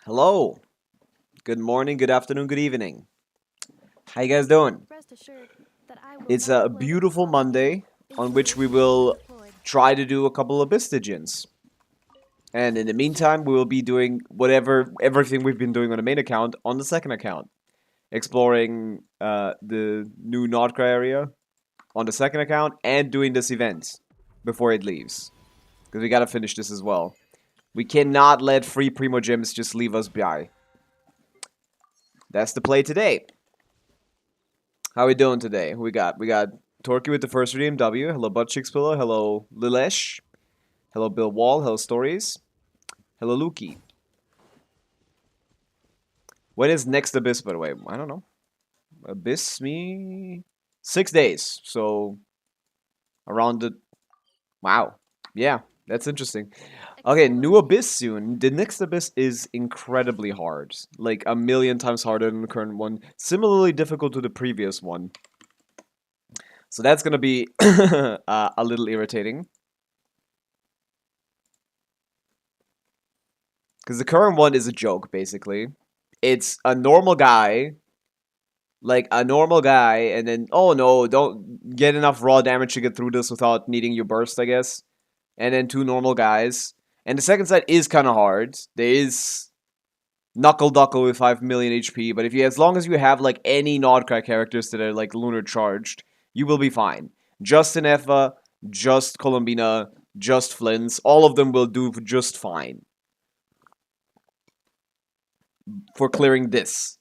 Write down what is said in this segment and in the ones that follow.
Hello. Good morning, good afternoon, good evening. How you guys doing? Rest assured that I will It's not a upload any beautiful software Monday on which we installations are will deployed. try to do a couple of Abysstygians. And in the meantime, we will be doing everything we've been doing on the main account on the second account. Exploring the new Nordcry area on the second account and doing this event before it leaves. Because we gotta finish this as well. We cannot let free Primo Gems just leave us by. That's the play today. How we doing today? Who we got? We got Torky with the first redeem W. Hello, Buttchicks Pillow. Hello, Lilesh. Hello, Bill Wall. Hello, Stories. Hello, Lukey. When is next Abyss, by the way? I don't know. Abyss me 6 days. So around the wow. Yeah, that's interesting. Okay, new Excellent. Abyss soon. The next Abyss is incredibly hard. Like a million times harder than the current one. Similarly difficult to the previous one. So that's gonna be a little irritating. Because the current one is a joke, basically. It's a normal guy, like a normal guy, and then, oh no, don't get enough raw damage to get through this without needing your burst, I guess. And then two normal guys. And the second side is kind of hard. There is Knuckle Duckle with 5 million HP, but as long as you have like any Nordcrack characters that are like lunar charged, you will be fine. Just Inefa, just Columbina, just Flints, all of them will do just fine for clearing this.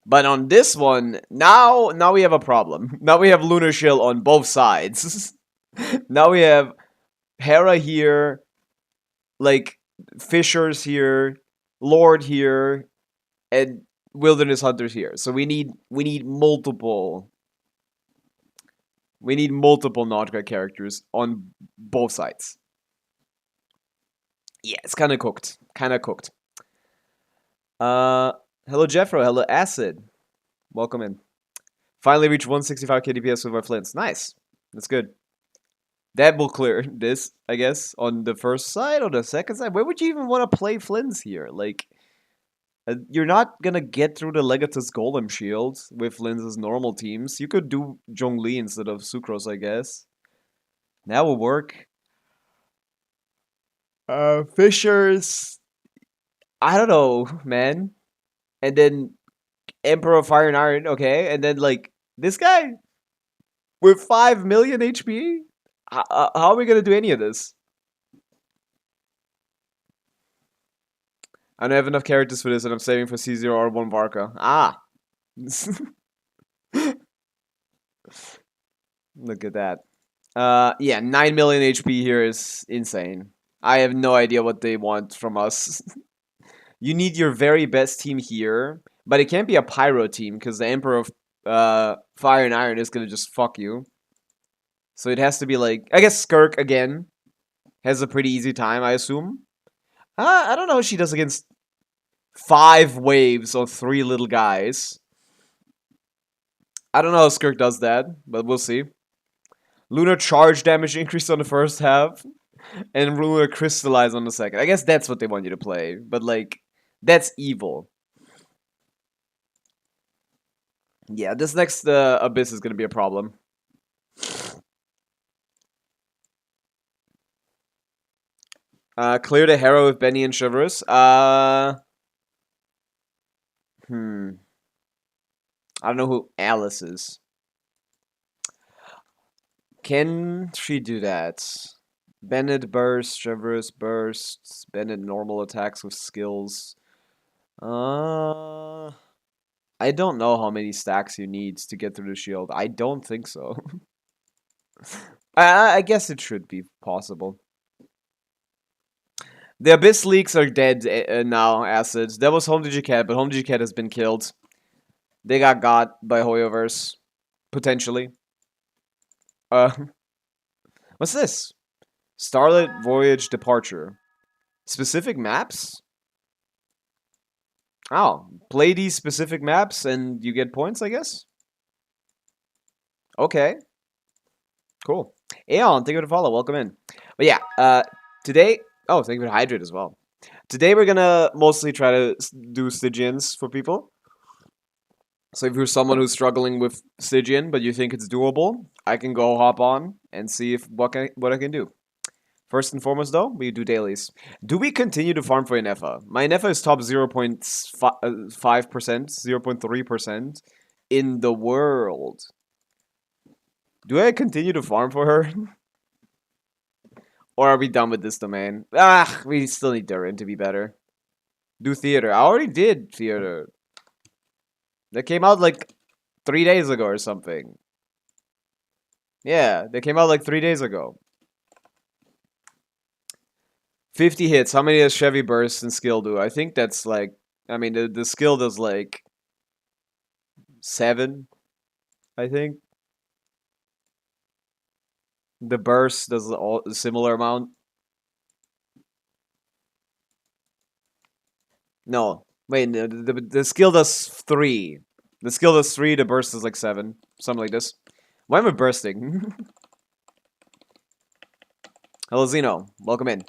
But on this one, now we have a problem. Now we have Lunar Shield on both sides. Now we have Hera here, like Fishers here, Lord here, and Wilderness Hunters here. So we need multiple Nautical characters on both sides. Yeah, it's kind of cooked. Kind of cooked. Hello Jeffro. Hello Acid. Welcome in. Finally reached 165 KDPS with our flints. Nice. That's good. That will clear this, I guess, on the first side or the second side. Where would you even want to play flints here? Like, you're not gonna get through the Legatus Golem Shield with Lin's normal teams. You could do Zhongli instead of Sucrose, I guess. That will work. Fishers. I don't know, man. And then Emperor of Fire and Iron, okay. And then, like, this guy with 5 million HP? How are we gonna do any of this? I don't have enough characters for this, and I'm saving for C0R1 Varka. Ah! Look at that. Yeah, 9 million HP here is insane. I have no idea what they want from us. You need your very best team here, but it can't be a Pyro team, because the Emperor of Fire and Iron is gonna just fuck you. So it has to be like, I guess Skirk again has a pretty easy time, I assume. I don't know what she does against 5 waves of 3 little guys. I don't know how Skirk does that, but we'll see. Lunar charge damage increase on the first half, and Lunar crystallize on the second. I guess that's what they want you to play, but like, that's evil. Yeah, this next Abyss is gonna be a problem. Clear the Hero with Benny and Chivalrous. I don't know who Alice is. Can she do that? Bennett burst, Chivalrous bursts, Bennett normal attacks with skills. I don't know how many stacks you need to get through the shield. I don't think so. I guess it should be possible. The Abyss leaks are dead now, Acids. That was Home Digicat, but Home Digicat has been killed. They got by Hoyoverse. Potentially. Uh, what's this? Starlit Voyage Departure. Specific maps? Oh, play these specific maps and you get points, I guess? Okay. Cool. Aeon, thank you for the follow. Welcome in. But yeah, today... Oh, thank you for the hydrate as well. Today we're gonna mostly try to do Stygians for people. So if you're someone who's struggling with Stygian, but you think it's doable, I can go hop on and see if what I can do. First and foremost, though, we do dailies. Do we continue to farm for Inefa? My Inefa is top 0.5%, 0.3% in the world. Do I continue to farm for her? Or are we done with this domain? Ah, we still need Durin to be better. Do theater. I already did theater. That came out like 3 days ago or something. Yeah, they came out like 3 days ago. 50 hits. How many does Chevy Burst and skill do? I think that's like... I mean, the skill does like... 7, I think. The burst does a similar amount. No. Wait, the skill does 3. The skill does 3, the burst is like 7. Something like this. Why am I bursting? Hello, Zeno. Welcome in.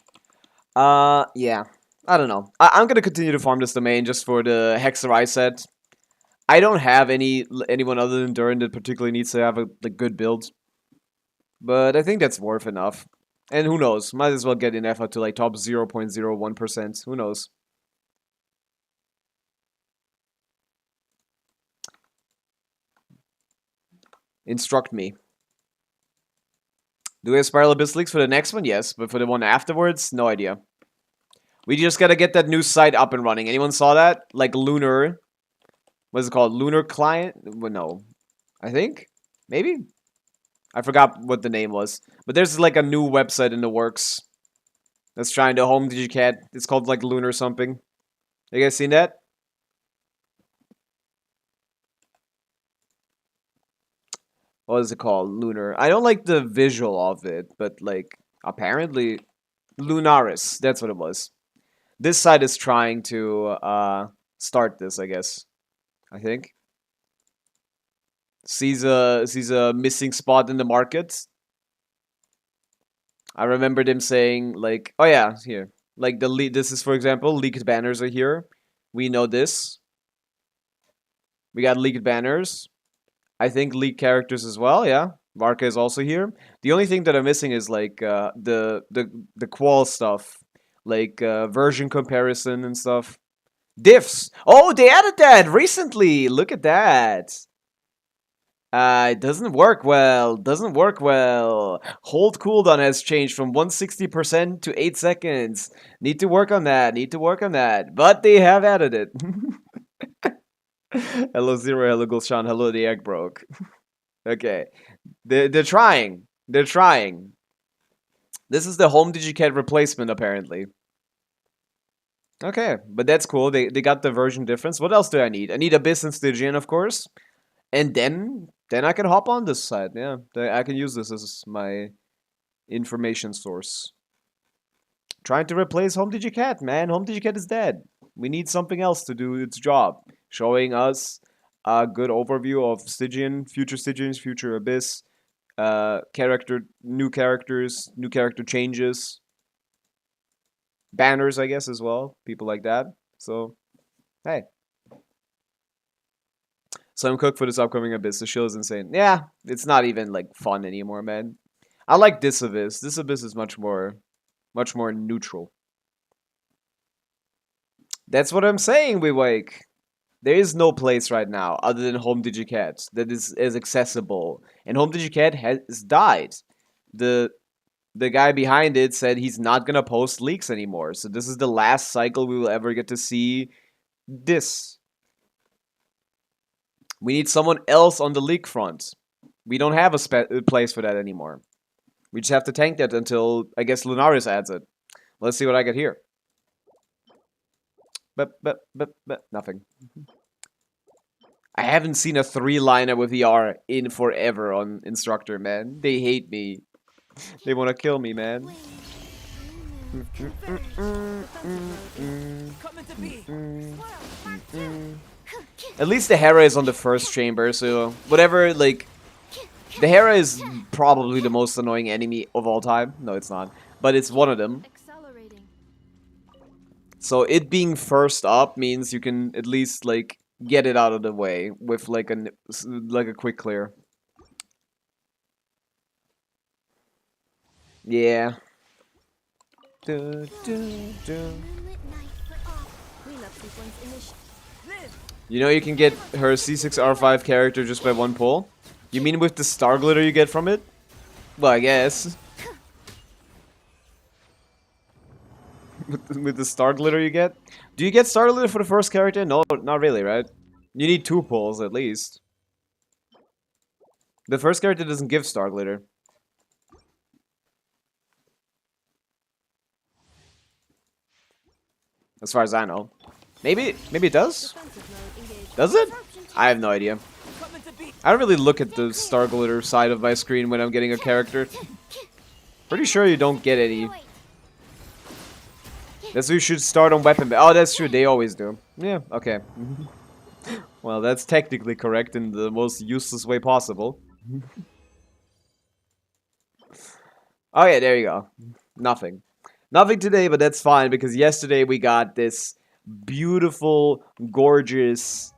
Yeah. I don't know. I'm gonna continue to farm this domain just for the Hexer set. I don't have anyone other than Durin that particularly needs to have a good build. But I think that's worth enough. And who knows? Might as well get Inefa to like top 0.01%. Who knows? Instruct me. Do we have Spiral Abyss leaks for the next one? Yes, but for the one afterwards, no idea. We just gotta get that new site up and running. Anyone saw that? Like Lunar. What is it called? Lunar Client? Well, no. I think? Maybe? I forgot what the name was. But there's like a new website in the works that's trying to home Digicat. It's called like Lunar something. You guys seen that? What is it called? Lunar. I don't like the visual of it, but like apparently Lunaris. That's what it was. This site is trying to start this, I guess. I think. Sees a missing spot in the market. I remember them saying like, oh yeah, here. Like this is for example, leaked banners are here. We know this. We got leaked banners. I think leaked characters as well, yeah. Varka is also here. The only thing that I'm missing is like the qual stuff. Like version comparison and stuff. Diffs. Oh, they added that recently. Look at that. It doesn't work well. Doesn't work well. Hold cooldown has changed from 160% to 8 seconds. Need to work on that. Need to work on that. But they have added it. Hello Zero. Hello Gulshan. Hello the egg broke. Okay. They're trying. They're trying. This is the home Digicat replacement apparently. Okay, but that's cool. They got the version difference. What else do I need? I need Abyss and Stygian, of course. And then I can hop on this side. Yeah, I can use this as my information source. Trying to replace Home Digicat, man. Home Digicat is dead. We need something else to do its job. Showing us a good overview of Stygian, future Abyss, new characters, new character changes. Banners, I guess, as well. People like that. So, hey. So I'm cooked for this upcoming Abyss. The show is insane. Yeah, it's not even like fun anymore, man. I like this Abyss. This Abyss is much more neutral. That's what I'm saying, we wake. There is no place right now other than Home Digicat that is accessible, and Home Digicat has died. The guy behind it said he's not gonna post leaks anymore. So this is the last cycle we will ever get to see this. We need someone else on the leak front. We don't have a place for that anymore. We just have to tank that until, I guess, Lunaris adds it. Let's see what I get here. But nothing. I haven't seen a 3-liner with ER in forever on Instructor, man. They hate me. They want to kill me, man. At least the Hera is on the first chamber, so whatever, like... The Hera is probably the most annoying enemy of all time. No, it's not. But it's one of them. So it being first up means you can at least like get it out of the way with like a quick clear. Yeah. Du, du, du. You know you can get her C6R5 character just by one pull? You mean with the star glitter you get from it? Well, I guess. With the star glitter you get? Do you get star glitter for the first character? No, not really, right? You need 2 pulls at least. The first character doesn't give star glitter. As far as I know. Maybe it does? Does it? I have no idea. I don't really look at the star glitter side of my screen when I'm getting a character. Pretty sure you don't get any. That's why you should start on weapon. Oh, that's true. They always do. Yeah, okay. Well, that's technically correct in the most useless way possible. Oh yeah, there you go. Nothing. Nothing today, but that's fine because yesterday we got this beautiful, gorgeous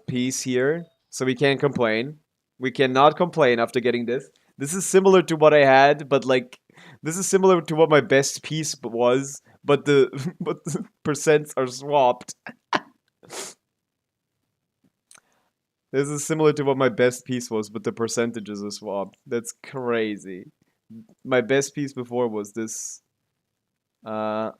piece here. So we can't complain. We cannot complain after getting this. This is similar to what I had, but like this is similar to what my best piece was, but the but the percents are swapped. This is similar to what my best piece was, but the percentages are swapped. That's crazy. My best piece before was this like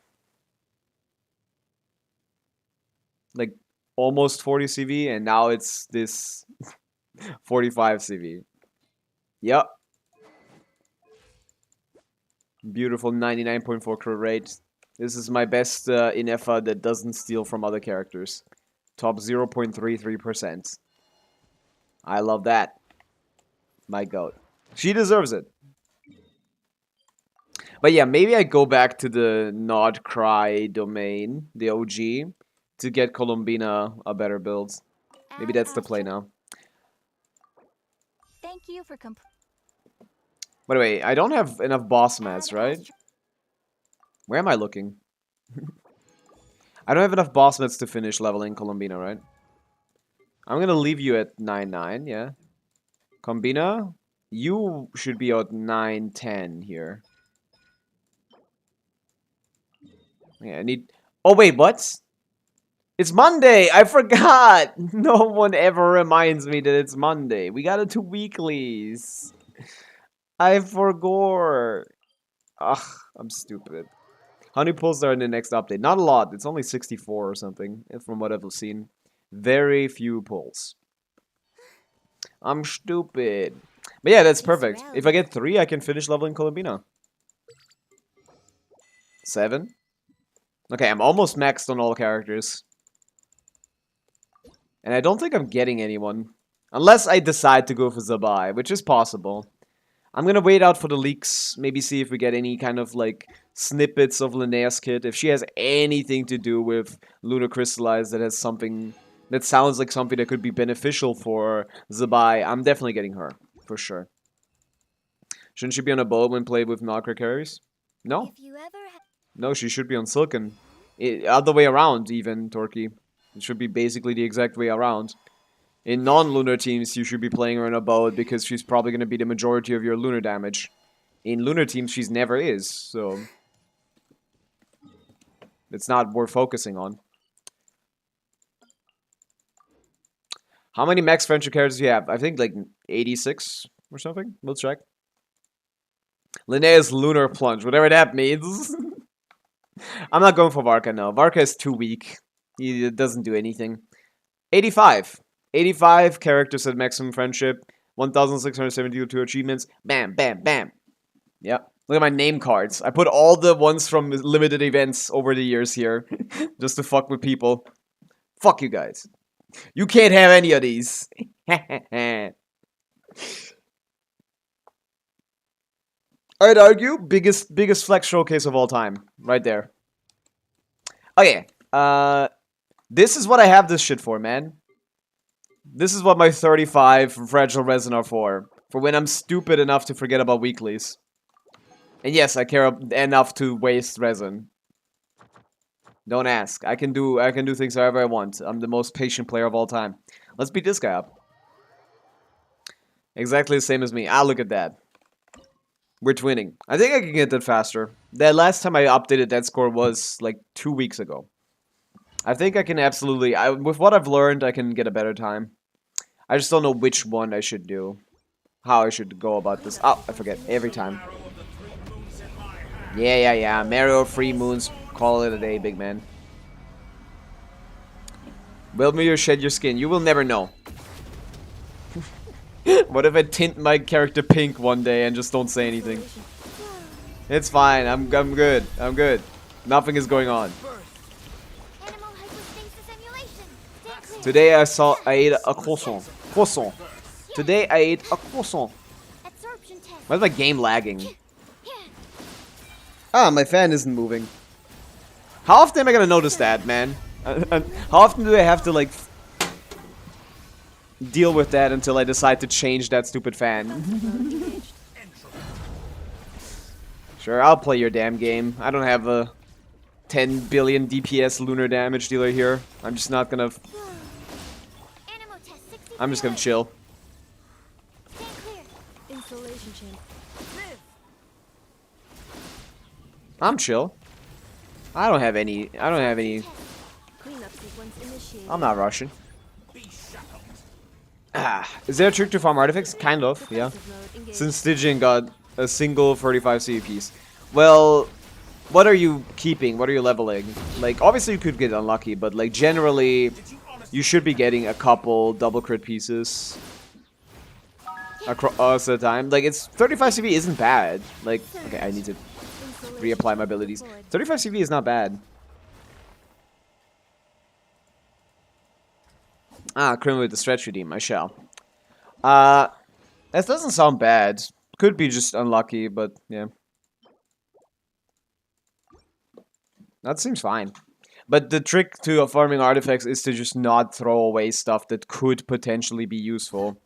almost 40 CV, and now it's this 45 CV. Yep. Beautiful 99.4 crit rate. This is my best in EFA that doesn't steal from other characters. Top 0.33%. I love that. My goat. She deserves it. But yeah, maybe I go back to the Nod Cry domain, the OG, to get Columbina a better build. Maybe that's the play now. Thank you for By the way, I don't have enough boss mats, right? Where am I looking? I don't have enough boss mats to finish leveling Columbina, right? I'm gonna leave you at 9-9, yeah. Combina, you should be at 9-10 here. Yeah, I need... Oh, wait, what? It's Monday! I forgot! No one ever reminds me that it's Monday. We gotta do weeklies. I forgot. Ugh, I'm stupid. How many pulls are in the next update? Not a lot. It's only 64 or something, from what I've seen. Very few pulls. I'm stupid. But yeah, that's perfect. If I get 3, I can finish leveling Columbina. 7? Okay, I'm almost maxed on all characters. And I don't think I'm getting anyone. Unless I decide to go for Zabai, which is possible. I'm gonna wait out for the leaks, maybe see if we get any kind of, like, snippets of Linnea's kit. If she has anything to do with Lunar Crystallize that has something that sounds like something that could be beneficial for Zabai, I'm definitely getting her, for sure. Shouldn't she be on a boat when played with Nocra carries? No. No, she should be on Silken. Other way around, even, Torquay. It should be basically the exact way around. In non-lunar teams, you should be playing her in a boat because she's probably going to be the majority of your lunar damage. In lunar teams, she's never is, so... It's not worth focusing on. How many max friendship characters do you have? I think like 86 or something. We'll check. Linnea's Lunar Plunge, whatever that means. I'm not going for Varka, no. Varka is too weak. He doesn't do anything. 85. 85 characters at maximum friendship. 1,672 achievements. Bam, bam, bam. Yep. Look at my name cards. I put all the ones from limited events over the years here. Just to fuck with people. Fuck you guys. You can't have any of these. I'd argue biggest flex showcase of all time. Right there. Okay. This is what I have this shit for, man. This is what my 35 Fragile Resin are for. For when I'm stupid enough to forget about weeklies. And yes, I care enough to waste resin. Don't ask. I can do things however I want. I'm the most patient player of all time. Let's beat this guy up. Exactly the same as me. Ah, look at that. We're twinning. I think I can get that faster. The last time I updated that score was like 2 weeks ago. I think I can absolutely... with what I've learned, I can get a better time. I just don't know which one I should do. How I should go about this. Oh, I forget. Every time. Yeah. Mario 3 moons. Call it a day, big man. Will you shed your skin? You will never know. What if I tint my character pink one day and just don't say anything? It's fine. I'm good. I'm good. Nothing is going on. Today I ate a croissant. Today I ate a croissant. Why is my game lagging? Ah, my fan isn't moving. How often am I gonna notice that, man? How often do I have to, like, deal with that until I decide to change that stupid fan? Sure, I'll play your damn game. I don't have a 10 billion DPS lunar damage dealer here. I'm just not gonna... I'm just gonna chill. I'm chill. I don't have any... I'm not rushing. Ah, is there a trick to farm artifacts? Kind of, yeah. Since Stygian got a single 35 CP piece. Well, what are you keeping? What are you leveling? Like, obviously you could get unlucky, but like generally, you should be getting a couple double crit pieces across the time. Like, it's 35 CV isn't bad. Like, okay, I need to reapply my abilities. 35 CV is not bad. Ah, criminal with the stretch redeem. I shall. That doesn't sound bad. Could be just unlucky, but yeah. That seems fine. But the trick to farming artifacts is to just not throw away stuff that could potentially be useful.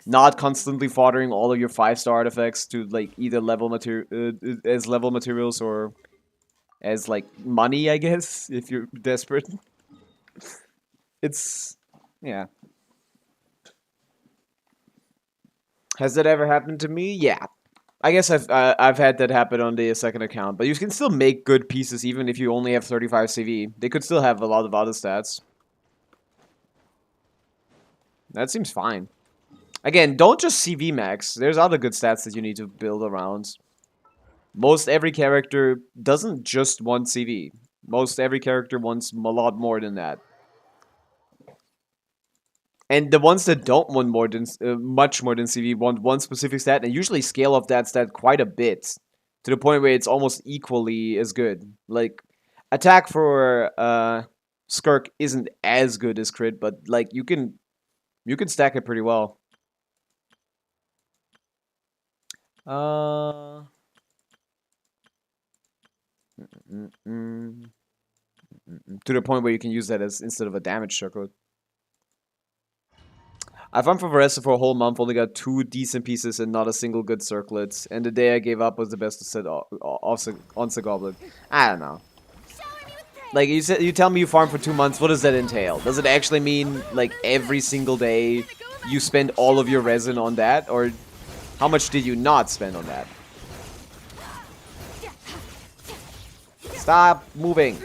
Not constantly foddering all of your 5-star artifacts to like either level as level materials or as like money, I guess, if you're desperate. It's yeah. Has that ever happened to me? Yeah. I guess I've had that happen on the second account, but you can still make good pieces even if you only have 35 CV. They could still have a lot of other stats. That seems fine. Again, don't just CV max. There's other good stats that you need to build around. Most every character doesn't just want CV. Most every character wants a lot more than that. And the ones that don't want more than much more than CV want one specific stat and usually scale up that stat quite a bit to the point where it's almost equally as good. Like attack for Skirk isn't as good as crit, but like you can stack it pretty well. To the point where you can use that as instead of a damage circle. I farmed for Varesa for a whole month, only got 2 decent pieces and not a single good circlet. And the day I gave up was the best to set on the goblet. I don't know. Like you tell me you farm for 2 months, what does that entail? Does it actually mean like every single day you spend all of your resin on that? Or how much did you not spend on that? Stop moving.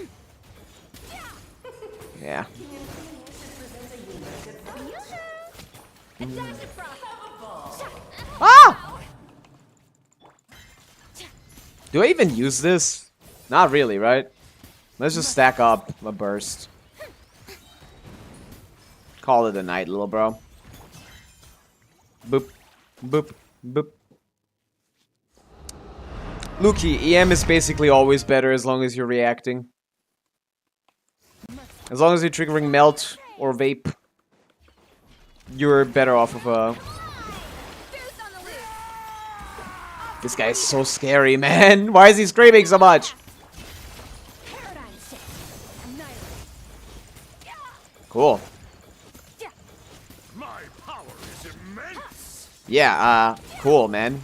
Yeah. Ah! Do I even use this? Not really, right? Let's just stack up a burst. Call it a night, little bro. Boop. Boop. Boop. Luki, EM is basically always better as long as you're reacting. As long as you're triggering melt or vape, you're better off of a... This guy is so scary, man. Why is he screaming so much? Cool. Yeah, cool, man.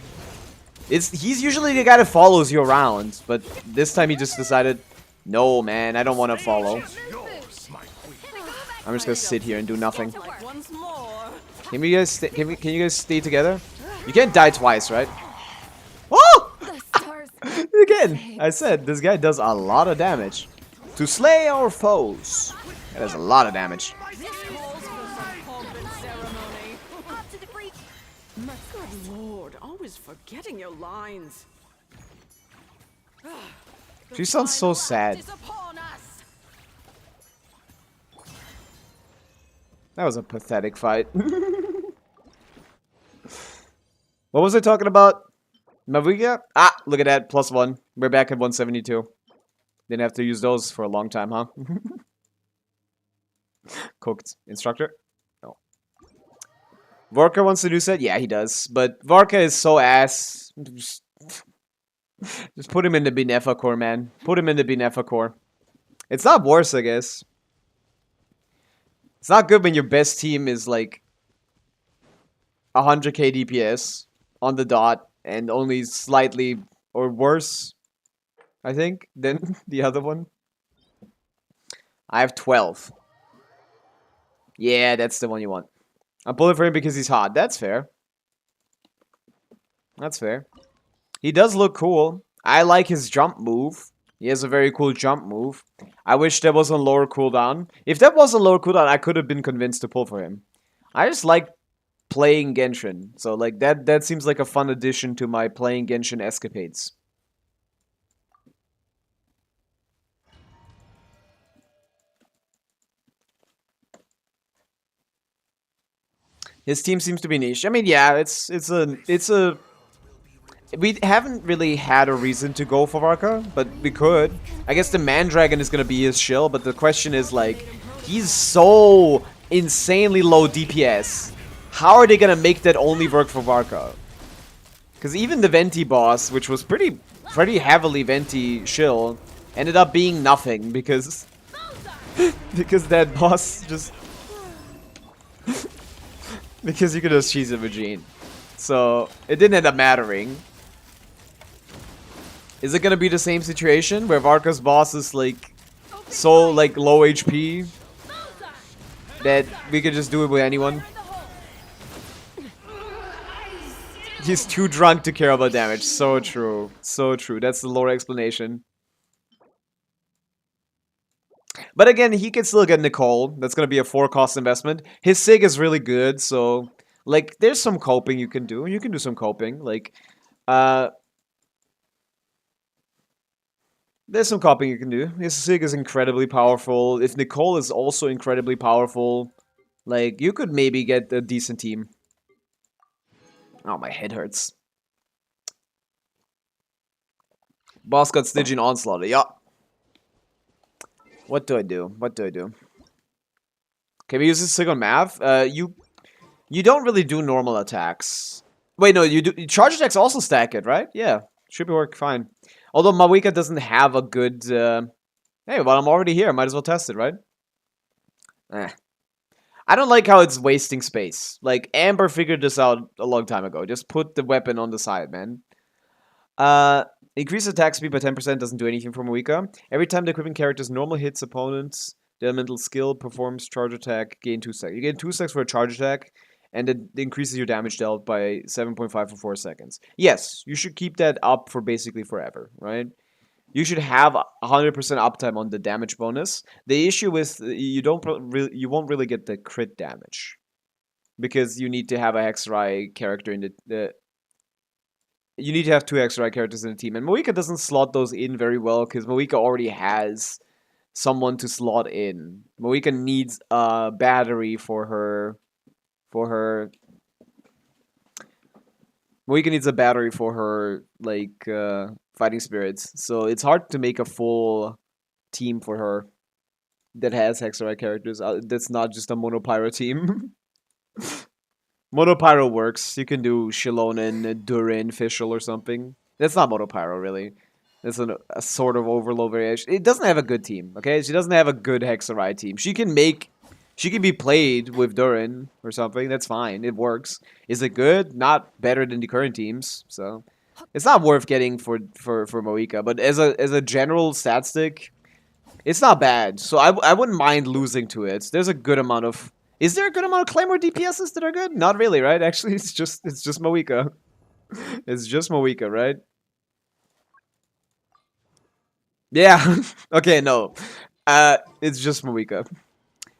He's usually the guy that follows you around, but this time he just decided, No, man, I don't want to follow. Yours, my queen. I'm just gonna sit here and do nothing. Once more. Can we guys can you guys stay together? You can't die twice, right? Oh! The stars. Again, I said this guy does a lot of damage. To slay our foes. That is a lot of damage. This calls for some pomp and ceremony. Up to the breach. My good lord, always forgetting your lines. She sounds so sad. Is upon us. That was a pathetic fight. What was I talking about? Pavica? Ah, look at that, +1. We're back at 172. Didn't have to use those for a long time, huh? Cooked. Instructor? No. Vorka wants to do set? Yeah, he does. But Vorka is so ass. Just put him in the Benefa core, man. Put him in the Benefa core. It's not worse, I guess. It's not good when your best team is like 100k DPS on the dot and only slightly or worse, I think, than the other one. I have 12. Yeah, that's the one you want. I'm pulling for him because he's hot. That's fair. That's fair. He does look cool. I like his jump move. He has a very cool jump move. I wish that was on lower cooldown. If that was on lower cooldown, I could have been convinced to pull for him. I just like playing Genshin. So like that seems like a fun addition to my playing Genshin escapades. His team seems to be niche. I mean, yeah, it's a we haven't really had a reason to go for Varka, but we could. I guess the Mandragon is gonna be his shill, but the question is like, he's so insanely low DPS. How are they gonna make that only work for Varka? Because even the Venti boss, which was pretty heavily Venti shill, ended up being nothing because because that boss just because you could just cheese a Vagine. So it didn't end up mattering. Is it gonna be the same situation where Varka's boss is like so like low HP that we could just do it with anyone? He's too drunk to care about damage. So true. So true. That's the lore explanation. But again, he can still get Nicole. That's gonna be a 4-cost investment. His Sig is really good, so like there's some coping you can do. You can do some coping. Like there's some coping you can do. His Sig is incredibly powerful. If Nicole is also incredibly powerful, like you could maybe get a decent team. Oh, my head hurts. Boss got Stygian Onslaught. Yeah. What do I do? What do I do? Can we use this Sig on Mav? You don't really do normal attacks. Wait, no, you do. Charge attacks also stack it, right? Yeah, should be work fine. Although Pavica doesn't have a good. Hey, well, I'm already here. Might as well test it, right? I don't like how it's wasting space. Like Amber figured this out a long time ago. Just put the weapon on the side, man. Increase attack speed by 10% doesn't do anything for Pavica. Every time the equipping character's normal hits opponents, the elemental skill performs charge attack, gain 2 seconds. You gain 2 seconds for a charge attack, and it increases your damage dealt by 7.5 for 4 seconds. Yes, you should keep that up for basically forever, right? You should have 100% uptime on the damage bonus. The issue is you won't really get the crit damage because you need to have a Hexerai character in the you need to have 2 Hexerai characters in the team, and Pavica doesn't slot those in very well because Pavica already has someone to slot in. Pavica needs a battery for her. Pavica needs a battery for her like fighting spirits, so it's hard to make a full team for her that has Hexerai characters. That's not just a Monopyro team. Monopyro works. You can do Shilonen, Durin, Fischl, or something. That's not Monopyro, really. That's a sort of overload variation. It doesn't have a good team, okay? She doesn't have a good Hexerai team. She can be played with Durin or something. That's fine. It works. Is it good? Not better than the current teams. So it's not worth getting for Pavica. But as a general stat stick, It's not bad, so I wouldn't mind losing to it. There's a good amount of... Is there a good amount of Claymore DPSs that are good? Not really, right? Actually, it's just Moika. It's just Moika, right? Yeah. Okay, no. It's just Moika.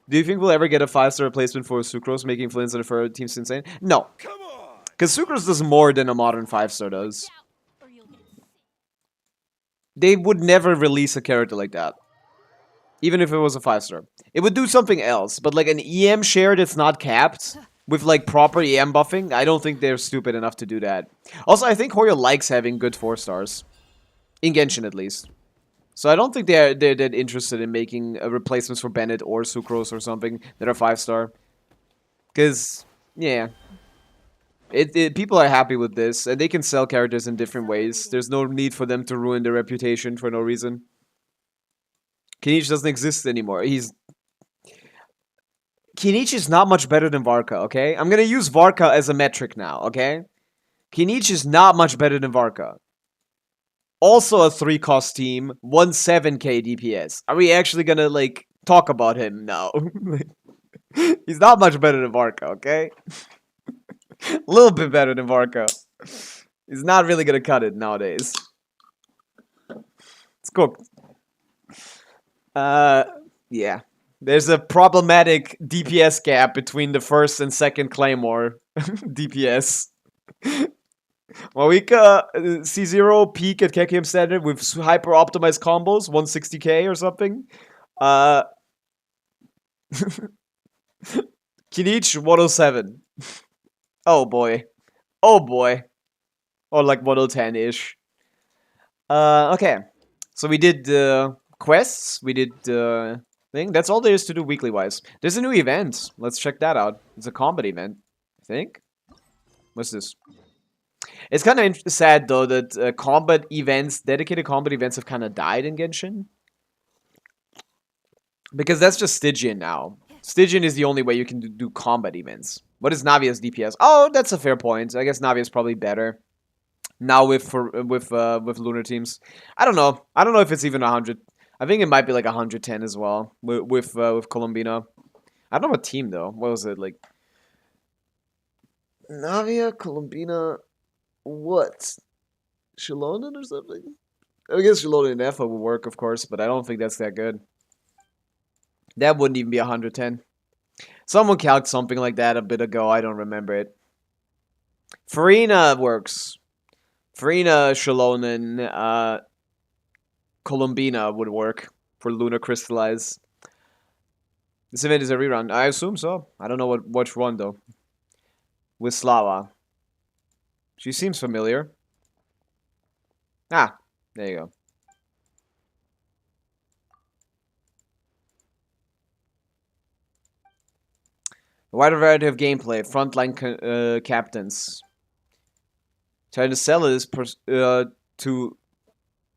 Do you think we'll ever get a 5-star replacement for Sucrose, making Flynn's and Fur teams insane? No. Because Sucrose does more than a modern 5-star does. They would never release a character like that. Even if it was a 5-star. It would do something else, but like an EM share that's not capped, with like proper EM buffing, I don't think they're stupid enough to do that. Also, I think Hoyo likes having good 4-stars. In Genshin, at least. So I don't think they're that interested in making replacements for Bennett or Sucrose or something that are 5-star. Because, yeah. People are happy with this, and they can sell characters in different ways. There's no need for them to ruin their reputation for no reason. Kinich doesn't exist anymore. Kinich is not much better than Varka, okay? I'm gonna use Varka as a metric now, okay? Kinich is not much better than Varka. Also a 3-cost team, 17k DPS. Are we actually gonna, like, talk about him? No. He's not much better than Varka, okay? A little bit better than Varka. He's not really gonna cut it nowadays. It's cooked. Yeah. There's a problematic DPS gap between the first and second Claymore DPS. Moika C0 peak at KKM standard with hyper optimized combos, 160k or something. Kinich 107. Oh boy. Oh boy. Or like 110-ish. Okay. So we did quests. We did thing. That's all there is to do weekly wise. There's a new event. Let's check that out. It's a combat event, I think. What's this? It's kind of sad though that combat events, dedicated combat events, have kind of died in Genshin. Because that's just Stygian now. Stygian is the only way you can do combat events. What is Navia's DPS? Oh, that's a fair point. I guess Navia's probably better now with lunar teams. I don't know. I don't know if it's even 100. I think it might be like 110 as well with Colombina. I don't know what team though. What was it like? Navia, Colombina, what? Shilonen or something? I guess Shilonen and Efa will work, of course, but I don't think that's that good. That wouldn't even be 110. Someone calculated something like that a bit ago. I don't remember it. Farina works. Farina, Shilonen, Colombina would work for Lunar Crystallize. This event is a rerun. I assume so. I don't know which one, though. With Slava. She seems familiar. Ah, there you go. A wider variety of gameplay. Frontline captains. Trying to sell this to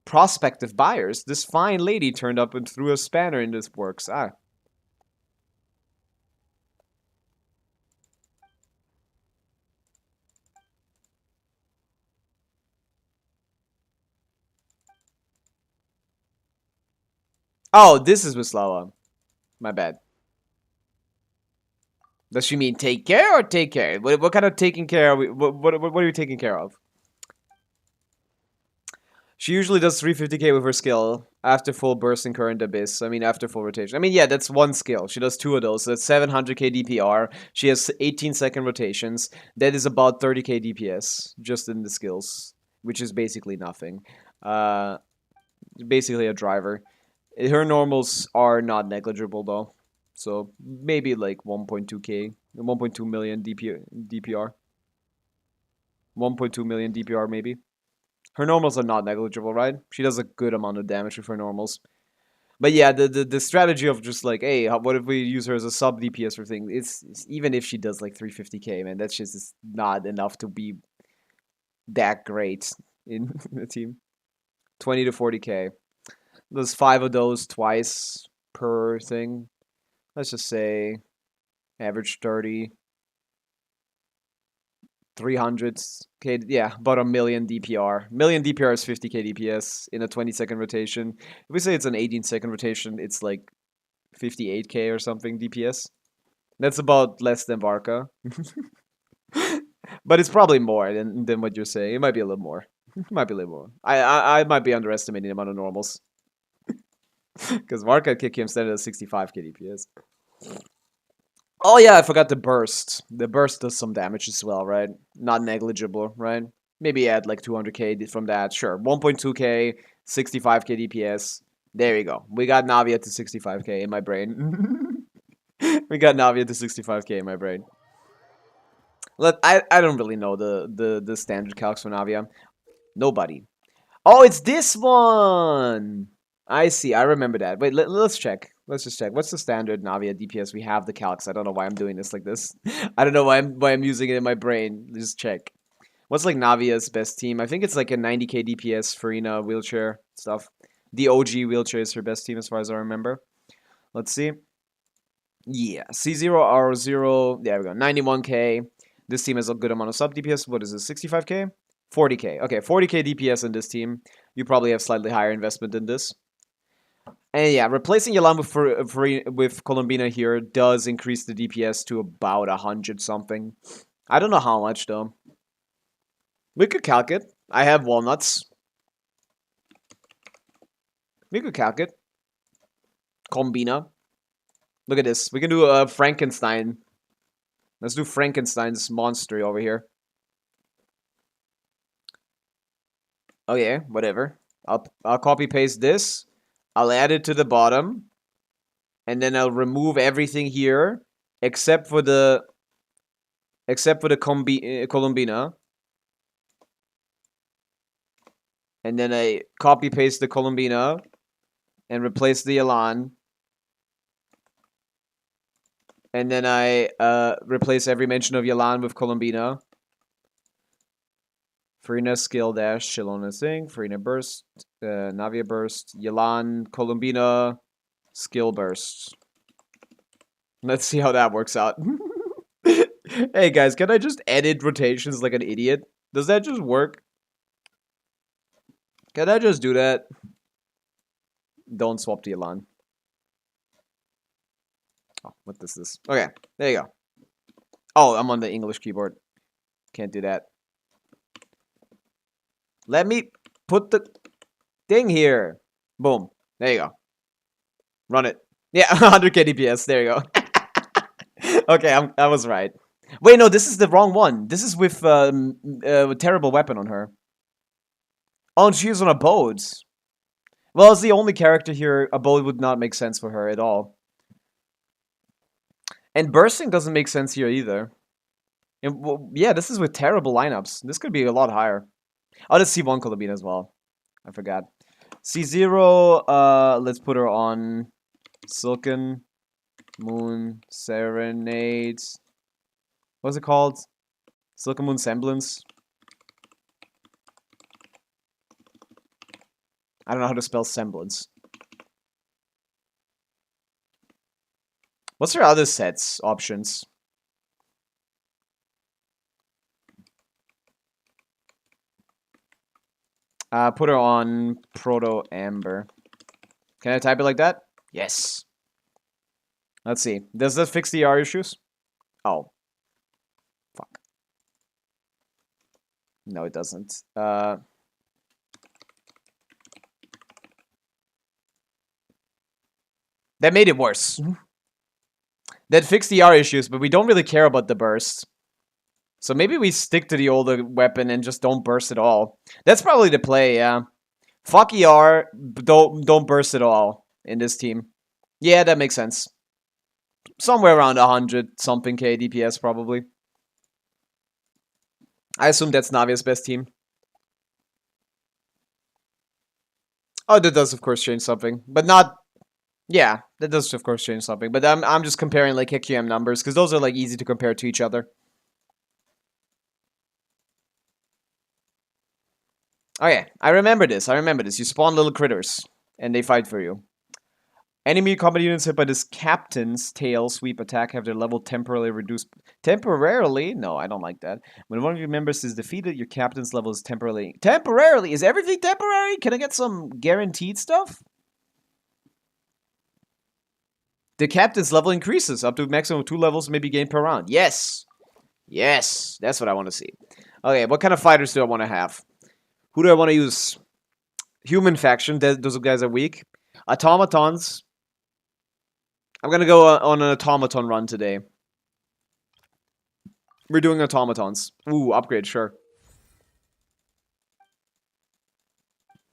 prospective buyers. This fine lady turned up and threw a spanner in this works. Ah. Oh, this is Wislava. My bad. Does she mean take care or take care? What kind of taking care are we? What are you taking care of? She usually does 350k with her skill after full burst in current abyss. I mean, after full rotation. I mean, yeah, that's one skill. She does 2 of those. So that's 700k DPR. She has 18-second rotations. That is about 30k DPS just in the skills, which is basically nothing. Basically a driver. Her normals are not negligible though. So maybe like 1.2k, 1.2 million DPR. 1.2 million DPR maybe. Her normals are not negligible, right? She does a good amount of damage with her normals. But yeah, the strategy of just like, hey, what if we use her as a sub DPS for things? It's even if she does like 350k, man, that's just not enough to be that great in the team. 20 to 40k. There's 5 of those twice per thing. Let's just say average 30. 300k, yeah, about a million DPR. Million DPR is 50k DPS in a 20-second rotation. If we say it's an 18-second rotation, it's like 58k or something DPS. That's about less than Varka. But it's probably more than what you're saying. It might be a little more. It might be a little more. I might be underestimating the amount of normals. Because Varka kick him standard at 65k DPS. Oh yeah, I forgot the burst. The burst does some damage as well, right? Not negligible, right? Maybe add like 200k from that. Sure, 1.2k, 65k DPS. There you go. We got Navia to 65k in my brain. We got Navia to 65k in my brain. I don't really know the standard calcs for Navia. Nobody. Oh, it's this one. I see. I remember that. Wait, let's check. Let's just check. What's the standard Navia DPS? We have the calcs. I don't know why I'm doing this like this. I don't know why I'm using it in my brain. Just check. What's like Navia's best team? I think it's like a 90k DPS Farina wheelchair stuff. The OG wheelchair is her best team as far as I remember. Let's see. Yeah, C0, R0. There we go. 91k. This team has a good amount of sub DPS. What is this? 65k? 40k. Okay, 40k DPS in this team. You probably have slightly higher investment in this. And yeah, replacing Yalan with Colombina here does increase the DPS to about 100 something. I don't know how much though. We could calc it. I have walnuts. We could calc it. Combina. Look at this. We can do a Frankenstein. Let's do Frankenstein's monster over here. Okay, whatever. I'll copy paste this. I'll add it to the bottom. And then I'll remove everything here except for the Colombina. And then I copy paste the Colombina and replace the Elan. And then I replace every mention of Yalan with Colombina. Farina skill dash, Chilona thing, Farina burst, Navia burst, Yalan, Colombina, skill burst. Let's see how that works out. Hey guys, can I just edit rotations like an idiot? Does that just work? Can I just do that? Don't swap to Yalan. Oh, what is this? Okay, there you go. Oh, I'm on the English keyboard. Can't do that. Let me put the thing here. Boom. There you go. Run it. Yeah, 100k DPS. There you go. Okay, I was right. Wait, no, this is the wrong one. This is with a terrible weapon on her. Oh, and she's on a boat. Well, as the only character here, a boat would not make sense for her at all. And bursting doesn't make sense here either. And, well, yeah, this is with terrible lineups. This could be a lot higher. Oh, let's see one Colombina as well. I forgot. C0, let's put her on Silken Moon Serenades. What's it called? Silken Moon Semblance. I don't know how to spell semblance. What's her other sets options? Put her on Proto Amber. Can I type it like that? Yes. Let's see. Does that fix the R issues? Oh. Fuck. No, it doesn't. That made it worse. That fixed the R issues, but we don't really care about the burst. So maybe we stick to the older weapon and just don't burst at all. That's probably the play, yeah. Fuck ER, don't burst at all in this team. Yeah, that makes sense. Somewhere around 100 something K DPS probably. I assume that's Navia's best team. Oh, that does of course change something, but not. Yeah, that does of course change something, but I'm just comparing like HQM numbers because those are like easy to compare to each other. Okay, I remember this. You spawn little critters, and they fight for you. Enemy combat units hit by this captain's tail sweep attack have their level temporarily reduced. Temporarily? No, I don't like that. When one of your members is defeated, your captain's level is temporarily. Temporarily? Is everything temporary? Can I get some guaranteed stuff? The captain's level increases up to a maximum of 2 levels may be gained per round. Yes! Yes! That's what I want to see. Okay, what kind of fighters do I want to have? Who do I want to use? Human faction. Those guys are weak. Automatons. I'm gonna go on an automaton run today. We're doing automatons. Ooh, upgrade, sure.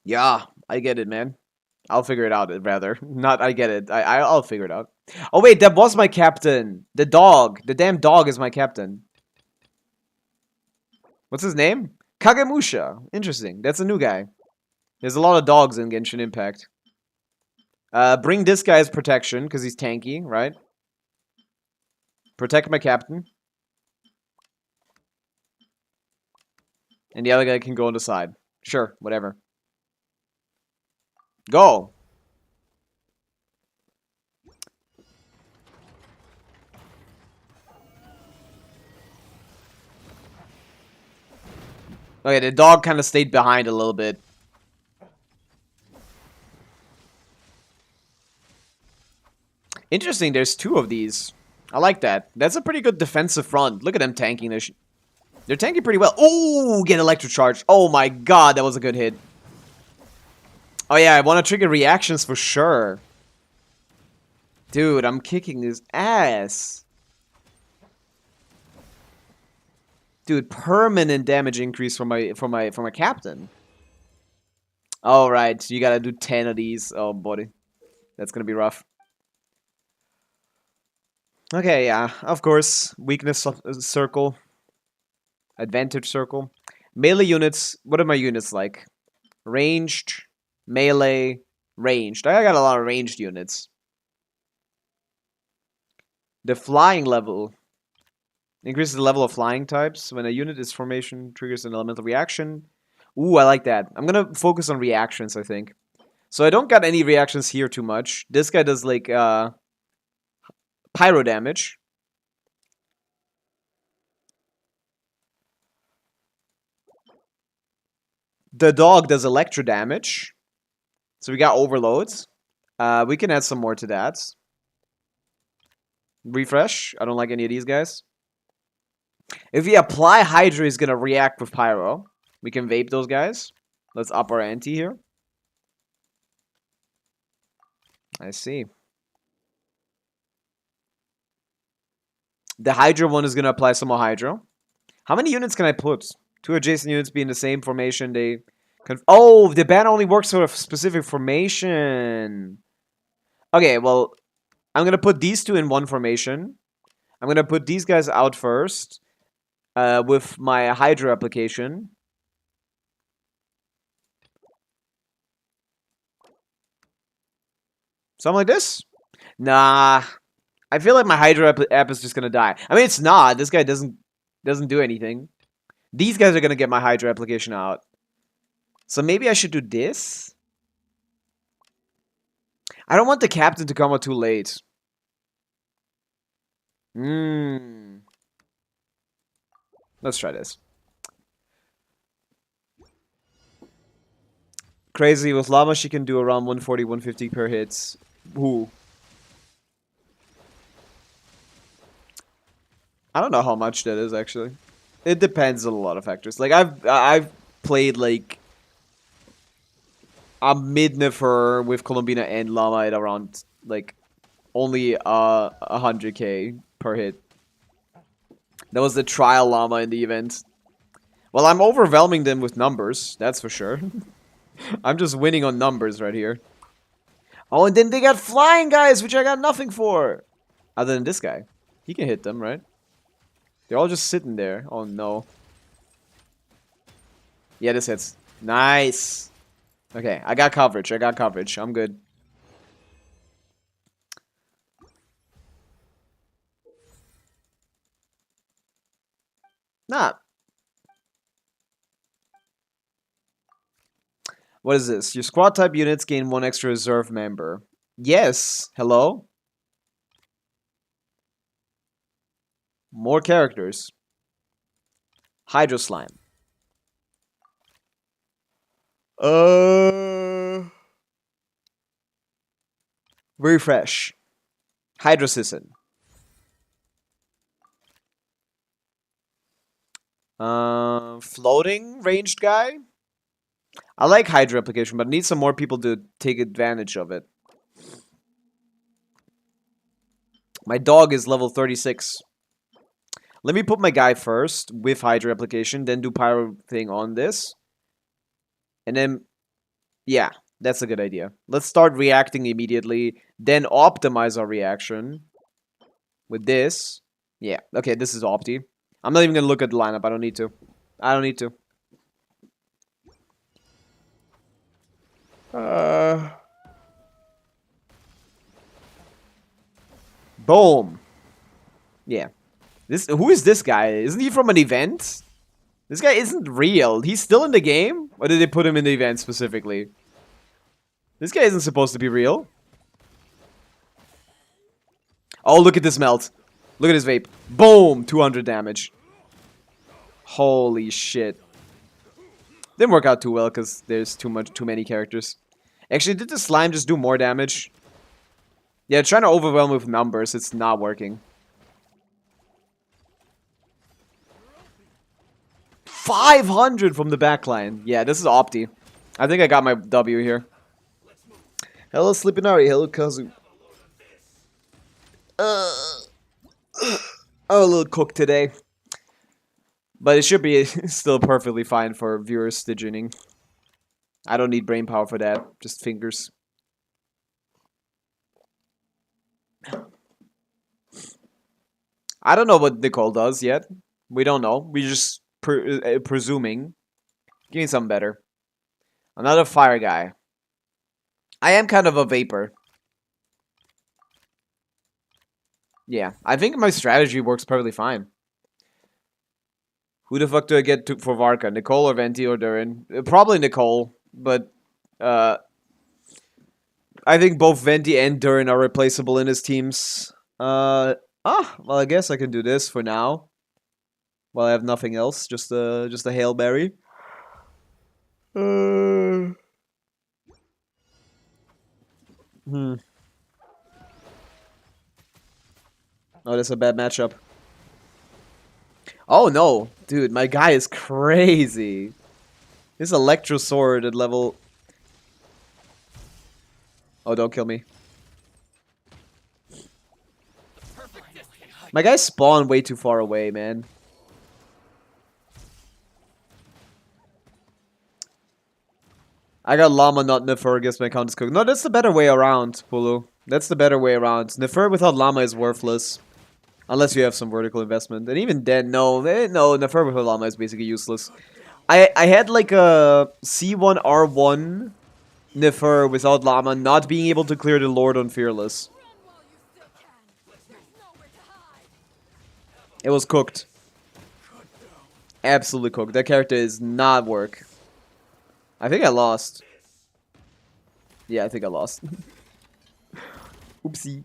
Yeah, I get it, man. I'll figure it out, rather. Not I get it. I'll figure it out. Oh, wait, that was my captain. The dog. The damn dog is my captain. What's his name? Kagemusha. Interesting. That's a new guy. There's a lot of dogs in Genshin Impact. Bring this guy as protection, because he's tanky, right? Protect my captain. And the other guy can go on the side. Sure, whatever. Go! Okay, the dog kind of stayed behind a little bit. Interesting, there's 2 of these. I like that. That's a pretty good defensive front. Look at them tanking this. They're tanking pretty well. Oh, get electrocharged. Oh my god, that was a good hit. Oh yeah, I want to trigger reactions for sure. Dude, I'm kicking his ass. Dude, permanent damage increase from my captain. All right, you gotta do 10 of these. Oh, buddy, that's gonna be rough. Okay, yeah, of course. Weakness circle, advantage circle, melee units. What are my units like? Ranged, melee, ranged. I got a lot of ranged units. The flying level. Increases the level of flying types. When a unit is formation, triggers an elemental reaction. Ooh, I like that. I'm gonna focus on reactions, I think. So I don't got any reactions here too much. This guy does, like, pyro damage. The dog does electro damage. So we got overloads. We can add some more to that. Refresh. I don't like any of these guys. If we apply Hydra, he's gonna react with Pyro. We can vape those guys. Let's up our ante here. I see. The Hydra one is gonna apply some more Hydra. How many units can I put? 2 adjacent units be in the same formation. They oh, the ban only works for a specific formation. Okay, well, I'm gonna put these 2 in one formation. I'm gonna put these guys out first. With my Hydra application. Something like this? Nah. I feel like my Hydra app is just gonna die. I mean, it's not. This guy doesn't do anything. These guys are gonna get my Hydra application out. So maybe I should do this? I don't want the captain to come out too late. Let's try this. Crazy. With Llama, she can do around 140, 150 per hits. Ooh. I don't know how much that is, actually. It depends on a lot of factors. Like, I've played, like, a mid-nefer with Colombina and Llama at around, like, only 100k per hit. That was the trial Llama in the event. Well, I'm overwhelming them with numbers, that's for sure. I'm just winning on numbers right here. Oh, and then they got flying guys, which I got nothing for. Other than this guy. He can hit them, right? They're all just sitting there. Oh, no. Yeah, this hits. Nice. Okay, I got coverage. I got coverage. I'm good. Nah. What is this? Your squad type units gain 1 extra reserve member. Yes. Hello? More characters. Hydro Slime. Very fresh. Hydro Sisson. Floating ranged guy. I like Hydro application, but I need some more people to take advantage of it. My dog is level 36. Let me put my guy first with Hydra application, then do Pyro thing on this. And then, yeah, that's a good idea. Let's start reacting immediately, then optimize our reaction with this. Yeah, okay, this is Opti. I'm not even going to look at the lineup. I don't need to. I don't need to. Boom. Yeah. Who is this guy? Isn't he from an event? This guy isn't real. He's still in the game? Or did they put him in the event specifically? This guy isn't supposed to be real. Oh, look at this melt. Look at his vape. Boom! 200 damage. Holy shit. Didn't work out too well because there's too many characters. Actually, did the slime just do more damage? Yeah, trying to overwhelm with numbers. It's not working. 500 from the backline. Yeah, this is Opti. I think I got my W here. Hello, Sleepinari. Hello, Kazu. I'm a little cooked today. But it should be still perfectly fine for viewers Stygianing. I don't need brain power for that. Just fingers. I don't know what Nicole does yet. We don't know. We just presuming. Give me something better. Another fire guy. I am kind of a vapor. Yeah, I think my strategy works perfectly fine. Who the fuck do I get for Varka? Nicole or Venti or Durin? Probably Nicole, but I think both Venti and Durin are replaceable in his teams. Well, I guess I can do this for now. Well, I have nothing else, just a Hail Berry. Oh, that's a bad matchup. Oh no, dude, my guy is crazy. This Electro Sword at level... Oh, don't kill me. My guy spawned way too far away, man. I got Llama, not Nefer, against my counters cook. No, that's the better way around, Pulu. That's the better way around. Nefer without Llama is worthless. Unless you have some vertical investment. And even then, no, Nefer without Llama is basically useless. I had like a C1 R1 Nefer without Llama not being able to clear the Lord on Fearless. It was cooked. Absolutely cooked. That character is not work. I think I lost. Yeah, I think I lost. Oopsie.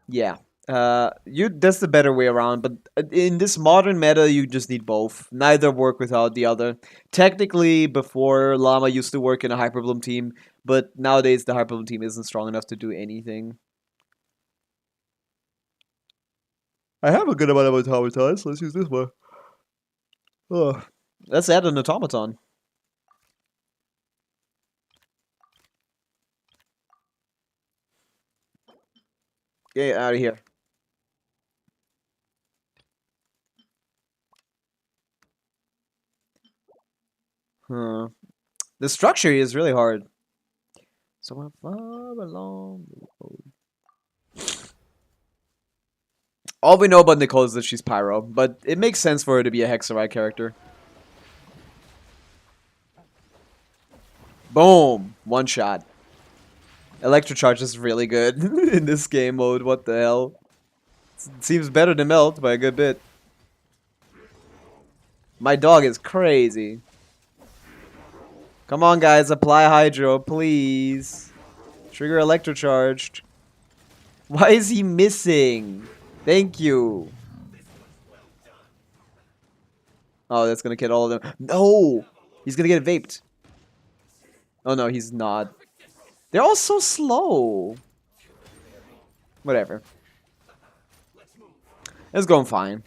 Yeah. That's the better way around, but in this modern meta, you just need both. Neither work without the other. Technically, before, Llama used to work in a Hyperbloom team, but nowadays the Hyperbloom team isn't strong enough to do anything. I have a good amount of automatons. Let's use this one. Oh, let's add an automaton. Get out of here. Huh. The structure is really hard. So we're far along the road. All we know about Nicole is that she's Pyro, but it makes sense for her to be a Hexarai character. Boom! One shot. Electrocharge is really good in this game mode. What the hell? It seems better than Melt by a good bit. My dog is crazy. Come on, guys. Apply Hydro, please. Trigger electrocharged. Why is he missing? Thank you. Oh, that's gonna kill all of them. No! He's gonna get vaped. Oh no, he's not. They're all so slow. Whatever. It's going fine.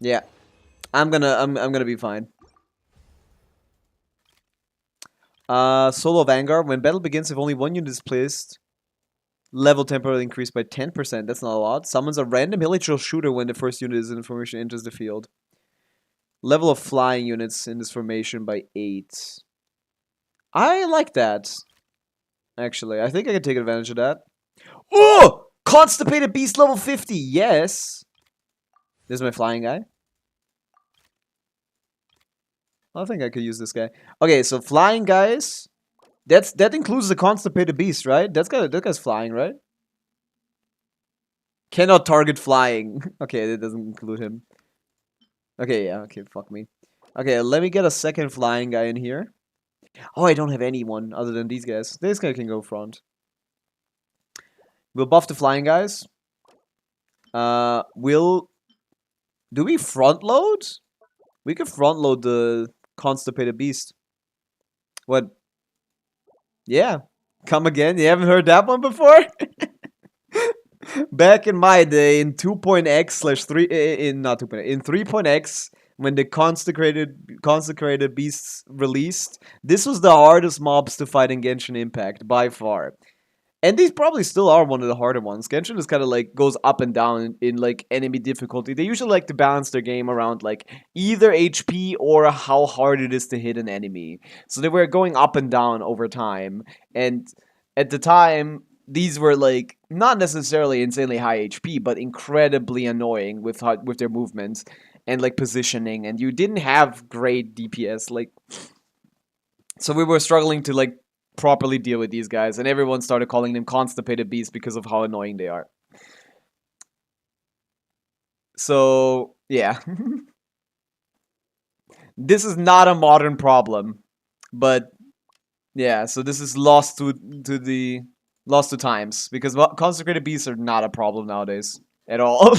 Yeah. I'm gonna be fine. Solo Vanguard. When battle begins, if only one unit is placed, level temporarily increased by 10%. That's not a lot. Summons a random hillichal shooter when the first unit is in formation enters the field. Level of flying units in this formation by 8. I like that. Actually, I think I can take advantage of that. Oh! Constipated Beast level 50. Yes. This is my flying guy. I think I could use this guy. Okay, so flying guys. That includes the Constipated Beast, right? That guy's flying, right? Cannot target flying. Okay, that doesn't include him. Okay, yeah, okay, fuck me. Okay, let me get a second flying guy in here. Oh, I don't have anyone other than these guys. This guy can go front. We'll buff the flying guys. Do we front load? We could front load the Constipated Beast. What? Yeah. Come again? You haven't heard that one before? Back in my day, in 2.x/3, not 2.x, in 3.x, when the consecrated beasts released, this was the hardest mobs to fight in Genshin Impact by far. And these probably still are one of the harder ones. Genshin is kind of like goes up and down in like enemy difficulty. They usually like to balance their game around like either HP or how hard it is to hit an enemy. So they were going up and down over time. And at the time, these were like not necessarily insanely high HP, but incredibly annoying with their movements and like positioning. And you didn't have great DPS. Like, so we were struggling to like properly deal with these guys, and everyone started calling them constipated beasts because of how annoying they are. So yeah. This is not a modern problem, but yeah, so this is lost to times, because consecrated beasts are not a problem nowadays at all.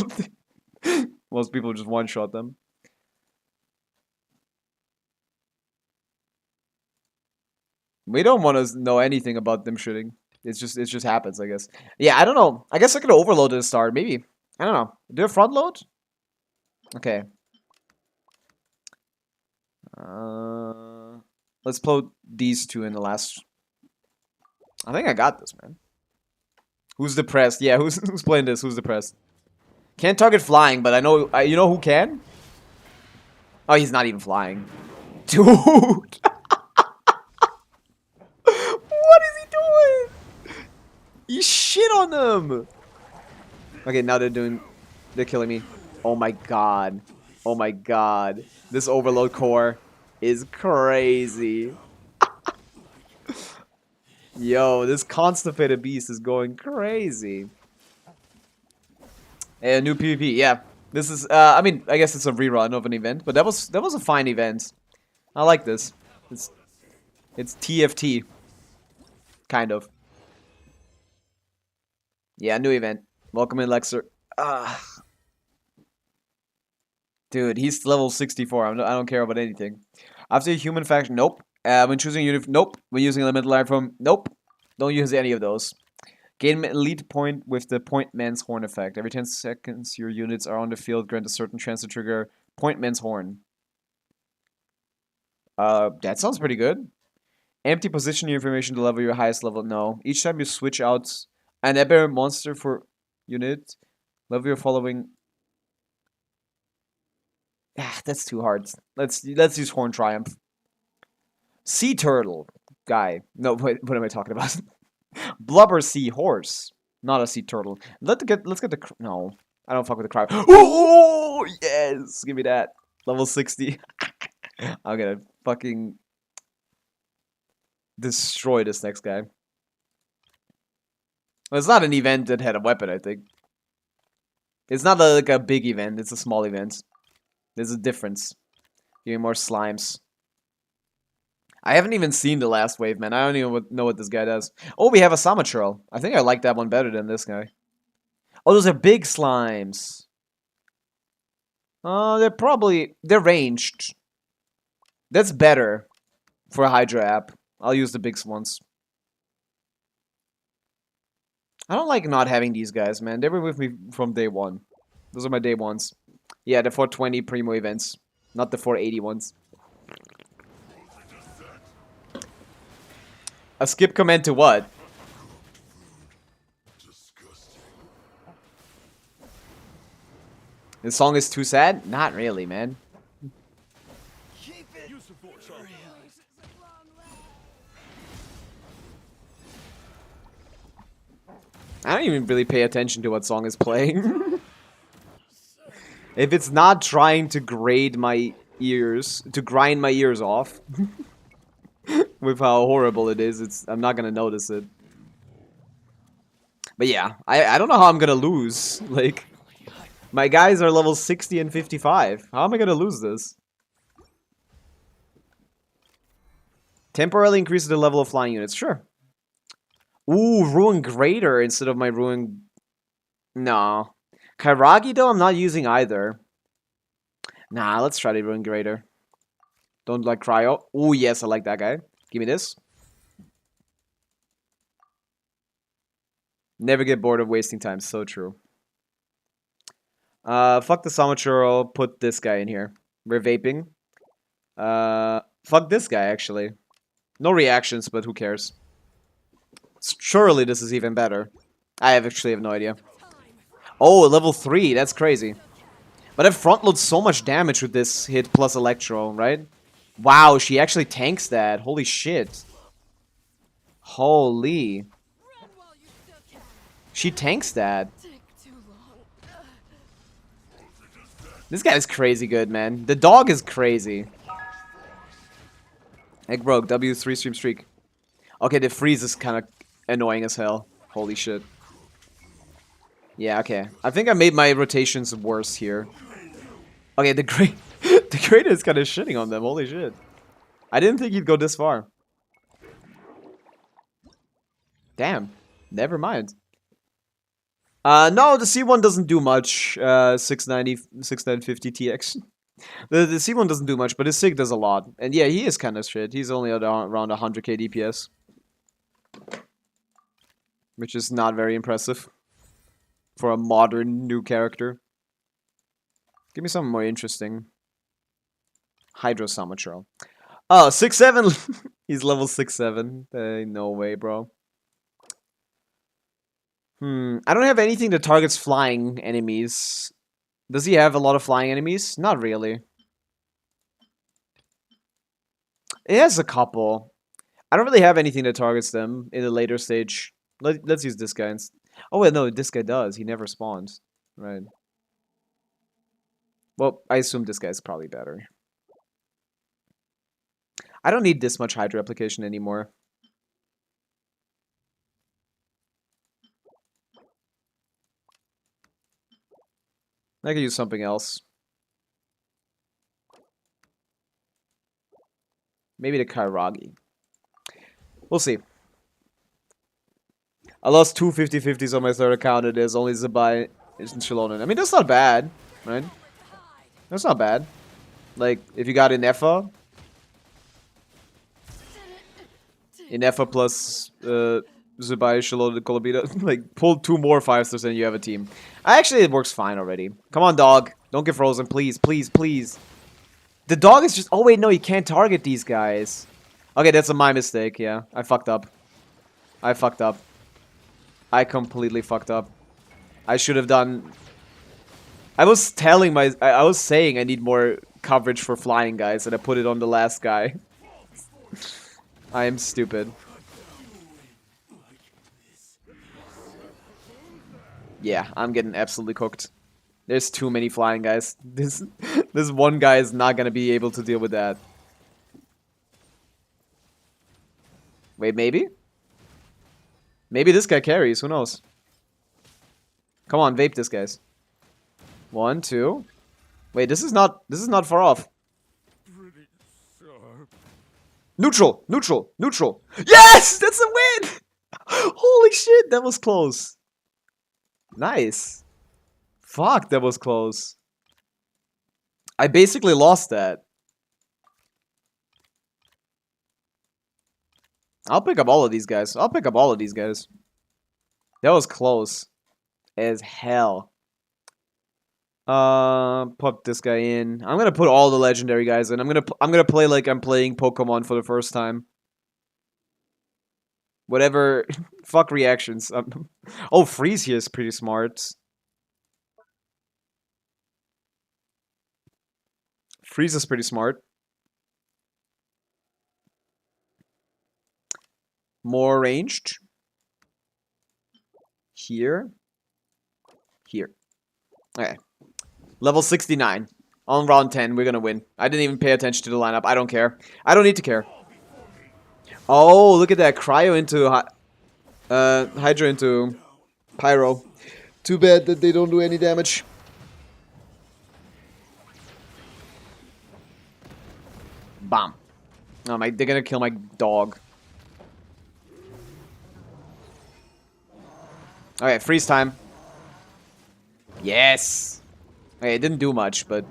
Most people just one-shot them. We don't want to know anything about them shooting. It just happens, I guess. Yeah, I don't know. I guess I could overload at the start, maybe. I don't know. Do a front load? Okay. Let's plot these two in the last. I think I got this, man. Who's depressed? Yeah, who's playing this? Who's depressed? Can't target flying, but I know. You know who can? Oh, he's not even flying. Dude! What is he doing? You shit on them! Okay, now they're killing me. Oh my god. Oh my god. This overload core is crazy. Yo, this constipated beast is going crazy. Hey, a new PvP, yeah. This is, I mean, I guess it's a rerun of an event, but that was a fine event. I like this. It's TFT. Kind of. Yeah, new event. Welcome in, Lexer. Dude, he's level 64. I don't care about anything. After a human faction, nope. When choosing a unit, nope. When using elemental iron form, nope. Don't use any of those. Gain elite point with the Point Man's Horn effect. Every 10 seconds, your units are on the field. Grant a certain chance to trigger Point Man's Horn. That sounds pretty good. Empty position information to level your highest level. No. Each time you switch out an aberrant monster for unit, level your following. Ah, that's too hard. Let's use Horn Triumph. Sea Turtle guy. No, wait, what am I talking about? Blubber Sea Horse. Not a sea turtle. Let's get the. No. I don't fuck with the crab. Oh, yes! Give me that. Level 60. I'm gonna fucking destroy this next guy. Well, it's not an event that had a weapon, I think. It's not like a big event. It's a small event. There's a difference. Give me more slimes. I haven't even seen the last wave, man. I don't even know what this guy does. Oh, we have a Sumachurl. I think I like that one better than this guy. Oh, those are big slimes. They're ranged. That's better for a Hydra app. I'll use the big ones. I don't like not having these guys, man. They were with me from day one. Those are my day ones. Yeah, the 420 Primo events, not the 480 ones. A skip command to what? The song is too sad? Not really, man. I don't even really pay attention to what song is playing. If it's not trying to grind my ears off with how horrible it is, I'm not gonna notice it. But yeah, I don't know how I'm gonna lose. Like, my guys are level 60 and 55. How am I gonna lose this? Temporarily increases the level of flying units. Sure. Ooh, Ruin Greater instead of my Ruin... No. Kairagi, though, I'm not using either. Nah, let's try the Ruin Greater. Don't like Cryo. Ooh, yes, I like that guy. Give me this. Never get bored of wasting time. So true. Fuck the Samachuro. Put this guy in here. We're vaping. Fuck this guy, actually. No reactions, but who cares? Surely this is even better. I actually have no idea. Oh, level 3. That's crazy. But I front load so much damage with this hit plus Electro, right? Wow, she actually tanks that. Holy shit. Holy. She tanks that. This guy is crazy good, man. The dog is crazy. Egg broke. W3 stream streak. Okay, the freeze is kind of annoying as hell. Holy shit. Yeah, okay. I think I made my rotations worse here. Okay, the Greater is kind of shitting on them. Holy shit. I didn't think he'd go this far. Damn. Never mind. No, the C1 doesn't do much. 6950 TX. The C1 doesn't do much, but his SIG does a lot. And yeah, he is kind of shit. He's only at around 100k DPS. Which is not very impressive. For a modern new character. Give me something more interesting. Hydro Samachurl. Oh, 6-7! He's level 6-7. No way, bro. I don't have anything that targets flying enemies. Does he have a lot of flying enemies? Not really. He has a couple. I don't really have anything that targets them in the later stage. Let's use this guy. Oh, wait, no, this guy does. He never spawns. Right. Well, I assume this guy's probably better. I don't need this much Hydra application anymore. I could use something else. Maybe the Kairagi. We'll see. I lost two 50-50s on my third account. It is only Zabai and Shilonen. I mean, that's not bad, right? That's not bad. Like, if you got Inefa plus Zubai, Shiloh, Kolobita, like, pull 2 more 5-stars and you have a team. Actually, it works fine already. Come on, dog. Don't get frozen, please, please, please. The dog is just... Oh, wait, no, you can't target these guys. Okay, that's my mistake, yeah. I fucked up. I fucked up. I completely fucked up. I should have done... I was telling my... I was saying I need more coverage for flying guys, and I put it on the last guy. I am stupid. Yeah, I'm getting absolutely cooked. There's too many flying guys. This one guy is not gonna be able to deal with that. Wait, maybe? Maybe this guy carries, who knows? Come on, vape this, guys. 1, 2. Wait, this is not far off. Neutral! Neutral! Neutral! Yes! That's a win! Holy shit, that was close. Nice. Fuck, that was close. I basically lost that. I'll pick up all of these guys. I'll pick up all of these guys. That was close as hell. Put this guy in. I'm gonna put all the legendary guys in. I'm gonna play like I'm playing Pokemon for the first time. Whatever. Fuck reactions. Oh, Freeze here is pretty smart. Freeze is pretty smart. More ranged. Here. Here. Okay. Level 69. On round 10, we're gonna win. I didn't even pay attention to the lineup. I don't care. I don't need to care. Oh, look at that. Cryo into... Hydra into... Pyro. Too bad that they don't do any damage. Bam. Oh my... They're gonna kill my dog. Okay, freeze time. Yes! Okay, it didn't do much, but...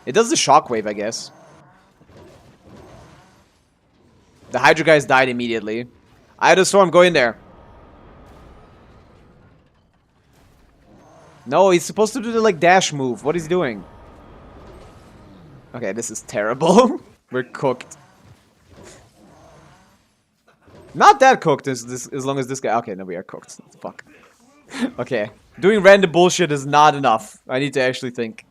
It does the shockwave, I guess. The Hydra guys died immediately. I had a storm, go in there. No, he's supposed to do the, like, dash move. What is he doing? Okay, this is terrible. We're cooked. Not that cooked as long as this guy... Okay, no, we are cooked. Fuck. Okay. Doing random bullshit is not enough. I need to actually think.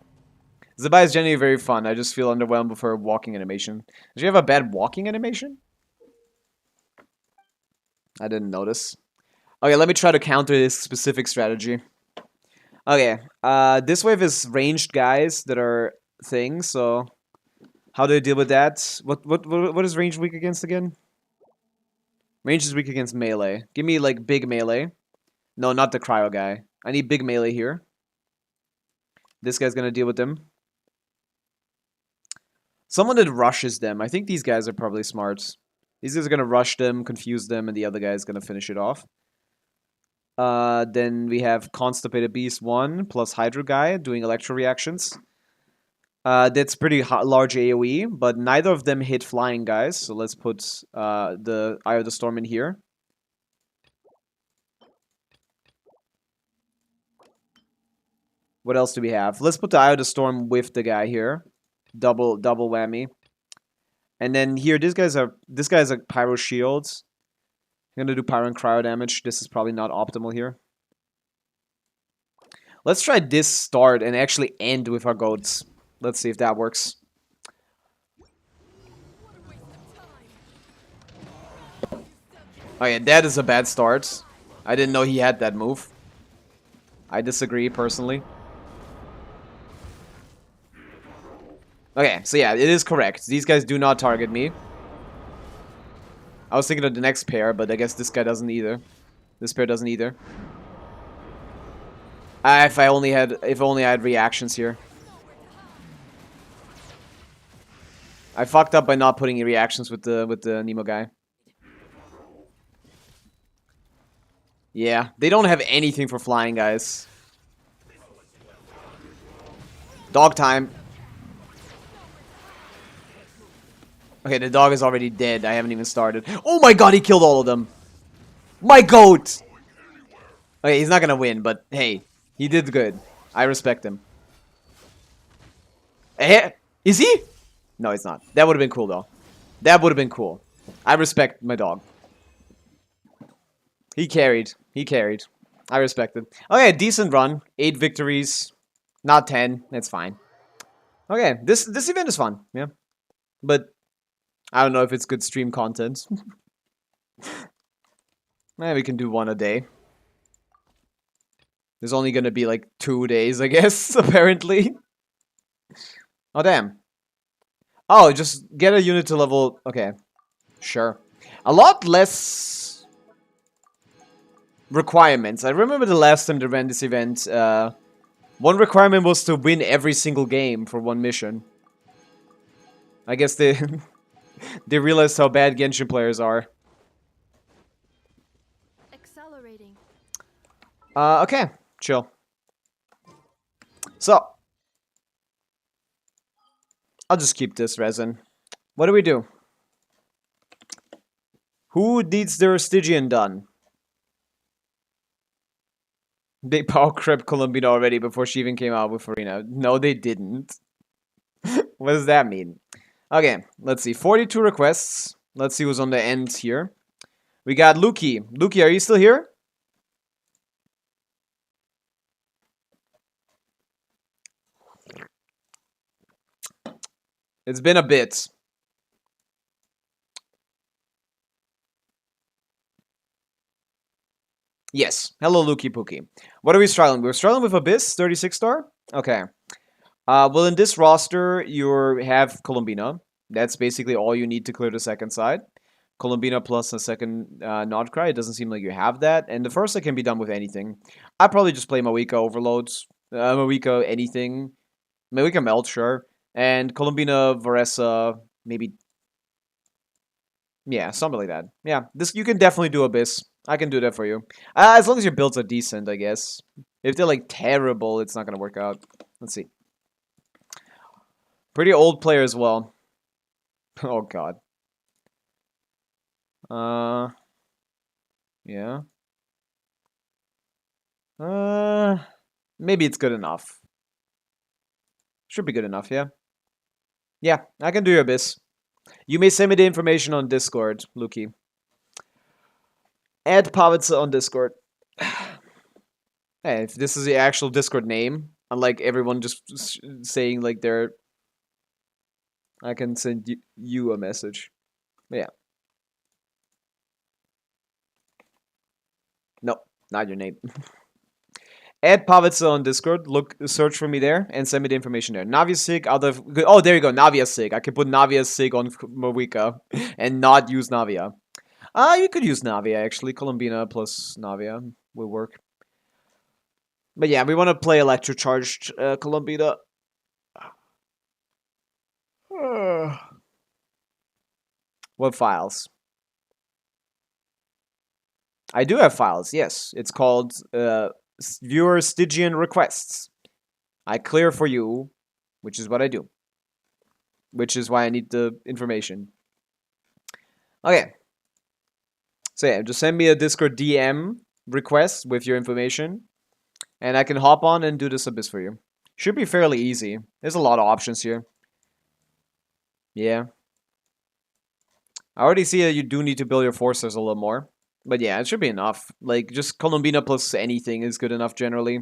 Zabai is generally very fun. I just feel underwhelmed with her walking animation. Does she have a bad walking animation? I didn't notice. Okay, let me try to counter this specific strategy. Okay, this wave is ranged guys that are things, so... How do I deal with that? What is range weak against again? Range is weak against melee. Give me, like, big melee. No, not the cryo guy. I need big melee here. This guy's gonna deal with them. Someone that rushes them. I think these guys are probably smart. These guys are gonna rush them, confuse them, and the other guy is gonna finish it off. Then we have Constipated Beast 1 plus Hydro guy doing electro reactions. That's pretty large AoE, but neither of them hit flying guys. So let's put the Eye of the Storm in here. What else do we have? Let's put the Eye of the Storm with the guy here. Double whammy. And then here, this guy's a Pyro Shield. I'm gonna do Pyro and Cryo damage. This is probably not optimal here. Let's try this start and actually end with our goats. Let's see if that works. Oh yeah, that is a bad start. I didn't know he had that move. I disagree, personally. Okay, so yeah, it is correct. These guys do not target me. I was thinking of the next pair, but I guess this guy doesn't either. This pair doesn't either. If only I had reactions here. I fucked up by not putting any reactions with the Nemo guy. Yeah, they don't have anything for flying, guys. Dog time. Okay, the dog is already dead. I haven't even started. Oh my god, he killed all of them. My goat! Okay, he's not gonna win, but hey, he did good. I respect him. Eh? Is he? No, he's not. That would have been cool, though. That would have been cool. I respect my dog. He carried. He carried. I respect it. Okay, decent run. 8 victories. Not 10. That's fine. Okay, this event is fun. Yeah. But I don't know if it's good stream content. Maybe we can do one a day. There's only gonna be like 2 days, I guess, apparently. Oh, damn. Oh, just get a unit to level... Okay. Sure. A lot less... requirements. I remember the last time they ran this event, one requirement was to win every single game for one mission. I guess they They realized how bad Genshin players are. Accelerating. Okay, chill. So, I'll just keep this resin. What do we do? Who needs their Stygian done? They power crept Columbina already before she even came out with Arena. No, they didn't. What does that mean? Okay, let's see. 42 requests. Let's see who's on the end here. We got Luki. Luki, are you still here? It's been a bit. Yes. Hello, Luki Pookie. What are we struggling? We're struggling with Abyss, 36 star? Okay. Well, in this roster, you have Columbina. That's basically all you need to clear the second side. Columbina plus a second Nodcry. It doesn't seem like you have that. And the first side can be done with anything. I'd probably just play Mawika Overloads. Mawika anything. Mawika Melt, sure. And Columbina, Varesa, maybe. Yeah, something like that. Yeah, this you can definitely do Abyss. I can do that for you. As long as your builds are decent, I guess. If they're like terrible, it's not gonna work out. Let's see. Pretty old player as well. Oh god. Yeah. Maybe it's good enough. Should be good enough, yeah. Yeah, I can do your Abyss. You may send me the information on Discord, Luki. Add Pavica on Discord. Hey, if this is the actual Discord name, unlike everyone just saying like their, I can send you a message. But yeah. No, not your name. Add Pavica on Discord. Look, search for me there, and send me the information there. Navia's sick. Oh, there you go. Navia's sick. I can put Navia's sick on Mawika and not use Navia. You could use Navia actually. Columbina plus Navia will work. But yeah, we want to play electrocharged Columbina. What files? I do have files, yes. It's called viewer Stygian requests. I clear for you, which is what I do. Which is why I need the information. Okay. So yeah, just send me a Discord DM request with your information. And I can hop on and do this Abyss for you. Should be fairly easy. There's a lot of options here. Yeah. I already see that you do need to build your forces a little more. But yeah, it should be enough. Like, just Columbina plus anything is good enough generally.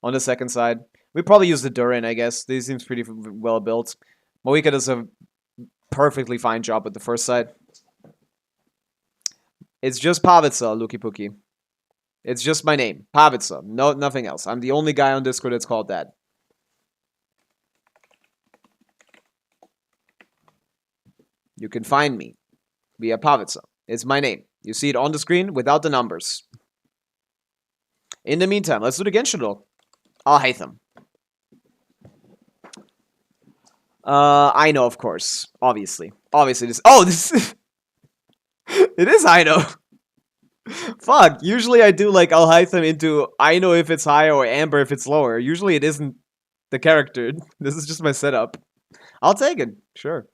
On the second side. We probably use the Durin, I guess. This seems pretty well built. Mawika does a perfectly fine job with the first side. It's just Pavica, Luki Pookie. It's just my name. Pavica. No, nothing else. I'm the only guy on Discord that's called that. You can find me via Pavica. It's my name. You see it on the screen without the numbers. In the meantime, let's do the Genshin roll. I'll hate them. I know, of course. Obviously. Obviously, this. Oh, this. It is I know. Fuck. Usually I do like I'll hide them into I know if it's higher or Amber if it's lower. Usually it isn't the character. This is just my setup. I'll take it. Sure.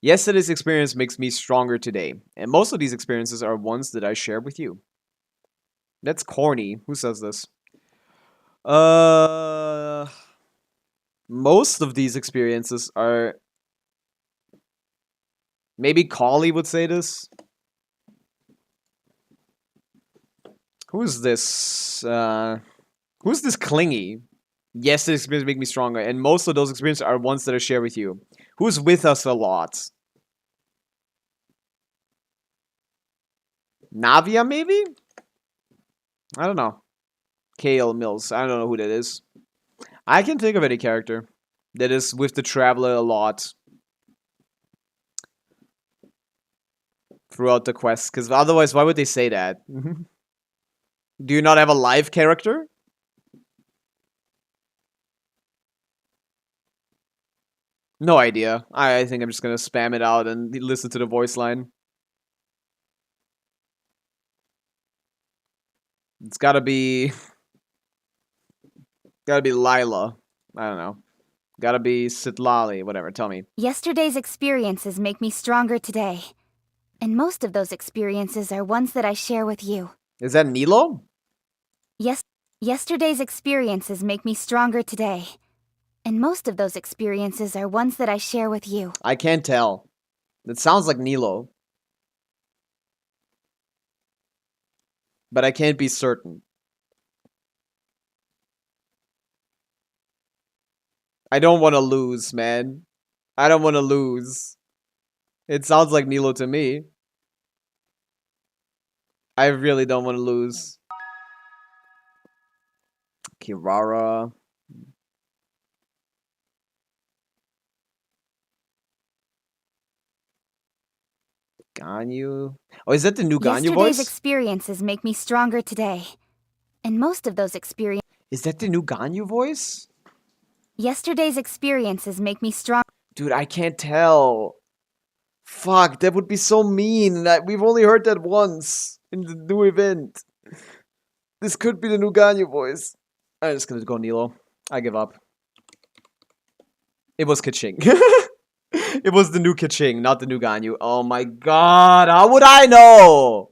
Yesterday's experience makes me stronger today, and most of these experiences are ones that I share with you. That's corny. Who says this? Most of these experiences are. Maybe Kali would say this. Who's this? Who's this clingy? Yesterday's experience make me stronger, and most of those experiences are ones that I share with you. Who's with us a lot? Navia, maybe? I don't know. Kale Mills. I don't know who that is. I can think of any character that is with the Traveler a lot throughout the quest, because otherwise, why would they say that? Do you not have a live character? No idea. I think I'm just gonna spam it out and listen to the voice line. It's gotta be... Gotta be Lila. I don't know. Gotta be Sitlali, whatever, tell me. Yesterday's experiences make me stronger today. And most of those experiences are ones that I share with you. Is that Nilo? Yesterday's experiences make me stronger today. And most of those experiences are ones that I share with you. I can't tell. It sounds like Nilo. But I can't be certain. I don't want to lose, man. I don't want to lose. It sounds like Nilo to me. I really don't want to lose. Kirara. Ganyu. Oh, is that the new Ganyu Yesterday's voice? experiences make me stronger today. And most of those experiences... Is that the new Ganyu voice? Yesterday's experiences make me strong. Dude, I can't tell. Fuck, that would be so mean. We've only heard that once in the new event. This could be the new Ganyu voice. I'm just gonna go Nilo. I give up. It was Kaching. It was the new Kaching, not the new Ganyu. Oh my god, how would I know?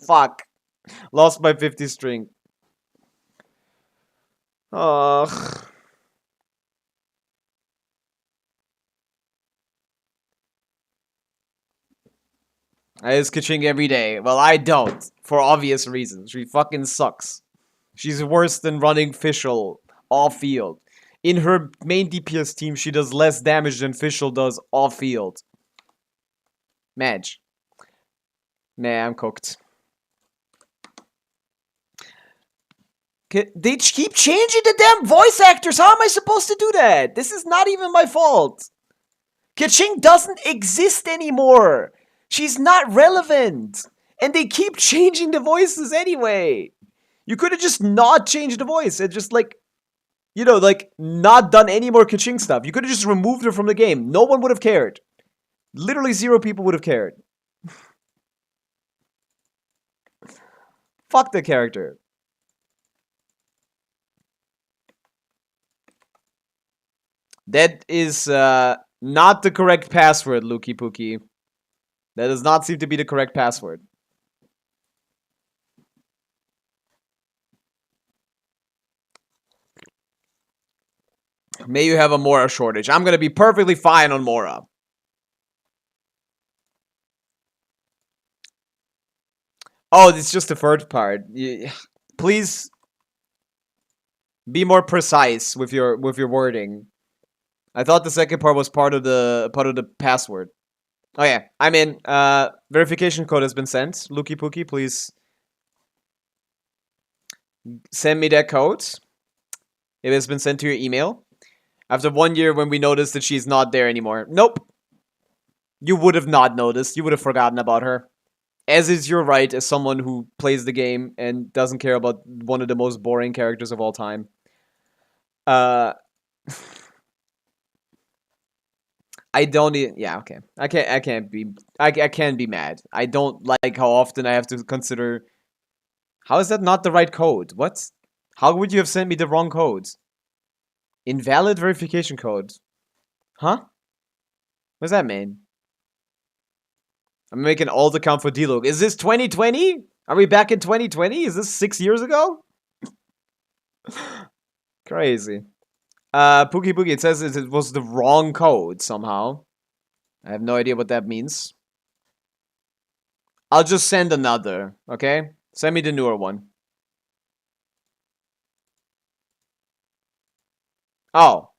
Fuck. Lost my 50 string. Ugh. I use Kaching every day. Well, I don't. For obvious reasons. She fucking sucks. She's worse than running Fischl off field. In her main DPS team, she does less damage than Fischl does off field. Madge. Nah, I'm cooked. They keep changing the damn voice actors. How am I supposed to do that? This is not even my fault. Kaching doesn't exist anymore. She's not relevant. And they keep changing the voices anyway. You could have just not changed the voice and just like, you know, like not done any more Kaching stuff. You could have just removed her from the game. No one would have cared. Literally 0 people would have cared. Fuck the character. That is not the correct password, Lukey Pookie. That does not seem to be the correct password. May you have a Mora shortage. I'm gonna be perfectly fine on Mora. Oh, it's just the first part. Please be more precise with your wording. I thought the second part was part of the password. Oh yeah, I'm in. Verification code has been sent. Lukey Pookie, please send me that code. It has been sent to your email. After 1 year when we noticed that she's not there anymore. Nope. You would have not noticed. You would have forgotten about her. As is your right as someone who plays the game and doesn't care about one of the most boring characters of all time. I don't yeah, okay. I can't be mad. I don't like how often I have to consider how is that not the right code? What? How would you have sent me the wrong codes? Invalid verification code. Huh? What does that mean? I'm making an alt account for D-Look. Is this 2020? Are we back in 2020? Is this 6 years ago? Crazy. Pookie Pookie, it says it was the wrong code somehow. I have no idea what that means. I'll just send another, okay? Send me the newer one. Oh.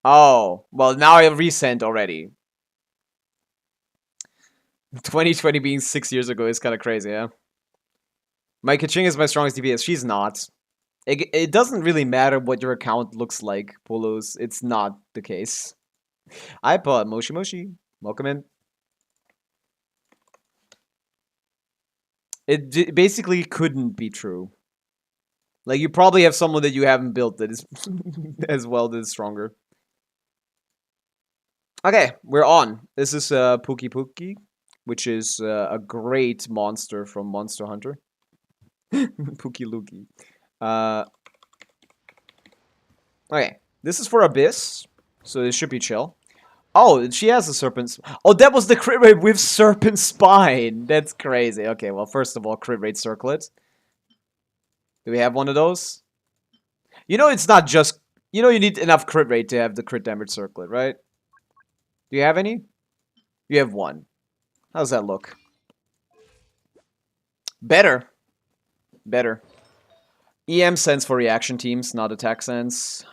Oh. Well, now I have resent already. 2020 being 6 years ago is kind of crazy, yeah? My Kaching is my strongest DPS. She's not. It doesn't really matter what your account looks like, Polos. It's not the case. iPod, Moshi Moshi. Welcome in. It basically couldn't be true. Like, you probably have someone that you haven't built that is as well that is stronger. Okay, we're on. This is Pookie Pookie, which is a great monster from Monster Hunter. Pookie Lookie. Okay, this is for Abyss, so this should be chill. Oh, she has a serpent. Oh, that was the crit rate with serpent spine. That's crazy. Okay, well, first of all, crit rate circlet. Do we have one of those? You know, it's not just. You know, you need enough crit rate to have the crit damage circlet, right? Do you have any? You have one. How does that look? Better. Better. EM sense for reaction teams, not attack sense.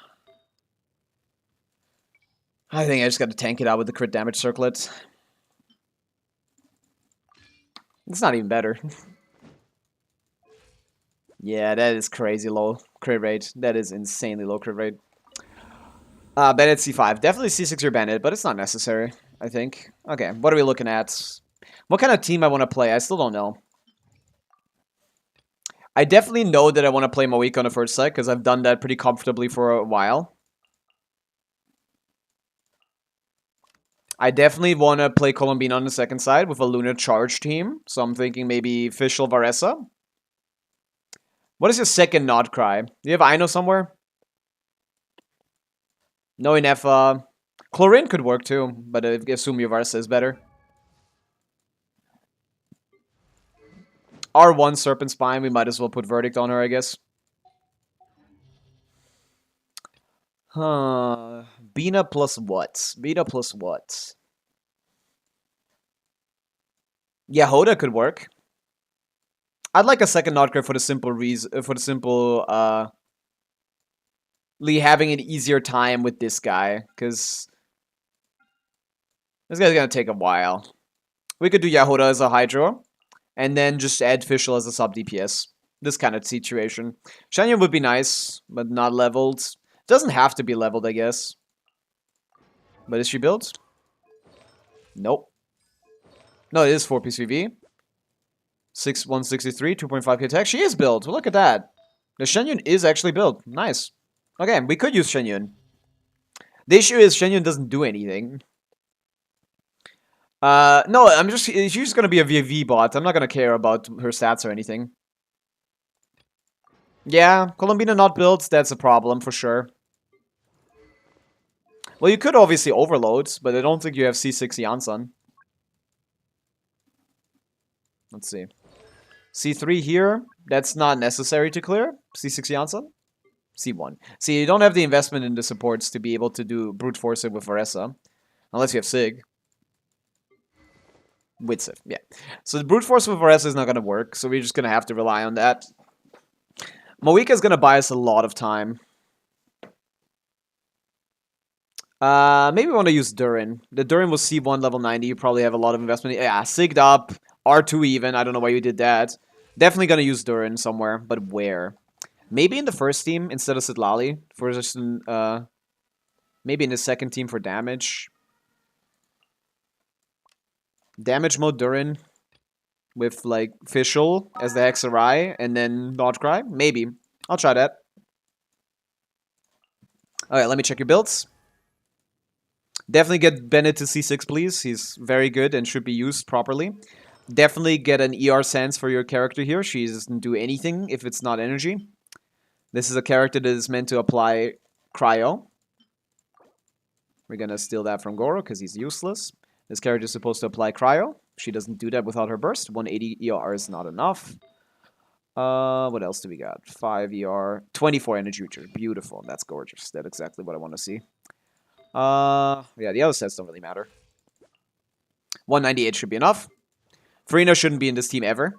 I think I just gotta tank it out with the crit damage circlet. It's not even better. Yeah, that is crazy low crit rate. That is insanely low crit rate. Bennett C5. Definitely C6 or Bennett, but it's not necessary, I think. Okay, what are we looking at? What kind of team I want to play? I still don't know. I definitely know that I want to play Moika on the first side, because I've done that pretty comfortably for a while. I definitely want to play Colombina on the second side with a Lunar Charge team, so I'm thinking maybe Fischl Varessa. What is your second Nod Cry? Do you have Aino somewhere? No Inefa. Chlorine could work too, but I assume your Varessa is better. R1 Serpent Spine, we might as well put Verdict on her, I guess. Huh. Bina plus what? Bina plus what? Yeah, Hoda could work. I'd like a second Nod Cry for the simple reason, having an easier time with this guy, because this guy's gonna take a while. We could do Yahoda as a Hydro, and then just add Fischl as a sub DPS. This kind of situation. Shanyan would be nice, but not leveled. Doesn't have to be leveled, I guess. But is she built? Nope. No, it is 4-piece VV. 163, 2.5k attack. She is built. Look at that. The Shenyun is actually built. Nice. Okay, we could use Shenyun. The issue is Shenyun doesn't do anything. No, she's just gonna be a VV bot. I'm not gonna care about her stats or anything. Yeah, Colombina not built, that's a problem for sure. Well, you could obviously overload, but I don't think you have C6 Yansan. Let's see. C3 here, that's not necessary to clear. C6 Yansan. C1. See, you don't have the investment in the supports to be able to do brute force it with Varessa. Unless you have Sig. With Sif, yeah. So the brute force with Varessa is not going to work, so we're just going to have to rely on that. Moika is going to buy us a lot of time. Maybe we want to use Durin. The Durin was C1 level 90. You probably have a lot of investment. Yeah, Sigged up. R2 even. I don't know why you did that. Definitely going to use Durin somewhere, but where? Maybe in the first team instead of Sitlali. For just, maybe in the second team for damage. Damage mode Durin. With, like, Fischl as the Hexarai. And then Dodge Cry. Maybe. I'll try that. Alright, let me check your builds. Definitely get Bennett to C6, please. He's very good and should be used properly. Definitely get an ER sense for your character here. She doesn't do anything if it's not energy. This is a character that is meant to apply Cryo. We're gonna steal that from Goro because he's useless. This character is supposed to apply Cryo. She doesn't do that without her burst. 180 ER is not enough. What else do we got? 5 ER, 24 energy recharge. Beautiful. That's gorgeous. That's exactly what I want to see. Yeah, the other sets don't really matter. 198 should be enough. Farina shouldn't be in this team ever.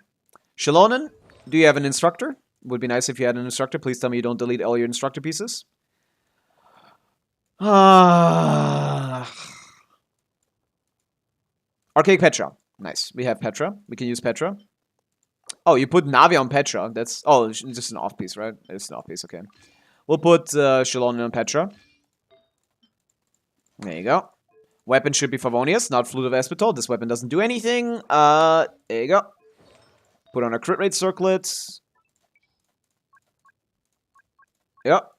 Shalonen, do you have an instructor? Would be nice if you had an instructor. Please tell me you don't delete all your instructor pieces. Archaic Petra. Nice. We have Petra. We can use Petra. Oh, you put Navi on Petra. That's... Oh, it's just an off-piece, right? It's an off-piece, okay. We'll put Shalonen on Petra. There you go. Weapon should be Favonius, not Flute of Espitol. This weapon doesn't do anything. There you go. Put on a crit rate circlet. Yep.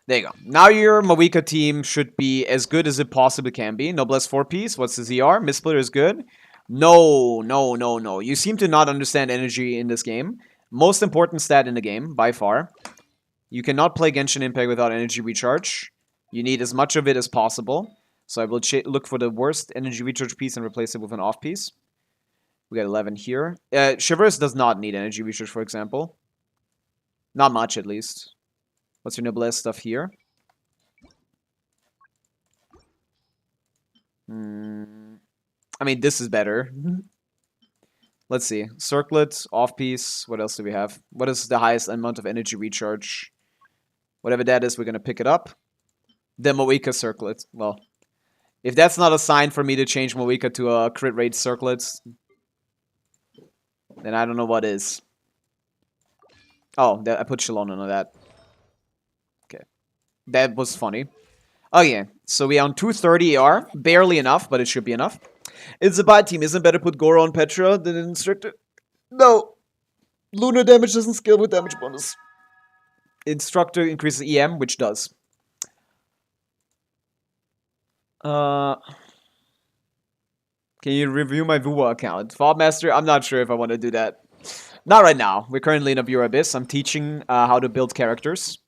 There you go. Now your Mawika team should be as good as it possibly can be. Noblesse 4-piece. What's the ZR? Missplitter is good. No, no, no, no. You seem to not understand energy in this game. Most important stat in the game, by far. You cannot play Genshin Impact without energy recharge. You need as much of it as possible. So I will look for the worst energy recharge piece and replace it with an off piece. We got 11 here. Shivers does not need energy recharge, for example. Not much, at least. What's your noblesse stuff here? I mean, this is better. Let's see. Circlet, off-piece. What else do we have? What is the highest amount of energy recharge? Whatever that is, we're going to pick it up. The Mawika Circlet. Well, if that's not a sign for me to change Mawika to a crit rate Circlet, then I don't know what is. Oh, I put Shalona on that. Okay. That was funny. Oh yeah, so we are on 230 AR. Barely enough, but it should be enough. It's a bad team. Isn't it better to put Goro on Petra than Instructor? No. Lunar damage doesn't scale with damage bonus. Instructor increases EM, which does. Can you review my Vua account? Fobmaster, I'm not sure if I want to do that. Not right now. We're currently in a Viewer Abyss. I'm teaching how to build characters.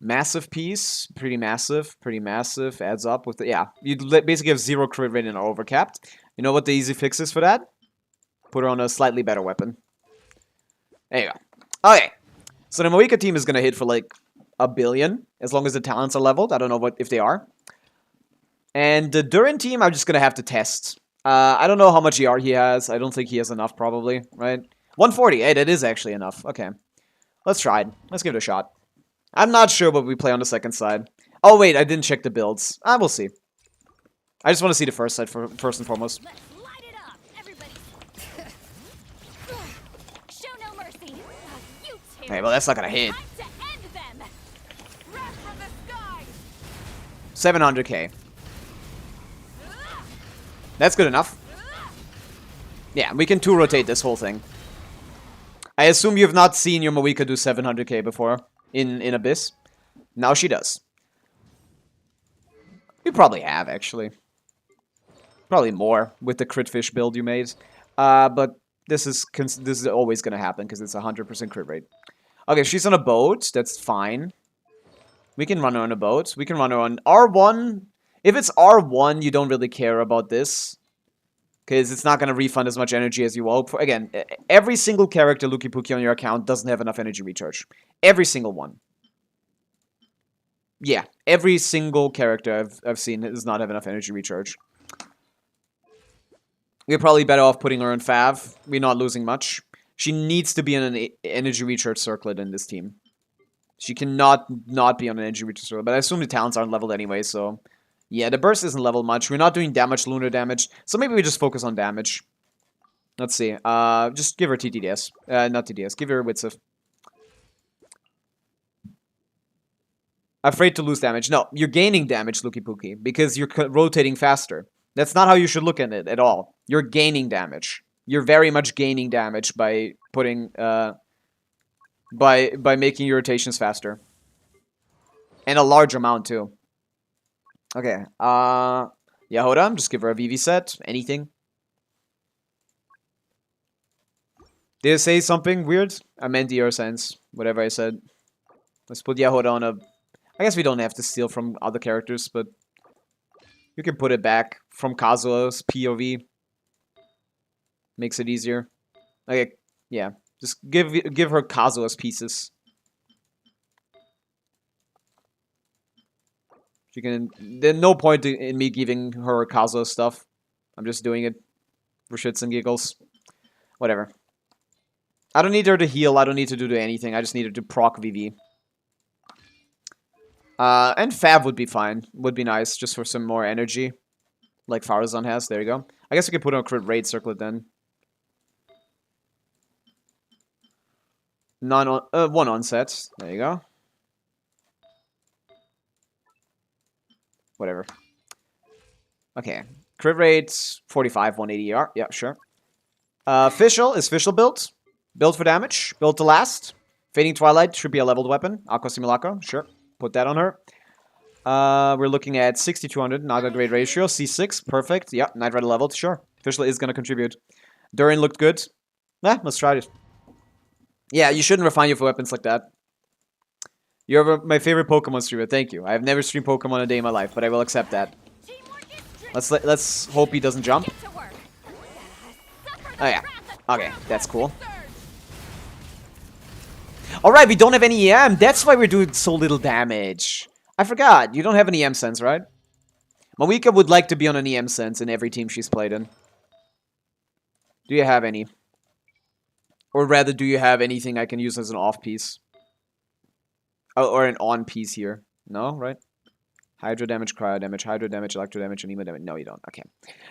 Massive piece. Pretty massive. Pretty massive. Adds up with the... Yeah. You basically have 0 crit rate and are overcapped. You know what the easy fix is for that? Put her on a slightly better weapon. There you go. Okay. So the Mawika team is going to hit for like 1 billion. As long as the talents are leveled. I don't know if they are. And the Durin team, I'm just going to have to test. I don't know how much ER he has. I don't think he has enough, probably, right? 140. Hey, that is actually enough. Okay. Let's try it. Let's give it a shot. I'm not sure what we play on the second side. Oh, wait, I didn't check the builds. We'll see. I just want to see the first side first and foremost. Let's light it up, everybody. Show no mercy. You two. Hey, well, that's not going to hit. Time to end them. Wrath from the sky! 700k. That's good enough. Yeah, we can 2-rotate this whole thing. I assume you have not seen your Mawika do 700k before in Abyss. Now she does. You probably have, actually. Probably more with the crit fish build you made. But this is always going to happen because it's 100% crit rate. Okay, she's on a boat. That's fine. We can run her on a boat. We can run her on R1. If it's R1, you don't really care about this. Because it's not going to refund as much energy as you hope for. Again, every single character Luki Puki on your account doesn't have enough energy recharge. Every single one. Yeah, every single character I've seen does not have enough energy recharge. We're probably better off putting her in Fav. We're not losing much. She needs to be in an energy recharge circlet in this team. She cannot not be on an energy recharge circlet. But I assume the talents aren't leveled anyway, so... Yeah, the burst isn't leveled much. We're not doing damage, lunar damage. So maybe we just focus on damage. Let's see. Just give her TTDS. Not TDS. Give her Witsav. Afraid to lose damage. No, you're gaining damage, Luki Puki, because you're rotating faster. That's not how you should look at it at all. You're gaining damage. You're very much gaining damage by putting... by making your rotations faster. And a large amount, too. Okay, yeah, hold on, just give her a VV set, anything. Did I say something weird? I meant your sense, whatever I said. Let's put Yahoda on a... I guess we don't have to steal from other characters, but... You can put it back from Kazuo's POV. Makes it easier. Okay, yeah, just give her Kazuo's pieces. She can. There's no point in me giving her Kazuo stuff. I'm just doing it for shits and giggles. Whatever. I don't need her to heal. I don't need to do anything. I just need her to proc VV. And Fab would be fine. Would be nice, just for some more energy. Like Farazan has. There you go. I guess we could put on a crit raid circlet then. One onset. There you go. Whatever. Okay. Crit rate, 45, 180 ER. Yeah, sure. Fischl is Fischl built. Built for damage. Built to last. Fading Twilight should be a leveled weapon. Aqua Simulacra, sure. Put that on her. We're looking at 6200, not a great ratio. C6, perfect. Yeah, Knight Rider leveled, sure. Fischl is going to contribute. Durin looked good. Let's try it. Yeah, you shouldn't refine you for weapons like that. You're my favorite Pokemon streamer. Thank you. I have never streamed Pokemon a day in my life, but I will accept that. Let's hope he doesn't jump. Oh yeah. Okay, that's cool. Alright, we don't have any EM. That's why we're doing so little damage. I forgot. You don't have an EM sense, right? Pavica would like to be on an EM sense in every team she's played in. Do you have any? Or rather, do you have anything I can use as an off piece? Oh, or an on piece here. No, right? Hydro damage, cryo damage, electro damage, and emo damage. No, you don't. Okay.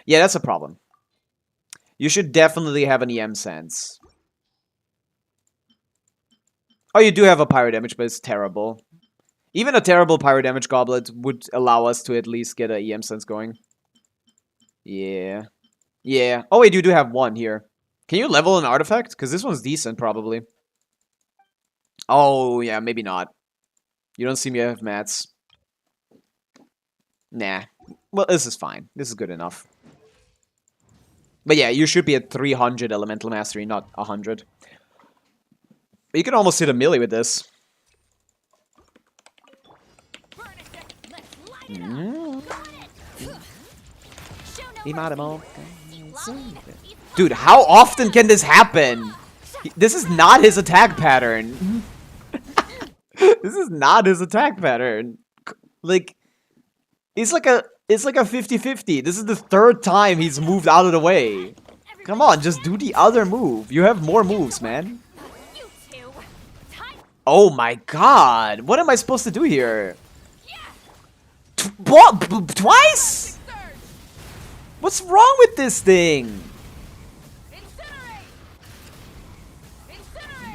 Yeah, that's a problem. You should definitely have an EM sense. Oh, you do have a pyro damage, but it's terrible. Even a terrible pyro damage goblet would allow us to at least get an EM sense going. Yeah. Yeah. Oh, wait, you do have one here. Can you level an artifact? Because this one's decent, probably. Oh, yeah, maybe not. You don't seem to have mats. Nah. Well, this is fine. This is good enough. But yeah, you should be at 300 elemental mastery, not 100. But you can almost hit a milli with this. Dude, how often can this happen? This is not his attack pattern. This is not his attack pattern. Like, it's like a 50-50. This is the third time he's moved out of the way. Come on, just do the other move. You have more moves, man. Oh my god. What am I supposed to do here? What? Twice? What's wrong with this thing?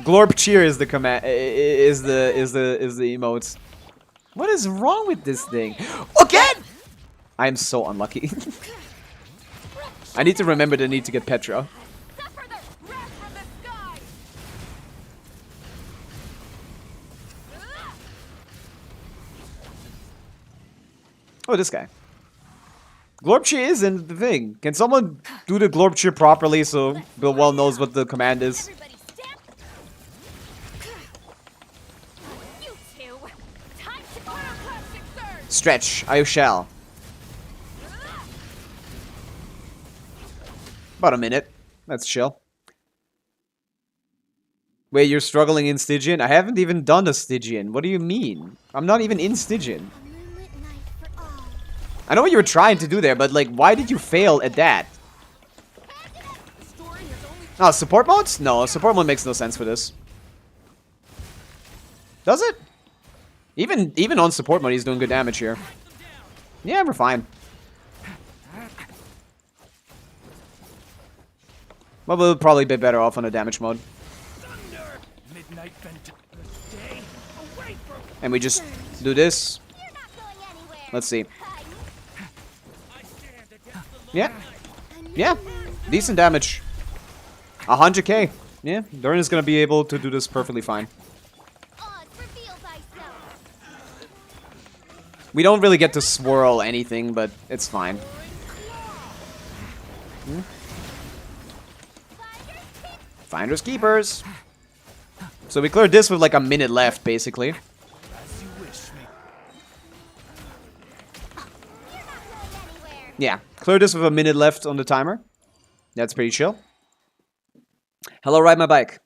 Glorp cheer is the command. Is the emotes. What is wrong with this thing? Again! I am so unlucky. I need to remember the need to get Petra. Oh, this guy. Glorp cheer isn't the thing. Can someone do the Glorp cheer properly so Bill Well knows what the command is? Stretch, I shall. About a minute. That's chill. Wait, you're struggling in Stygian? I haven't even done a Stygian. What do you mean? I'm not even in Stygian. I know what you were trying to do there, but like, why did you fail at that? Oh, support modes? No, support mode makes no sense for this. Does it? Even on support mode, he's doing good damage here. Yeah, we're fine. Well, we'll probably be better off on a damage mode. And we just do this. Let's see. Yeah. Yeah. Decent damage. 100k. Yeah, Durin is going to be able to do this perfectly fine. We don't really get to swirl anything, but it's fine. Finders keepers. So we cleared this with like a minute left, basically. Yeah, cleared this with a minute left on the timer. That's pretty chill. Hello, ride my bike.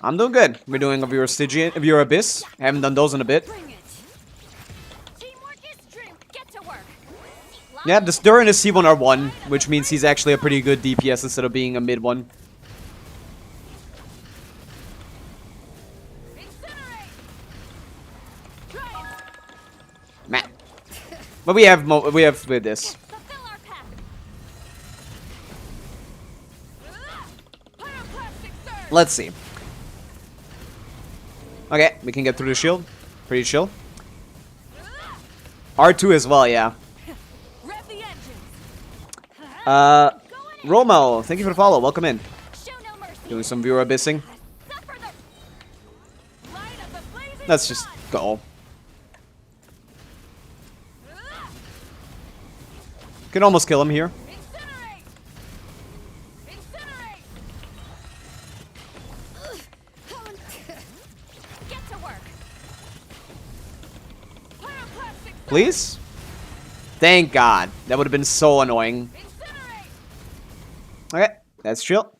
I'm doing good. We're doing a viewer Stygian, a viewer Abyss. I haven't done those in a bit. Yeah, this Durin is C1R1, which means he's actually a pretty good DPS instead of being a mid one. Man. But we have with this. Let's see. Okay, we can get through the shield. Pretty chill. R2 as well, yeah. Romo, thank you for the follow. Welcome in. Doing some viewer abyssing. Suffer the light of the blazing Let's just sun. go. Can almost kill him here. Incinerate! Incinerate! Get to work. Pyroclastic Please? Thank God. That would have been so annoying. incinerate! Okay, that's chill.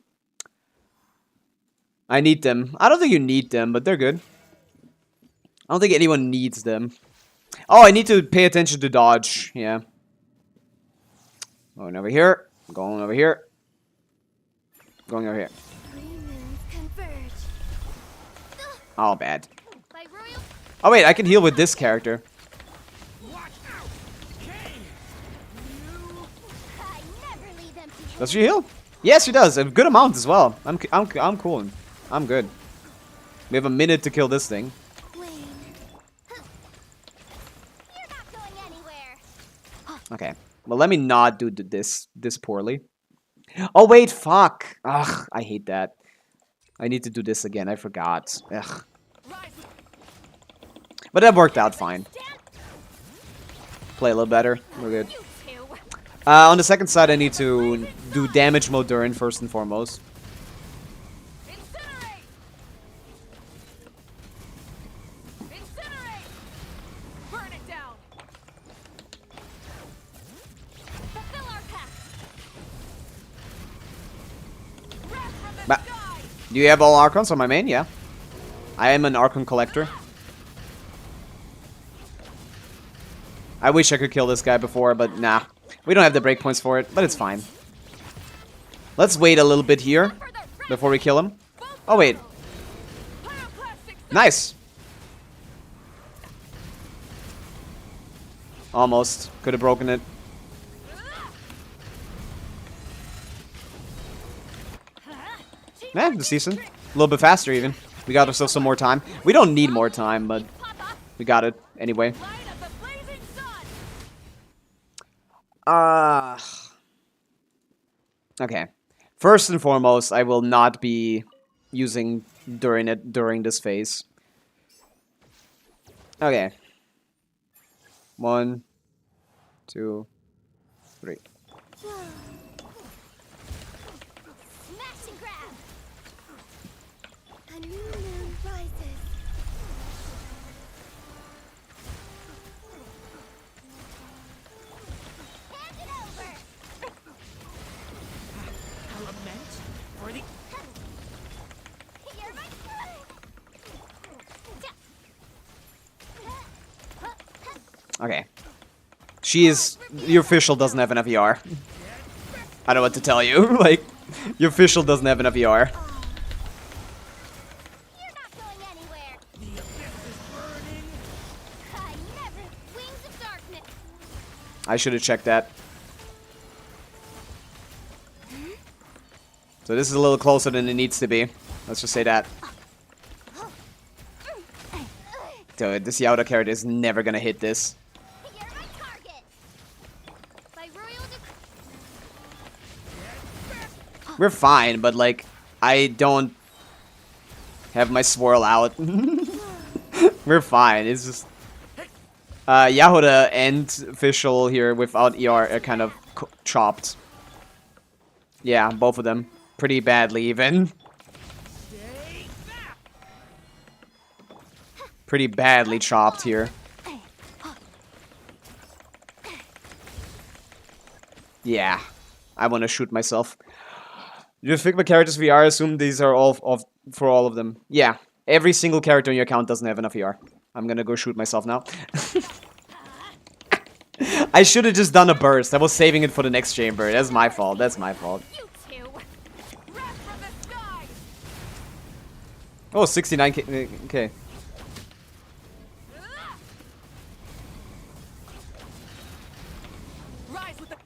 I need them. I don't think you need them, but they're good. I don't think anyone needs them. Oh, I need to pay attention to dodge. Yeah. Going over here. Going over here. Going over here. Oh, bad. Oh, wait, I can heal with this character. Does she heal? Yes, she does. A good amount as well. I'm cool. I'm good. We have a minute to kill this thing. Okay. Well, let me not do this poorly. Oh, wait, fuck. Ugh, I hate that. I need to do this again. I forgot. Ugh. But that worked out fine. Play a little better. We're good. On the second side, I need to do damage mode Durin first and foremost. Incinerate! Incinerate! Burn it down! Fulfill our pact! Wrath from the Ba- sky! Do you have all Archons on my main? Yeah. I am an Archon collector. I wish I could kill this guy before, but nah. We don't have the breakpoints for it, but it's fine. Let's wait a little bit here before we kill him. Oh, wait. Nice. Almost. Could have broken it. Yeah, it's decent. A little bit faster, even. We got ourselves some more time. We don't need more time, but we got it anyway. Okay. First and foremost, I will not be using during this phase. Okay. 1, 2, 3. Smash and grab. A new moon rises. Hand it over. Lament for the You're my Okay. She is... Your official doesn't have enough ER. I don't know what to tell you. Like, your official doesn't have enough ER. You're not going anywhere. The abyss is burning. I never. Wings of darkness. I should have checked that. So this is a little closer than it needs to be. Let's just say that. Dude, this Yauda character is never gonna hit this. You're my target. By royal We're fine, but like, I don't have my swirl out. We're fine. It's just Yahuda and official here without ER are kind of chopped. Yeah, both of them pretty badly even. Pretty badly chopped here. Yeah, I want to shoot myself. You just pick my characters VR. Assume these are all for all of them. Yeah, every single character on your account doesn't have enough VR. I'm gonna go shoot myself now. I should have just done a burst. I was saving it for the next chamber. That's my fault. That's my fault. You two. Wrath from the sky. Oh, 69k. Okay. Rise with the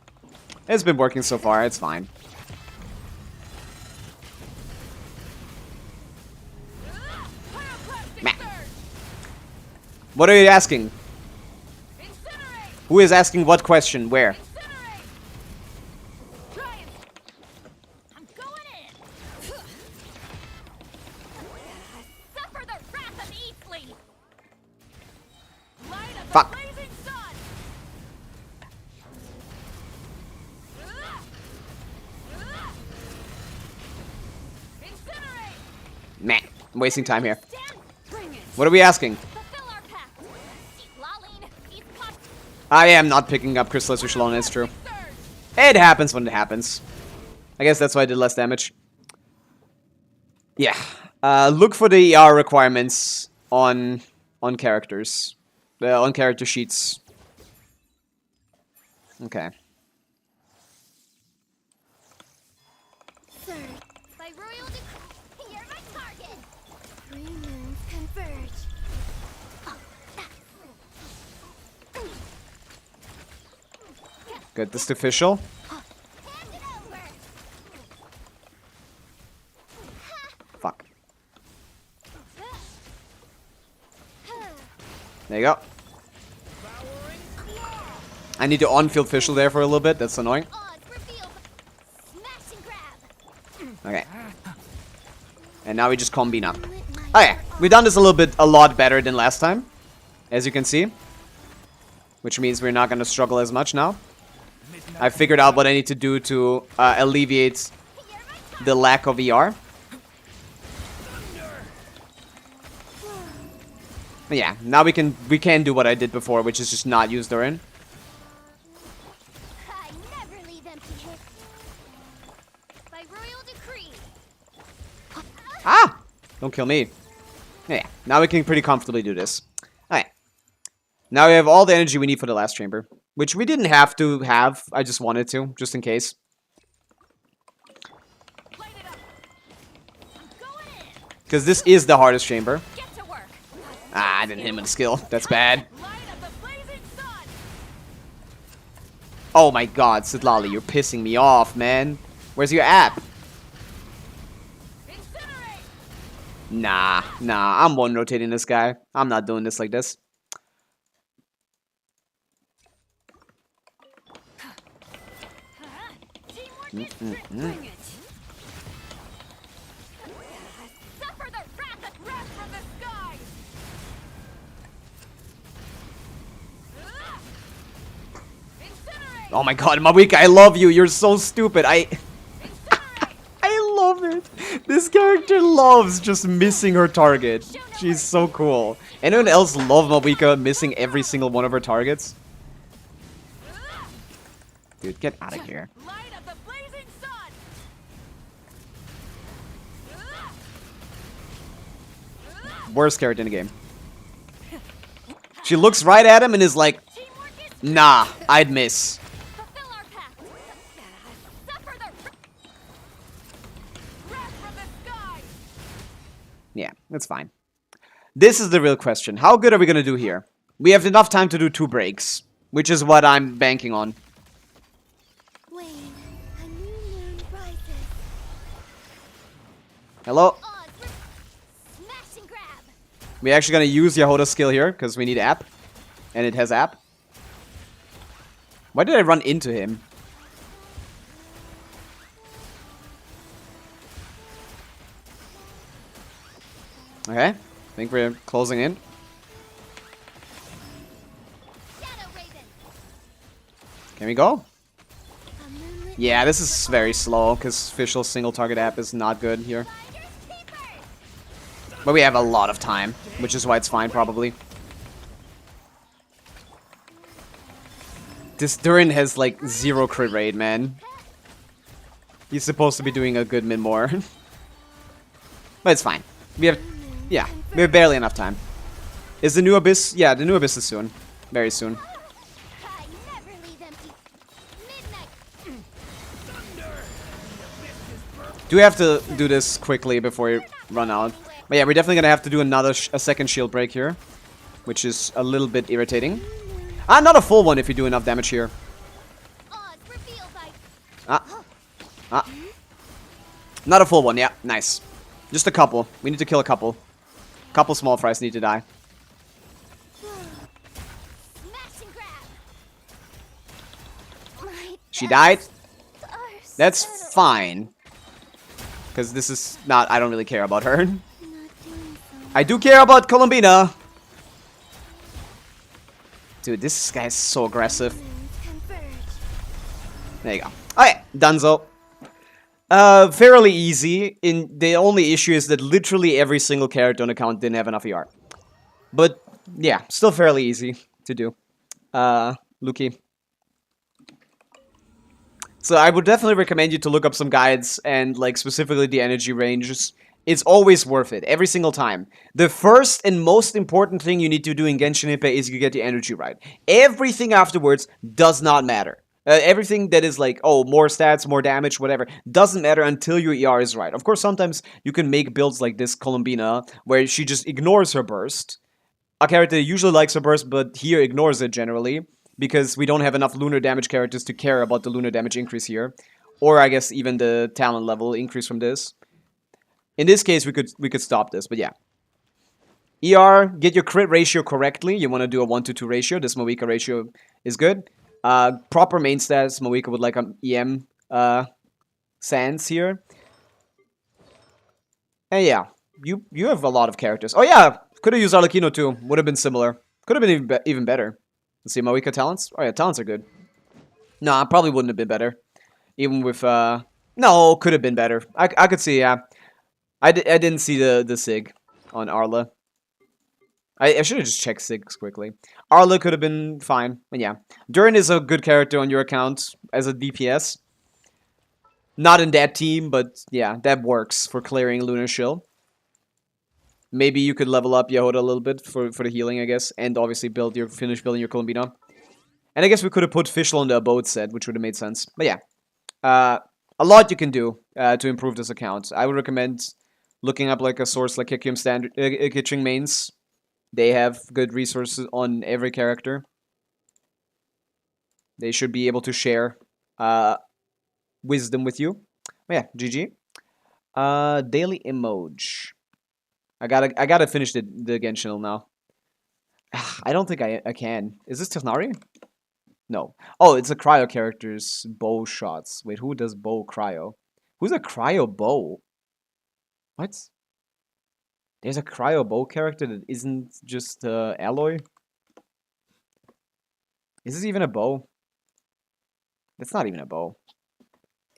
It's been working so far. It's fine. pyroclastic Meh. surge. What are you asking? Incinerate. Who is asking what question? Where? Incinerate. Try it. I'm going in. Meh. I'm wasting time here. What are we asking? I am not picking up Crystal Shalom, it's true. It happens when it happens. I guess that's why I did less damage. Yeah. Look for the ER requirements on characters. On character sheets. Okay. Sir, by royal decree, you're my target. 3 moons converge. Good, this is official. Hand it over. Fuck. There you go. I need to on-field official there for a little bit. That's annoying. Odds reveal. Smash and grab. Okay. And now we just combine up. Oh yeah, we've done this a lot better than last time, as you can see. Which means we're not going to struggle as much now. I figured out what I need to do to alleviate the lack of ER. But yeah, now we can do what I did before, which is just not use Durin. I never leave empty-handed. By royal decree. Ah! Don't kill me. Yeah, now we can pretty comfortably do this. Alright. Now we have all the energy we need for the last chamber. Which we didn't have to have. I just wanted to, just in case. Because this is the hardest chamber. Ah, I didn't hit him with a skill. That's bad. Oh my god, Sidlali, you're pissing me off, man. Where's your app? Nah, I'm one-rotating this guy. I'm not doing this like this. Oh my god, Pavica, I love you. You're so stupid. I love it. This character loves just missing her target. She's so cool. Anyone else love Pavica missing every single one of her targets? Dude, get out of here. Worst character in the game. She looks right at him and is like, nah, I'd miss. Yeah, that's fine. This is the real question. How good are we going to do here? We have enough time to do 2 breaks, which is what I'm banking on. Wayne, a new moon rises. Hello? Smash and grab. We're actually going to use Yahoda's skill here, because we need app. And it has app. Why did I run into him? Okay, I think we're closing in. Shadow Raven. Can we go? A moonlit Yeah, this is very slow, because official single target app is not good here. Tiger's keeper. But we have a lot of time, which is why it's fine, probably. This Durin has, like, 0 crit rate, man. He's supposed to be doing a good mid more. But it's fine. We have... Yeah, we have barely enough time. Is the new Abyss? Yeah, the new Abyss is soon. Very soon. I never leave empty. Midnight. Do we have to do this quickly before we run out? But yeah, we're definitely gonna have to do a second shield break here. Which is a little bit irritating. Ah, not a full one if you do enough damage here. Odds reveal by Ah. Not a full one, yeah, nice. Just a couple. We need to kill a couple. Couple small fries need to die. smash and grab. My She died? are That's settled. fine. Because this is not... I don't really care about her. Not doing so. I do care about Columbina. Dude, this guy's so aggressive. Moons converge. There you go. Alright, Dunzo. Fairly easy. The only issue is that literally every single character on account didn't have enough ER. But yeah, still fairly easy to do. Luki. So I would definitely recommend you to look up some guides and like specifically the energy ranges. It's always worth it, every single time. The first and most important thing you need to do in Genshin Impact is you get the energy right. Everything afterwards does not matter. Everything that is like, oh, more stats, more damage, whatever, doesn't matter until your ER is right. Of course, sometimes you can make builds like this Columbina, where she just ignores her burst. A character that usually likes her burst, but here ignores it generally, because we don't have enough lunar damage characters to care about the lunar damage increase here. Or I guess even the talent level increase from this. In this case, we could stop this, but yeah. ER, get your crit ratio correctly. You want to do a 1-to-2 ratio. This Moika ratio is good. Proper main stats, Moika would like an EM Sans here. And yeah, you have a lot of characters. Oh yeah, could have used Arlecchino too. Would have been similar. Could have been even better. Let's see, Moika talents. Oh yeah, talents are good. Nah, probably wouldn't have been better. Even with, no, could have been better. I could see, yeah. I didn't see the Sig on Arla. I should have just checked Sigs quickly. Arla could have been fine. And yeah. Durin is a good character on your account as a DPS. Not in that team, but yeah, that works for clearing Lunar Shield. Maybe you could level up Yehoda a little bit for the healing, I guess. And obviously finish building your Columbina. And I guess we could have put Fischl on the Abode set, which would have made sense. But yeah. A lot you can do to improve this account. I would recommend looking up like a source like Kitching Mains. They have good resources on every character. They should be able to share wisdom with you. But yeah, GG. Daily emoji. I gotta finish the Genshin now. I don't think I can. Is this Tighnari? No. Oh, it's a cryo character's bow shots. Wait, who does bow cryo? Who's a cryo bow? What? There's a cryo bow character that isn't just alloy? Is this even a bow? That's not even a bow.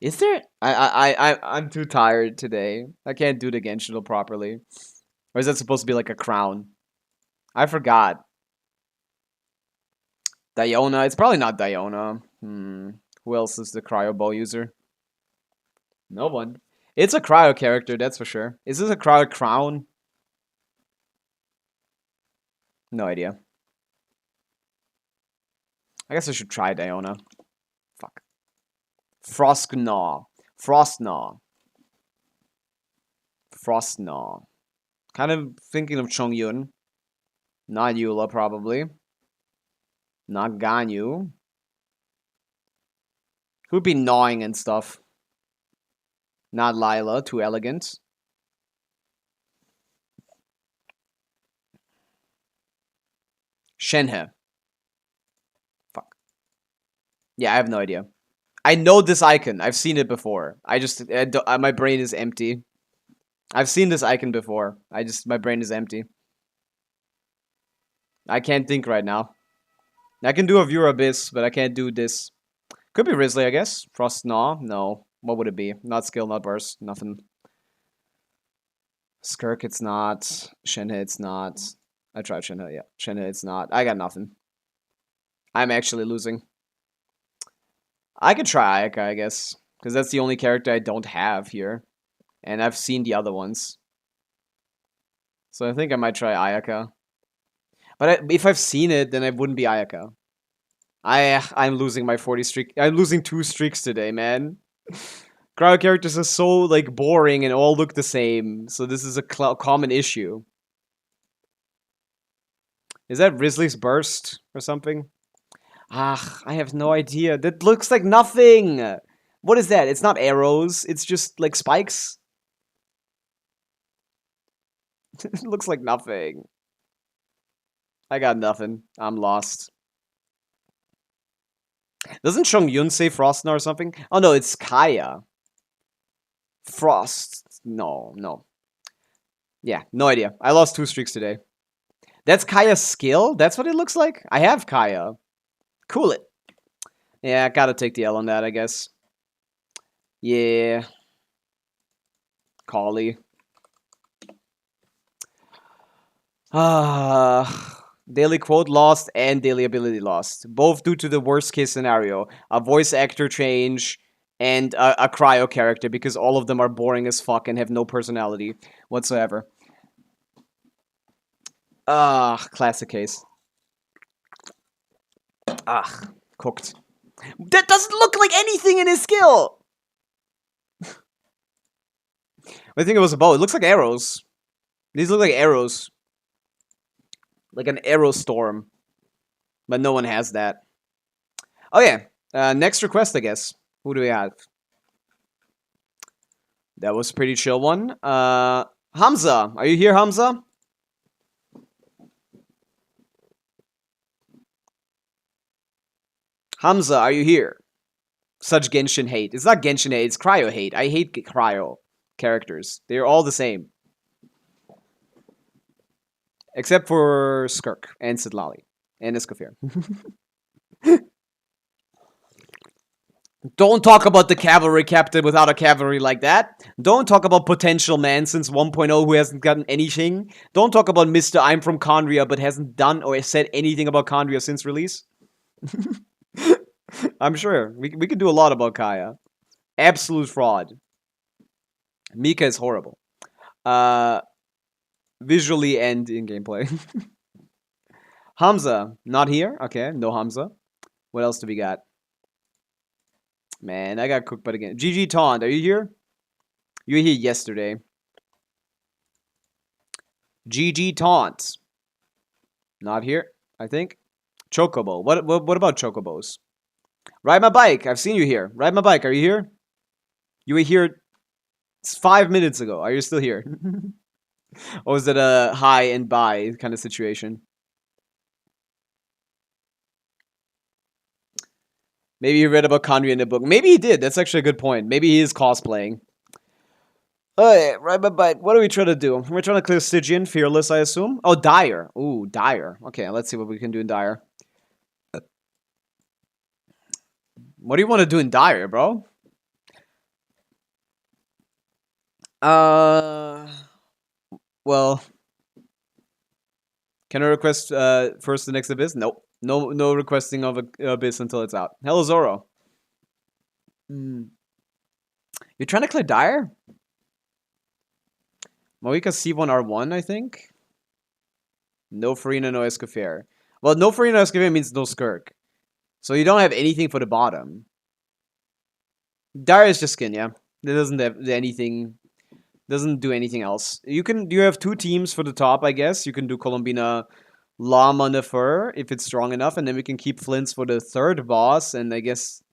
Is there? I'm too tired today. I can't do the Genshin properly. Or is that supposed to be like a crown? I forgot. Diona. It's probably not Diona. Who else is the cryo bow user? No one. It's a cryo character, that's for sure. Is this a cryo crown? No idea. I guess I should try Diona. Fuck. Frostgnaw. Frostgnaw. Frostgnaw. Kind of thinking of Chongyun. Not Eula, probably. Not Ganyu. Who'd be gnawing and stuff? Not Lila, too elegant. Shenhe. Fuck. Yeah, I have no idea. I know this icon. I've seen it before. My brain is empty. I've seen this icon before. My brain is empty. I can't think right now. I can do a Viewer Abyss, but I can't do this. Could be Risley, I guess. Frost Gnaw? No. What would it be? Not skill, not burst. Nothing. Skirk, it's not. Shenhe, it's not. I tried Shenhe, yeah. Shenhe, it's not. I got nothing. I'm actually losing. I could try Ayaka, I guess. Because that's the only character I don't have here. And I've seen the other ones. So I think I might try Ayaka. But if I've seen it, then it wouldn't be Ayaka. I'm losing my 40 streak. I'm losing 2 streaks today, man. Crowd characters are so, like, boring and all look the same. So this is a common issue. Is that Risley's burst or something? Ah, I have no idea. That looks like nothing! What is that? It's not arrows. It's just, like, spikes. It looks like nothing. I got nothing. I'm lost. Doesn't Chongyun say Frostna or something? Oh no, it's Kaya. Frost. No. Yeah, no idea. I lost 2 streaks today. That's Kaya's skill? That's what it looks like? I have Kaya. Cool it. Yeah, I gotta take the L on that, I guess. Yeah. Collie. Daily quote lost and daily ability lost. Both due to the worst case scenario. A voice actor change and a cryo character, because all of them are boring as fuck and have no personality whatsoever. Classic case. Cooked. That doesn't look like anything in his skill! What do you think it was about? It looks like arrows. These look like arrows. Like an arrow storm. But no one has that. Oh yeah. Next request, I guess. Who do we have? That was a pretty chill one. Hamza. Are you here, Hamza? Hamza, are you here? Such Genshin hate. It's not Genshin hate, it's cryo hate. I hate cryo characters. They're all the same. Except for Skirk and Sidlali and Escoffier. Don't talk about the cavalry captain without a cavalry like that. Don't talk about potential man since 1.0 who hasn't gotten anything. Don't talk about Mr. I'm from Kandria but hasn't done or said anything about Kandria since release. I'm sure. We could do a lot about Kaya. Absolute fraud. Mika is horrible. Visually and in gameplay. Hamza, not here? Okay, no Hamza. What else do we got? Man, I got cooked by the game. GG Taunt, are you here? You were here yesterday. GG Taunt. Not here, I think. Chocobo. What about Chocobos? Ride my bike. I've seen you here. Ride my bike. Are you here? You were here 5 minutes ago. Are you still here? Or is it a hi and bye kind of situation? Maybe he read about Kandria in the book. Maybe he did. That's actually a good point. Maybe he is cosplaying. Alright, ride my bike. What are we trying to do? We're trying to clear Stygian. Fearless, I assume. Oh, Dire. Ooh, Dire. Okay, let's see what we can do in Dire. What do you want to do in Dire, bro? Well, can I request first the next Abyss? Nope. No requesting of Abyss until it's out. Hello, Zoro. You're trying to clear Dire? Moika C1R1, I think? No Farina, no Escoffier. Well, no Farina, no Escoffier means no Skirk. So you don't have anything for the bottom. Dire is just skin, yeah. It doesn't have anything. Doesn't do anything else. You have two teams for the top, I guess. You can do Colombina Llama Nefer if it's strong enough, and then we can keep Flints for the third boss, and I guess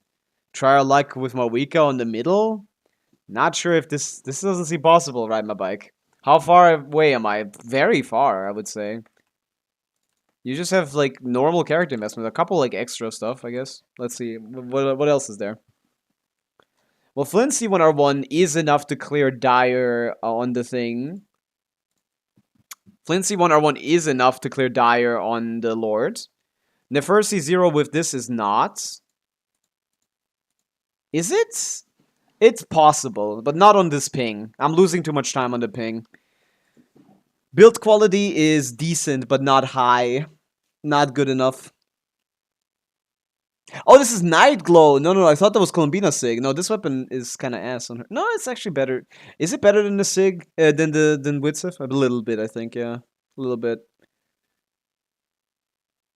try our luck with Mawika on the middle. Not sure if this doesn't seem possible, ride my bike. How far away am I? Very far, I would say. You just have like normal character investment, a couple like extra stuff, I guess. Let's see, what else is there? Well, Flint C1R1 is enough to clear Dire on the thing. Flint C1R1 is enough to clear Dire on the Lord. Nefer C0 with this is not. Is it? It's possible, but not on this ping. I'm losing too much time on the ping. Build quality is decent, but not high. Not good enough. Oh, this is Night Glow. No, I thought that was Colombina Sig. No, this weapon is kind of ass on her. No, it's actually better. Is it better than the Sig? Than Witzef? A little bit, I think, yeah. A little bit.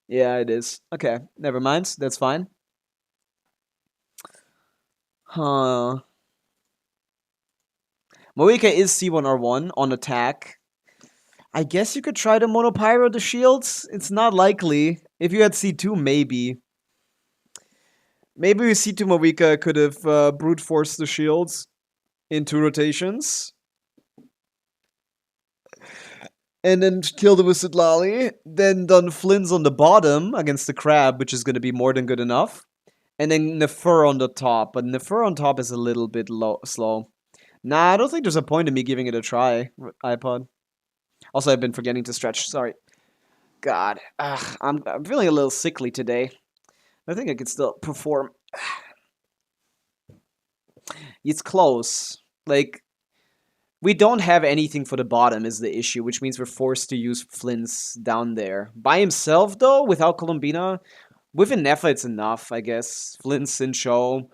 Yeah, it is. Okay, never mind. That's fine. Huh. Moika is C1R1 on attack. I guess you could try to Monopyro the shields. It's not likely. If you had C2, maybe. Maybe C2 Moika could have brute forced the shields in 2 rotations. And then killed it with Sidlali. Then done Flins on the bottom against the crab, which is going to be more than good enough. And then Nefer on the top. But Nefer on top is a little bit slow. Nah, I don't think there's a point in me giving it a try, iPod. Also, I've been forgetting to stretch. Sorry. God. I'm feeling a little sickly today. I think I could still perform. It's close. Like, We don't have anything for the bottom is the issue, which means we're forced to use Flynn's down there. By himself, though, without Columbina, with Nefa, it's enough, I guess. Flynn, Sincho,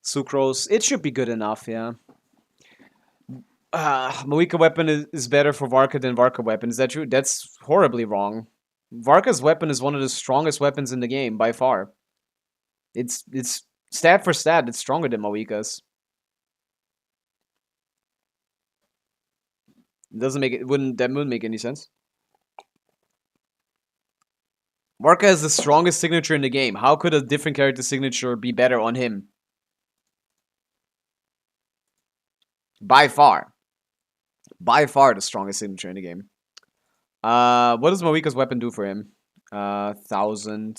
Sucrose, it should be good enough, yeah. Moika weapon is better for Varka than Varka weapon. Is that true? That's horribly wrong. Varka's weapon is one of the strongest weapons in the game, by far. It's stat for stat, it's stronger than Moika's. Doesn't make it that wouldn't make any sense. Varka has the strongest signature in the game. How could a different character signature be better on him? By far. By far the strongest signature in the game. What does Moika's weapon do for him? 1,000.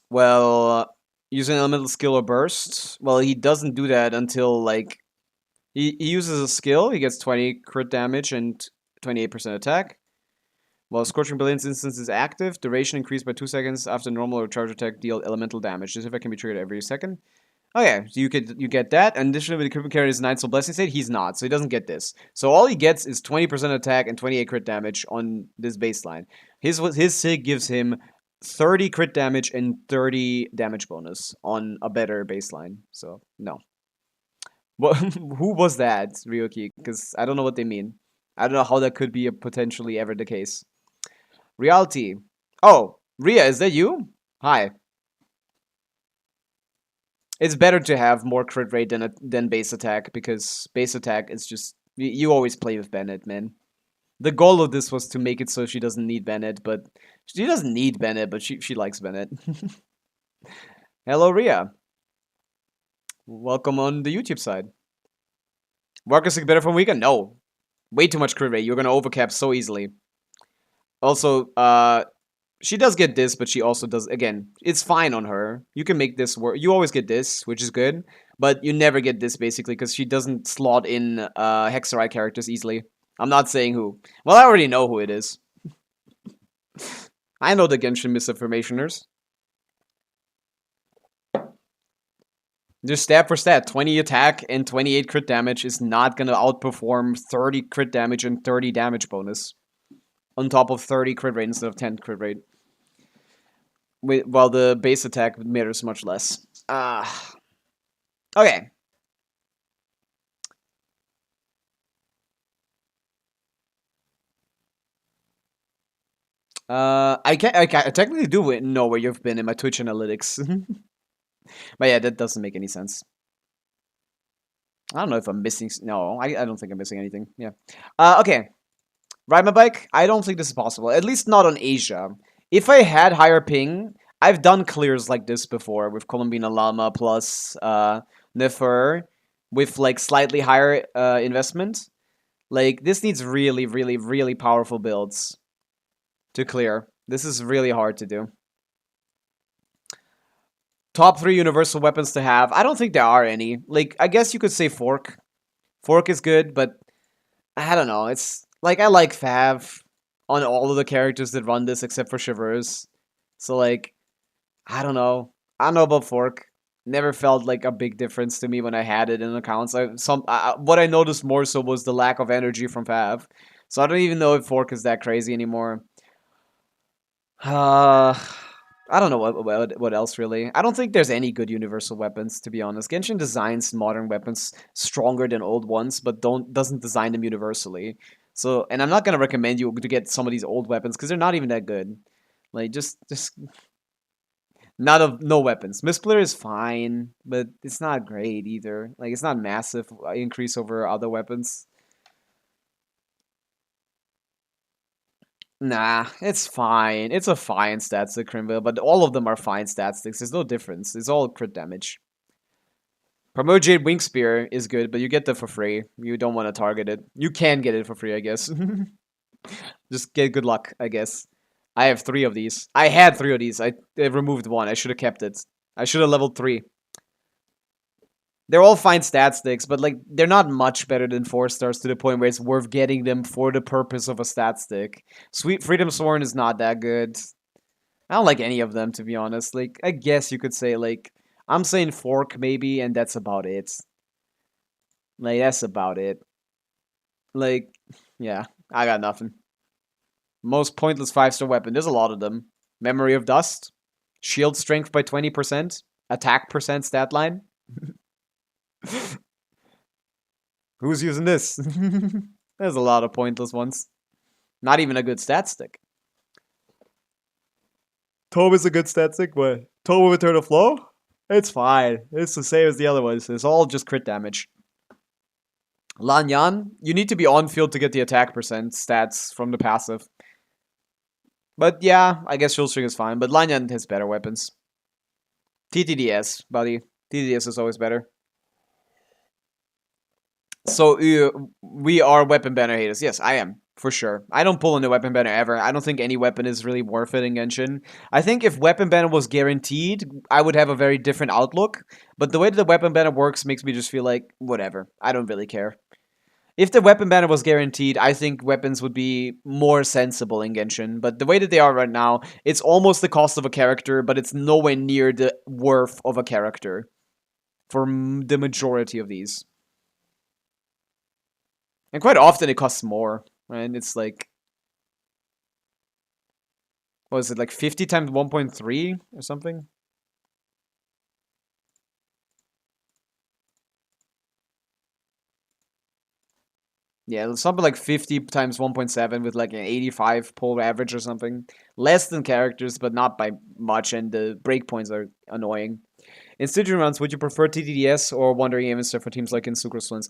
Well, using elemental skill or burst. Well, he doesn't do that until, like, he uses a skill. He gets 20 crit damage and 28% attack. While Scorching Brilliance instance is active, duration increased by 2 seconds after normal or charge attack deal elemental damage. This effect can be triggered every second. Okay, so you get that. And additionally, with the equipment carrier is Night Soul Blessing State, he's not, so he doesn't get this. So all he gets is 20% attack and 28 crit damage on this baseline. His sig gives him 30 crit damage and 30 damage bonus on a better baseline. So no. Well, who was that, Ryoki? Because I don't know what they mean. I don't know how that could be potentially ever the case. Reality. Oh, Ria, is that you? Hi. It's better to have more crit rate than base attack, because base attack is just... You always play with Bennett, man. The goal of this was to make it so she doesn't need Bennett, but... She doesn't need Bennett, but she likes Bennett. Hello, Ria. Welcome on the YouTube side. Varkas better from weekend? No. Way too much crit rate. You're gonna overcap so easily. Also, she does get this, but she also does... Again, it's fine on her. You can make this work. You always get this, which is good. But you never get this, basically, because she doesn't slot in Hexarai characters easily. I'm not saying who. Well, I already know who it is. I know the Genshin misinformationers. Just stat for stat, 20 attack and 28 crit damage is not gonna outperform 30 crit damage and 30 damage bonus. On top of 30 crit rate instead of 10 crit rate. While the base attack matters much less. Okay. I technically do know where you've been in my Twitch analytics. But yeah, that doesn't make any sense. I don't know if I'm missing... No, I don't think I'm missing anything. Yeah. Okay. Ride my bike? I don't think this is possible. At least not on Asia. If I had higher ping, I've done clears like this before with Columbina Llama plus Nefer with like slightly higher investment. Like, this needs really, really, really powerful builds to clear. This is really hard to do. Top 3 universal weapons to have. I don't think there are any. Like, I guess you could say Fork. Fork is good, but I don't know. It's like, I like Fav on all of the characters that run this except for Shivers. So like, I don't know. I don't know about Fork. Never felt like a big difference to me when I had it in accounts. What I noticed more so was the lack of energy from Fav. So I don't even know if Fork is that crazy anymore. I don't know what else really. I don't think there's any good universal weapons, to be honest. Genshin designs modern weapons stronger than old ones, but doesn't design them universally. So, and I'm not gonna recommend you to get some of these old weapons because they're not even that good. Like just no weapons. Mistplayer is fine, but it's not great either. Like, it's not massive increase over other weapons. Nah, it's fine. It's a fine stat stick, Crimville, but all of them are fine stat sticks. There's no difference. It's all crit damage. Primordial Wing Spear is good, but you get that for free. You don't want to target it. You can get it for free, I guess. Just get good luck, I guess. I have 3 of these. I had 3 of these. I removed 1. I should have kept it. I should have leveled 3. They're all fine stat sticks, but like, they're not much better than 4 stars to the point where it's worth getting them for the purpose of a stat stick. Sweet Freedom Sworn is not that good. I don't like any of them, to be honest. Like, I guess you could say, like, I'm saying fork maybe, and that's about it. Like, that's about it. Like, yeah, I got nothing. Most pointless 5-star weapon. There's a lot of them. Memory of Dust. Shield strength by 20%. Attack percent stat line. Who's using this? There's a lot of pointless ones. Not even a good stat stick. Tome is a good stat stick, but Tome with Return of Flow? It's fine. It's the same as the other ones. It's all just crit damage. Lanyan, you need to be on field to get the attack percent stats from the passive. But yeah, I guess Shield String is fine. But Lanyan has better weapons. TTDS, buddy. TTDS is always better. So, we are weapon banner haters. Yes, I am. For sure. I don't pull into weapon banner ever. I don't think any weapon is really worth it in Genshin. I think if weapon banner was guaranteed, I would have a very different outlook. But the way that the weapon banner works makes me just feel like, whatever. I don't really care. If the weapon banner was guaranteed, I think weapons would be more sensible in Genshin. But the way that they are right now, it's almost the cost of a character, but it's nowhere near the worth of a character. For the majority of these. And quite often it costs more. Right? It's like, what is it, like 50 times 1.3 or something? Yeah, something like 50 times 1.7 with like an 85 pull average or something. Less than characters, but not by much, and the breakpoints are annoying. In Stygian runs, would you prefer TTDS or Wandering Evenster for teams like in Sucrose Runs?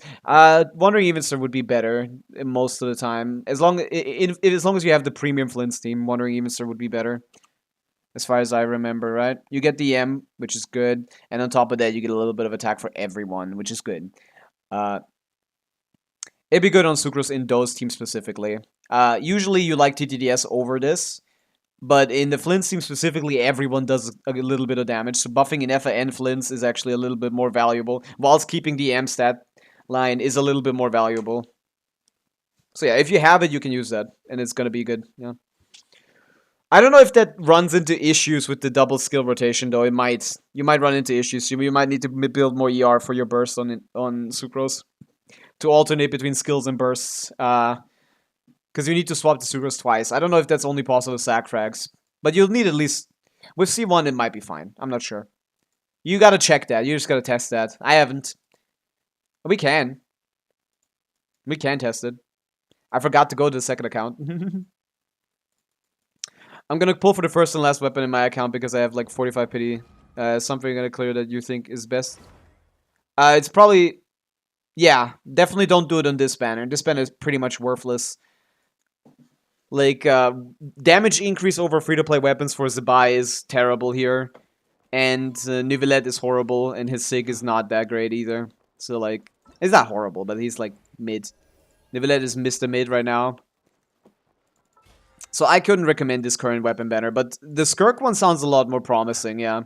Wandering Evenster would be better most of the time. As long as you have the premium Flints team, Wandering Evenster would be better. As far as I remember, right? You get the M, which is good, and on top of that, you get a little bit of attack for everyone, which is good. It'd be good on Sucrose in those teams specifically. Usually you like TTDS over this. But in the Flints team specifically, everyone does a little bit of damage. So buffing in Effa and Flints is actually a little bit more valuable. Whilst keeping the M stat line is a little bit more valuable. So yeah, if you have it, you can use that. And it's going to be good. Yeah. I don't know if that runs into issues with the double skill rotation, though. It might. You might run into issues. You might need to build more ER for your burst on Sucrose. To alternate between skills and bursts. Because you need to swap the Sucrose twice. I don't know if that's only possible with sack frags. But you'll need at least... With C1, it might be fine. I'm not sure. You gotta check that. You just gotta test that. I haven't. We can. We can test it. I forgot to go to the second account. I'm gonna pull for the first and last weapon in my account because I have like 45 pity. Something you're gonna clear that you think is best. It's probably... Yeah, definitely don't do it on this banner. This banner is pretty much worthless. Like, damage increase over free-to-play weapons for Zabai is terrible here. And Nivelette is horrible, and his Sig is not that great either. So, like, it's not horrible, but he's, like, mid. Nivelette is Mr. Mid right now. So I couldn't recommend this current weapon banner, but the Skirk one sounds a lot more promising, yeah.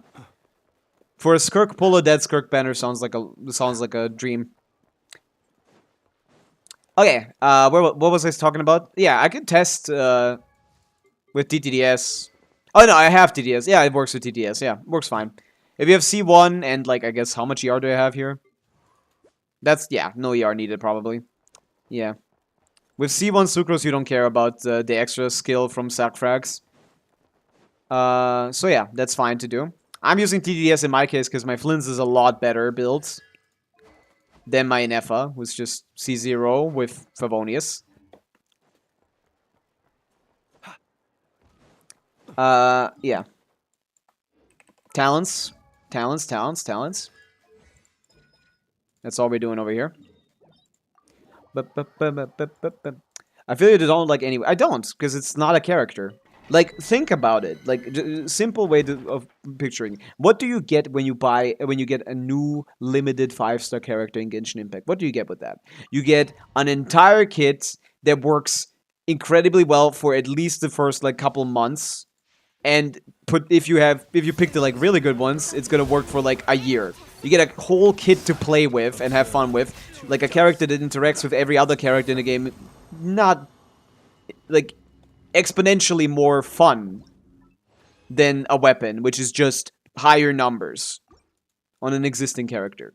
For a Skirk pull, a dead Skirk banner sounds like a dream. Okay, what was I talking about? Yeah, I could test with TTDS. Oh no, I have TTDS. Yeah, it works with TTDS. Yeah, works fine. If you have C1 and like, I guess, how much ER do I have here? That's, yeah, no ER needed probably. Yeah. With C1 Sucrose, you don't care about the extra skill from sack frags. So yeah, that's fine to do. I'm using TTDS in my case because my Flints is a lot better built than my Ineffa, was just C0 with Favonius. Yeah. Talents. Talents. That's all we're doing over here. I feel you don't like any... I don't, because it's not a character. Like, think about it. Like, simple way of picturing. What do you get when you get a new limited 5-star character in Genshin Impact? What do you get with that? You get an entire kit that works incredibly well for at least the first like couple months, and if you pick the like really good ones, it's gonna work for like a year. You get a whole kit to play with and have fun with, like a character that interacts with every other character in the game. Not like exponentially more fun than a weapon, which is just higher numbers. on an existing character.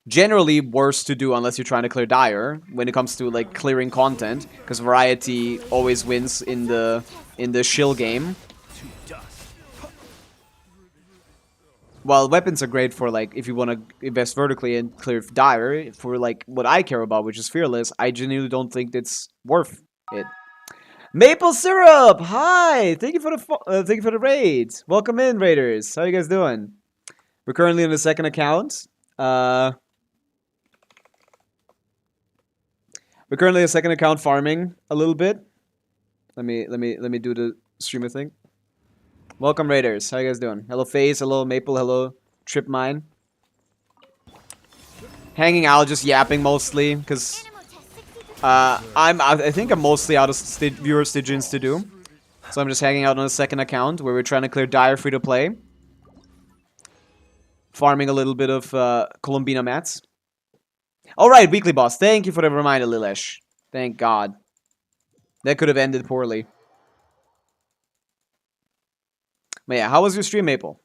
Generally worse to do unless you're trying to clear Dire when it comes to like clearing content, because variety always wins in the shill game. While weapons are great for like if you want to invest vertically and clear Dire, for like what I care about, which is Fearless, I genuinely don't think it's worth it. Maple syrup, hi! Thank you for the raid. Welcome in, raiders. How you guys doing? We're currently on the second account. We're currently a second account farming a little bit. Let me do the streamer thing. Welcome, raiders. How you guys doing? Hello, FaZe. Hello, Maple. Hello, Tripmine. Hanging out, just yapping mostly, because I think I'm mostly out of viewer Stygians to do, so I'm just hanging out on a second account where we're trying to clear Dire free to play, farming a little bit of Columbina mats. All right, weekly boss. Thank you for the reminder, Lilesh. Thank God. That could have ended poorly. But yeah, how was your stream, Maple?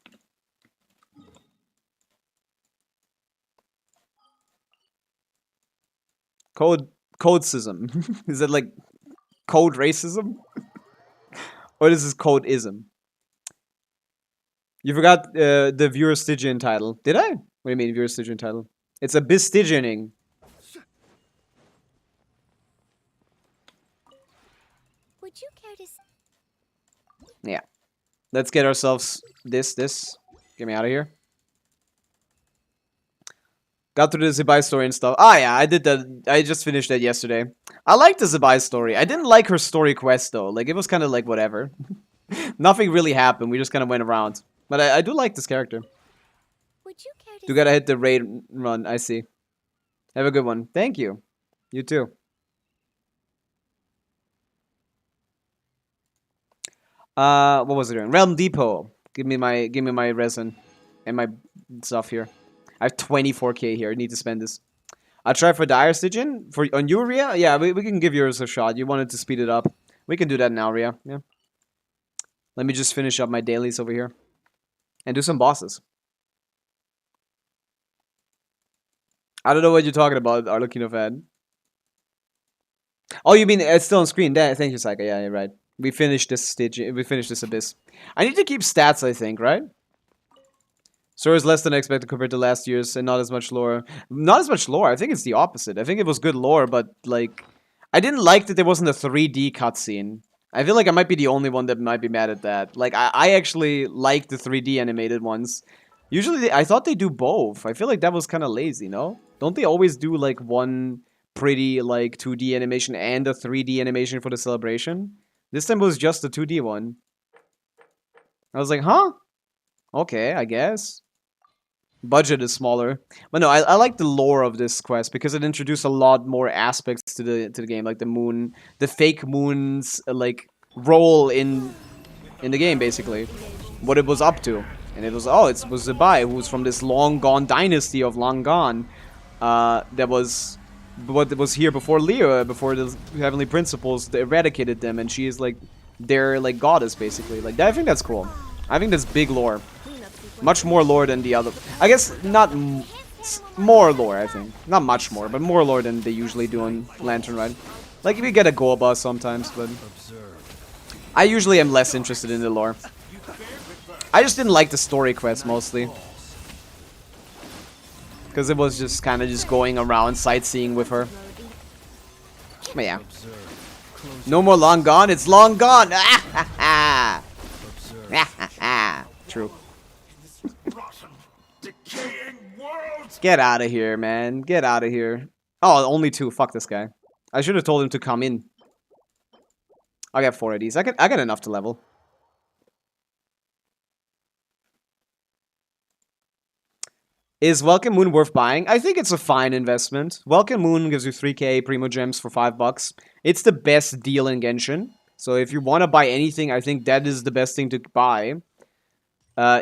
Codesism. Is it like code racism? Or is this code-ism? You forgot the viewer Stygian title. Did I? What do you mean, viewer Stygian title? It's Abysstygianing. Would you care to... Yeah. Let's get ourselves this. Get me out of here. Got through the Zibai story and stuff. Ah, yeah, I did that. I just finished that yesterday. I liked the Zibai story. I didn't like her story quest, though. Like, it was kind of like whatever. Nothing really happened. We just kind of went around. But I do like this character. Would you care to... You gotta hit the raid run, I see. Have a good one. Thank you. You too. What was it doing? Realm Depot. Give me my resin and my stuff here. I have 24k here. I need to spend this. I'll try for Dire Stygian on you, Rhea. Yeah, we can give yours a shot. You wanted to speed it up. We can do that now, Rhea. Yeah. Let me just finish up my dailies over here and do some bosses. I don't know what you're talking about, Arlecchino fan. Oh, you mean it's still on screen? Thank you, Saika. Yeah, you're right. We finished this stage. We finished this abyss. I need to keep stats, I think, right? Story is less than expected compared to last year's, and not as much lore. Not as much lore. I think it's the opposite. I think it was good lore, but like, I didn't like that there wasn't a 3D cutscene. I feel like I might be the only one that might be mad at that. Like, I actually like the 3D animated ones. Usually, I thought they do both. I feel like that was kind of lazy, no? Don't they always do like one pretty like 2D animation and a 3D animation for the celebration? This time was just a 2D one. I was like, huh? Okay, I guess. Budget is smaller. But no, I like the lore of this quest because it introduced a lot more aspects to the game, like the moon, the fake moon's like role in the game, basically. What it was up to. And it was, oh, it was Zibai, who was from this long gone dynasty of long gone. That was what was here before Leo, before the Heavenly Principles eradicated them, and she is like their like goddess, basically. Like, I think that's cool. I think that's big lore. Much more lore than the other. I guess not more lore, I think. Not much more, but more lore than they usually do on Lantern Ride. Like, we get a goa bus sometimes, but I usually am less interested in the lore. I just didn't like the story quest mostly. Because it was just kind of just going around sightseeing with her. But yeah. No more long gone, it's long gone! True. Get out of here, man. Get out of here. Oh, only 2. Fuck this guy. I should have told him to come in. I got 4 of these. I got enough to level. Is Welcome Moon worth buying? I think it's a fine investment. Welcome Moon gives you 3k Primo Gems for $5. It's the best deal in Genshin. So if you want to buy anything, I think that is the best thing to buy.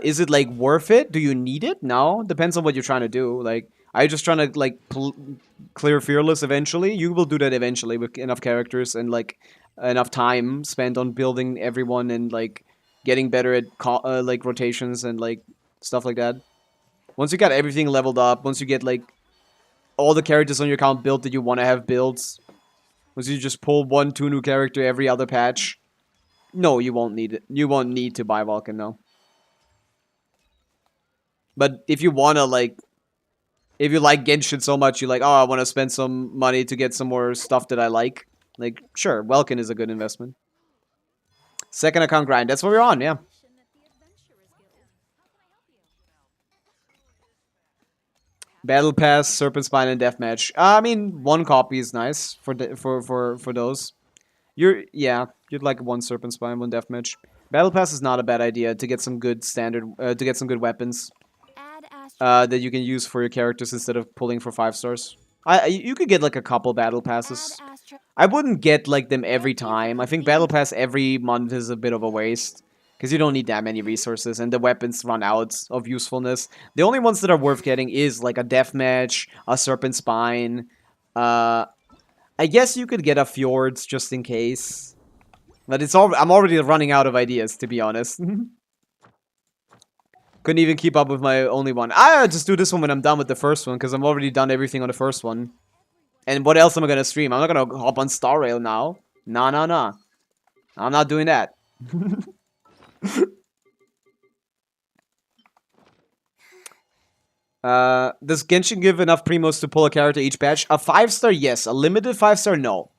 Is it, like, worth it? Do you need it? No. Depends on what you're trying to do. Like, are you just trying to, like, clear Fearless eventually? You will do that eventually with enough characters and, like, enough time spent on building everyone and, like, getting better at, like, rotations and, like, stuff like that. Once you got everything leveled up, once you get like all the characters on your account built that you want to have built, once you just pull 1-2 new character every other patch, no, you won't need it. You won't need to buy Vulcan, no. But if you wanna like, if you like Genshin so much, you're like, oh, I want to spend some money to get some more stuff that I like. Like, sure, Vulcan is a good investment. Second account grind. That's what we're on, yeah. Battle Pass, Serpent Spine, and Deathmatch. I mean, one copy is nice for those. You'd like one Serpent Spine, one Deathmatch. Battle Pass is not a bad idea to get some good to get some good weapons Add Astro. that you can use for your characters instead of pulling for 5 stars. You could get like a couple Battle Passes. Add Astro. I wouldn't get like them every time. I think Battle Pass every month is a bit of a waste. Because you don't need that many resources, and the weapons run out of usefulness. The only ones that are worth getting is like a Deathmatch, a Serpent Spine. I guess you could get a Fjords just in case. But I'm already running out of ideas, to be honest. Couldn't even keep up with my only one. I just do this one when I'm done with the first one, because I'm already done everything on the first one. And what else am I going to stream? I'm not going to hop on Star Rail now. Nah. I'm not doing that. Does Genshin give enough primos to pull a character each batch? A 5-star, yes. A limited 5-star, no.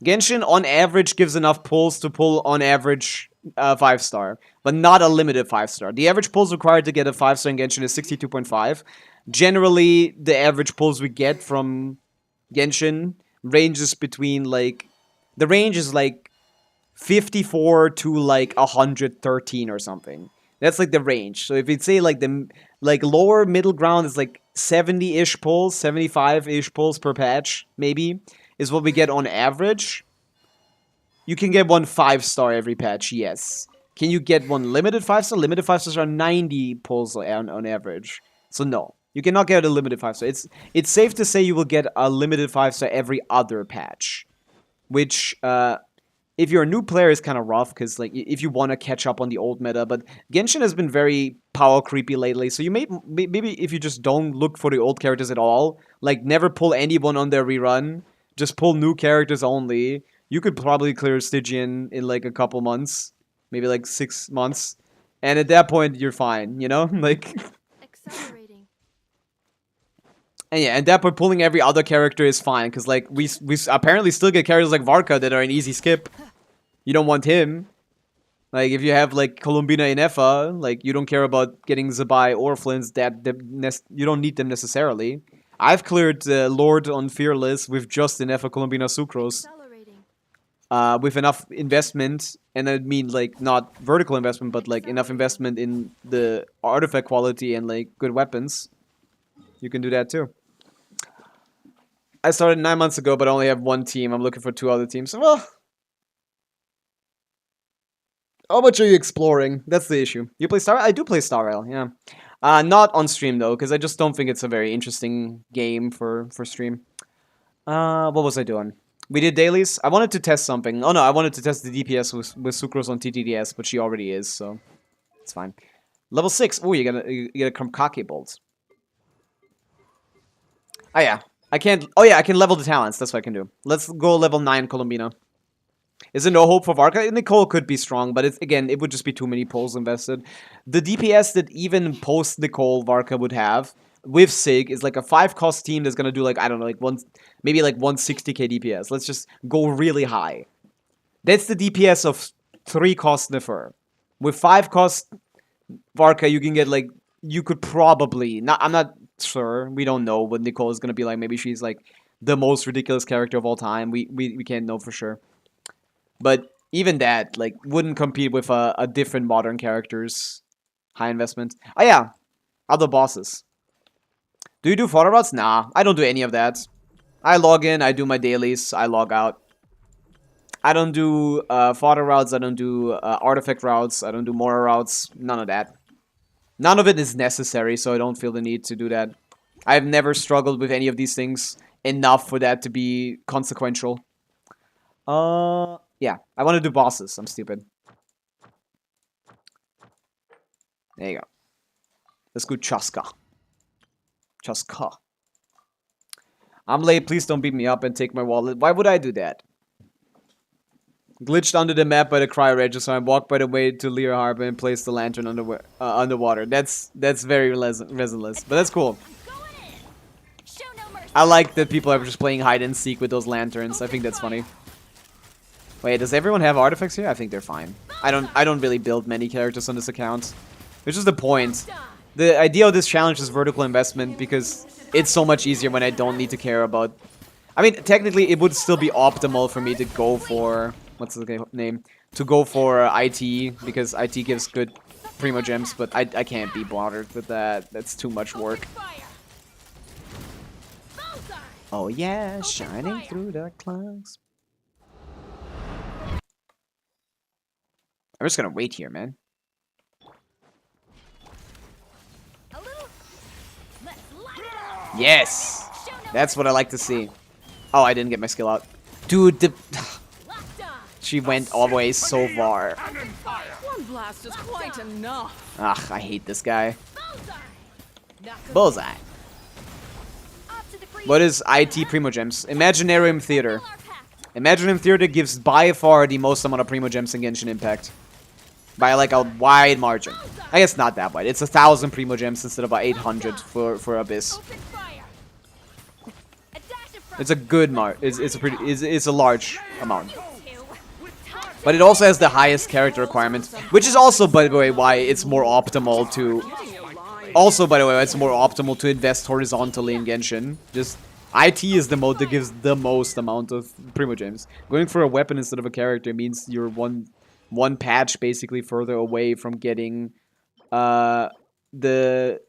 Genshin, on average, gives enough pulls to pull, on average, 5-star. But not a limited 5-star. The average pulls required to get a 5-star in Genshin is 62.5. Generally, the average pulls we get from Genshin ranges between, like... The range is, like, 54 to, like, 113 or something. That's, like, the range. So if you'd say, like, the... Like, lower middle ground is, like, 70-ish pulls, 75-ish pulls per patch, maybe, is what we get on average. You can get one 5-star every patch, yes. Can you get one limited 5-star? Limited 5-stars are 90 pulls on average. So, no. You cannot get a limited 5-star. It's safe to say you will get a limited 5-star every other patch. Which, if you're a new player, is kind of rough, because, like, if you want to catch up on the old meta, but Genshin has been very power creepy lately, so you maybe if you just don't look for the old characters at all, like, never pull anyone on their rerun, just pull new characters only, you could probably clear Stygian in, like, a couple months, maybe, like, 6 months, and at that point, you're fine, you know? Like... Accelerating. And yeah, at that point, pulling every other character is fine, because, like, we apparently still get characters like Varka that are an easy skip. You don't want him. Like, if you have, like, Columbina and Effa, like, you don't care about getting Zabai or Flints, you don't need them necessarily. I've cleared Lord on Fearless with just an Effa, Columbina, Sucrose. Accelerating. With enough investment, and I mean, like, not vertical investment, but, like, enough investment in the artifact quality and, like, good weapons. You can do that, too. I started 9 months ago, but I only have one team. I'm looking for 2 other teams. Well, how much are you exploring? That's the issue. You play Star Rail? I do play Star Rail, yeah. Not on stream, though, because I just don't think it's a very interesting game for stream. What was I doing? We did dailies. I wanted to test something. Oh, no, I wanted to test the DPS with Sucrose on TTDS, but she already is, so it's fine. Level 6. Oh, you get a Kromkake Bolt. Oh, yeah. I can't... Oh, yeah, I can level the talents. That's what I can do. Let's go level 9 Columbina. Is there no hope for Varka? Nicole could be strong, but it's, again, it would just be too many pulls invested. The DPS that even post-Nicole Varka would have with Sig is like a 5-cost team that's gonna do, like, I don't know, like maybe like 160k DPS. Let's just go really high. That's the DPS of 3-cost Nefer. With 5-cost Varka, you can get, like, you could probably... I'm not sure. We don't know what Nicole is gonna be like. Maybe she's, like, the most ridiculous character of all time. We can't know for sure. But even that, like, wouldn't compete with a different modern character's high investment. Oh, yeah. Other bosses. Do you do photo routes? Nah, I don't do any of that. I log in, I do my dailies, I log out. I don't do photo routes, I don't do artifact routes, I don't do Mora routes, none of that. None of it is necessary, so I don't feel the need to do that. I've never struggled with any of these things enough for that to be consequential. Yeah, I want to do bosses. I'm stupid. There you go. Let's go Chaska. Just ka. I'm late, please don't beat me up and take my wallet. Why would I do that? Glitched under the map by the cryo register, so I walked by the way to Lear Harbor and placed the lantern underwater. That's very reasonless, but that's cool. I like that people are just playing hide and seek with those lanterns. I think that's funny. Wait, does everyone have artifacts here? I think they're fine. I don't really build many characters on this account, which is the point. The idea of this challenge is vertical investment because it's so much easier when I don't need to care about. I mean, technically, it would still be optimal for me to go for what's the name? To go for IT because IT gives good primo gems, but I can't be bothered with that. That's too much work. Oh yeah, shining through the clouds. I'm just gonna wait here, man. Yes! That's what I like to see. Oh, I didn't get my skill out. Dude, she went always so far. One blast is quite enough. Ugh, I hate this guy. Bullseye. What is IT Primo Gems? Imaginarium Theater. Imaginarium Theater gives by far the most amount of Primo Gems in Genshin Impact. By like a wide margin. I guess not that wide. It's 1,000 Primo Gems instead of 800 for Abyss. It's a good it's a large amount. But it also has the highest character requirement, which is also, by the way, why it's more optimal to. Also, by the way, it's more optimal to invest horizontally in Genshin. Just IT is the mode that gives the most amount of Primo Gems. Going for a weapon instead of a character means you're one patch basically further away from getting the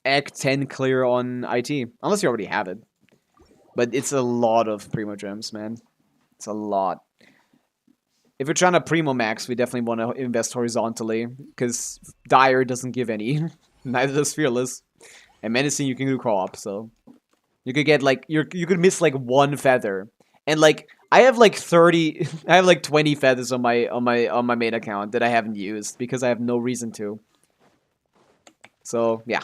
Act 10 clear on IT, unless you already have it. But it's a lot of Primo Gems, man. It's a lot. If you're trying to Primo Max, we definitely want to invest horizontally, because Dire doesn't give any. Neither does Fearless. And Menacing you can do co-op, so... You could get, like... You could miss, like, one feather. And, like, I have, like, 30... I have, like, 20 feathers on my main account that I haven't used, because I have no reason to. So, yeah.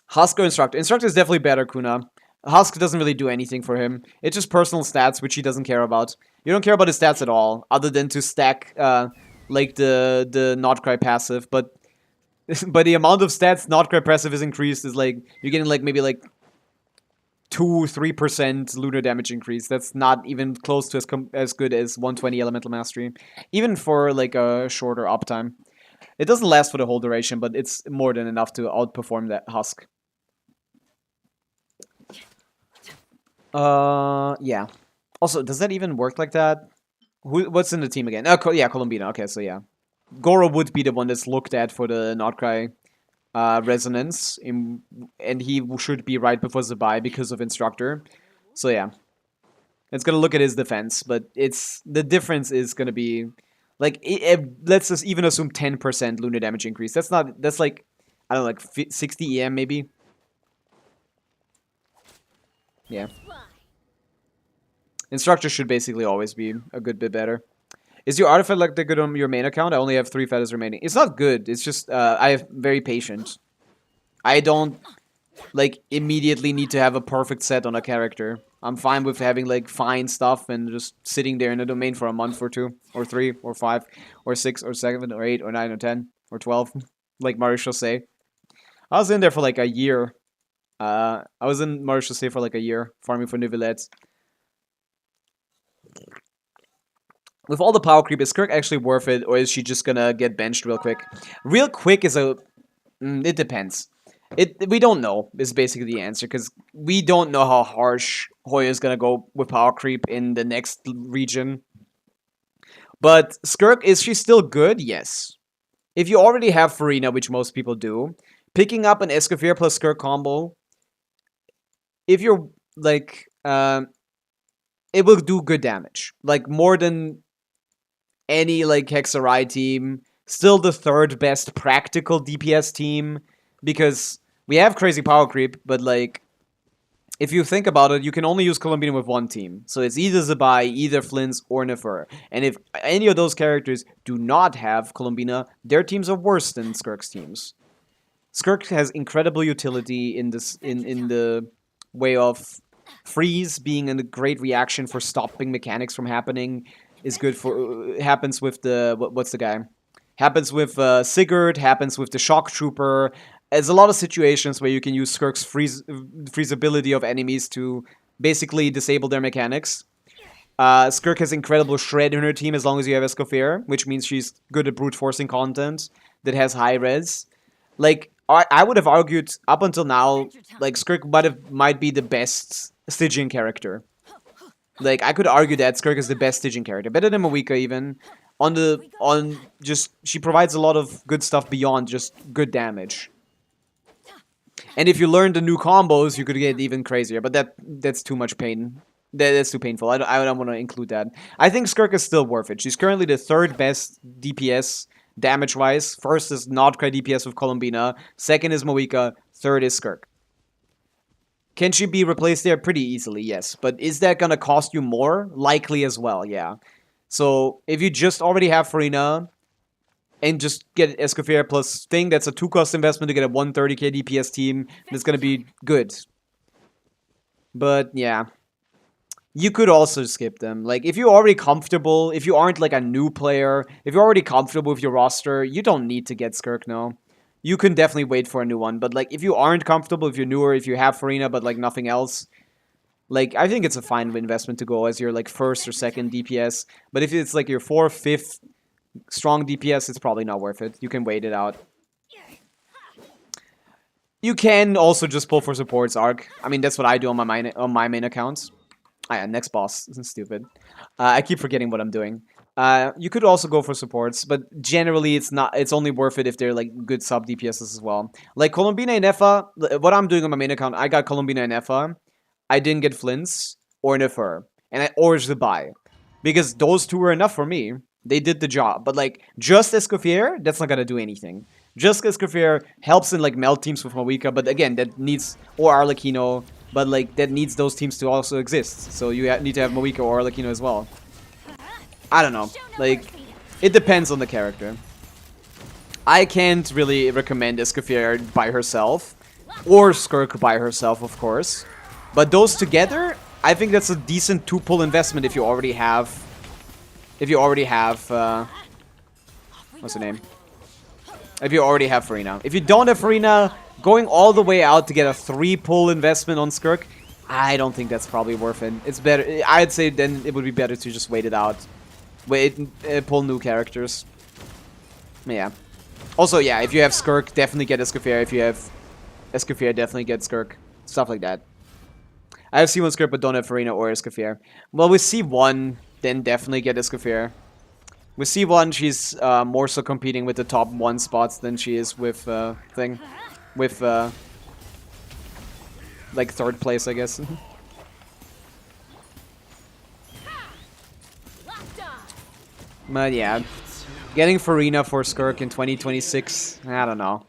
Husk or Instructor? Instructor is definitely better, Kuna. Husk doesn't really do anything for him. It's just personal stats, which he doesn't care about. You don't care about his stats at all, other than to stack, like, the Notcry passive, but the amount of stats Notcry passive is increased is, like, you're getting, like, maybe, like, 2-3% lunar damage increase. That's not even close to as good as 120 Elemental Mastery, even for, like, a shorter uptime. It doesn't last for the whole duration, but it's more than enough to outperform that Husk. Yeah. Also, does that even work like that? What's in the team again? Oh, yeah, Colombina. Okay, so yeah. Goro would be the one that's looked at for the Notcry resonance, and he should be right before Zabai because of Instructor. So yeah. It's gonna look at his defense, but the difference is gonna be, like, let's just even assume 10% lunar damage increase. That's like, I don't know, like 60 EM maybe? Yeah. Instructor should basically always be a good bit better. Is your artifact like that good on your main account? I only have 3 feathers remaining. It's not good. It's just I have very patient. I don't like immediately need to have a perfect set on a character. I'm fine with having like fine stuff and just sitting there in a domain for a month or 2 or 3 or 5 or 6 or 7 or 8 or 9 or 10 or 12, like Marisha say. I was in there for like a year. I was in Marisha say for like a year farming for Nivelettes. With all the power creep, is Kirk actually worth it, or is she just gonna get benched real quick? Real quick is a... it depends. We don't know, is basically the answer, because we don't know how harsh Hoya is gonna go with power creep in the next region. But Skirk, is she still good? Yes. If you already have Farina, which most people do, picking up an Escoffier plus Skirk combo, if you're, like, it will do good damage. Like, more than any, like, Hexarai team. Still the 3rd best practical DPS team, because we have crazy power creep, but, like, if you think about it, you can only use Colombina with one team. So it's either Zabai, either Flins, or Nefer. And if any of those characters do not have Colombina, their teams are worse than Skirk's teams. Skirk has incredible utility in this in the way of freeze being a great reaction for stopping mechanics from happening. Is good for happens with the what's the guy? Happens with Sigurd. Happens with the Shock Trooper. There's a lot of situations where you can use Skirk's freezability of enemies to basically disable their mechanics. Skirk has incredible shred in her team as long as you have Escoffier, which means she's good at brute forcing content that has high res. Like, I would have argued up until now, like, Skirk might be the best Stygian character. Like, I could argue that Skirk is the best Stygian character. Better than Pavica even. She provides a lot of good stuff beyond just good damage. And if you learn the new combos, you could get even crazier. But that's too much pain. That's too painful. I don't want to include that. I think Skirk is still worth it. She's currently the third best DPS damage-wise. First is not quite DPS with Columbina. Second is Pavica. Third is Skirk. Can she be replaced there? Pretty easily, yes. But is that going to cost you more? Likely as well, yeah. So if you just already have Farina and just get Escoffier plus Thing, that's a 2-cost investment to get a 130k DPS team. That's going to be good. But yeah. You could also skip them. Like, if you're already comfortable, if you aren't like a new player, if you're already comfortable with your roster, you don't need to get Skirk, no. You can definitely wait for a new one. But like, if you aren't comfortable, if you're newer, if you have Farina but like nothing else, like, I think it's a fine investment to go as your like first or second DPS. But if it's like your 4th, 5th strong DPS, it's probably not worth it. You can wait it out. You can also just pull for supports arc. I mean, that's what I do on my main accounts. Ah, yeah, next boss. This is stupid. I keep forgetting what I'm doing. You could also go for supports, but generally it's only worth it if they're like good sub DPSs as well. Like Columbina and Effa, what I'm doing on my main account, I got Columbina and Effa. I didn't get Flints or Nefer. And I urged the buy. Because those two were enough for me. They did the job. But like, just Escoffier, that's not gonna do anything. Just Escoffier helps in like meld teams with Pavica, but again, that needs, or Arlecchino. But, like, that needs those teams to also exist. So you need to have Pavica or Arlecchino as well. I don't know. Like, it depends on the character. I can't really recommend Escoffier by herself. Or Skirk by herself, of course. But those together, I think that's a decent 2-pull investment if you already have... what's her name? If you already have Farina. If you don't have Farina... Going all the way out to get a 3-pull investment on Skirk, I don't think that's probably worth it. It's better. I'd say then it would be better to just wait it out. Pull new characters. Yeah. Also, yeah, if you have Skirk, definitely get Escoffier. If you have Escoffier, definitely get Skirk. Stuff like that. I have C1 Skirk, but don't have Farina or Escoffier. Well, with C1, then definitely get Escoffier. With C1, she's more so competing with the top 1 spots than she is with Thing. With, like, 3rd place, I guess. But, yeah. Getting Farina for Skirk in 2026, I don't know.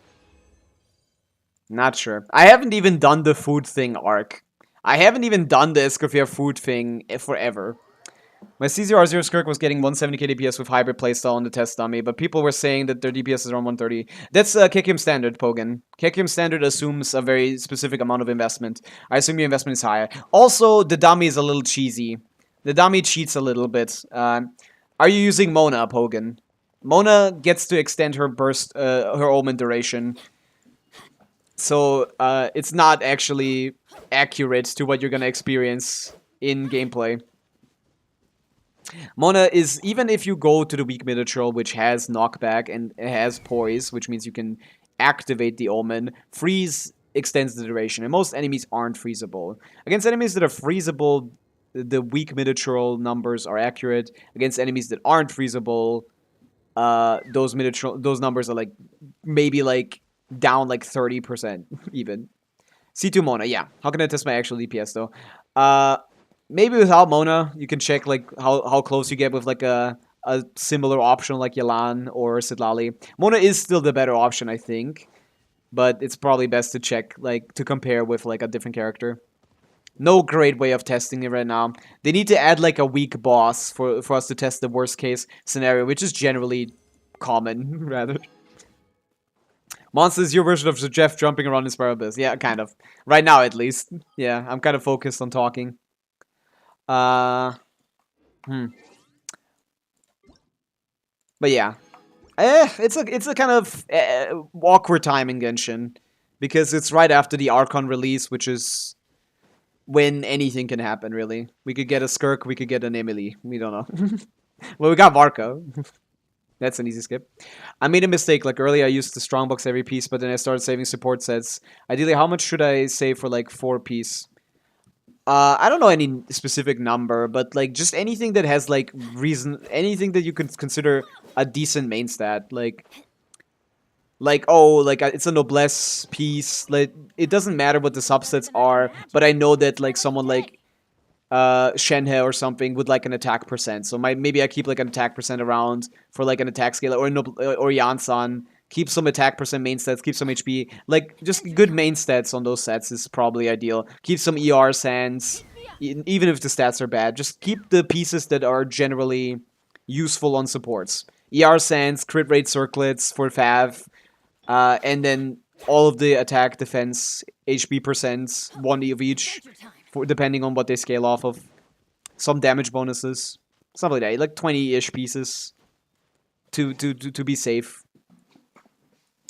Not sure. I haven't even done the food thing arc. I haven't even done the Escoffier food thing forever. My CZR0 Skirk was getting 170k DPS with hybrid playstyle on the test dummy, but people were saying that their DPS is around 130. That's Kekium Standard, Pogan. Kekium Standard assumes a very specific amount of investment. I assume your investment is higher. Also, the dummy is a little cheesy. The dummy cheats a little bit. Are you using Mona, Pogan? Mona gets to extend her burst, her omen duration. So, it's not actually accurate to what you're gonna experience in gameplay. Mona is, even if you go to the weak miniature, which has knockback and has poise, which means you can activate the omen, freeze extends the duration, and most enemies aren't freezable. Against enemies that are freezable, the weak miniature numbers are accurate. Against enemies that aren't freezable, those numbers are like, maybe like, down like 30% even. C2 Mona, yeah. How can I test my actual DPS though? Maybe without Mona, you can check like how close you get with like a similar option like Yelan or Sidlali. Mona is still the better option, I think. But it's probably best to check, like, to compare with like a different character. No great way of testing it right now. They need to add like a weak boss for us to test the worst case scenario, which is generally common, rather. Monster is your version of Jeff jumping around in Spiral Abyss. Yeah, kind of. Right now, at least. Yeah, I'm kind of focused on talking. But yeah. It's a kind of awkward time in Genshin. Because it's right after the Archon release, which is when anything can happen, really. We could get a Skirk, we could get an Emily. We don't know. Well, we got Marco. That's an easy skip. I made a mistake. Like earlier, I used the strongbox every piece, but then I started saving support sets. Ideally, how much should I save for like 4 piece? I don't know any specific number, but like just anything that has like anything that you could consider a decent main stat. It's a noblesse piece. Like it doesn't matter what the subsets are, but I know that like someone like Shenhe or something with like an attack percent. So maybe I keep like an attack percent around for like an attack scale, or Yansan. Keep some attack percent main stats, keep some HP. Like, just good main stats on those sets is probably ideal. Keep some ER sands, even if the stats are bad. Just keep the pieces that are generally useful on supports. ER sands, crit rate circlets for Fav, and then all of the attack, defense, HP percents, 1 of each, depending on what they scale off of. Some damage bonuses, something like that. Like 20-ish pieces to be safe.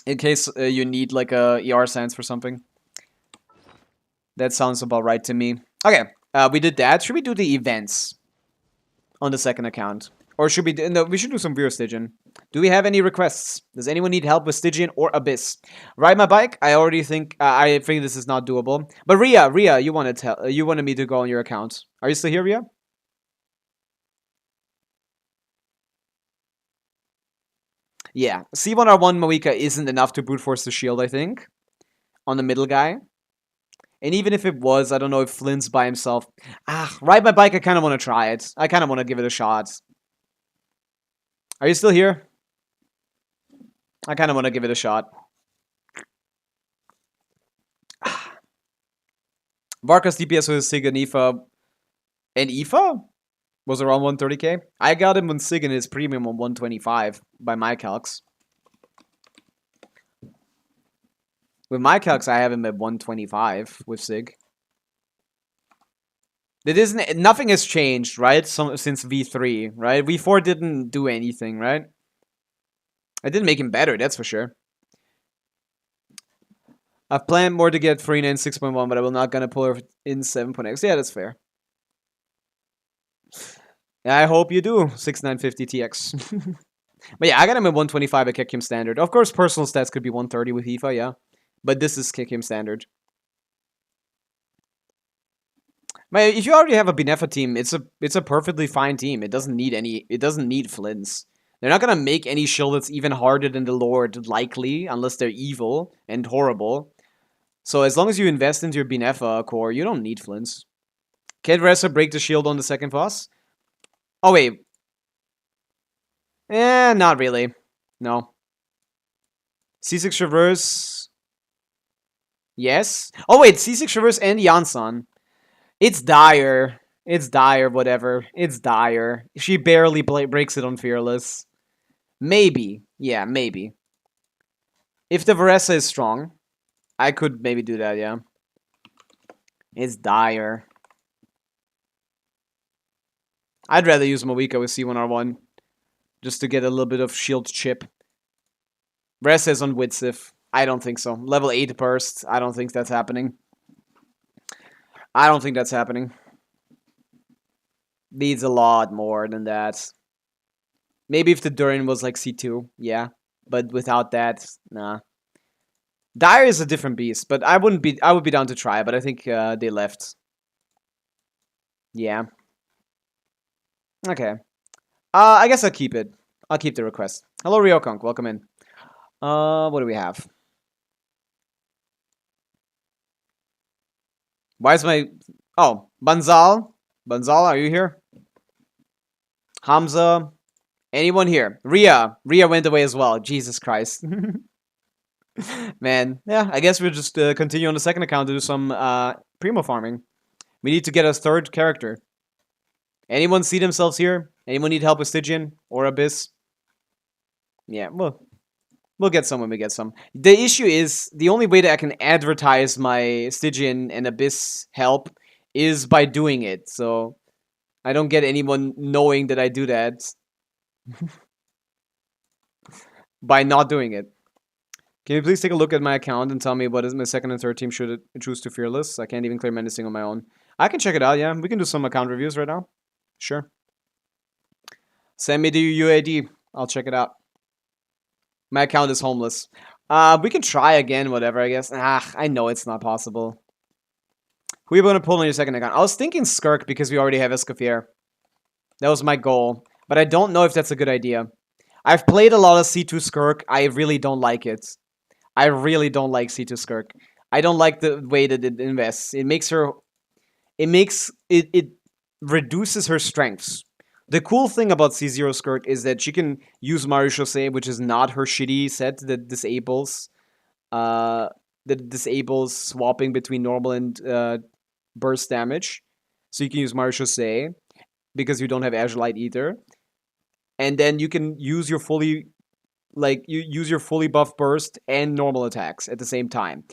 In case you need like a ER sense for something. That sounds about right to me. Okay, we did that. Should we do the events on the second account? Or should we do... No, we should do some Vero Stygian. Do we have any requests? Does anyone need help with Stygian or Abyss? Ride my bike? I already think... I think this is not doable. But Ria, you wanted me to go on your account. Are you still here, Ria? Yeah, C1R1 Moika isn't enough to brute force the shield, I think. On the middle guy. And even if it was, I don't know if Flint's by himself. Ride my bike, I kind of want to try it. I kind of want to give it a shot. Are you still here? I kind of want to give it a shot. Varka's DPS with Sig and Aoife. And Aoife? Was around 130k. I got him when Sig and his premium on 125 by my calcs. With my calcs, I have him at 125 with Sig. Nothing has changed, right? Since V3, right? V4 didn't do anything, right? I didn't make him better, that's for sure. I've planned more to get Farina in 6.1, but I will not gonna pull her in 7.x. Yeah, that's fair. I hope you do, 6950 TX. But yeah, I got him at 125 at Kick Him Standard. Of course, personal stats could be 130 with Aoife, yeah. But this is Kick Him Standard. But if you already have a Benefa team, it's a perfectly fine team. It doesn't need Flints. They're not gonna make any shield that's even harder than the Lord, likely, unless they're evil and horrible. So as long as you invest into your Benefa core, you don't need Flints. Can Ressa break the shield on the second boss? Oh, wait. Not really. No. C6 reverse. Yes. Oh, wait. C6 reverse and Yansan. It's dire. It's dire, whatever. It's dire. She barely breaks it on Fearless. Maybe. Yeah, maybe. If the Varessa is strong, I could maybe do that, yeah. It's dire. I'd rather use Moika with C1R1. Just to get a little bit of shield chip. Varessa is on Widsif. I don't think so. Level 8 burst. I don't think that's happening. I don't think that's happening. Needs a lot more than that. Maybe if the Durin was like C2, yeah. But without that, nah. Dire is a different beast, but I would be down to try, but I think they left. Yeah. Okay. I guess I'll keep it. I'll keep the request. Hello, Ryokonk. Welcome in. What do we have? Why is my... Oh, Banzal? Banzal, are you here? Hamza? Anyone here? Ria. Ria went away as well. Jesus Christ. Man. Yeah, I guess we'll just continue on the second account to do some Primo farming. We need to get a third character. Anyone see themselves here? Anyone need help with Stygian or Abyss? Yeah, well. We'll get some when we get some. The issue is, the only way that I can advertise my Stygian and Abyss help is by doing it, so I don't get anyone knowing that I do that by not doing it. Can you please take a look at my account and tell me what is my second and third team should choose to Fearless? I can't even clear menacing on my own. I can check it out, yeah. We can do some account reviews right now. Sure. Send me the UID. I'll check it out. My account is homeless. We can try again, whatever, I guess. I know it's not possible. Who are you going to pull on your second account? I was thinking Skirk because we already have Escoffier. That was my goal. But I don't know if that's a good idea. I've played a lot of C2 Skirk. I really don't like it. I really don't like C2 Skirk. I don't like the way that it invests. It makes her... It reduces her strengths. The cool thing about C0 Skirk is that she can use Mario Chaussee, which is not her shitty set that disables swapping between normal and burst damage. So you can use Mario Chaussee because you don't have Azure Light either. And then you can use your fully buff burst and normal attacks at the same time.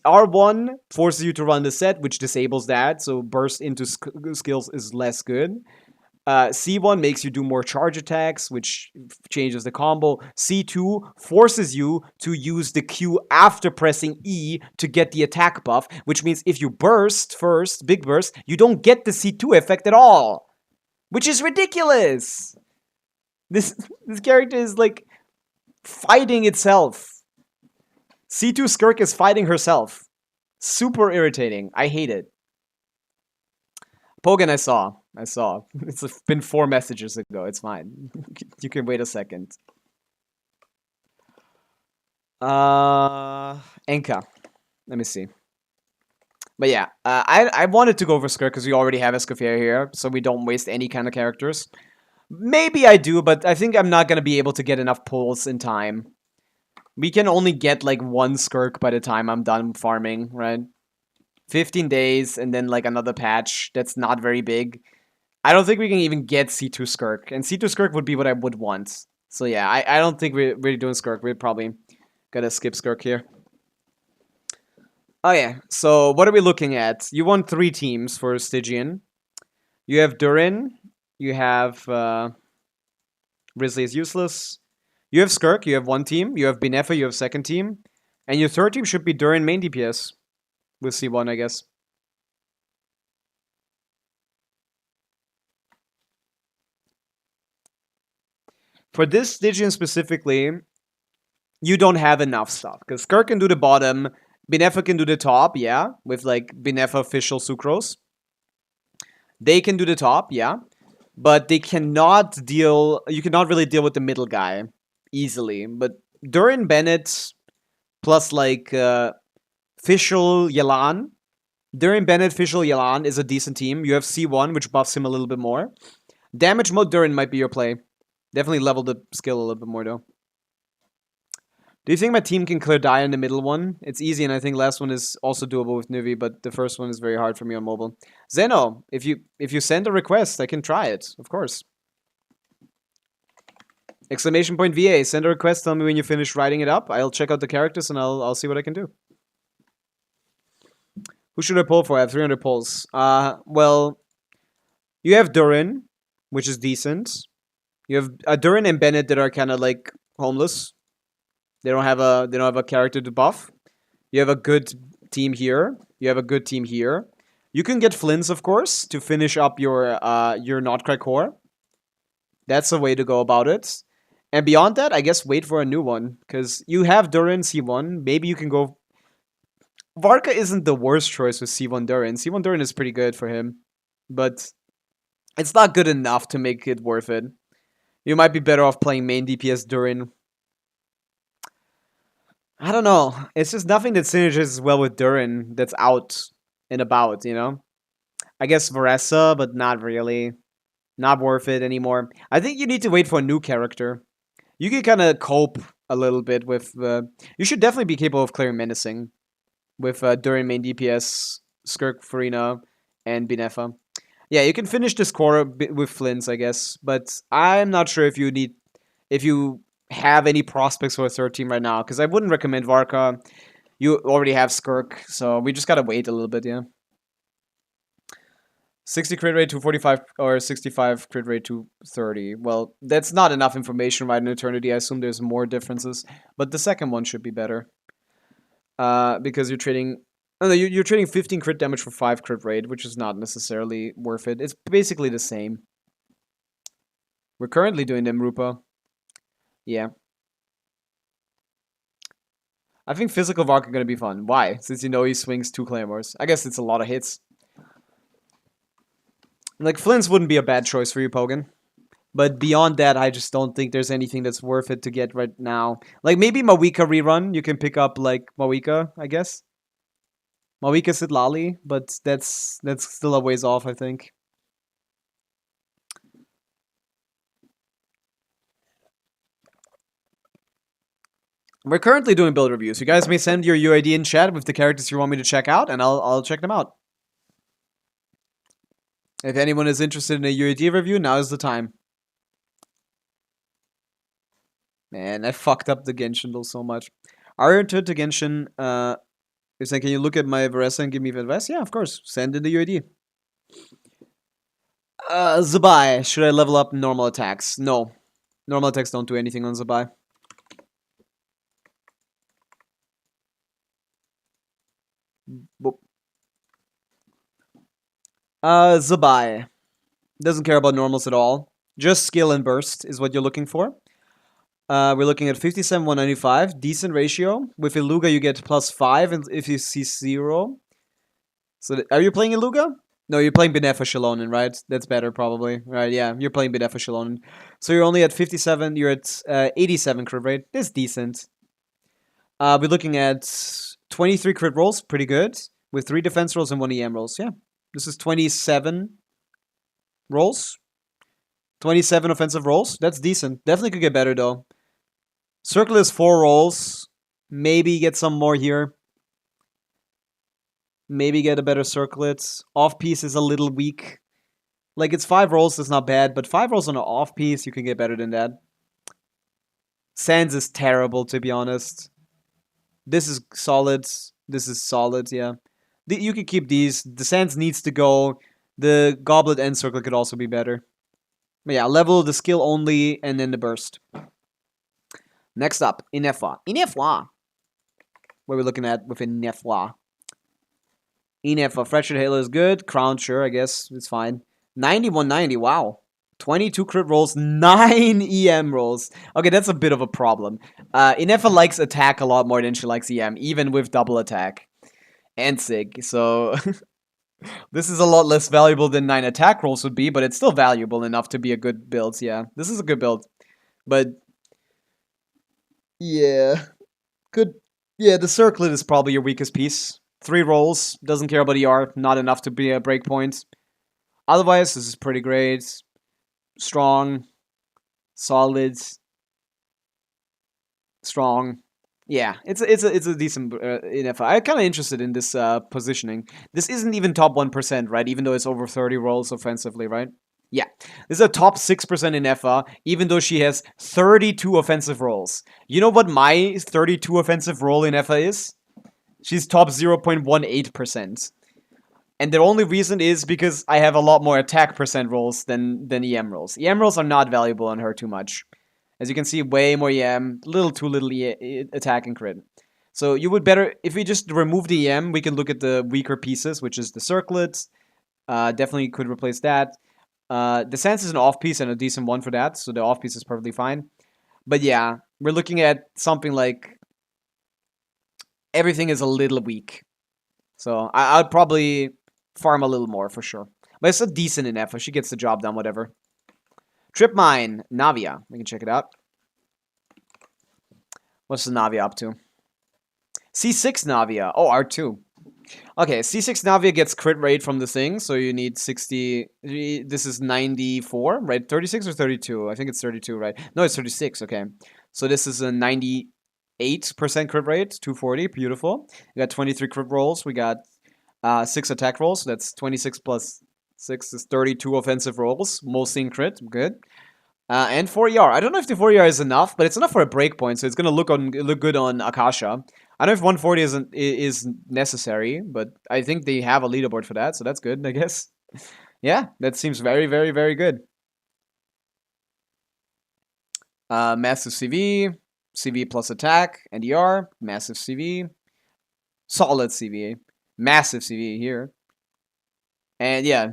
R1 forces you to run the set, which disables that, so burst into skills is less good. C1 makes you do more charge attacks, which changes the combo. C2 forces you to use the Q after pressing E to get the attack buff, which means if you burst first, big burst, you don't get the C2 effect at all, which is ridiculous. This character is like fighting itself. C2 Skirk is fighting herself. Super irritating. I hate it. Pogan, I saw. It's been 4 messages ago. It's fine. You can wait a second. Enka. Let me see. But yeah, I wanted to go for Skirk because we already have Escoffier here, so we don't waste any kind of characters. Maybe I do, but I think I'm not going to be able to get enough pulls in time. We can only get like 1 Skirk by the time I'm done farming, right? 15 days and then like another patch. That's not very big. I don't think we can even get C2 Skirk. And C2 Skirk would be what I would want. So yeah, I don't think we're really doing Skirk. We're probably gonna skip Skirk here. Oh yeah, so what are we looking at? You want 3 teams for Stygian. You have Durin. You have Risley is useless. You have Skirk. You have 1 team. You have Binefa. You have 2nd team. And your 3rd team should be Durin main DPS. With C1, I guess. For this Stygian specifically, you don't have enough stuff. Because Skirk can do the bottom. Binefa can do the top, yeah. With like Binefa official Sucrose. They can do the top, yeah. But they cannot deal... You cannot really deal with the middle guy easily. But Durin Bennett plus like Fischl Yelan. Durin Bennett, Fischl Yelan is a decent team. You have C1, which buffs him a little bit more. Damage mode Durin might be your play. Definitely level the skill a little bit more though. Do you think my team can clear die in the middle one? It's easy, and I think last one is also doable with Nuvi, but the first one is very hard for me on mobile. Zeno, if you send a request, I can try it, of course. Exclamation point VA, send a request, tell me when you finish writing it up. I'll check out the characters and I'll see what I can do. Who should I pull for? I have 300 pulls. Well, you have Durin, which is decent. You have Durin and Bennett that are kind of like homeless. They don't have a character to buff. You have a good team here. You have a good team here. You can get Flints, of course, to finish up your Notcrack core. That's a way to go about it. And beyond that, I guess wait for a new one. Because you have Durin C1. Maybe you can go... Varka isn't the worst choice with C1 Durin. C1 Durin is pretty good for him. But it's not good enough to make it worth it. You might be better off playing main DPS Durin. I don't know. It's just nothing that synergizes well with Durin that's out and about, you know? I guess Varessa, but not really. Not worth it anymore. I think you need to wait for a new character. You can kind of cope a little bit with... you should definitely be capable of clearing Menacing. With Durin main DPS, Skirk, Farina, and Binefa. Yeah, you can finish this core with Flints, I guess. But I'm not sure if you have any prospects for a third team right now, because I wouldn't recommend Varka. You already have Skirk, so we just gotta wait a little bit, yeah. 60 crit rate, 245, or 65 crit rate, 230. Well, that's not enough information right in Eternity. I assume there's more differences, but the second one should be better. Because you're trading... Oh, no, you're trading 15 crit damage for 5 crit rate, which is not necessarily worth it. It's basically the same. We're currently doing them, Rupa. Yeah. I think physical Vark are gonna be fun. Why? Since you know he swings 2 claymores. I guess it's a lot of hits. Like, Flynn's wouldn't be a bad choice for you, Pogan. But beyond that, I just don't think there's anything that's worth it to get right now. Like, maybe Mawika rerun. You can pick up, like, Mawika, I guess. Mawika Sitlali, but that's still a ways off, I think. We're currently doing build reviews. You guys may send your UID in chat with the characters you want me to check out, and I'll check them out. If anyone is interested in a UID review, now is the time. Man, I fucked up the Genshin though so much. Are you into Genshin? You're saying, can you look at my Varesa and give me advice? Yeah, of course. Send in the UID. Zabai. Should I level up normal attacks? No. Normal attacks don't do anything on Zabai. Boop. Zabai. Doesn't care about normals at all. Just skill and burst is what you're looking for. We're looking at 57, 195. Decent ratio. With Iluga, you get +5 and if you see 0. So, are you playing Iluga? No, you're playing Benefa Shalonen, right? That's better, probably. Right, yeah, you're playing Benefa Shalonen. So, you're only at 57. You're at 87 crit rate. That's decent. We're looking at 23 crit rolls. Pretty good. With 3 defense rolls and 1 EM rolls. Yeah. This is 27 rolls. 27 offensive rolls. That's decent. Definitely could get better, though. Circle is 4 rolls. Maybe get some more here. Maybe get a better circlet. Off-piece is a little weak. Like, it's 5 rolls, that's not bad. But 5 rolls on an off-piece, you can get better than that. Sands is terrible, to be honest. This is solid. This is solid, yeah. You can keep these. The Sands needs to go. The Goblet and Circle could also be better. But yeah, level the skill only, and then the burst. Next up, Inefwa. Inefwa! What are we looking at with Inefwa? Inefwa. Fractured Halo is good. Crown, sure, I guess. It's fine. 9190, wow. 22 crit rolls, 9 EM rolls. Okay, that's a bit of a problem. Inefwa likes attack a lot more than she likes EM, even with double attack. And Sig, so... This is a lot less valuable than 9 attack rolls would be, but it's still valuable enough to be a good build, yeah. This is a good build. But... yeah. Good. Yeah, the Circlet is probably your weakest piece. 3 rolls, doesn't care about ER, not enough to be a breakpoint. Otherwise, this is pretty great. Strong. Solid. Strong. Yeah, it's a decent enough. I'm kind of interested in this positioning. This isn't even top 1%, right? Even though it's over 30 rolls offensively, right? Yeah, this is a top 6% in FA, even though she has 32 offensive rolls. You know what my 32 offensive roll in FA is? She's top 0.18%. And the only reason is because I have a lot more attack percent rolls than EM rolls. EM rolls are not valuable on her too much. As you can see, way more EM, too little attack and crit. So you would better, if we just remove the EM, we can look at the weaker pieces, which is the Circlet. Definitely could replace that. The Sense is an off-piece and a decent one for that, so the off-piece is perfectly fine. But yeah, we're looking at something like everything is a little weak. So I'd probably farm a little more for sure. But it's a decent in F. She gets the job done, whatever. Trip Mine, Navia. We can check it out. What's the Navia up to? C6 Navia. Oh, R2. Okay, C6 Navia gets crit rate from the thing, so you need 60... This is 94, right? 36 or 32? I think it's 32, right? No, it's 36, okay. So this is a 98% crit rate, 240, beautiful. We got 23 crit rolls, we got 6 attack rolls, so that's 26 plus 6 is 32 offensive rolls, mostly in crit, good. And 4 ER. I don't know if the 4 ER is enough, but it's enough for a breakpoint, so it's gonna look good on Akasha. I don't know if 140 is necessary, but I think they have a leaderboard for that, so that's good, I guess. Yeah, that seems very, very, very good. Massive CV, CV plus attack, and ER, massive CV, solid CV, massive CV here. And yeah,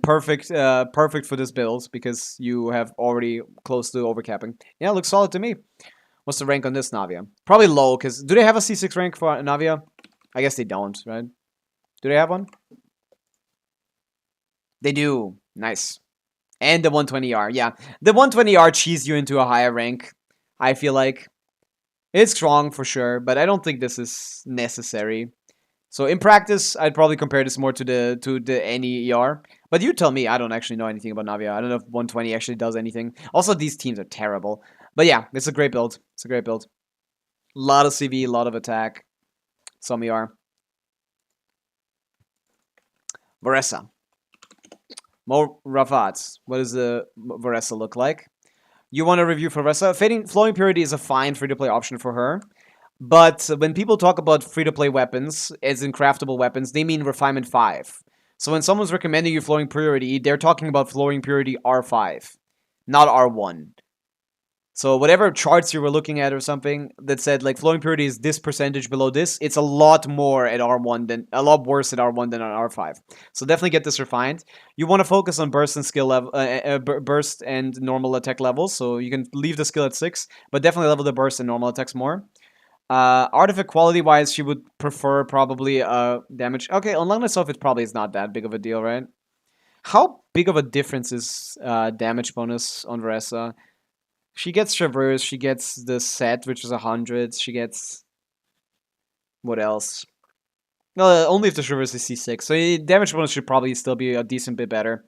perfect, perfect for this build because you have already close to overcapping. Yeah, looks solid to me. What's the rank on this Navia? Probably low, because do they have a C6 rank for Navia? I guess they don't, right? Do they have one? They do. Nice. And the 120R, yeah. The 120R cheese you into a higher rank, I feel like. It's strong for sure, but I don't think this is necessary. So in practice, I'd probably compare this more to the any ER. But you tell me, I don't actually know anything about Navia. I don't know if 120 actually does anything. Also, these teams are terrible. But yeah, it's a great build. It's a great build. A lot of CV, a lot of attack. Some ER. Varessa. More Rafats. What does the Varessa look like? You want a review for Varessa? Flowing Purity is a fine free-to-play option for her. But when people talk about free-to-play weapons, as in craftable weapons, they mean Refinement 5. So when someone's recommending you Flowing Purity, they're talking about Flowing Purity R5, not R1. So whatever charts you were looking at or something that said like Flowing Purity is this percentage below this, it's a lot more at R1 than a lot worse at R1 than on R5. So definitely get this refined. You want to focus on burst and skill level, burst and normal attack levels. So you can leave the skill at 6, but definitely level the burst and normal attacks more. Artifact quality wise, she would prefer probably damage. Okay, on Long itself, it probably is not that big of a deal, right? How big of a difference is damage bonus on Varessa? She gets Traverse, she gets the set, which is 100, she gets... What else? Only if the Traverse is C6, so the damage bonus should probably still be a decent bit better.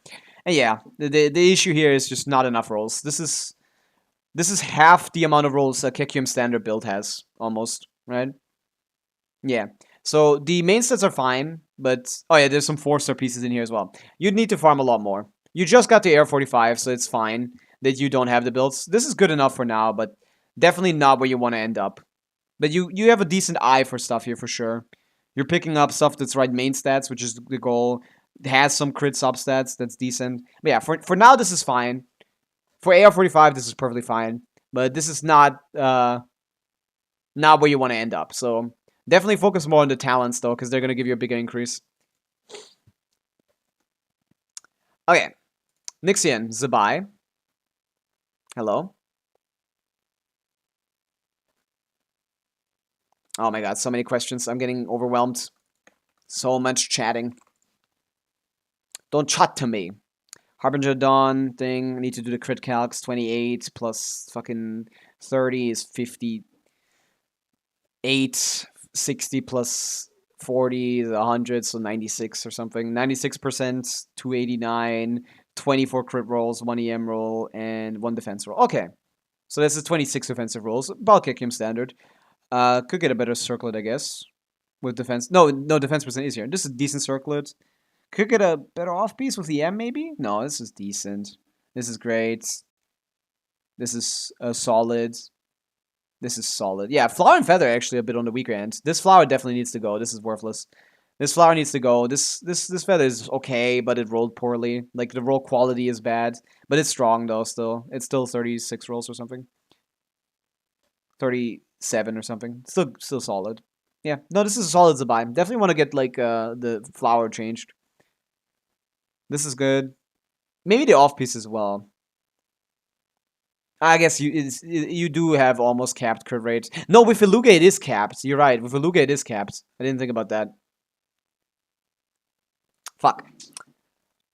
And yeah, the issue here is just not enough rolls. This is half the amount of rolls a Kekium standard build has, almost, right? Yeah. So the main stats are fine, but... Oh yeah, there's some 4-star pieces in here as well. You'd need to farm a lot more. You just got the Air 45, so it's fine that you don't have the builds. This is good enough for now, but definitely not where you want to end up. But you have a decent eye for stuff here for sure. You're picking up stuff that's right main stats, which is the goal. It has some crit substats that's decent. But yeah, for now this is fine. For AR-45, this is perfectly fine. But this is not where you want to end up. So definitely focus more on the talents though, because they're going to give you a bigger increase. Okay. Nixian, Zabai. Hello. Oh my god, so many questions. I'm getting overwhelmed. So much chatting. Don't chat to me. Harbinger Dawn thing. I need to do the crit calcs. 28 plus fucking 30 is 58. 60 plus 40 is 100, so 96 or something. 96%, 289, 24 crit rolls, 1 EM roll, and 1 defense roll. Okay. So this is 26 offensive rolls. About Kekium standard. Could get a better circlet, I guess. With defense. No, defense percent is here. This is a decent circlet. Could get a better off piece with EM, maybe? No, this is decent. This is great. This is solid. This is solid. Yeah, Flower and Feather actually a bit on the weaker end. This flower definitely needs to go. This is worthless. This flower needs to go. This feather is okay, but it rolled poorly. Like, the roll quality is bad. But it's strong, though, still. It's still 36 rolls or something. 37 or something. Still solid. Yeah. No, this is a solid Zabai. Definitely want to get, like, the flower changed. This is good. Maybe the off piece as well. I guess you do have almost capped crit rate. No, with Iluga it is capped. You're right. With Iluga it is capped. I didn't think about that. Fuck.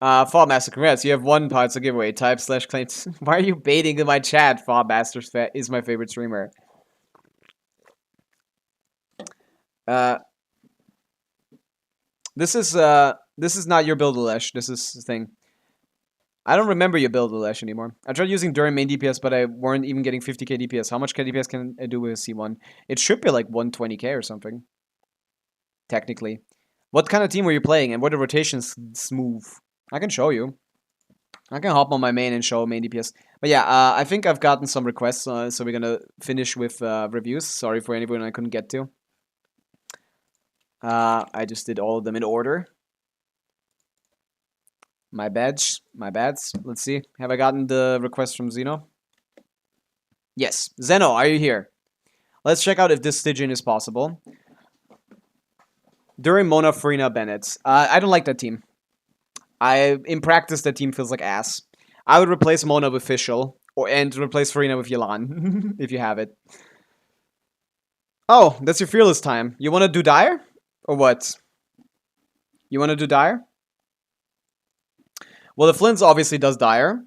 Fall Master, congrats. You have 1 parts of giveaway. Type / claims. Why are you baiting in my chat? Fall Master is my favorite streamer. This is not your build, Alesh. This is the thing. I don't remember your build, Alesh, anymore. I tried using during main DPS, but I weren't even getting 50k DPS. How much DPS can I do with a C1? It should be like 120k or something. Technically. What kind of team were you playing, and were the rotations smooth? I can show you. I can hop on my main and show main DPS. But yeah, I think I've gotten some requests, so we're gonna finish with reviews. Sorry for anyone I couldn't get to. I just did all of them in order. My badge, my bads. Let's see. Have I gotten the request from Zeno? Yes. Zeno, are you here? Let's check out if this Stygian is possible. During Mona, Farina, Bennett. I don't like that team. In practice, that team feels like ass. I would replace Mona with Fischl, and replace Farina with Yelan, if you have it. Oh, that's your fearless time. You want to do Dire? Or what? You want to do Dire? Well, the Flints obviously does Dire.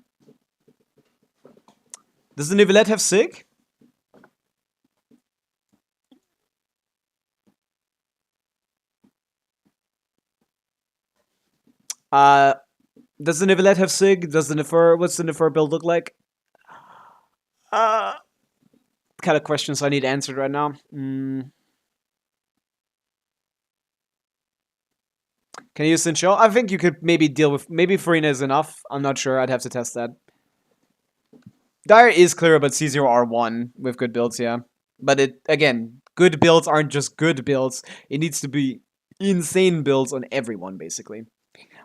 Does the Nivelette have Sig? Does the Nivelette have Sig? Does the Nefer... What's the Nefer build look like? Kind of questions I need answered right now. Can you use Sincho? I think you could maybe deal with... Maybe Farina is enough. I'm not sure. I'd have to test that. Dire is clear about C0R1 with good builds, yeah. But it, again, good builds aren't just good builds. It needs to be insane builds on everyone, basically.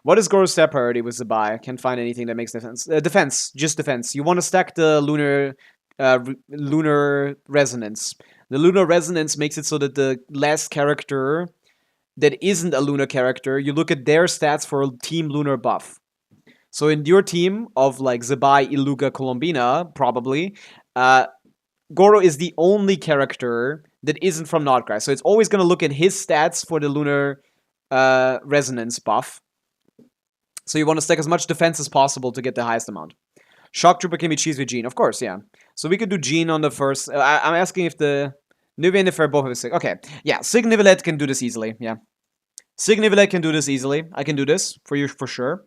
What is Goro's step priority with the buy? Can't find anything that makes defense. Defense, just defense. You want to stack the lunar resonance. The lunar resonance makes it so that the last character that isn't a lunar character, you look at their stats for team lunar buff. So in your team of like Zebai, Iluga, Colombina, probably, Goro is the only character that isn't from Notgrass. So it's always going to look at his stats for the lunar resonance buff. So you want to stack as much defense as possible to get the highest amount. Shock Trooper can be cheese with Jean, of course, yeah. So we could do Jean on the first. I'm asking if the Nivea and Nefer both have Sig. Okay, yeah, Sig Nivelette can do this easily, yeah. Sig Nivelette can do this easily. I can do this for you for sure.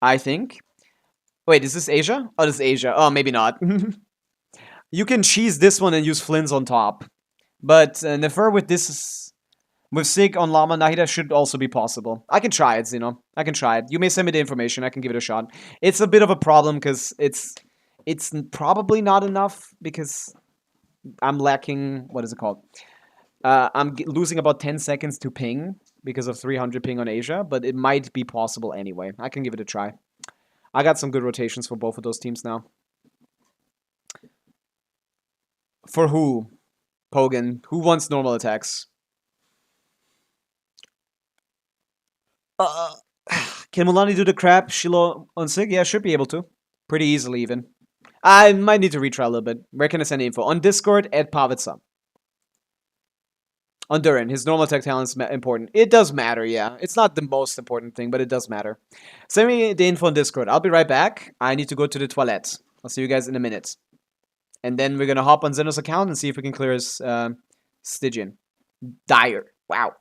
I think. Wait, is this Asia? Oh, this is Asia. Oh, maybe not. You can cheese this one and use Flints on top. But Nefer with this... With Sig on Llama Nahida should also be possible. I can try it, I can try it. You may send me the information. I can give it a shot. It's a bit of a problem because it's probably not enough because I'm lacking... What is it called? I'm losing about 10 seconds to ping because of 300 ping on Asia, but it might be possible anyway. I can give it a try. I got some good rotations for both of those teams now. For who? Pogan. Who wants normal attacks? Can Mulani do the crap Shiloh on Sig? Yeah, should be able to. Pretty easily, even. I might need to retry a little bit. Where can I send info? On Discord, at Pavica. On Durin, his normal attack talent is important. It does matter, yeah. It's not the most important thing, but it does matter. Send me the info on Discord. I'll be right back. I need to go to the toilet. I'll see you guys in a minute. And then we're gonna hop on Zeno's account and see if we can clear his Stygian. Dire. Wow.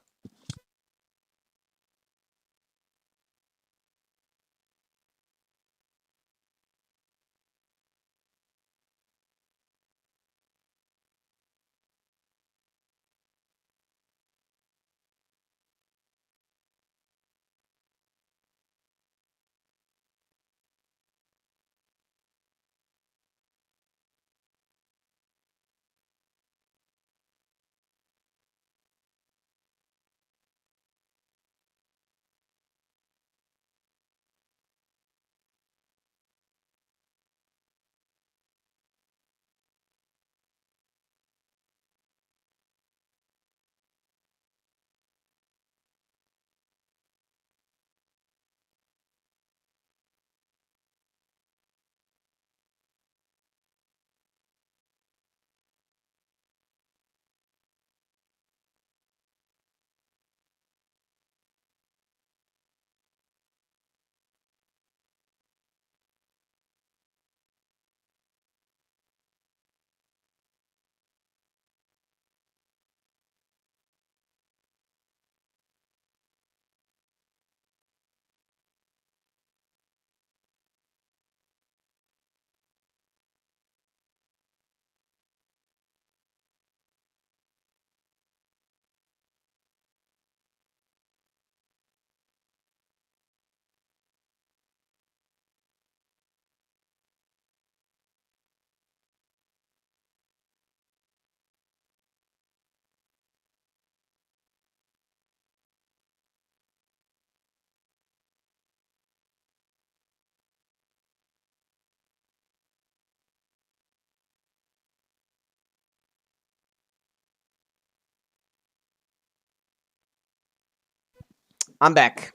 I'm back.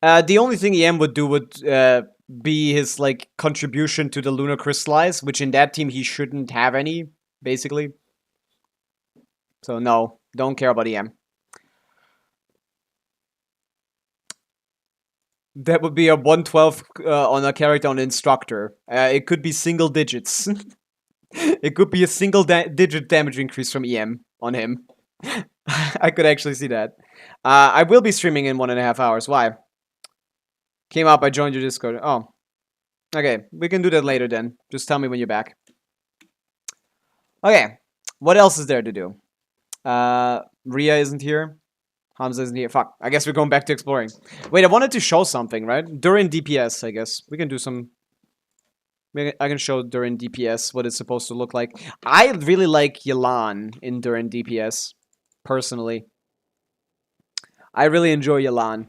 The only thing EM would do would be his like contribution to the Lunar Crystallize, which in that team he shouldn't have any, basically. So no, don't care about EM. That would be a 112 on a character on Instructor. It could be single digits. It could be a single digit damage increase from EM on him. I could actually see that. I will be streaming in 1.5 hours. Why? Came up, I joined your Discord. Oh. Okay, we can do that later then. Just tell me when you're back. Okay, what else is there to do? Rhea isn't here. Hamza isn't here. Fuck, I guess we're going back to exploring. Wait, I wanted to show something, right? During DPS, I guess. We can do some... I can show during DPS what it's supposed to look like. I really like Yelan in during DPS, personally. I really enjoy Yelan.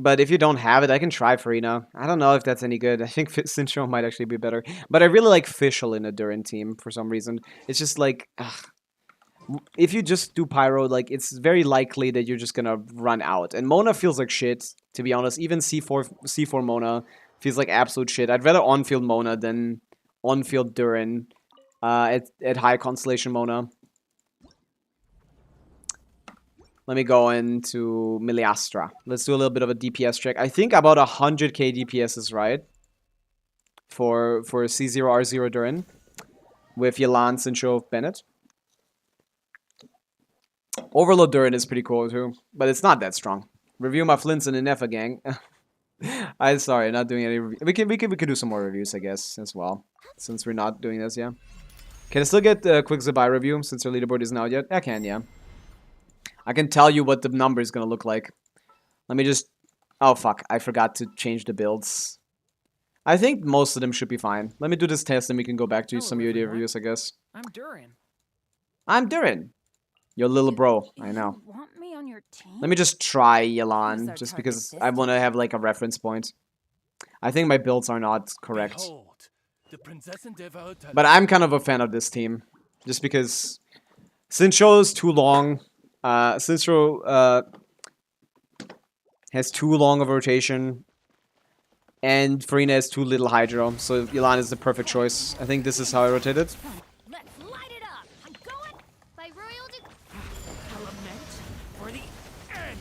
But if you don't have it, I can try Farina. I don't know if that's any good. I think Sincho might actually be better. But I really like Fischl in a Durin team for some reason. It's just like... if you just do Pyro, like, it's very likely that you're just gonna run out. And Mona feels like shit, to be honest. Even C4 Mona feels like absolute shit. I'd rather on-field Mona than on-field Durin at high Constellation Mona. Let me go into Miliastra. Let's do a little bit of a DPS check. I think about 100k DPS is right for C0R0 Durin with Yelan, Sincho, Bennett. Overload Durin is pretty cool too, but it's not that strong. Review my Flints and Inefa gang. I'm sorry, not doing any review. We can do some more reviews, I guess, as well, since we're not doing this. Yeah. Can I still get a quick Zabai review since our leaderboard isn't out yet? I can, yeah. I can tell you what the number is gonna look like. Let me just... Oh, fuck. I forgot to change the builds. I think most of them should be fine. Let me do this test and we can go back to some UID reviews, I guess. I'm Durin. I'm Durin. Your little bro. I know. You want me on your team? Let me just try Who's Yelan, our just target because this I want to have, like, a reference point. I think my builds are not correct. Behold, the princess and devote. But I'm kind of a fan of this team. Just because... Sincho is too long. Sincho has too long of a rotation. And Farina has too little Hydro. So Yelan is the perfect choice. I think this is how I rotate it. Let's light it up. I'm going by royal Element for the end.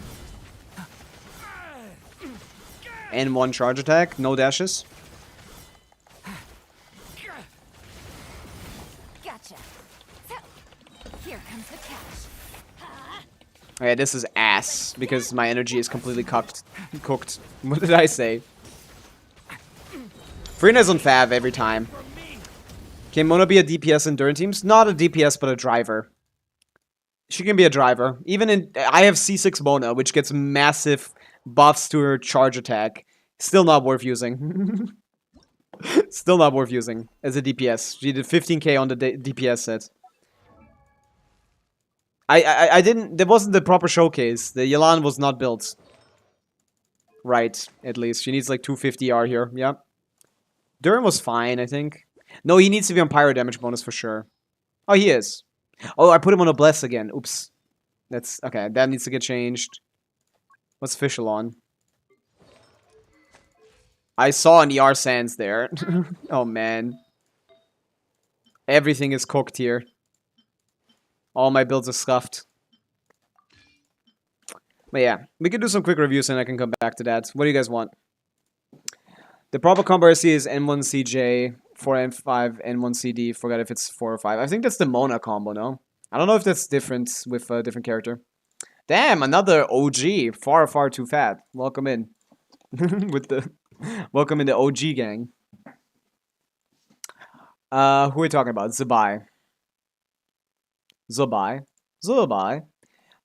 And one charge attack, no dashes. Gotcha. So, here comes the cash. Okay, this is ass, because my energy is completely cooked. What did I say? Farina's on Fav every time. Can Mona be a DPS in Durin teams? Not a DPS, but a driver. She can be a driver. Even in... I have C6 Mona, which gets massive buffs to her charge attack. Still not worth using. Still not worth using as a DPS. She did 15k on the DPS set. I didn't... There wasn't the proper showcase. The Yelan was not built. Right, at least. She needs like 250 R here. Yeah. Durin was fine, I think. No, he needs to be on pyro damage bonus for sure. Oh, he is. Oh, I put him on a bless again. Oops. That's... Okay, that needs to get changed. What's Fischl on? I saw an ER Sands there. Oh, man. Everything is cooked here. All my builds are scuffed. But yeah, we can do some quick reviews and I can come back to that. What do you guys want? The proper combo I see is N1CJ, 4N5, N1CD. Forgot if it's 4 or 5. I think that's the Mona combo, no? I don't know if that's different with a different character. Damn, another OG. Far, far too fat. Welcome in. With the... Welcome in the OG gang. Who are we talking about? Zabai. Zubai.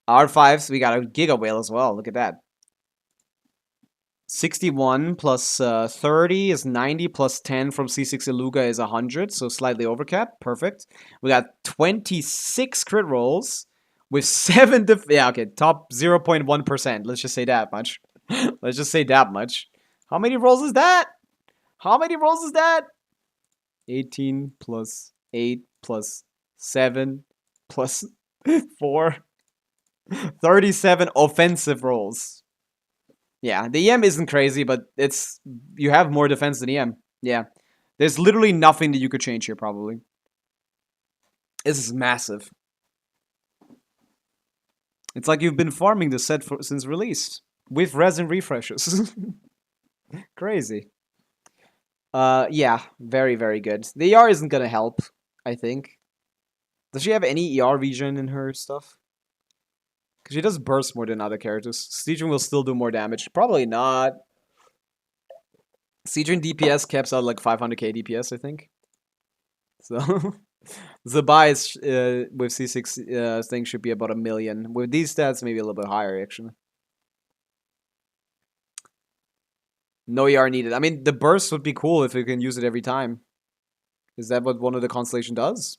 R5s, we got a Giga Whale as well. Look at that. 61 plus 30 is 90 plus 10 from C6 Iluga is 100, so slightly overcap. Perfect. We got 26 crit rolls with 7 yeah, okay, top 0.1%. Let's just say that much. Let's just say that much. How many rolls is that? How many rolls is that? 18 plus 8 plus 7 plus 4. 37 offensive rolls. Yeah, the EM isn't crazy, but it's you have more defense than EM. Yeah. There's literally nothing that you could change here, probably. This is massive. It's like you've been farming the set since release. With resin refreshes. Crazy. Yeah, very, very good. The ER isn't gonna help, I think. Does she have any ER region in her stuff? Because she does burst more than other characters. Stygian will still do more damage. Probably not. Stygian DPS caps out like 500k DPS, I think. So, the buy is, with C6 thing should be about 1 million. With these stats, maybe a little bit higher, actually. No ER needed. I mean, the burst would be cool if you can use it every time. Is that what one of the Constellation does?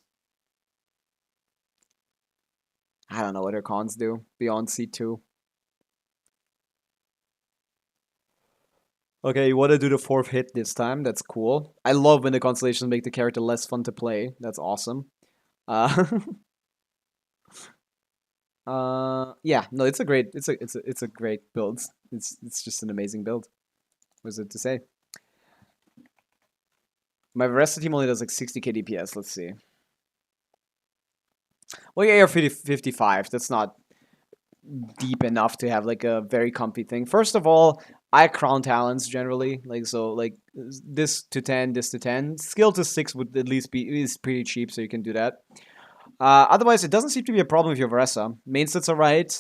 I don't know what her cons do beyond C2. Okay, you want to do the 4th hit this time. That's cool. I love when the constellations make the character less fun to play. That's awesome. Yeah, no, it's a great, it's a great build. It's just an amazing build. What's it to say? My rest of the team only does like 60k DPS. Let's see. Well, yeah, you're 55. That's not deep enough to have like a very comfy thing. First of all, I crown talents generally, like so, like this to 10, this to 10. Skill to 6 would at least is pretty cheap, so you can do that. Otherwise, it doesn't seem to be a problem with your Varessa. Main stats are right,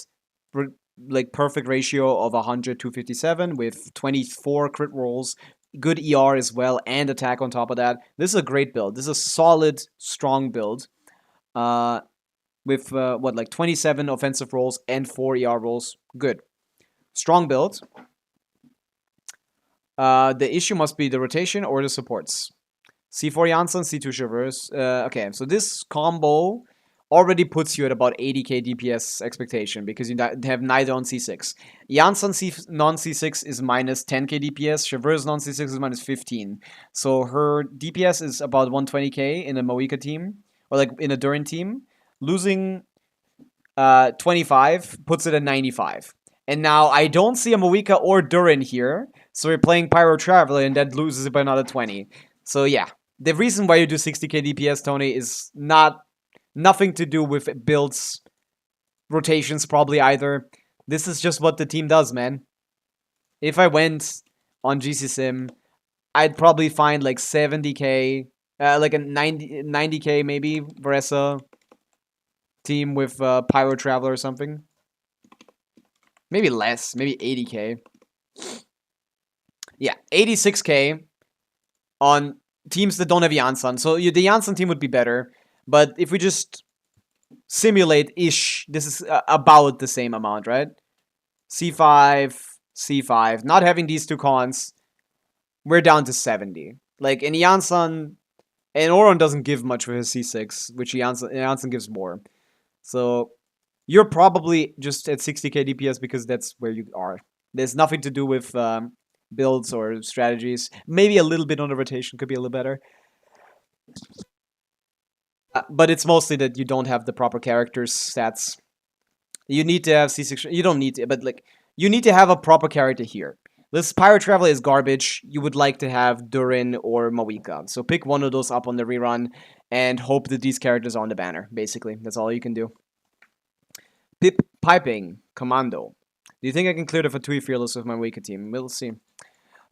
like perfect ratio of 100 to 57 with 24 crit rolls, good ER as well, and attack on top of that. This is a great build. This is a solid, strong build. With what, like 27 offensive rolls and 4 ER rolls. Good. Strong build. The issue must be the rotation or the supports. C4 Janssen, C2 Traverse. Okay, so this combo already puts you at about 80k DPS expectation because you have neither on C6. Janssen non-C6 is minus 10k DPS. Traverse non-C6 is minus 15. So her DPS is about 120k in a Moika team, or like in a Durin team. Losing 25 puts it at 95. And now I don't see a Moika or Durin here, so we're playing Pyro Traveler, and that loses it by another 20. So yeah, the reason why you do 60k DPS, Tony, is nothing to do with builds, rotations probably either. This is just what the team does, man. If I went on GC Sim, I'd probably find like 70k, like a 90k maybe, Varessa team with Pyro Traveler or something. Maybe less, maybe 80k. Yeah, 86k on teams that don't have Janssen. So the Janssen team would be better. But if we just simulate-ish, this is about the same amount, right? C5, C5. Not having these two cons, we're down to 70. Like, in Janssen, and Oron doesn't give much for his C6, which Janssen gives more. So, you're probably just at 60k DPS because that's where you are. There's nothing to do with builds or strategies. Maybe a little bit on the rotation could be a little better. But it's mostly that you don't have the proper characters stats. You need to have C6. You don't need to, but like, you need to have a proper character here. This Pyro Traveler is garbage. You would like to have Durin or Moika. So pick one of those up on the rerun and hope that these characters are on the banner. Basically, that's all you can do. Piping Commando. Do you think I can clear the Fatui Fearless with my Moika team? We'll see.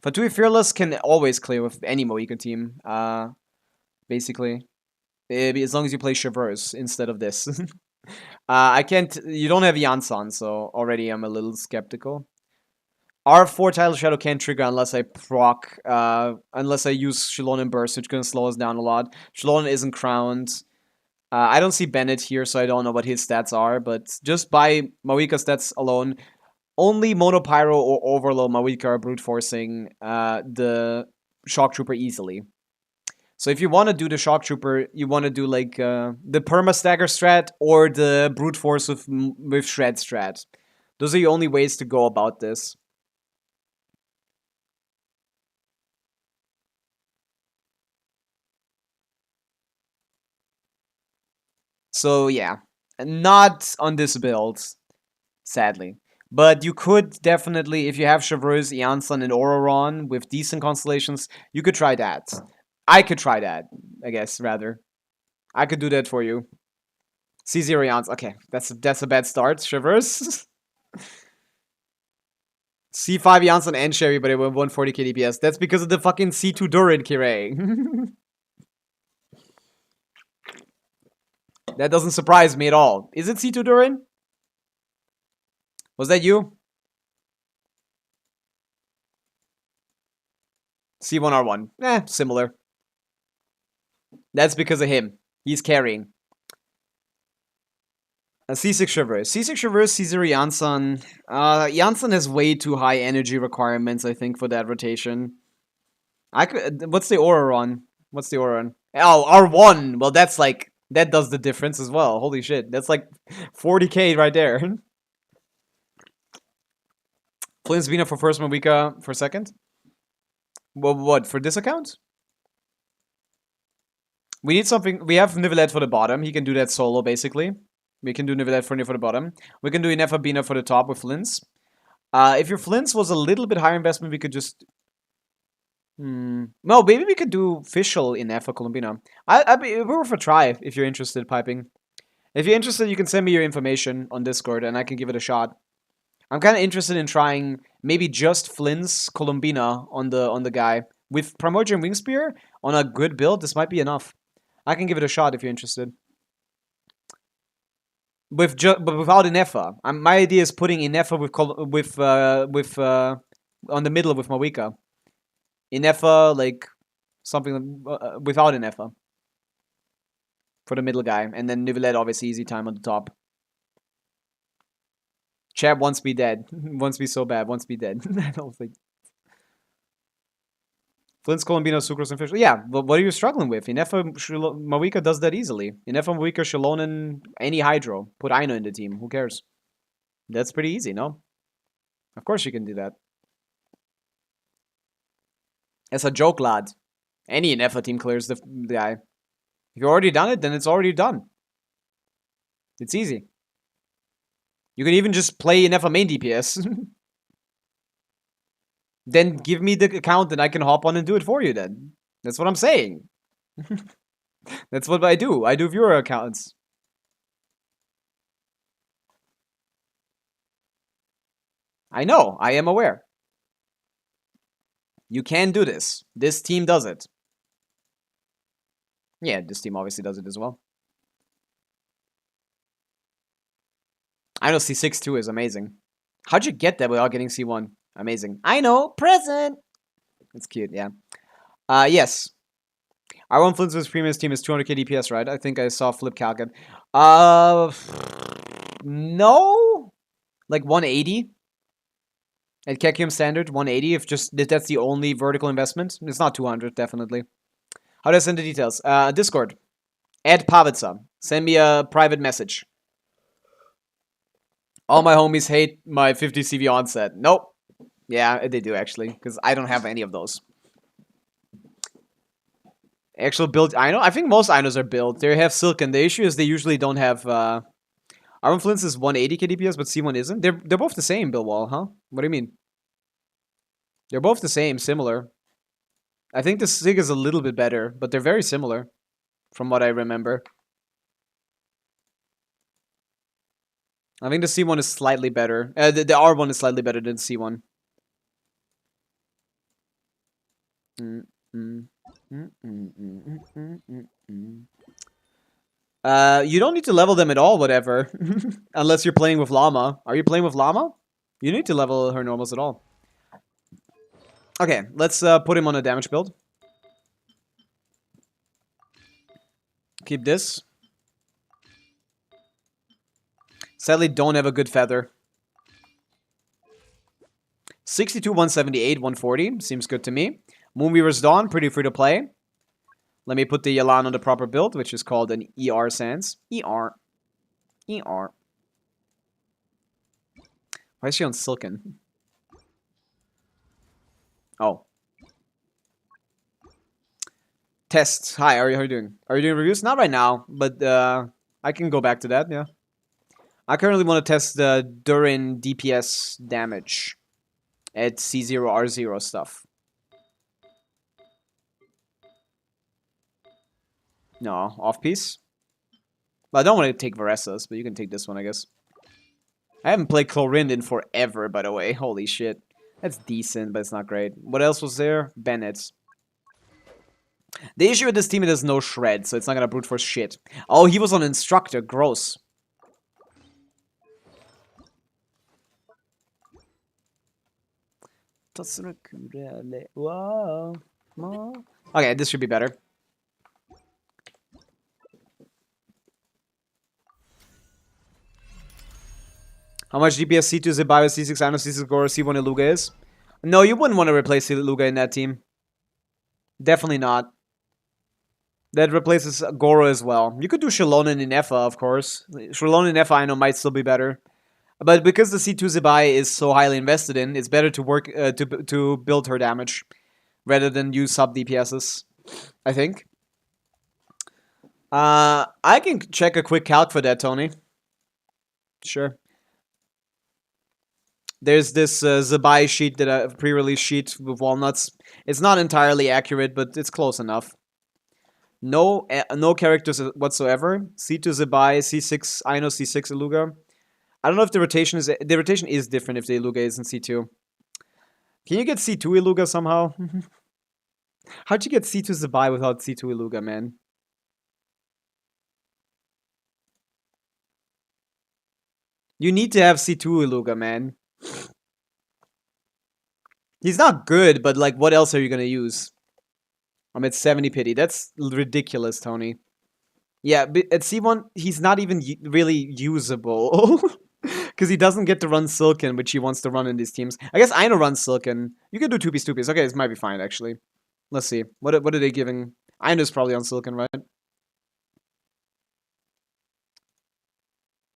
Fatui Fearless can always clear with any Moika team. Basically. As long as you play Traverse instead of this. I can't... You don't have Janssen, so already I'm a little skeptical. R4 Tidal Shadow can't trigger unless I proc... unless I use Shalon and Burst, which is going to slow us down a lot. Shalon isn't crowned. I don't see Bennett here, so I don't know what his stats are, but just by Moika stats alone, only Monopyro or Overload Moika are brute forcing the Shock Trooper easily. So if you want to do the Shock Trooper, you want to do like the Perma Stagger strat or the Brute Force with Shred strat. Those are the only ways to go about this. So yeah, Not on this build, sadly. But you could definitely, if you have Chevreuse, Janssen, and Ororon with decent constellations, you could try that. I could try that, I guess, rather. I could do that for you. C0 Janssen. Okay, that's a bad start, Chevreuse. C5 Janssen and Sherry, but it went 140k DPS. That's because of the fucking C2 Durin, Kirei. That doesn't surprise me at all. Is it C2 Durin? Was that you? C1R1. Similar. That's because of him. He's carrying. C6 Chevreuse. C6 Chevreuse, C0 Janssen. Janssen has way too high energy requirements, I think, for that rotation. What's the Ororon? What's the Ororon? Oh, R1! Well, that's like... That does the difference as well. Holy shit. That's like 40k right there. Flynn's Vina for first, Pavica for second? Well, what? For this account? We need something... We have Nivelette for the bottom. He can do that solo, basically. We can do Nivelette for the bottom. We can do Inefa Bina for the top with Flynn's. If your Flynn's was a little bit higher investment, we could just... No, maybe we could do Fischl in F for Colombina. I'd be worth a try if you're interested, Piping. If you're interested, you can send me your information on Discord and I can give it a shot. I'm kind of interested in trying maybe just Flynn's Colombina on the guy. With Primordial Wingspear on a good build, this might be enough. I can give it a shot if you're interested. But without Inefa. My idea is putting Inefa on the middle with Pavica. Inefa, like, something without Inefa. For the middle guy. And then Nivelette, obviously, easy time on the top. Chad wants me dead. Wants me so bad. Wants me dead. I don't think. Flynn's, Colombina, Sucrose, and Fish. Yeah, but what are you struggling with? Inefa, Pavica does that easily. Inefa, Pavica, Shalonen, any Hydro. Put Aino in the team. Who cares? That's pretty easy, no? Of course you can do that. It's a joke, lad. Any Inefa team clears the guy. If you've already done it, then it's already done. It's easy. You can even just play Inefa main DPS. Then give me the account and I can hop on and do it for you then. That's what I'm saying. That's what I do. I do viewer accounts. I know. I am aware. You can do this. This team does it. Yeah, this team obviously does it as well. I know C6 too is amazing. How'd you get that without getting C1? Amazing. I know. Present. It's cute, yeah. Yes. R1 Flynn's previous team is 200k DPS, right? I think I saw Flip Calcad. No. Like 180. At Kekium standard, 180. If that's the only vertical investment. It's not 200, definitely. How do I send the details? Discord. Add Pavica. Send me a private message. All my homies hate my 50 CV onset. Nope. Yeah, they do actually, because I don't have any of those. Actual build, I think most Inos are built. They have Silken. The issue is they usually don't have. Armor Flynn's is 180k DPS, but C1 isn't. They're both the same, Bill Wall, huh? What do you mean? They're both the same, similar. I think the Sig is a little bit better, but they're very similar, from what I remember. I think the C1 is slightly better. The R1 is slightly better than C1. You don't need to level them at all, whatever. Unless you're playing with Llama. Are you playing with Llama? You don't need to level her normals at all. Okay, let's put him on a damage build. Keep this. Sadly, don't have a good feather. 62, 178, 140. Seems good to me. Moonweaver's Dawn, pretty free to play. Let me put the Yalan on the proper build, which is called an ER Sans. ER. ER. Why is she on Silken? Oh. Tests. Hi, how are you doing? Are you doing reviews? Not right now, but I can go back to that, yeah. I currently want to test the Durin DPS damage at C0, R0 stuff. No, off-piece? Well, I don't want to take Varessa's, but you can take this one, I guess. I haven't played Chlorinde in forever, by the way. Holy shit. That's decent, but it's not great. What else was there? Bennett's. The issue with this team, it has no shred, so it's not gonna brute force shit. Oh, he was on Instructor. Gross. Wow. Okay, this should be better. How much DPS C2 is it by with C6, Ano, C6, Goro, C1 Iluga is? No, you wouldn't want to replace Iluga in that team. Definitely not. That replaces Goro as well. You could do Shallonen in Effa, of course. Shallonen in Effa, I know, might still be better. But because the C2 Zibai is so highly invested in, it's better to work to build her damage rather than use sub DPSs, I think. I can check a quick calc for that, Tony. Sure. There's this Zibai sheet, that a pre-release sheet with walnuts. It's not entirely accurate, but it's close enough. No characters whatsoever. C2 Zibai, C6 Aino, C6 Iluga. I don't know if the rotation is different if the Iluga is in C2. Can you get C2 Iluga somehow? How'd you get C2 Zibai without C2 Iluga, man? You need to have C2 Iluga, man. He's not good, but like, what else are you gonna use? I'm at 70 pity. That's ridiculous, Tony. Yeah, but at C1, he's not even really usable. Because he doesn't get to run Silken, which he wants to run in these teams. I guess Aino runs Silken. You can do 2-piece, 2-piece. Okay, this might be fine, actually. Let's see. What are they giving? Aino's probably on Silken, right?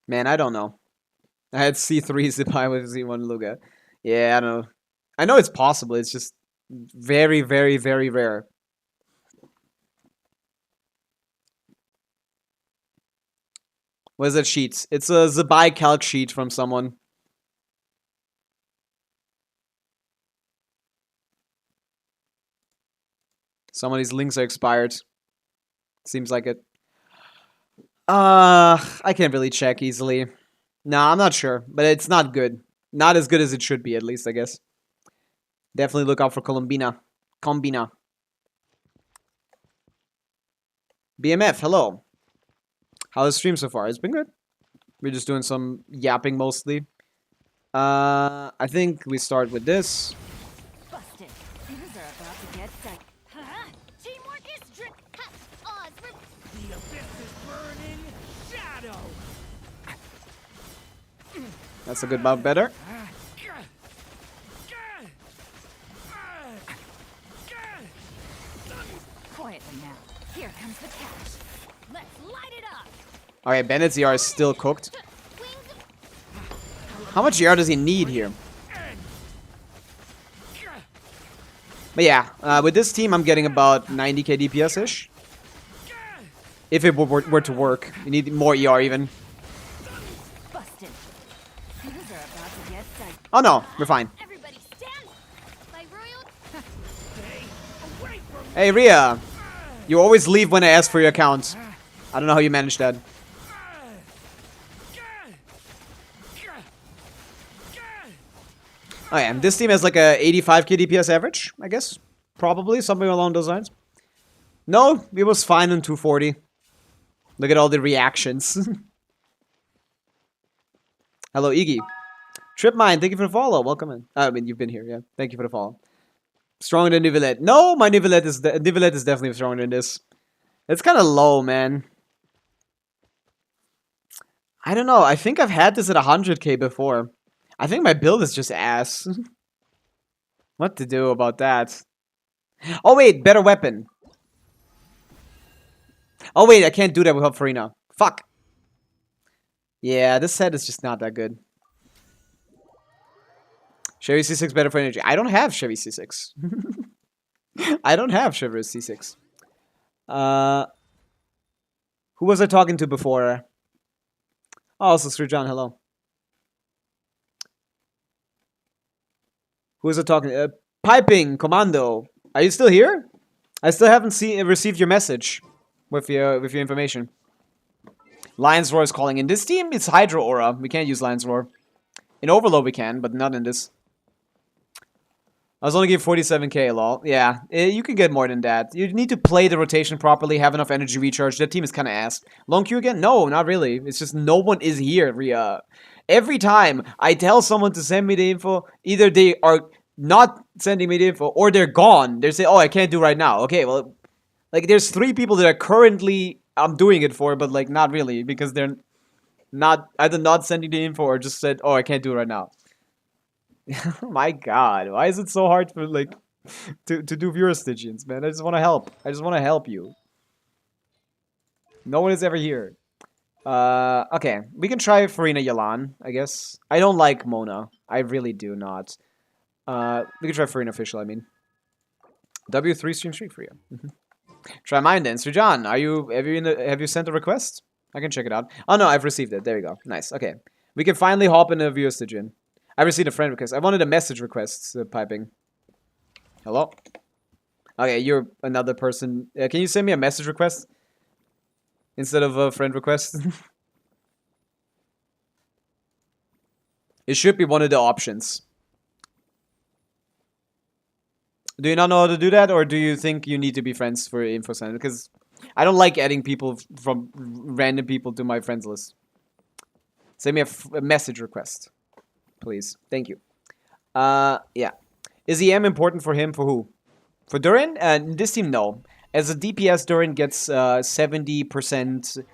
Man, I don't know. I had C3 Zipai with Z1 Luga. Yeah, I don't know. I know it's possible. It's just very, very, very rare. What is that sheet? It's a Zibai calc sheet from someone. Some of these links are expired. Seems like it. I can't really check easily. Nah, I'm not sure, but it's not good. Not as good as it should be, at least, I guess. Definitely look out for Colombina. Combina. BMF, hello. How's the stream so far? It's been good. We're just doing some yapping mostly. I think we start with this. Busted. Things are about to get set. Huh? Teamwork is Oz, The abyss is burning shadow. That's a good bout better. quietly now. Here comes the cash. Let's light it up. Okay, Bennett's ER is still cooked. How much ER does he need here? But yeah, with this team, I'm getting about 90k DPS-ish. If it were to work. You need more ER even. Busted. Things are about to get set. Oh no, we're fine. Everybody stand. By royal. Hey, Rhea. You always leave when I ask for your account. I don't know how you manage that. Oh yeah, and this team has like a 85k DPS average, I guess. Probably, something along those lines. No, it was fine on 240. Look at all the reactions. Hello, Iggy. Tripmine, thank you for the follow. Welcome in. I mean, you've been here, yeah. Thank you for the follow. Stronger than Nivelette. No, my Nivelette is definitely stronger than this. It's kind of low, man. I don't know. I think I've had this at 100k before. I think my build is just ass. What to do about that? Oh wait, better weapon. Oh wait, I can't do that without Farina. Fuck. Yeah, this set is just not that good. Chevy C6 better for energy. I don't have Chevy C6. I don't have Chevy C6. Who was I talking to before? Oh, also, Sir John, hello. Who is it talking? Piping Commando. Are you still here? I still haven't received your message with your information. Lion's Roar is calling in. This team is Hydro Aura. We can't use Lion's Roar. In Overload we can, but not in this. I was only giving 47k, lol. Yeah, you can get more than that. You need to play the rotation properly, have enough energy recharge. That team is kind of ass. Long queue again? No, not really. It's just no one is here, Rhea. Every time I tell someone to send me the info, either they are not sending me the info or they're gone. They say, oh, I can't do right now. Okay, well, like, there's 3 people that are currently I'm doing it for, but, like, not really, because they're not either not sending the info or just said, oh, I can't do it right now. Oh my god, why is it so hard for, like, to do viewer Stygians, man? I just want to help. I just want to help you. No one is ever here. Okay. We can try Farina Yalan, I guess. I don't like Mona. I really do not. We can try Farina Official, I mean. W3 stream streak for you. Try mine then. Sir John, have you sent a request? I can check it out. Oh no, I've received it. There you go. Nice. Okay. We can finally hop in a viewer Stygian. I received a friend request. I wanted a message request, piping. Hello? Okay, you're another person. Can you send me a message request? Instead of a friend request? It should be one of the options. Do you not know how to do that? Or do you think you need to be friends for info send? Because I don't like adding people from random people to my friends list. Send me a message request. Please. Thank you. Yeah. Is EM important for him? For who? For Durin? This team, no. As a DPS, Durin gets 70%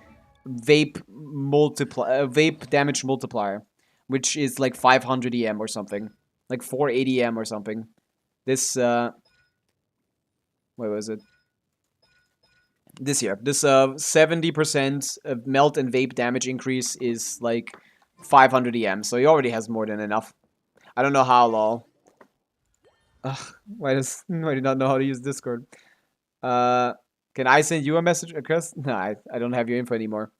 vape damage multiplier, which is like 500 EM or something. Like 480 EM or something. This, where was it? This year. This 70% of melt and vape damage increase is like 500 EM, so he already has more than enough. I don't know how, lol. Ugh, why do you not know how to use Discord? Can I send you a message request? No, I don't have your info anymore.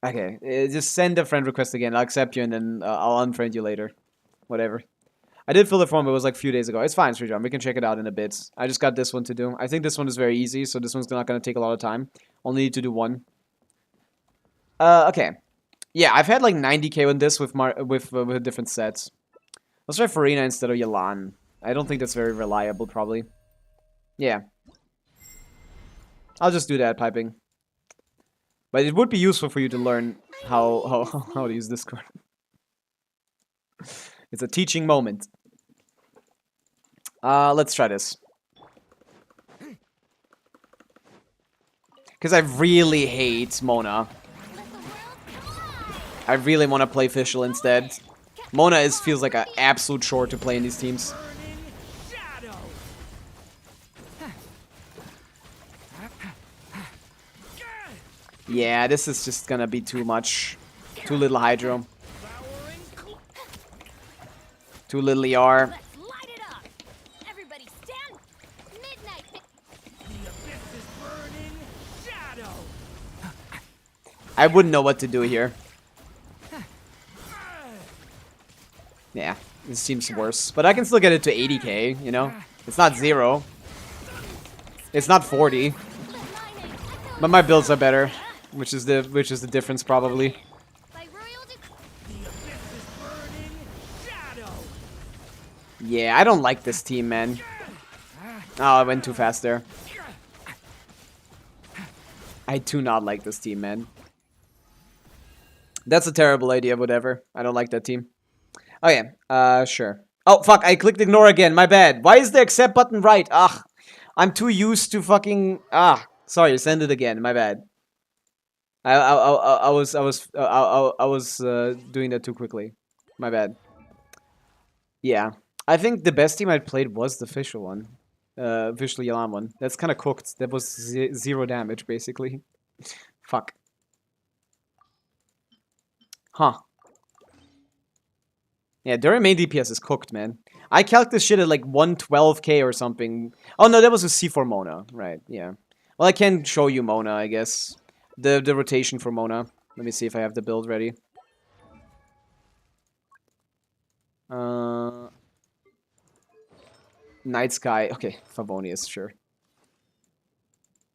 Okay, just send a friend request again. I'll accept you and then I'll unfriend you later. Whatever. I did fill the form, but it was like a few days ago. It's fine, Sir John. We can check it out in a bit. I just got this one to do. I think this one is very easy, so this one's not going to take a lot of time. Only need to do one. Okay. Yeah, I've had like 90k on this with different sets. Let's try Farina instead of Yalan. I don't think that's very reliable, probably. Yeah. I'll just do that, piping. But it would be useful for you to learn how to use Discord. It's a teaching moment. Let's try this. Because I really hate Mona. I really want to play Fischl instead. Mona feels like an absolute chore to play in these teams. Yeah, this is just gonna be too much. Too little Hydro. Too little ER. Let's light it up. Everybody stand. Midnight. The abyss is burning shadow. I wouldn't know what to do here. Yeah, this seems worse. But I can still get it to 80k, you know? It's not 0. It's not 40. But my builds are better. Which is the difference probably. By royal The abyss is burning shadow. Yeah, I don't like this team, man. Oh, I went too fast there. I do not like this team, man. That's a terrible idea, whatever. I don't like that team. Okay, sure. Oh, fuck, I clicked ignore again, my bad. Why is the accept button right? Ugh, I'm too used to fucking... sorry, send it again, my bad. I was doing that too quickly. My bad. Yeah. I think the best team I played was the Fischl one. Fischl Yalan one. That's kind of cooked. That was 0 damage, basically. Fuck. Huh. Yeah, Durin main DPS is cooked, man. I calc this shit at like 112k or something. Oh no, that was a C4 Mona. Right, yeah. Well, I can show you Mona, I guess. The rotation for Mona. Let me see if I have the build ready. Night Sky. Okay, Favonius, sure.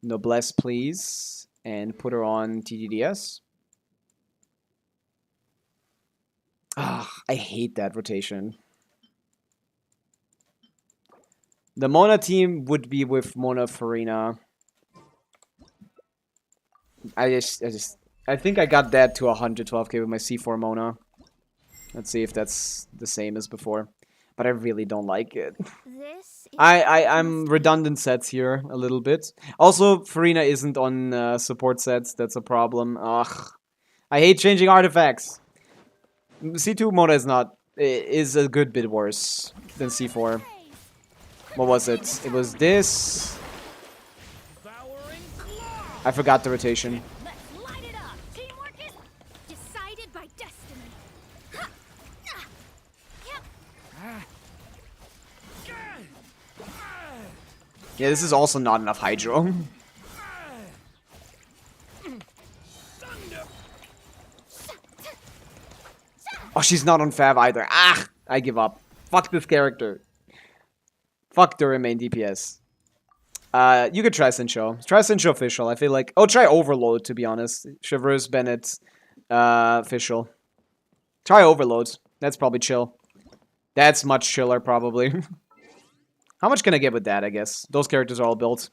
Noblesse, please. And put her on TDDS. Ah, I hate that rotation. The Mona team would be with Mona Farina. I think I got that to 112k with my C4 Mona. Let's see if that's the same as before. But I really don't like it. This is I'm redundant sets here a little bit. Also, Farina isn't on support sets. That's a problem. Ugh. I hate changing artifacts. C2 Mona is a good bit worse than C4. What was it? It was this. Devouring claw. I forgot the rotation. Let's light it up. Teamwork is decided by destiny. Ha! Ah! Yep. Yeah, this is also not enough Hydro. Oh, she's not on Fav either. Ah! I give up. Fuck this character. Fuck the remain DPS. You could try Sincho. Try Sincho official. I feel like... Oh, try Overload, to be honest. Chivalrous, Bennett, official. Try Overload. That's probably chill. That's much chiller, probably. How much can I get with that, I guess? Those characters are all built.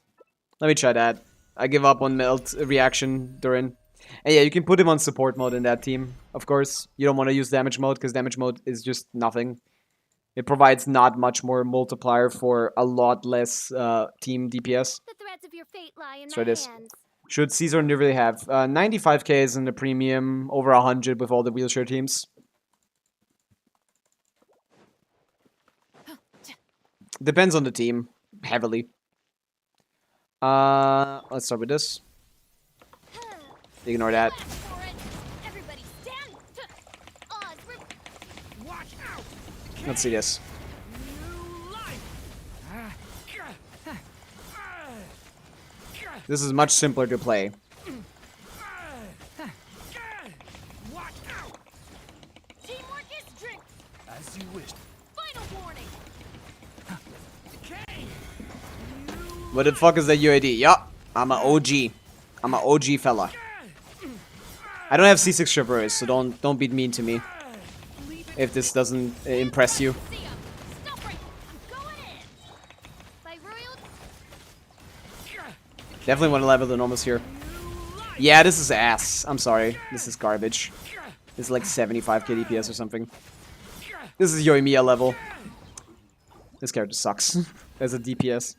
Let me try that. I give up on Melt Reaction Durin. And yeah, you can put him on support mode in that team, of course. You don't want to use damage mode, because damage mode is just nothing. It provides not much more multiplier for a lot less team DPS. The threads of your fate lie in Let's my try this. hands. Should Caesar really have 95k is in the premium, over 100 with all the wheelchair teams. Depends on the team, heavily. Let's start with this. Ignore that. For it. Everybody stand. Odds. Watch out. Let's see this. New life. This is much simpler to play. Watch out. Teamwork is strength. As you wished. Final warning. Okay. What the fuck is that UID? Yup, I'm an OG. I'm an OG fella. I don't have C6 Chivalrous, so don't be mean to me. If this doesn't impress you. See ya. Stop right. I'm going in. By royal. Definitely want to level the enormous here. Yeah, this is ass. I'm sorry. This is garbage. This is like 75k DPS or something. This is Yoimiya level. This character sucks as a DPS.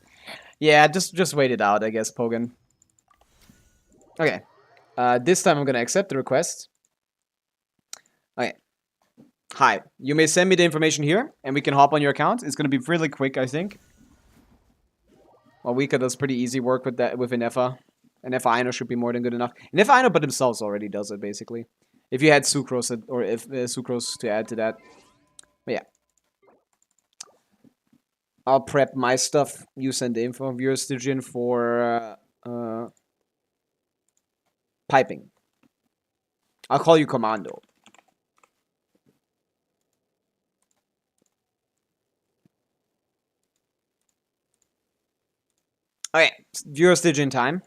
Yeah, just wait it out, I guess, Pogan. Okay. This time I'm gonna accept the request. Okay. Hi. You may send me the information here, and we can hop on your account. It's gonna be really quick, I think. Well, Wika does pretty easy work with that with Inefa. And Inefa Ino should be more than good enough. Inefa Ino but themselves already does it, basically. If you had Sucrose, or if Sucrose to add to that. But yeah. I'll prep my stuff. You send the info of your Stygian for piping. I'll call you Commando. Okay, viewer Stygian time.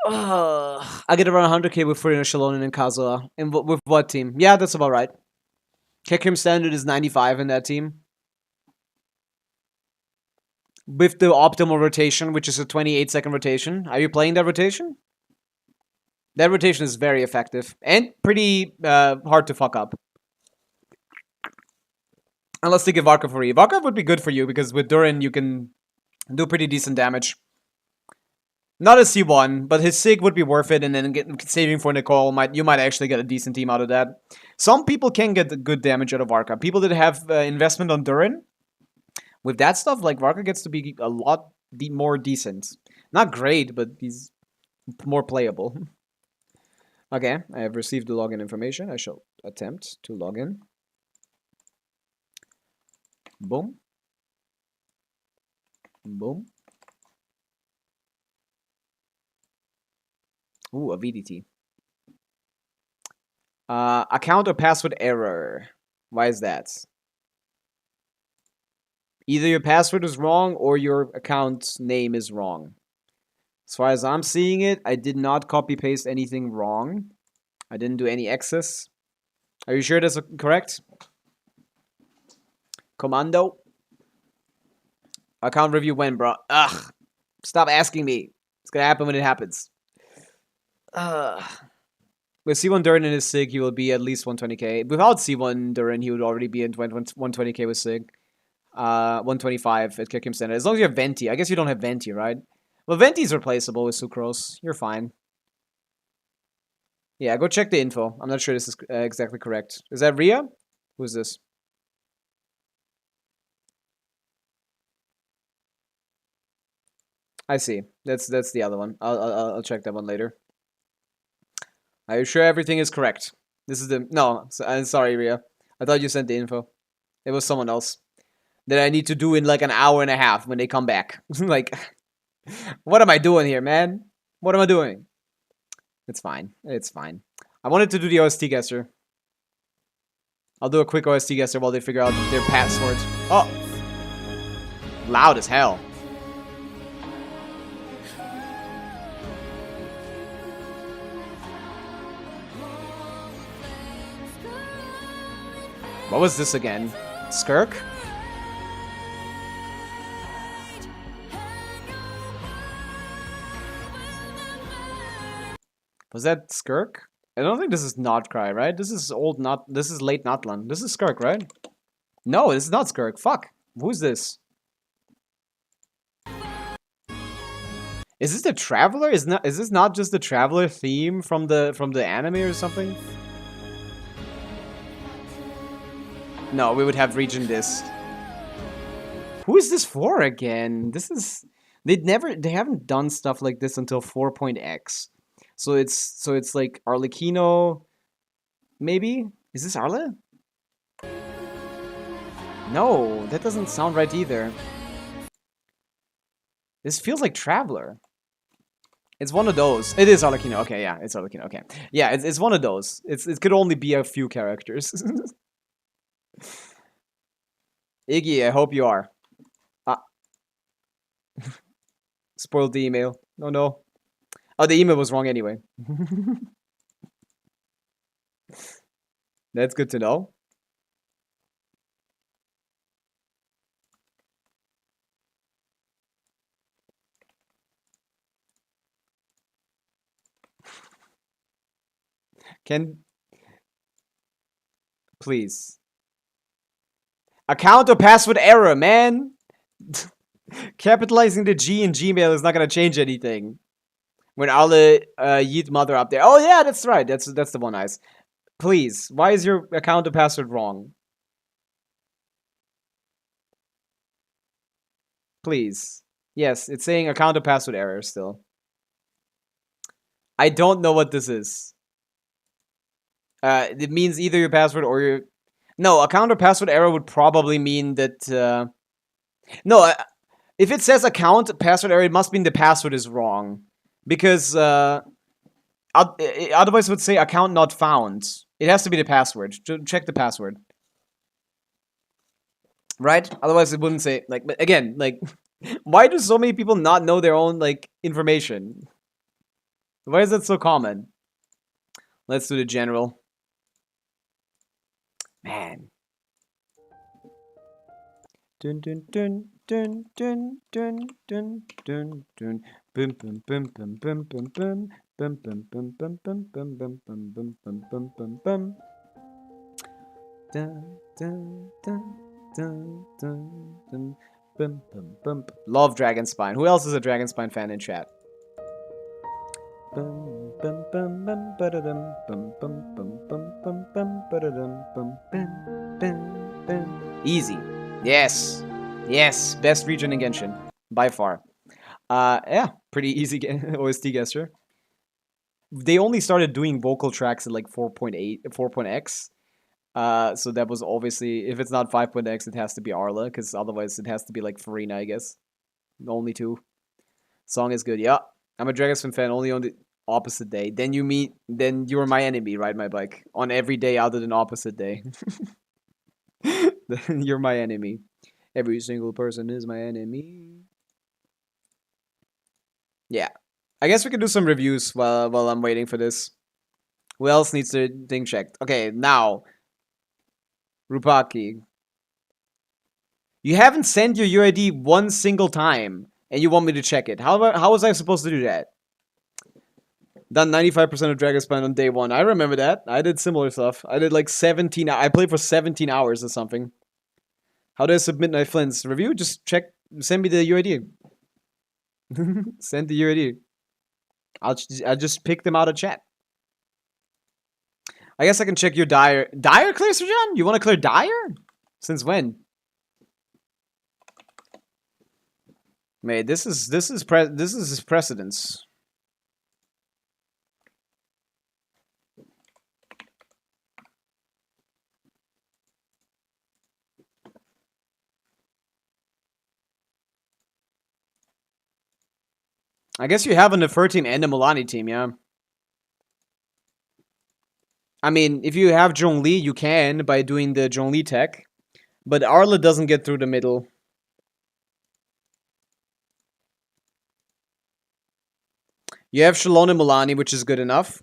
I get around 100k with Furino, Shalonen, and Kazuha. And with what team? Yeah, that's about right. Kekrim standard is 95 in that team. With the optimal rotation, which is a 28-second rotation. Are you playing that rotation? That rotation is very effective. And pretty hard to fuck up. Unless they give Varkov free. Varkov would be good for you, because with Durin you can do pretty decent damage. Not a C1, but his Sig would be worth it, and then saving for Nicole, you might actually get a decent team out of that. Some people can get good damage out of Varka. People that have investment on Durin, with that stuff, like Varka gets to be a lot more decent. Not great, but he's more playable. Okay, I have received the login information. I shall attempt to log in. Boom. Boom. Ooh, a VDT. Account or password error. Why is that? Either your password is wrong or your account name is wrong. As far as I'm seeing it, I did not copy paste anything wrong. I didn't do any excess. Are you sure that's correct? Commando. Account review when, bro? Ugh. Stop asking me. It's gonna happen when it happens. With C1 Durin in his SIG, he will be at least 120k. Without C1 Durin, he would already be in 120k with SIG. 125 at Kikim Standard. As long as you have Venti. I guess you don't have Venti, right? Well, Venti's replaceable with Sucrose. You're fine. Yeah, go check the info. I'm not sure this is exactly correct. Is that Ria? Who's this? I see. That's the other one. I'll check that one later. Are you sure everything is correct? This is the no. I'm sorry, Ria. I thought you sent the info. It was someone else that I need to do in like an hour and a half when they come back. Like, what am I doing here, man? What am I doing? It's fine. It's fine. I wanted to do the OST guesser. I'll do a quick OST guesser while they figure out their passwords. Oh, loud as hell. What was this again? Skirk? Was that Skirk? I don't think this is Notcry, right? This is this is late Notland. This is Skirk, right? No, this is not Skirk. Fuck. Who's this? Is this the Traveler? Is this not just the Traveler theme from the anime or something? No, we would have region this. Who is this for again? This is they haven't done stuff like this until 4.x. So it's like Arlecchino, maybe? Is this Arle? No, that doesn't sound right either. This feels like Traveler. It's one of those. It is Arlecchino. Okay, yeah, it's Arlecchino. Okay, yeah, it's one of those. It could only be a few characters. Iggy, I hope you are. Spoiled the email. Oh no. Oh, the email was wrong anyway. That's good to know. Please. Account or password error, man. Capitalizing the G in Gmail is not gonna change anything. When alle yeet mother up there. Oh yeah, that's right. That's the one. Nice. Please, why is your account or password wrong? Please. Yes, it's saying account or password error still. I don't know what this is. It means either your password or your... No, account or password error would probably mean that... No, if it says account password error, it must mean the password is wrong. Because otherwise it would say account not found. It has to be the password. Check the password. Right? Otherwise it wouldn't say... Like, but again, like... Why do so many people not know their own, like, information? Why is that so common? Let's do the general. Man. Dun dun dun dun dun dun dun dun dun. Bum bum bum bum bum bum bum. Bum bum bum bum bum bum bum bum bum bum bum bum bum. Dun dun dun dun dun dun. Bum bum bum. Love Dragonspine. Who else is a Dragonspine fan in chat? Bum bum bum bum ba-da-dum bum bum bum bum bum bum ba-da-dum bum bum bum bum. Easy. Yes. Yes. Best region in Genshin. By far. Yeah. Pretty easy OST guesser. They only started doing vocal tracks at like 4.x. So that was obviously, if it's not 5.x, it has to be Arla, because otherwise it has to be like Farina, I guess. Only two. Song is good. Yeah. I'm a Dragonspin fan only on the Opposite day. Then you're my enemy, ride my bike. On every day other than opposite day. Then you're my enemy. Every single person is my enemy. Yeah. I guess we can do some reviews while I'm waiting for this. Who else needs their thing checked? Okay, now. Rupaki. You haven't sent your UID one single time, and you want me to check it. How was I supposed to do that? Done 95% of Dragon Spine on day 1. I remember that. I did similar stuff. I did like 17. I played for 17 hours or something. How do I submit my Flint's review? Just check. Send me the UID. Send the UID. I'll just pick them out of chat. I guess I can check your Dire. Dire clears for John? You want to clear Dire? Since when? Mate, this is his precedence. I guess you have a Nefertine and a Milani team, yeah. I mean, if you have Zhongli, you can by doing the Zhongli tech. But Arla doesn't get through the middle. You have Shalon and Milani, which is good enough.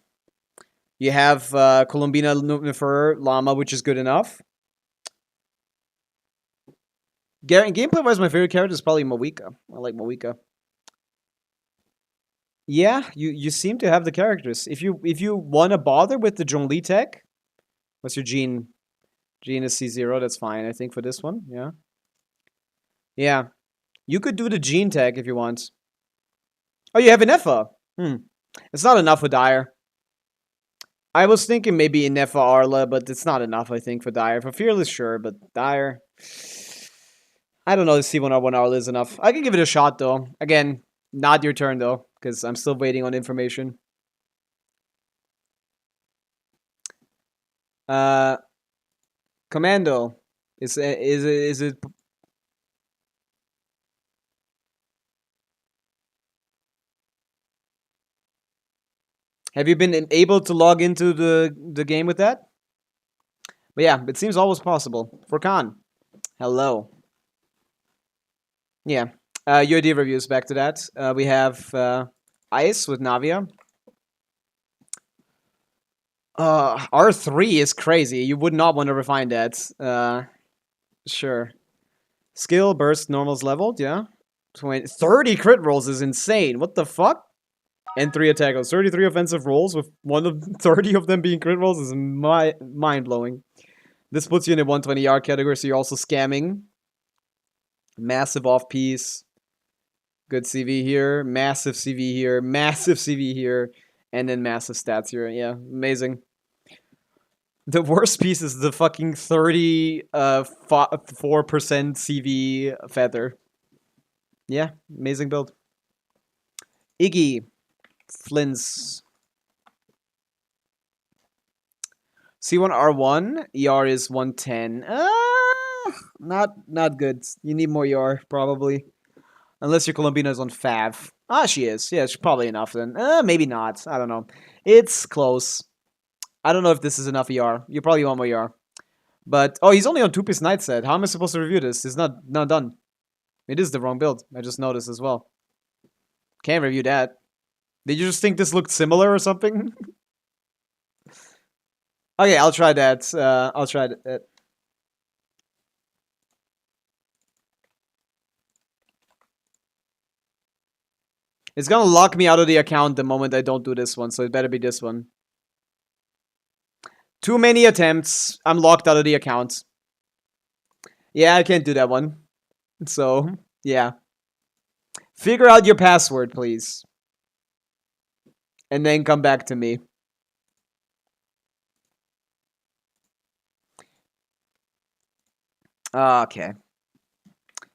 You have Colombina Nefer Llama, which is good enough. Gameplay-wise, my favorite character is probably Mawika. I like Mawika. Yeah, you seem to have the characters. If you want to bother with the Zhongli tech, what's your gene? Gene is C0, that's fine, I think, for this one, yeah. Yeah. You could do the gene tech if you want. Oh, you have Inefa. It's not enough for Dire. I was thinking maybe Inefa Arla, but it's not enough, I think, for Dire. For Fearless, sure, but Dire... I don't know if C1R1 Arla is enough. I can give it a shot, though. Again, not your turn, though, because I'm still waiting on information. Commando. Is it... Have you been able to log into the game with that? But yeah, it seems always possible. For Khan. Hello. Yeah. UID reviews, back to that. We have Ice with Navia. R3 is crazy. You would not want to refine that. Sure. Skill, burst, normals leveled, yeah. 30 crit rolls is insane. What the fuck? And 3 attack rolls. 33 offensive rolls with 30 of them being crit rolls is mind-blowing. This puts you in the 120R category, so you're also scamming. Massive off-piece. Good CV here. Massive CV here. Massive CV here. And then massive stats here. Yeah, amazing. The worst piece is the fucking 34% CV feather. Yeah, amazing build. Iggy. Flynn's. C1R1. ER is 110. Not good. You need more ER, probably. Unless your Colombina is on Fav. She is. Yeah, she's probably enough then. Maybe not. I don't know. It's close. I don't know if this is enough ER. You probably want more ER. But, oh, he's only on 2-piece night set. How am I supposed to review this? It's not done. It is the wrong build. I just noticed as well. Can't review that. Did you just think this looked similar or something? Okay, I'll try that. I'll try that. It's gonna lock me out of the account the moment I don't do this one, so it better be this one. Too many attempts. I'm locked out of the account. Yeah, I can't do that one. So, yeah. Figure out your password, please. And then come back to me. Okay.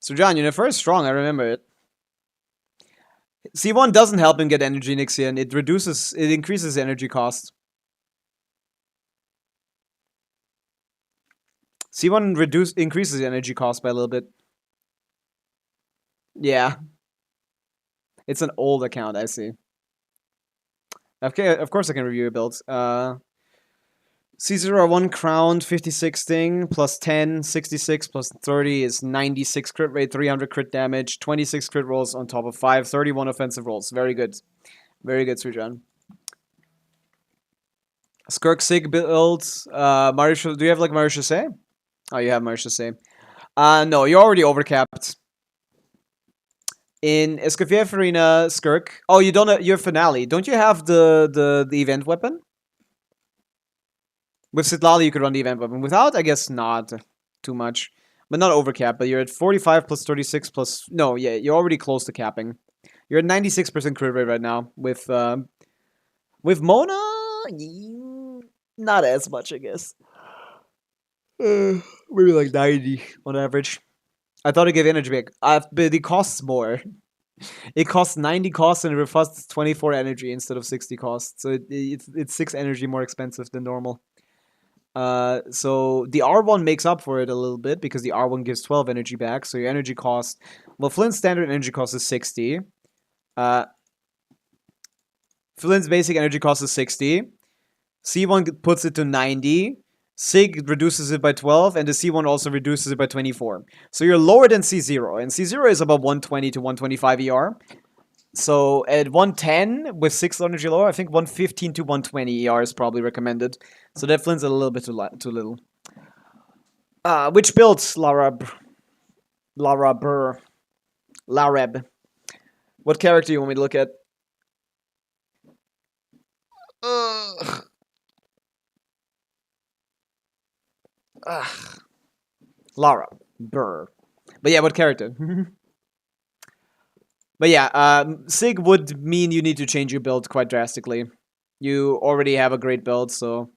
So, John, you're first strong, I remember it. C1 doesn't help him get energy Nixian. It increases energy cost. C1 increases the energy cost by a little bit. Yeah. It's an old account, I see. Okay, of course I can review your builds. Caesar 1 crowned, 56 thing, plus 10, 66 plus 30 is 96 crit rate, 300 crit damage, 26 crit rolls on top of 5, 31 offensive rolls. Very good. Very good, Sujan. Skirk Sig builds. Marisha, do you have like Marisha say? Oh, you have Marisha say. No, you're already overcapped. In Escoffier Arena, Skirk. Oh, you don't have your finale. Don't you have the event weapon? With Sitlali, you could run the event weapon. Without, I guess not too much. But not overcap. But you're at 45 plus 36 plus... No, yeah, you're already close to capping. You're at 96% crit rate right now. With Mona, not as much, I guess. Maybe like 90 on average. I thought it gave energy back. But it costs more. It costs 90 costs and it refusts 24 energy instead of 60 costs. So it's 6 energy more expensive than normal. So the R1 makes up for it a little bit because the R1 gives 12 energy back. So your energy cost, well, Flint's standard energy cost is 60. Flint's basic energy cost is 60. C1 puts it to 90. Sig reduces it by 12, and the C1 also reduces it by 24. So you're lower than C0, and C0 is about 120 to 125 ER. So at 110 with 6 energy lower, I think 115 to 120 ER is probably recommended. So that Flint's a little bit too little. Which builds Larab? Larab. What character you want me to look at? Lara Burr. But yeah, what character? But yeah, Sig would mean you need to change your build quite drastically. You already have a great build, so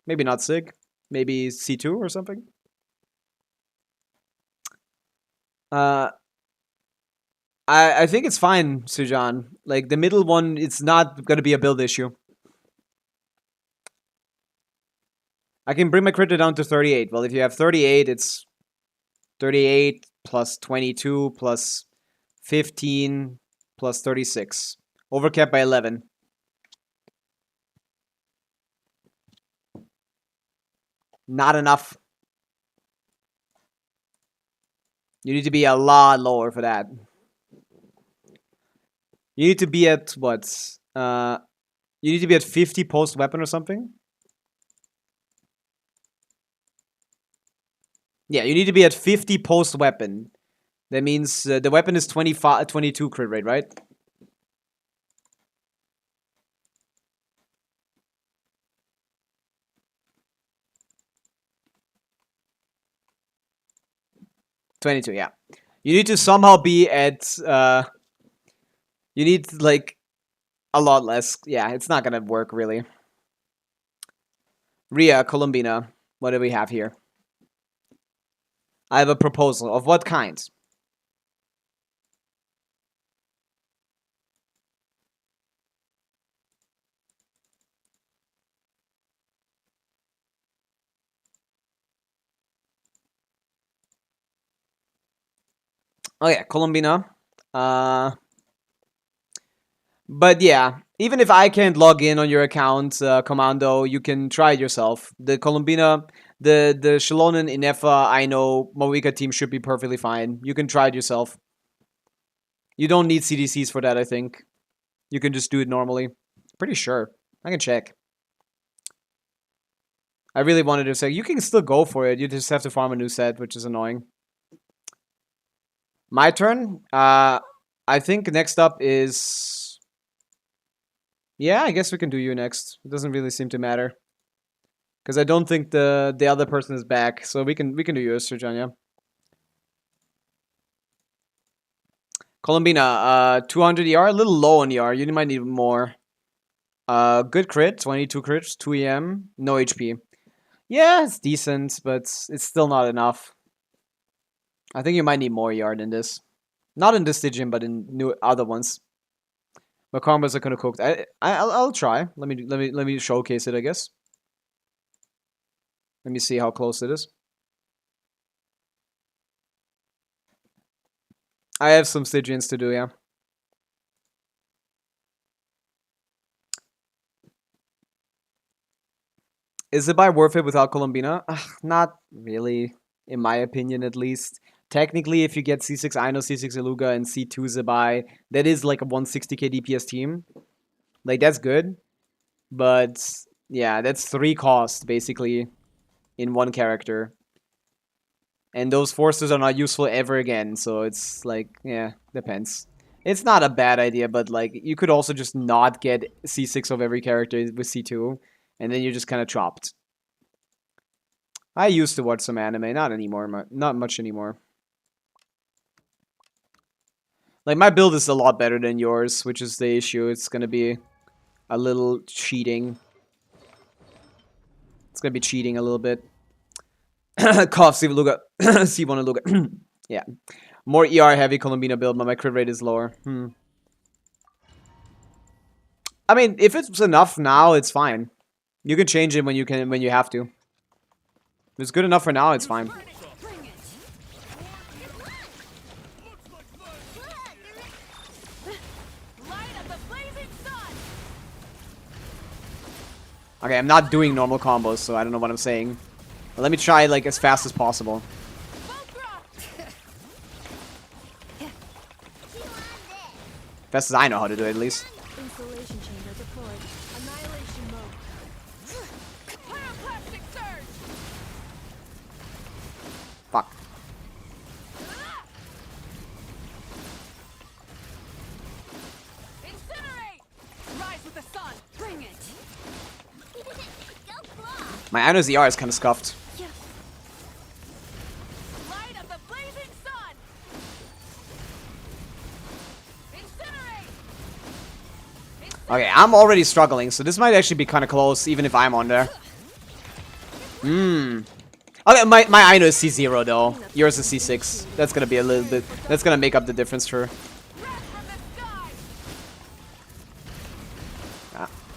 maybe not Sig. Maybe C2 or something. I think it's fine, Sujan. Like the middle one, it's not gonna be a build issue. I can bring my crit down to 38. Well, if you have 38, it's 38 plus 22 plus 15 plus 36. Overcapped by 11. Not enough. You need to be a lot lower for that. You need to be at what? You need to be at 50 post weapon or something? Yeah, you need to be at 50 post weapon. That means the weapon is 22 crit rate, right? $22, yeah. You need to somehow be at you need like a lot less. Yeah, it's not gonna work really. Ria, Columbina, what do we have here? I have a proposal. Of what kind? Oh yeah, Columbina. But yeah, even if I can't log in on your account, Commando, you can try it yourself. The Columbina, the Shalonen Inefa, I know Mawika team should be perfectly fine. You can try it yourself. You don't need CDCs for that, I think. You can just do it normally. Pretty sure. I can check. I really wanted to say, you can still go for it. You just have to farm a new set, which is annoying. My turn. I think next up is... Yeah, I guess we can do you next. It doesn't really seem to matter. Because I don't think the other person is back. So we can do yours, Sir John, yeah. Columbina, 200 ER, a little low on ER. You might need more. Good crit, 22 crits, 2 EM, no HP. Yeah, it's decent, but it's still not enough. I think you might need more ER than this. Not in this Stygian, but in new other ones. My combos are kind of cooked. I'll try. Let me showcase it, I guess. Let me see how close it is. I have some Stygians to do, yeah. Is the buy worth it without Colombina? Not really, in my opinion at least. Technically, if you get C6 Aino, C6 Iluga, and C2 Zabai, that is like a 160k DPS team. Like, that's good. But, yeah, that's 3 costs, basically, in one character. And those forces are not useful ever again, so it's like, yeah, depends. It's not a bad idea, but like, you could also just not get C6 of every character with C2, and then you're just kind of chopped. I used to watch some anime, not anymore, not much anymore. Like, my build is a lot better than yours, which is the issue. It's gonna be a little cheating. It's gonna be cheating a little bit. Cough, C1 Luga. C1 Luga. Yeah. More ER heavy Colombina build, but my crit rate is lower. I mean, if it's enough now, it's fine. You can change it when you have to. If it's good enough for now, it's fine. Okay, I'm not doing normal combos, so I don't know what I'm saying. But let me try like as fast as possible. Best as I know how to do it, at least. Installation chamber deployed. Annihilation mode. Pyroclastic surge. Fuck. Incinerate. Rise with the sun. Bring it. Go fly. My Aino's ER is kind of scuffed. Light of the blazing sun. Incinerate. Okay, I'm already struggling, so this might actually be kind of close, even if I'm on there. Okay, my Aino is C0 though. Yours is C6. That's gonna be a little bit. That's gonna make up the difference for.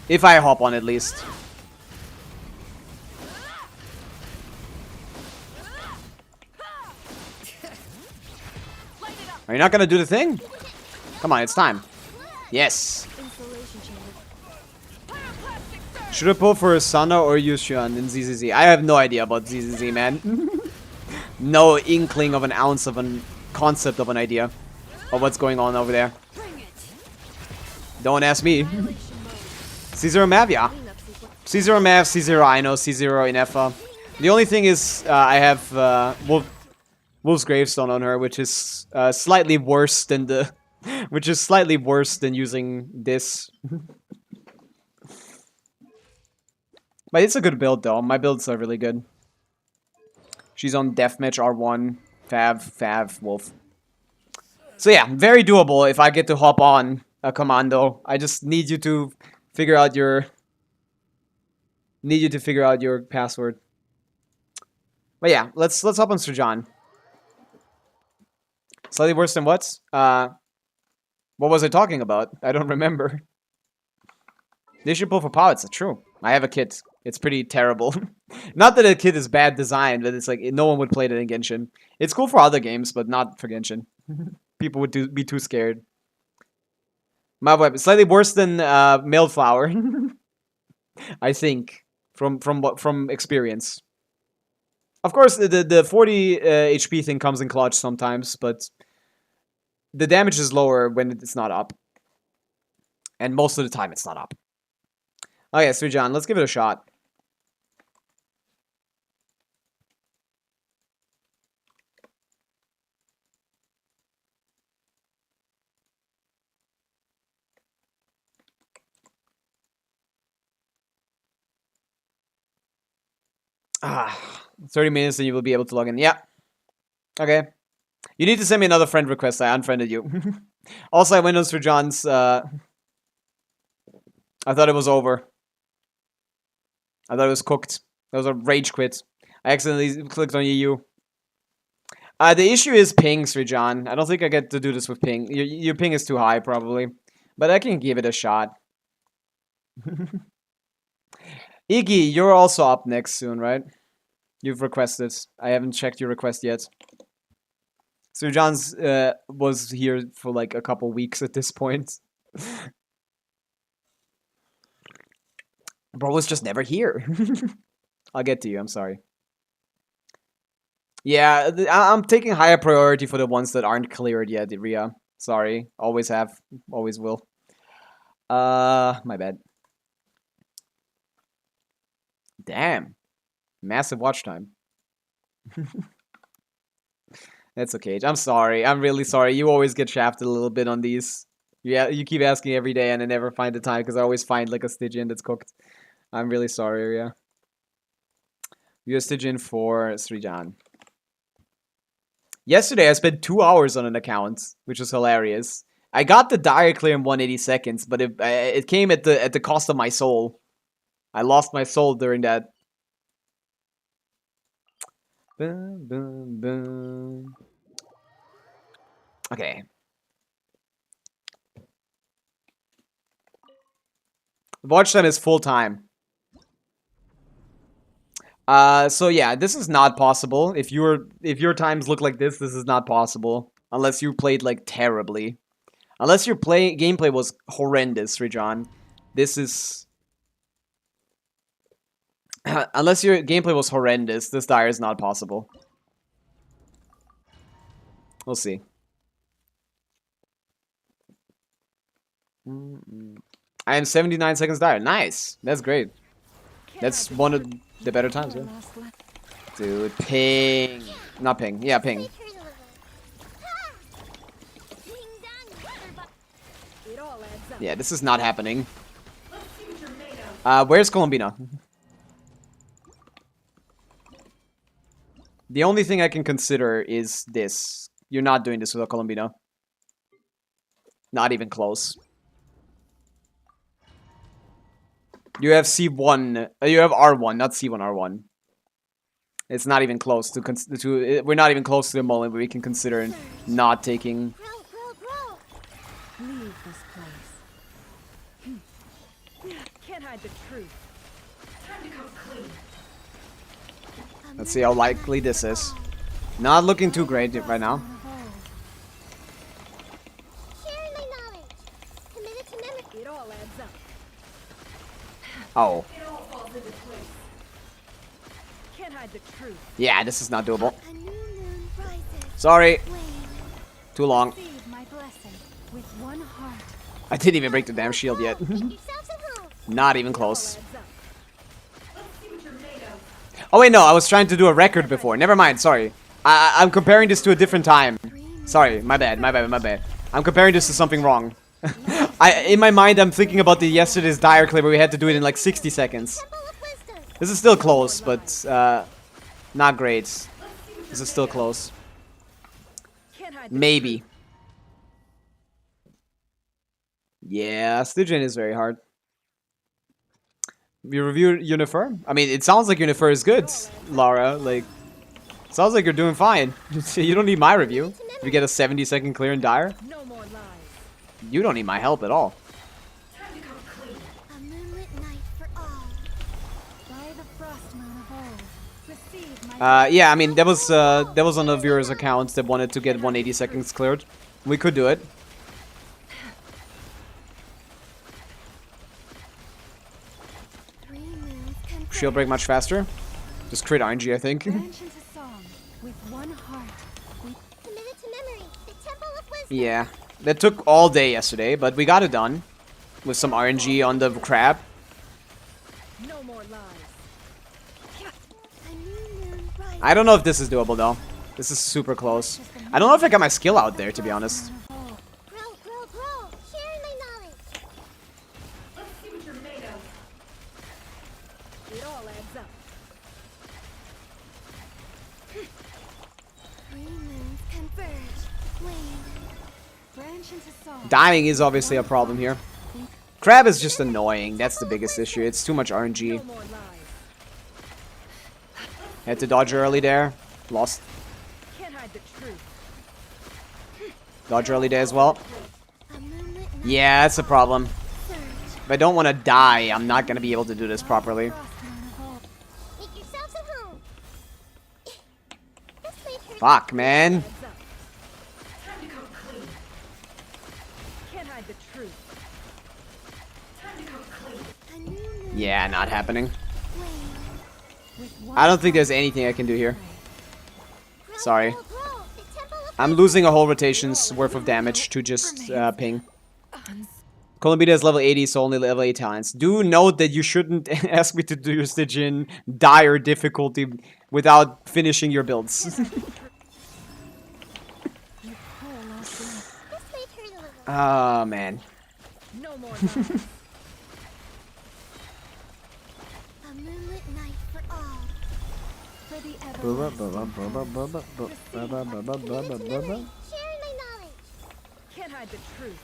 If I hop on at least. Are you not gonna do the thing? Come on, it's time. Yes. Should I pull for Sana or Yushian in ZZZ? I have no idea about ZZZ, man. No inkling of an ounce of a concept of an idea of what's going on over there. Don't ask me. C0 Mav, yeah. C0 Mav, C0 Aino, C0 Inefa. The only thing is, I have Wolf's Gravestone on her, which is slightly worse than the, which is slightly worse than using this. But it's a good build though. My builds are really good. She's on Deathmatch R1, Fav, Wolf. So yeah, very doable if I get to hop on a commando. I just need you to figure out your password. But yeah, let's hop on Sir John. Slightly worse than what? What was I talking about? I don't remember. They should pull for Pallets. True. I have a kit. It's pretty terrible. Not that a kit is bad design, but it's like no one would play it in Genshin. It's cool for other games, but not for Genshin. People would be too scared. My weapon slightly worse than Mailed Flower. I think from experience. Of course, the 40 HP thing comes in clutch sometimes, but the damage is lower when it's not up. And most of the time, it's not up. Oh yeah, Sir John, let's give it a shot. Ah, 30 minutes and you will be able to log in. Yeah. Okay. You need to send me another friend request. I unfriended you. Also, I went on Sir John's. I thought it was over. I thought it was cooked. That was a rage quit. I accidentally clicked on EU. The issue is ping, Sir John. I don't think I get to do this with ping. Your ping is too high, probably. But I can give it a shot. Iggy, you're also up next soon, right? You've requested. I haven't checked your request yet. Sir John's was here for like a couple weeks at this point. Bro was just never here. I'll get to you. I'm sorry. Yeah, I'm taking higher priority for the ones that aren't cleared yet, Ria. Sorry. Always have. Always will. My bad. Damn. Massive watch time. That's okay. I'm sorry. I'm really sorry. You always get shafted a little bit on these. Yeah, you keep asking every day and I never find the time because I always find like a Stygian that's cooked. I'm really sorry, Ria. You're a Stygian for Stygian. Yesterday I spent 2 hours on an account, which was hilarious. I got the dire clear in 180 seconds, but it came at the cost of my soul. I lost my soul during that. Boom, boom, boom. Okay. Watch time is full time. So yeah, this is not possible. If your times look like this is not possible. Unless you played like terribly. Unless your gameplay was horrendous, Rijon. This is unless your gameplay was horrendous, this dire is not possible. We'll see. I am 79 seconds dire. Nice. That's great. That's one of the better times, yeah. Dude, ping. Not ping. Yeah, ping. Yeah, this is not happening. Where's Colombina? The only thing I can consider is this. You're not doing this without Colombina. Not even close. You have C1. You have R1, not C1, R1. It's not even close to we're not even close to the moment where we can consider not taking. Leave this place. Can't hide the truth. Time to come clean. Let's see how likely this is. Not looking too great right now. Sharing my knowledge. Committed to memory. It all adds up. Oh. It all falls into place. Can't hide the truth. Yeah, this is not doable. A new moon rises. Sorry. Wane. Too long. Receive my blessing with one heart. I didn't even break the damn shield yet. Make yourselves at home. Not even close. Adds up. Let's see what you're made of. Oh wait, no, I was trying to do a record before. Never mind, sorry. I'm comparing this to a different time. Sorry, my bad. I'm comparing this to something wrong. In my mind, I'm thinking about the yesterday's dire clip where we had to do it in like 60 seconds. Temple of Wisdom. This is still close, but not great. This is still close. Can't hide the Maybe. Yeah, Stygian is very hard. You reviewed Unifer? I mean, it sounds like Unifer is good, Lara. Like, sounds like you're doing fine. You don't need my review. If you get a 70-second clear in dire, No more lies. you don't need my help at all. Time to come clean. A moonlit night for all. By the frost moon of old, receive my Yeah, I mean, there was on a viewer's account that wanted to get 180 seconds cleared. We could do it. Three moons can She'll break much faster. Just crit RNG, I think. branch into song with one heart. committed to memory. The Temple of Wisdom. Yeah, that took all day yesterday, but we got it done. With some RNG on the crab. No more lies. A new moon rises. I don't know if this is doable, though. This is super close. I don't know if I got my skill out there, to be honest. Grow. Sharing my knowledge. Let's see what you're made of. It all adds up. Three moons converge. Wane. Branch into song. Dying is obviously a problem here. Crab is just annoying. That's the biggest issue. It's too much RNG. No more lies. Had to dodge early there. Lost. Can't hide the truth. Dodge early there as well. A moonlit night. Yeah, that's a problem. Surge. If I don't want to die, I'm not going to be able to do this properly. Frost moon of old. Make yourselves at home. This may hurt. Fuck, man. Adds up. Time to come clean. Can't hide the truth. Time to come clean. A new moon Yeah, not happening. wane. I don't think there's anything I can do here. Grow, Sorry. grow, grow. The temple of I'm losing a whole rotation's worth of damage to just ping. Columbia is level 80, so only level 8 talents. Do note that you shouldn't ask me to do Stygian dire difficulty without finishing your builds. This may hurt a little. Oh, man. No more lies. A moonlit night for all. For the Sharing my knowledge. Can't hide the truth.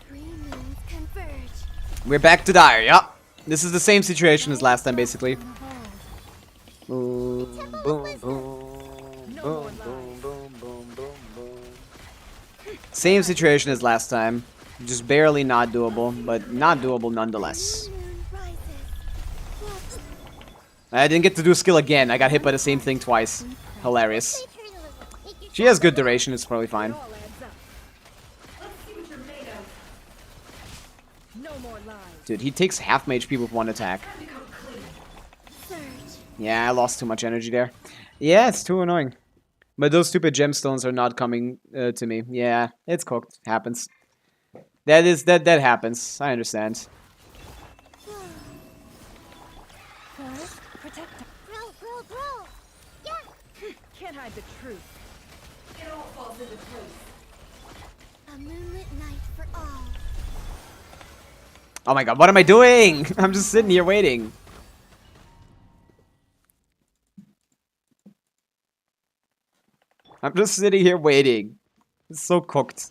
Three moons converge. We're back to dire, yup. This is the same situation as last time, basically. Boom, boom, boom, boom, boom, boom, boom, boom, boom. Same situation as last time. Just barely not doable, but not doable nonetheless. Moon rises. Watch. I didn't get to do skill again. I got hit by the same thing twice. Hilarious. May hurt a little. Make your She has good duration, it's probably fine. It all adds up. Let's see what you're made of. No more lies. Dude, he takes half my HP with one attack. Become clean. surge. Yeah, I lost too much energy there. Yeah, it's too annoying. But those stupid gemstones are not coming to me. Yeah, it's cooked. Happens. That happens. I understand. First, protect. Grow, grow, grow. Yeah. Can't hide the truth. It all falls into place. A moonlit night for all. Oh my god, what am I doing? I'm just sitting here waiting. I'm just sitting here waiting. It's so cooked.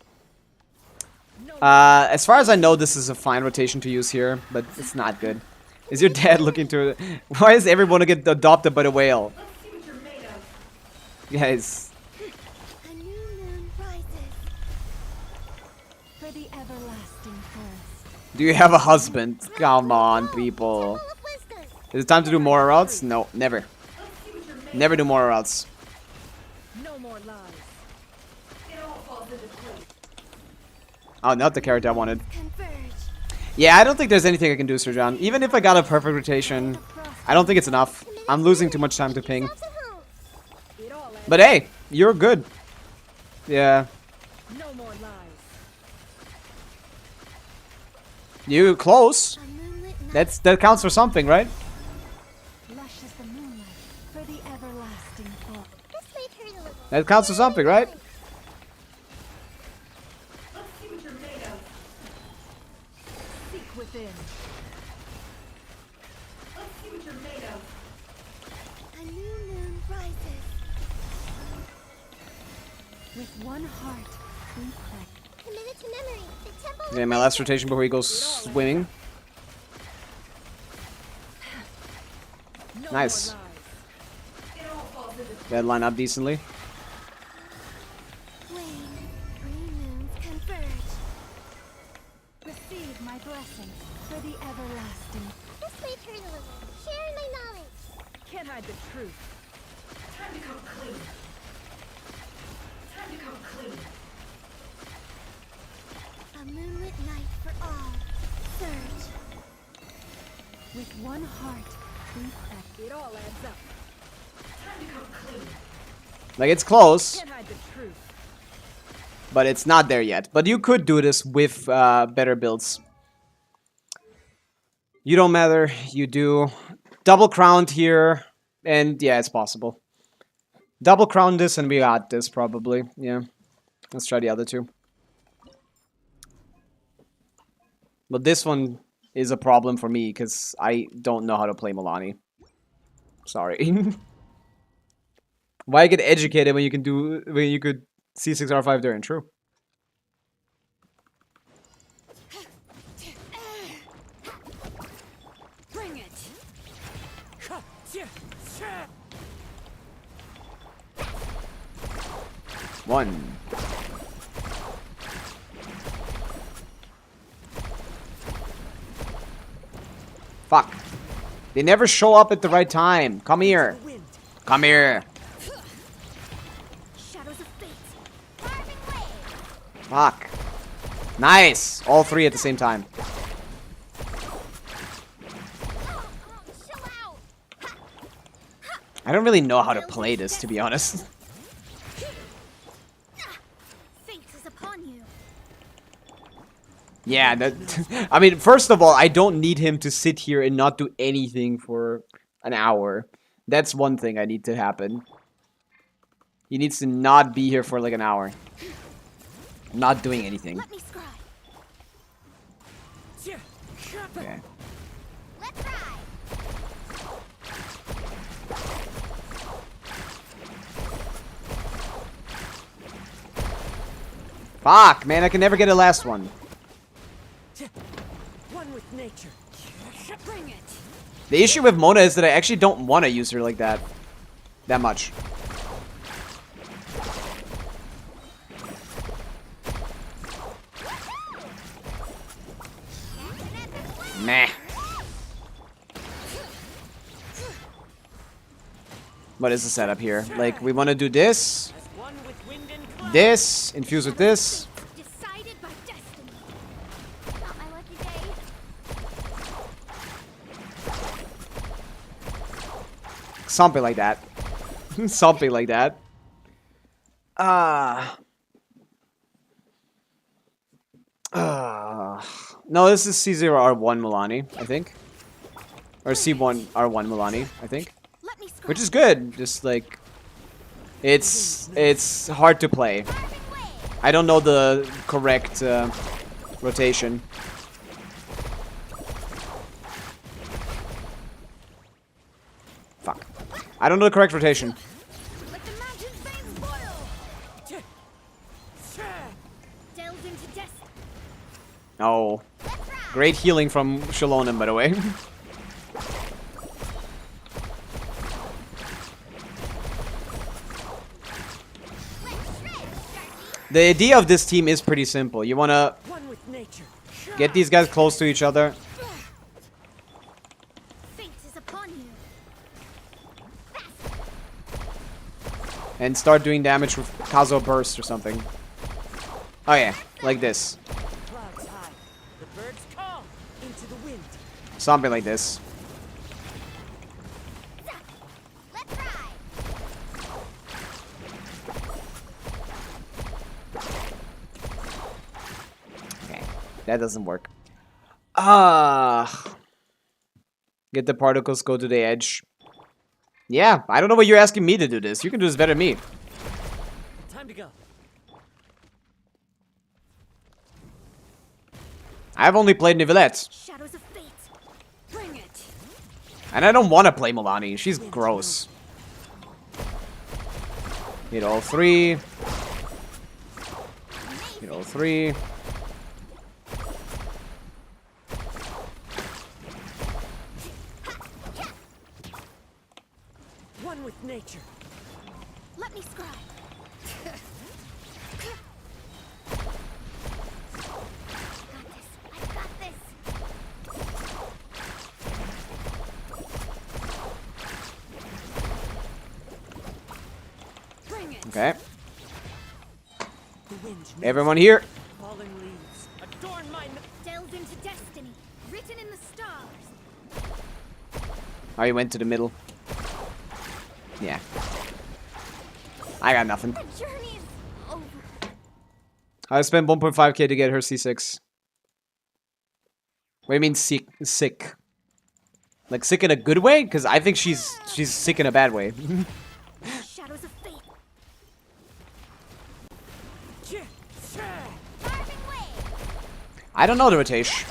As far as I know, this is a fine rotation to use here, but it's not good. Is your dad looking to... Why is everyone get adopted by the whale? Let's see what you're made of. Guys, A new moon rises. For the everlasting first. do you have a husband? Come on, people. Temple of wisdom. Is it time to do more routes? No, never. Let's see what you're made Never do more routes. No more lies. of. It all falls into place. Oh, not the character I wanted. Converge. Yeah, I don't think there's anything I can do, Sir John. Even if I got a perfect rotation, I don't think it's enough. I'm losing too much time to ping. Yourselves at home. It all adds But hey, you're good. Yeah, No more lies. you close. A moonlit night. That counts for something, right? Lush as the moonlight. For the everlasting thought. This may hurt a little. That counts for something, right? Let's see what you're made of. Seek within. Let's see what you're made of. A new moon rises. With one heart, we pray. Committed to memory. The temple Okay, of my last rotation before he goes swimming. No Nice. more lies. It all falls into place. That line up decently. wane. Three moons converge. Receive my blessing. For the everlasting. This may hurt a little. Sharing my knowledge. Can't hide the truth. Time to come clean. Time to come clean. A moonlit night for all. Surge. With one heart, we pray. It all adds up. Time to come clean. Like, it's close, Can't hide the truth. but it's not there yet. But you could do this with better builds. You don't matter. You do. Double crowned here. And yeah, it's possible. Double crown this and we got this probably. Yeah. Let's try the other two. But this one is a problem for me because I don't know how to play Milani. Sorry. Why get educated when you can do could C6R5 during? True. Bring it. One. Fuck. They never show up at the right time. Come here. Come here. Shadows of fate. Carving way. Fuck. Nice! All three at the same time. Chill out. I don't really know how to play this, to be honest. Fate is upon you. Yeah, that, I mean, first of all, I don't need him to sit here and not do anything for an hour. That's one thing I need to happen. He needs to not be here for like an hour. Not doing anything. Let me scry. Okay. Let's ride. Fuck, man, I can never get a last one. One with nature. Bring it. The issue with Mona is that I actually don't want to use her like that. That much. Meh. What is the setup here? Like, we want to do this, One with wind and cloud. this, infuse with this. Decided by destiny. Not my lucky day. Something like that. Something like that. No, this is C0R1 Milani, I think. Or C1 R1 Milani, I think. Let me scry. Which is good. Just like it's hard to play. I don't know the correct rotation. Fuck. I don't know the correct rotation. Let the mountain's veins boil. Delve into destiny. Oh. Great healing from Shalonen, by the way. The idea of this team is pretty simple. You want to One with nature. get these guys close to each other. Fate is upon you. And start doing damage with Kazo Burst or something. Oh yeah, like this. Clouds high. The birds call into the wind. Something like this. Let's ride. Okay, that doesn't work. Get the particles, go to the edge. Yeah, I don't know why you're asking me to do this. You can do this better than me. Time to go. I've only played Nivelette. Shadows of fate. Bring it. And I don't want to play Milani. She's gross. Hit all three. Hit all three. One with nature. Let me scry. I got this. Bring it. Okay. The wind. Everyone here. Falling leaves. Adorn my. Delve into destiny. Written in the stars. Oh, you went to the middle. Yeah. I got nothing. The journey is over. I spent 1.5k to get her C6. What do you mean sick? Sick? Like sick in a good way? Because I think she's sick in a bad way. Shadows of fate. Yeah. Carving way. I don't know the rotation.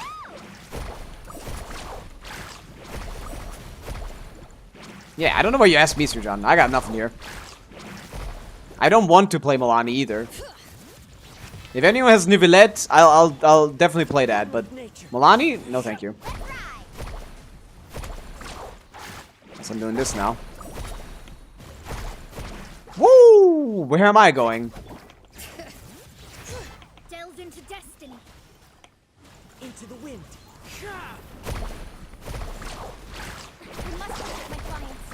Yeah, I don't know why you asked me, Sir John. I got nothing here. I don't want to play Milani either. If anyone has Nivelette, I'll definitely play that. But Milani, no, thank you. Guess I'm doing this now. Woo! Where am I going? Delve into destiny. Into the wind. I must protect my clients.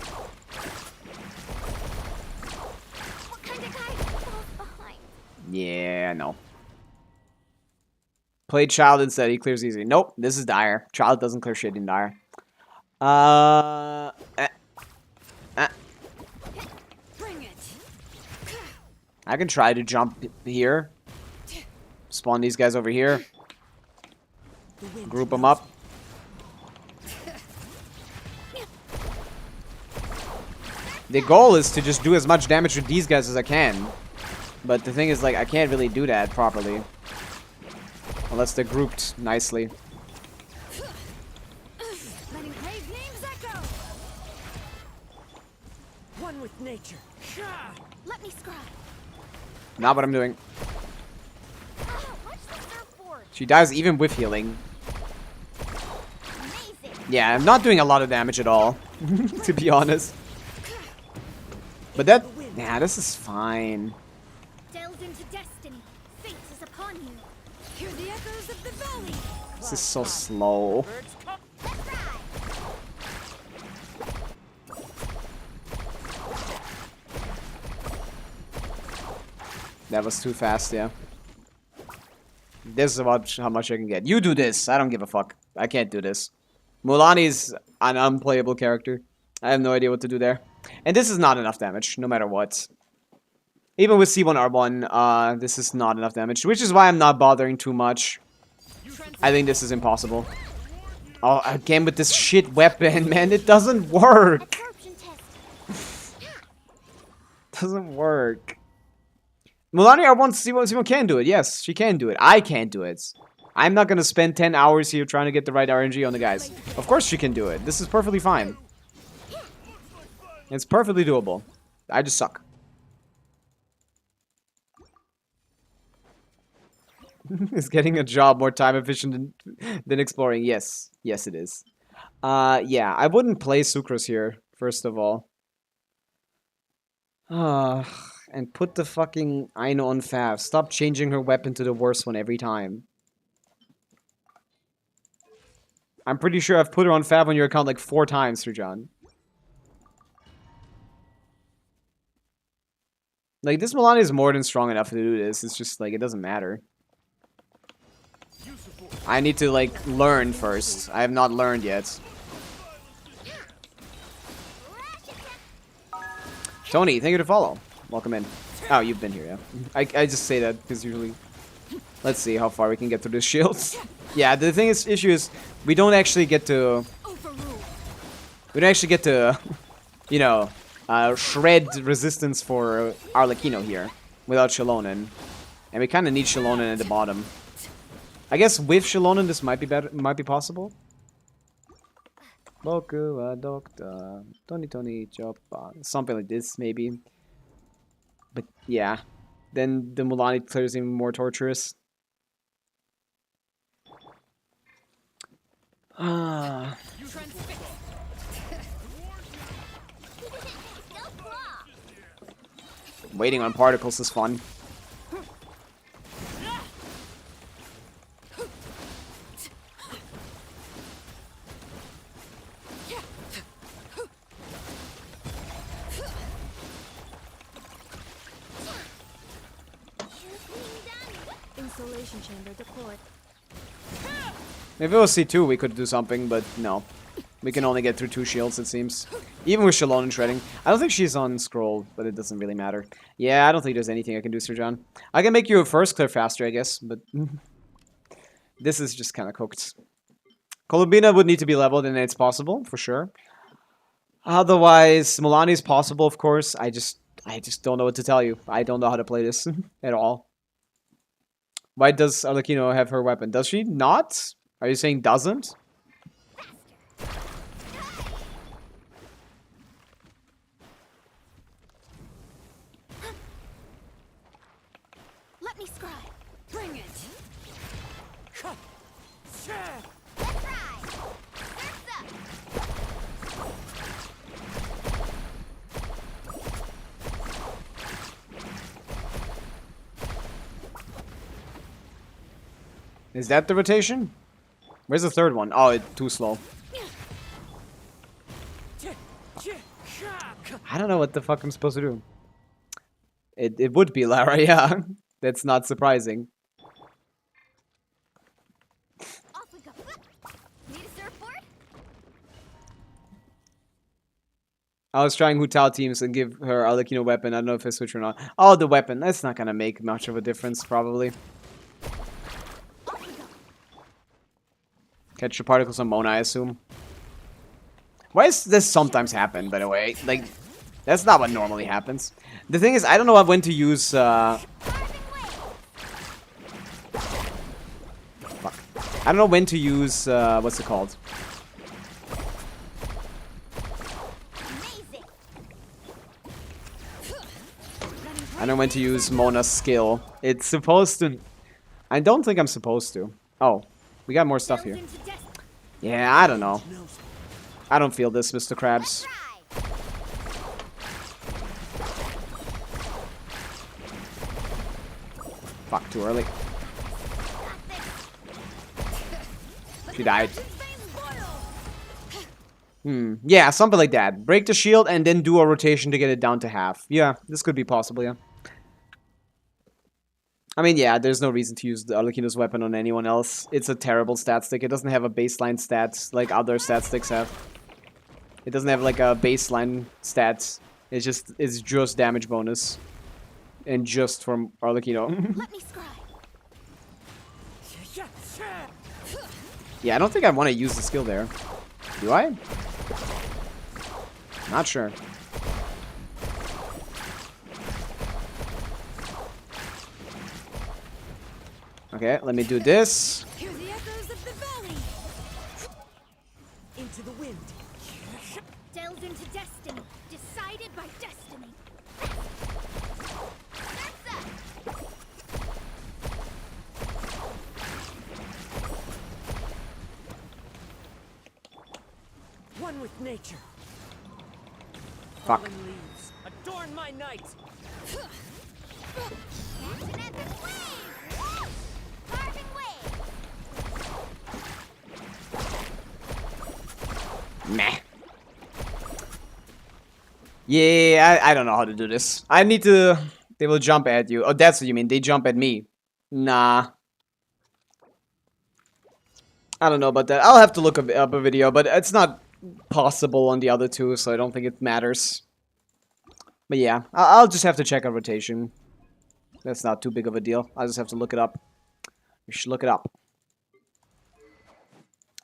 What kind of guy falls behind? Yeah, no. Play Child instead. He clears easy. Nope. This is Dire. Child doesn't clear shit in Dire. Bring it. I can try to jump here. Spawn these guys over here. Group them up. The goal is to just do as much damage with these guys as I can. But the thing is, like, I can't really do that properly. Unless they're grouped nicely. Letting brave names echo. One with nature. Let me scribe. Not what I'm doing. Watch the surfboard. She dies even with healing. Amazing. Yeah, I'm not doing a lot of damage at all. To be honest. But that... Yeah, this is fine. Delve into destiny. Fate is upon you. Hear the echoes of the valley. This is so slow. Birds come. Let's ride. That was too fast, yeah. This is about how much I can get. You do this. I don't give a fuck. I can't do this. Mulani's an unplayable character. I have no idea what to do there. And this is not enough damage, no matter what. Even with C1R1, this is not enough damage, which is why I'm not bothering too much. I think this is impossible. Oh, again with this shit weapon, man. It doesn't work. Absorption test. Doesn't work. Mulani R1 C1 can do it. Yes, she can do it. I can't do it. I'm not gonna spend 10 hours here trying to get the right RNG on the guys. Of course she can do it. This is perfectly fine. It's perfectly doable. I just suck. Is getting a job more time efficient than exploring? Yes. Yes, it is. Yeah, I wouldn't play Sucrose here, first of all. And put the fucking Aino on Fav. Stop changing her weapon to the worst one every time. I'm pretty sure I've put her on Fav on your account like 4 times, Sir John. Like, this Milani is more than strong enough to do this. It's just, like, it doesn't matter. I need to, like, learn first. I have not learned yet. Tony, thank you to follow. Welcome in. Oh, you've been here, yeah. I just say that because usually... Let's see how far we can get through this shields. Yeah, the thing is, issue is, we don't actually get to... We don't actually get to, you know, shred resistance for Arlecchino here without Shallonen. And we kind of need Shallonen at the bottom. I guess with Shallonen this might be better, might be possible. Boku wa doctor, Tony choppa, something like this maybe. But yeah, then the Mulani clears even more torturous. Waiting on particles is fun. Insulation chamber deployed. If it was C2 we could do something, but no. We can only get through 2 shields, it seems. Even with Shallonen shredding. I don't think she's on scroll, but it doesn't really matter. Yeah, I don't think there's anything I can do, Sir John. I can make you a first clear faster, I guess, but... this is just kind of cooked. Columbina would need to be leveled, and it's possible, for sure. Otherwise, Mulani's possible, of course. I just don't know what to tell you. I don't know how to play this at all. Why does Arlecchino have her weapon? Does she not? Are you saying doesn't? Let me scribe. Bring it. Let's ride. Surf's up. Is that the rotation? Where's the third one? Oh, it's too slow. I don't know what the fuck I'm supposed to do. It would be Lara, yeah. That's not surprising. I was trying Hu Tao teams and give her Arlecchino weapon. I don't know if I switch or not. Oh, the weapon. That's not gonna make much of a difference, probably. Catch the particles on Mona, I assume. Why does this sometimes happen, by the way? Like, that's not what normally happens. The thing is, I don't know when to use, Fuck. I don't know when to use, what's it called? I don't know when to use Mona's skill. It's supposed to... I don't think I'm supposed to. Oh, we got more stuff here. Yeah, I don't know. I don't feel this, Mr. Krabs. Fuck, too early. She died. Yeah, something like that. Break the shield and then do a rotation to get it down to half. Yeah, this could be possible, yeah. I mean, yeah, there's no reason to use the Arlecchino's weapon on anyone else. It's a terrible stat stick. It doesn't have a baseline stat like other stat sticks have. It doesn't have like a baseline stat. It's just damage bonus. And just from Arlecchino. Let me scry. Yeah, I don't think I want to use the skill there. Do I? Not sure. Okay, let me do this. Hear the echoes of the valley. Into the wind. Delve into destiny. Decided by destiny. One with nature. Fuck. Fallen leaves adorn my night. Catch an epic wave. Carving wave. Meh. Yeah, I don't know how to do this. I need to... They will jump at you. Oh, that's what you mean. They jump at me. Nah. I don't know about that. I'll have to look up a video, but it's not possible on the other two, so I don't think it matters. But yeah, I'll just have to check a rotation. That's not too big of a deal. I'll just have to look it up. You should look it up.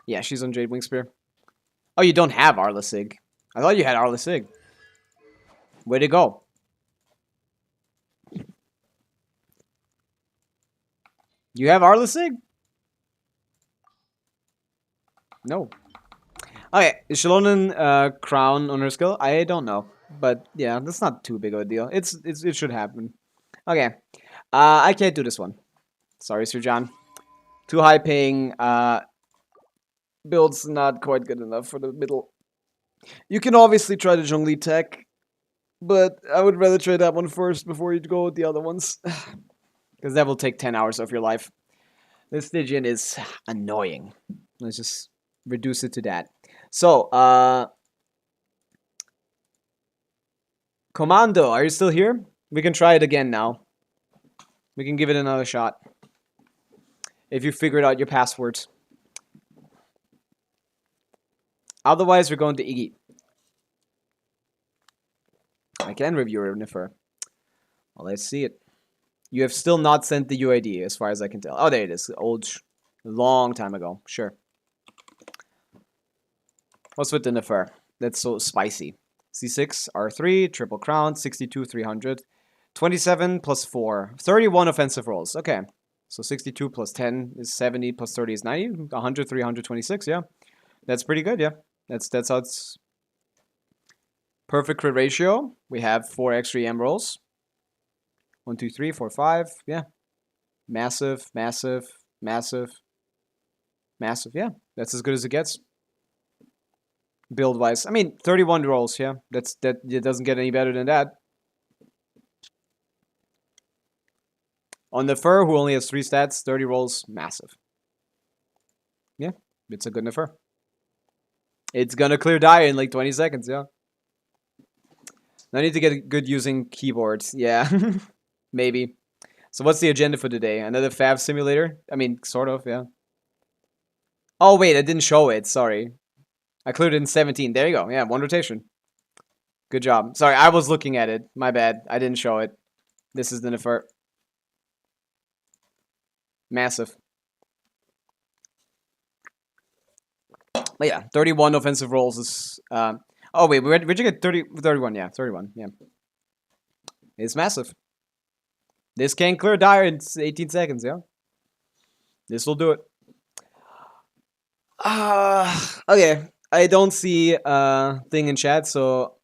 Yeah, she's on Jade Wingspear. Oh, you don't have Arlasig. I thought you had Arlasig. Where'd it go? You have Arlasig? No. Okay, is Shalonen crown on her skill? I don't know. But yeah, that's not too big of a deal. It should happen. Okay. I can't do this one. Sorry, Sir John. Too high paying build's not quite good enough for the middle. You can obviously try the Zhongli tech, but I would rather try that one first before you go with the other ones. Because that will take 10 hours of your life. This Stygian is annoying. Let's just reduce it to that. So, Commando, are you still here? We can try it again now. We can give it another shot. If you figured out your passwords. Otherwise, we're going to Iggy. I can review it, Nifer. Well, let's see it. You have still not sent the UID, as far as I can tell. Oh, there it is. Long time ago. Sure. What's with the Nifer? That's so spicy. C6, R3, triple crown, 62, 300. 27 plus 4. 31 offensive rolls. Okay. So 62 plus 10 is 70, plus 30 is 90. 100, 326, yeah. That's pretty good, yeah. That's how it's... Perfect crit ratio. We have 4 extra EM rolls. 1, 2, 3, 4, 5. Yeah. Massive, massive, massive. Massive, yeah. That's as good as it gets. Build-wise. I mean, 31 rolls, yeah. It doesn't get any better than that. On the Fur, who only has 3 stats, 30 rolls, massive. Yeah, it's a good Nefer. It's gonna clear die in like 20 seconds, yeah. I need to get good using keyboards, yeah. Maybe. So what's the agenda for today? Another Fav simulator? I mean, sort of, yeah. Oh, wait, I didn't show it, sorry. I cleared it in 17. There you go, yeah, 1 rotation. Good job. Sorry, I was looking at it. My bad. I didn't show it. This is the Nefer. Massive. But yeah, 31 offensive rolls is... oh, wait, where'd you get 31? Yeah, 31, yeah. It's massive. This can clear Dire in 18 seconds, yeah? This will do it. Okay. I don't see thing in chat, so...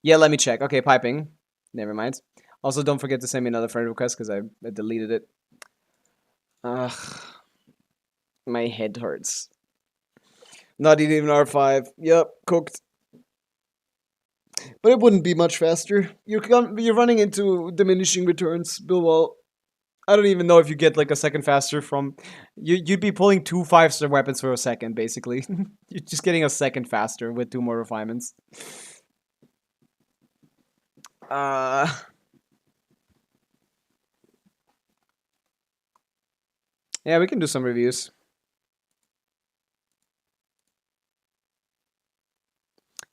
Yeah, let me check. Okay, piping. Never mind. Also, don't forget to send me another friend request, because I deleted it. My head hurts. Not even R5. Yep, cooked. But it wouldn't be much faster. You're running into diminishing returns, Bilwall. I don't even know if you get like a second faster from... You'd be pulling 2 5-star weapons for a second, basically. You're just getting a second faster with 2 more refinements. Yeah, we can do some reviews.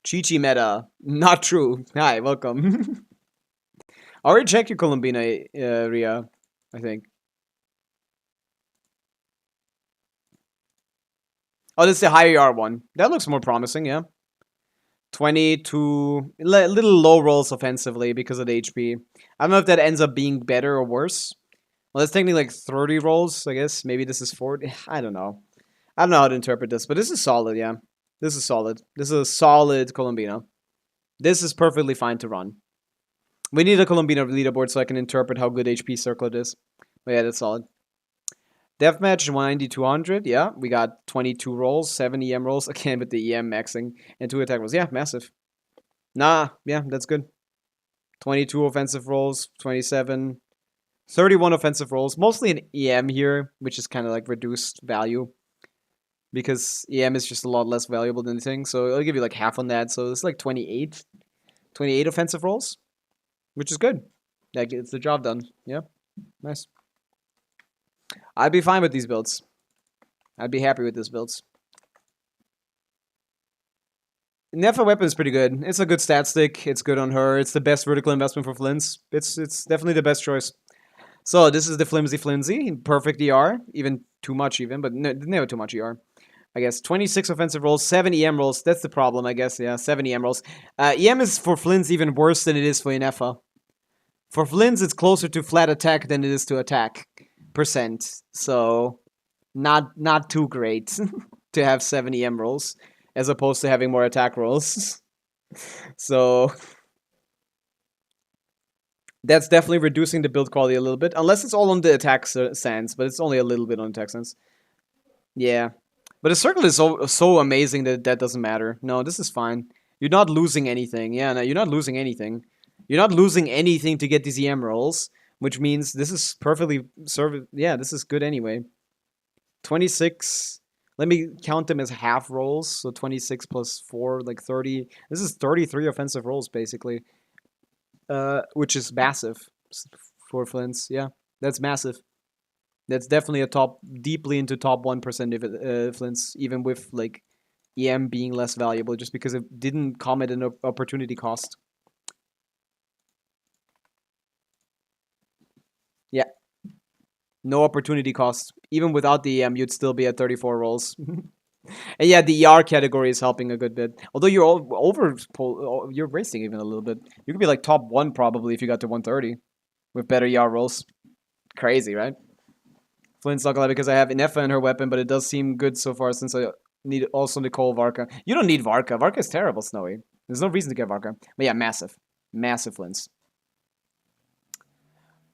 Chi-Chi meta. Not true. Hi, welcome. I already checked your Columbina, Ria, I think. Oh, this is the higher ER one. That looks more promising, yeah. 22... little low rolls offensively because of the HP. I don't know if that ends up being better or worse. Well, that's technically like 30 rolls, I guess. Maybe this is 40. I don't know. I don't know how to interpret this, but this is solid, yeah. This is solid. This is a solid Columbina. This is perfectly fine to run. We need a Columbina leaderboard so I can interpret how good HP Circlet is. But yeah, that's solid. Deathmatch 190-200. Yeah, we got 22 rolls, 7 EM rolls. Again with the EM maxing. And 2 attack rolls. Yeah, massive. Nah, yeah, that's good. 22 offensive rolls, 27... 31 offensive rolls, mostly an EM here, which is kind of like reduced value. Because EM is just a lot less valuable than anything, so I'll give you like half on that. So it's like 28 offensive rolls, which is good. That gets the job done. Yeah, nice. I'd be fine with these builds. I'd be happy with these builds. Nefa weapon is pretty good. It's a good stat stick. It's good on her. It's the best vertical investment for Flints. It's definitely the best choice. So this is the Flimsy. Perfect ER. Even too much even, but never too much ER. I guess 26 offensive rolls, 7 EM rolls. That's the problem, I guess. Yeah, 7 EM rolls. EM is for Flints even worse than it is for Inefa. For Flints, it's closer to flat attack than it is to attack percent. So not too great to have 7 EM rolls as opposed to having more attack rolls. So that's definitely reducing the build quality a little bit. Unless it's all on the attack sense, but it's only a little bit on attack sense. Yeah. But the circle is so amazing that that doesn't matter. No, this is fine. You're not losing anything. Yeah, no, you're not losing anything. You're not losing anything to get these EM rolls, which means this is perfectly yeah, this is good anyway. 26. Let me count them as half rolls. So 26 plus 4, like 30. This is 33 offensive rolls, basically. Which is massive for Flints. Yeah, that's massive. That's definitely a deeply into top 1% of Flints, even with like EM being less valuable, just because it didn't come at an opportunity cost. Yeah, no opportunity cost. Even without the EM, you'd still be at 34 rolls. And yeah, the ER category is helping a good bit. Although you're you're racing even a little bit. You could be like top 1 probably if you got to 130 with better ER rolls. Crazy, right? Flint's not glad because I have Inefa in her weapon, but it does seem good so far since I need also Nicole Varka. You don't need Varka. Varka is terrible, Snowy. There's no reason to get Varka. But yeah, massive. Massive Flints.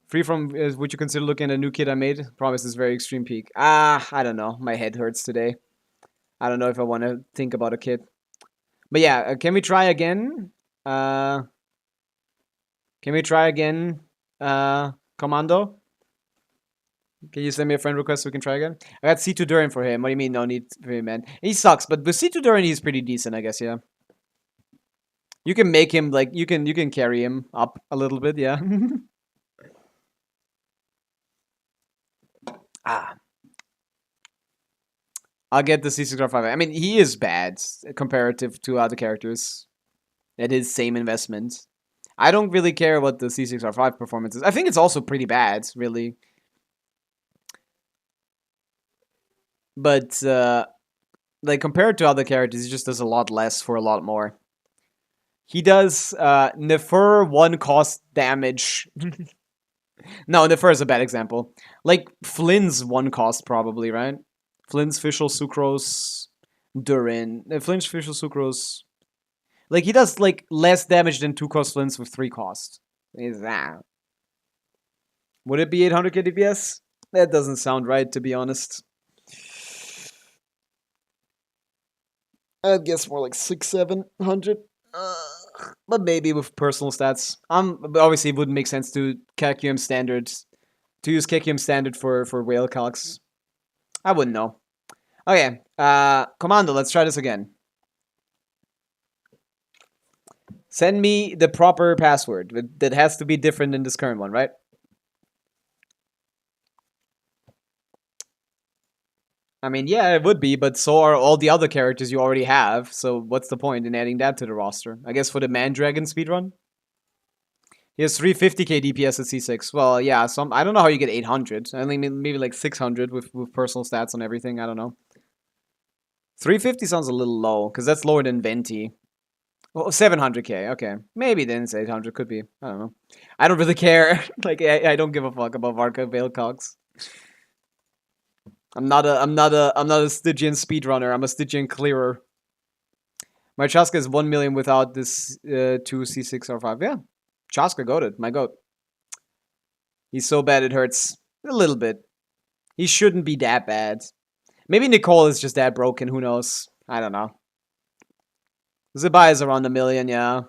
Free from would you consider looking at a new kit I made? Promise is very extreme peak. I don't know. My head hurts today. I don't know if I want to think about a kit. But yeah, can we try again? Can we try again, Commando? Can you send me a friend request so we can try again? I got C2 Durin for him. What do you mean no need for him, man? He sucks, but with C2 Durin he's pretty decent, I guess, yeah. You can make him, like, you can carry him up a little bit, yeah. I'll get the C6R5. I mean, he is bad comparative to other characters. It is same investment. I don't really care what the C6R5 performance is. I think it's also pretty bad, really. But, like, compared to other characters, he just does a lot less for a lot more. He does, Nefer 1 cost damage. No, Nefer is a bad example. Like, Flynn's 1 cost, probably, right? Flynn's Fischl Sucrose, Durin. Flynn's Fischl Sucrose. Like, he does, like, less damage than 2 cost Flynn's with 3 cost. Is that? Would it be 800k DPS? That doesn't sound right, to be honest. I'd guess more like 600-700. But maybe with personal stats. Obviously, it wouldn't make sense to KQM standard. To use KQM standard for whale calcs. I wouldn't know. Okay, Commando, let's try this again. Send me the proper password. That has to be different than this current one, right? I mean, yeah, it would be, but so are all the other characters you already have, so what's the point in adding that to the roster? I guess for the Mandragon speedrun? He has 350k DPS at C6. Well, yeah, I don't know how you get 800. I think maybe like 600 with personal stats and everything, I don't know. 350 sounds a little low, because that's lower than Venti. Well, 700k, okay. Maybe then it's 800, could be. I don't know. I don't really care. Like, I don't give a fuck about Varka Veil Cox. I'm not a Stygian speedrunner. I'm a Stygian clearer. My Chaska is 1 million without this 2 C6 or 5. Yeah, Chaska goated. My goat. He's so bad it hurts a little bit. He shouldn't be that bad. Maybe Nicole is just that broken. Who knows? I don't know. Zabai is around 1 million. Yeah,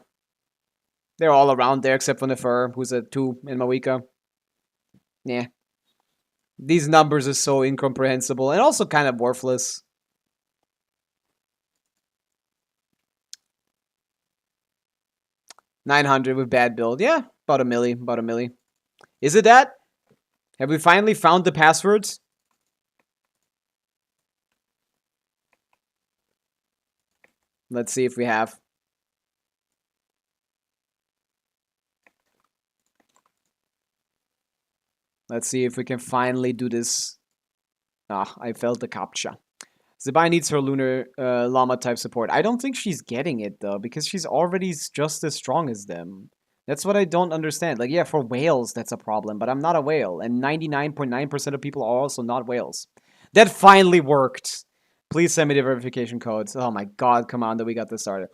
they're all around there except for Nefer, who's at 2 in Mawika. Yeah. These numbers are so incomprehensible and also kind of worthless. $900 with bad build. Yeah, about a milli. Is it that? Have we finally found the passwords? Let's see if we have. Let's see if we can finally do this. Ah, I failed the captcha. Zabai needs her Lunar Llama type support. I don't think she's getting it though, because she's already just as strong as them. That's what I don't understand. Like, yeah, for whales, that's a problem, but I'm not a whale. And 99.9% of people are also not whales. That finally worked. Please send me the verification codes. Oh my god, Commander, we got this started.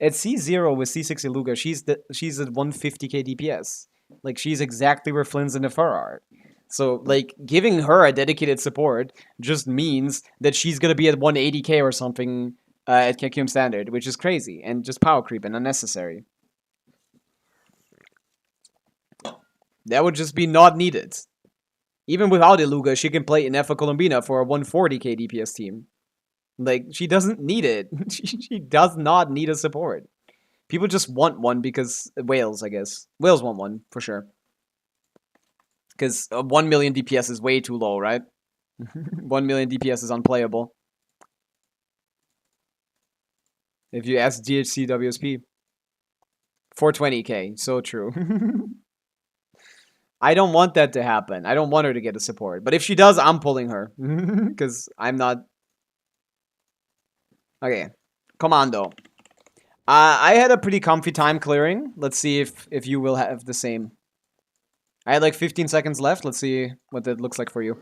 At C0 with C6 Iluga, she's at 150k DPS. Like, she's exactly where Flynn's and Nefer are. So, like, giving her a dedicated support just means that she's gonna be at 180k or something at KQM standard, which is crazy and just power creep and unnecessary. That would just be not needed. Even without Iluga, she can play Inefa Colombina for a 140k DPS team. Like, she doesn't need it. She does not need a support. People just want one because whales, I guess. Whales want one, for sure. Because 1 million DPS is way too low, right? 1 million DPS is unplayable. If you ask DHC WSP. 420k, so true. I don't want that to happen. I don't want her to get a support. But if she does, I'm pulling her. Because I'm not... Okay. Commando. I had a pretty comfy time clearing. Let's see if you will have the same. I had like 15 seconds left. Let's see what that looks like for you.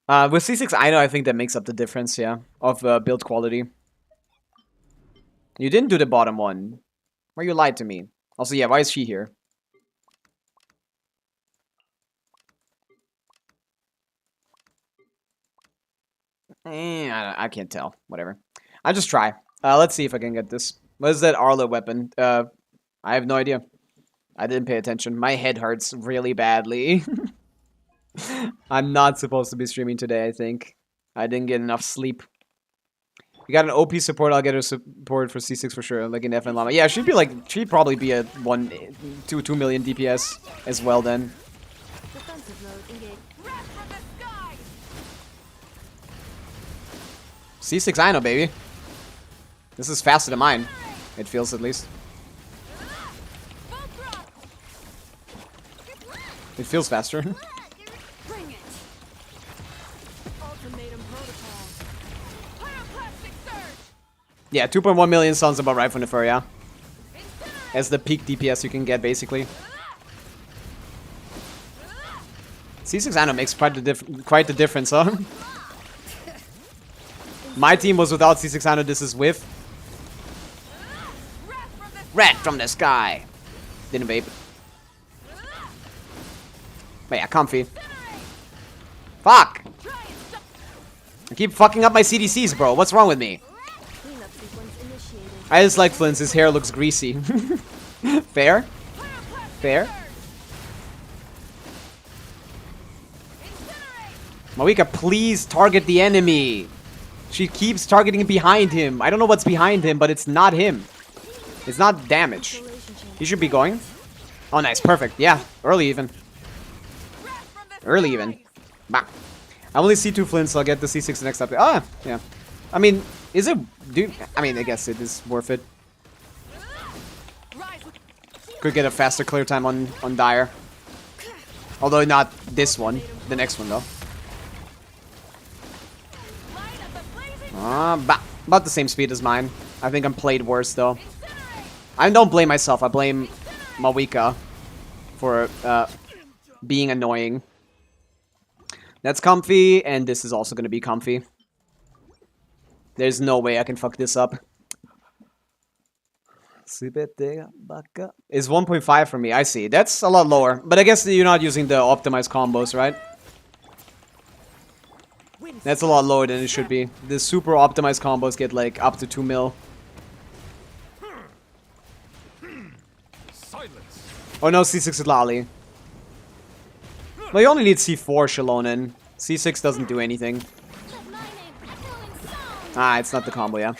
With C6 I know, I think that makes up the difference, yeah, of build quality. You didn't do the bottom one. Or you lied to me. Also, yeah, why is she here? I can't tell. Whatever. I'll just try. Let's see if I can get this. What is that Arlo weapon? I have no idea. I didn't pay attention. My head hurts really badly. I'm not supposed to be streaming today, I think. I didn't get enough sleep. You got an OP support, I'll get her support for C6 for sure, like in FN Llama. Yeah, she'd probably be a 2 million DPS as well then. C6 Ino, baby. This is faster than mine. It feels, at least. It feels faster. Bring it. Ultimatum protocol. Pyroclastic surge. Yeah, 2.1 million sounds about right from the fur, yeah. As the peak DPS you can get, basically. C6 Ino makes quite the difference, huh? My team was without C6 Ino, this is with. Red from the sky! Didn't vape. But yeah, comfy. Fuck! I keep fucking up my CDCs, bro. What's wrong with me? Cleanup sequence initiated. I just like Flynn's. His hair looks greasy. Fair? Fair? Pavica, please target the enemy. She keeps targeting behind him. I don't know what's behind him, but it's not him. It's not damage. He should be going. Oh, nice. Perfect. Yeah. Early even. Early even. Bah. I only see 2 Flints, so I'll get the C6 next update. Ah, yeah. I mean, is it... I mean, I guess it is worth it. Could get a faster clear time on Dire. Although not this one. The next one, though. About the same speed as mine. I think I'm played worse, though. I don't blame myself. I blame Pavica for being annoying. That's comfy, and this is also going to be comfy. There's no way I can fuck this up. Is 1.5 for me. I see. That's a lot lower. But I guess you're not using the optimized combos, right? That's a lot lower than it should be. The super optimized combos get like up to 2 mil. Oh no, C6 is Lali. Well, you only need C4 Shalonen. C6 doesn't do anything. Ah, it's not the combo, yeah.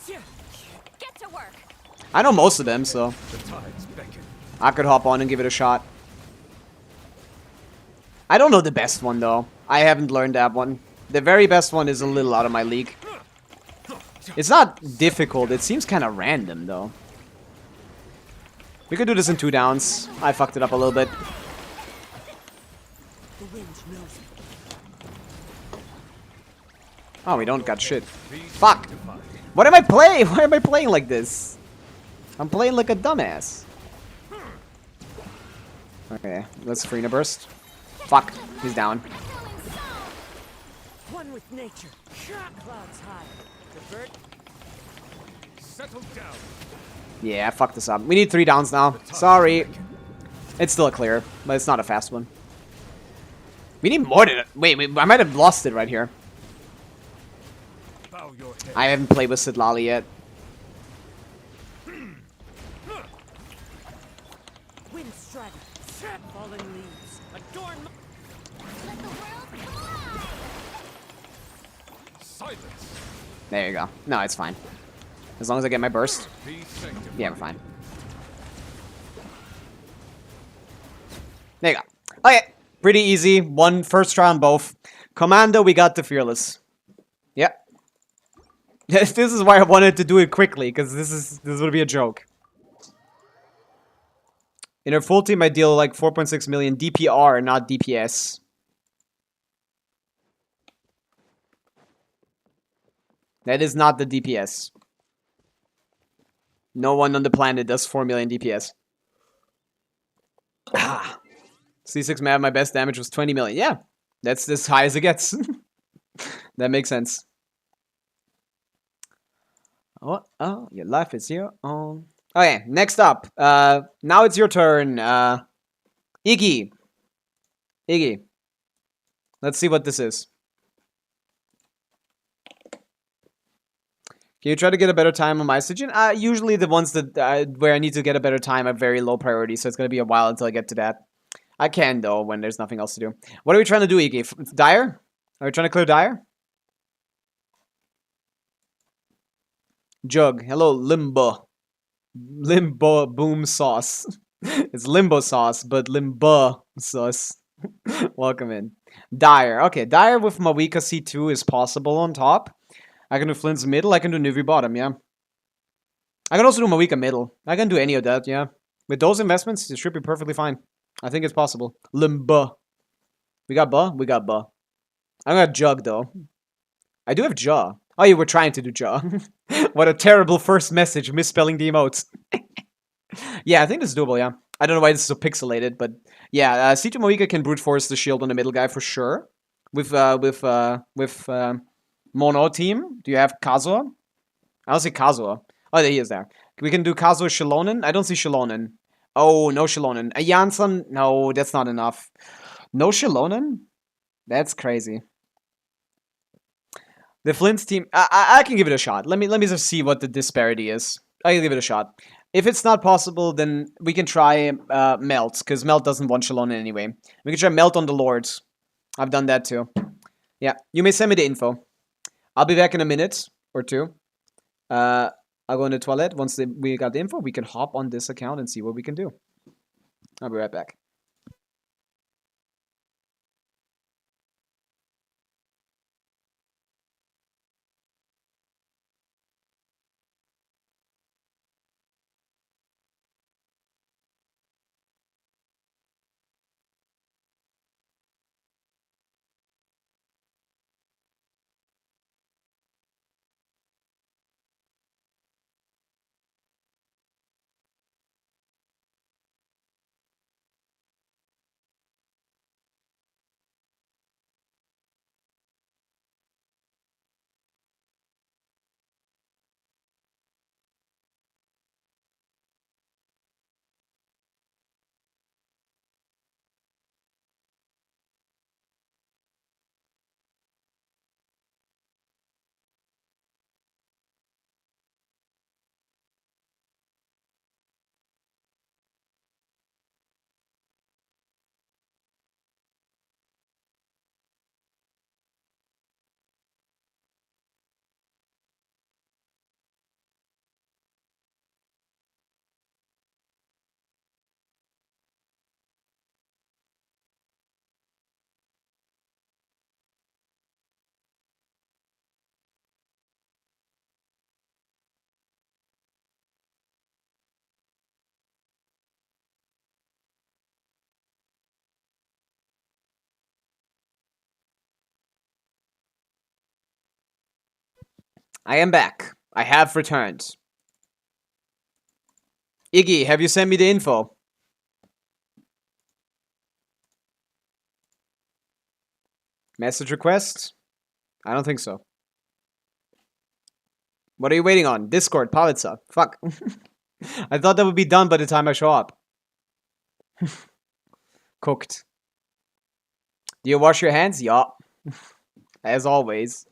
Get to work. I know most of them, so I could hop on and give it a shot. I don't know the best one, though. I haven't learned that one. The very best one is a little out of my league. It's not difficult. It seems kind of random, though. We could do this in 2 downs. I fucked it up a little bit. Oh, we don't got shit. Fuck! What am I playing? Why am I playing like this? I'm playing like a dumbass. Okay, let's Frina burst. Fuck, he's down. One with nature. Clouds high. Divert. Settle down. Yeah, I fucked this up. We need 3 downs now. Sorry. It's still a clear, but it's not a fast one. We need more than... Wait, I might have lost it right here. Bow your head. I haven't played with Sidlali yet. Wind strider. Fallen leaves. Adorn. Let the world come alive. Silence. There you go. No, it's fine. As long as I get my burst. Be sanctified. Yeah, we're fine. There you go. Okay, pretty easy. First try on both. Commando, we got the Fearless. Yep. This is why I wanted to do it quickly, because this would be a joke. In her full team, I deal like 4.6 million DPR, not DPS. That is not the DPS. No one on the planet does 4 million DPS. Ah. C6 Mad, my best damage was 20 million. Yeah, that's as high as it gets. That makes sense. Oh, your life is your own. Okay, next up. Now it's your turn. Iggy. Iggy. Let's see what this is. Can you try to get a better time on my Stygian? Usually the ones that where I need to get a better time are very low priority, so it's going to be a while until I get to that. I can, though, when there's nothing else to do. What are we trying to do, Iggy? Dire? Are we trying to clear Dire? Jug. Hello, Limbo. Limbo boom sauce. It's Limbo sauce, but Limbo sauce. Welcome in. Dire. Okay, Dire with Pavica C2 is possible on top. I can do Flint's middle. I can do Nivy bottom. Yeah. I can also do Mawika middle. I can do any of that. Yeah. With those investments, it should be perfectly fine. I think it's possible. Limba. We got Ba. We got Ba. I got Jug though. I do have Jaw. Oh, you were trying to do Jaw. What a terrible first message, misspelling the emotes. Yeah, I think this is doable, yeah. I don't know why this is so pixelated, but yeah, C2 Moika can brute force the shield on the middle guy for sure. With Mono team, do you have Kazuha? I don't see Kazuha. Oh, there he is there. We can do Kazuha Shilonen. I don't see Shilonen. Oh, no Shilonen. A Jansson? No, that's not enough. No Shilonen? That's crazy. The Flint's team, I can give it a shot. Let me just see what the disparity is. I can give it a shot. If it's not possible, then we can try Melt, because Melt doesn't want Shalon anyway. We can try Melt on the Lords. I've done that too. Yeah, you may send me the info. I'll be back in a minute or two. I'll go in the toilet. Once we got the info, we can hop on this account and see what we can do. I'll be right back. I am back. I have returned. Iggy, have you sent me the info? Message request? I don't think so. What are you waiting on? Discord, Pavica. Fuck. I thought that would be done by the time I show up. Cooked. Do you wash your hands? Yeah. As always.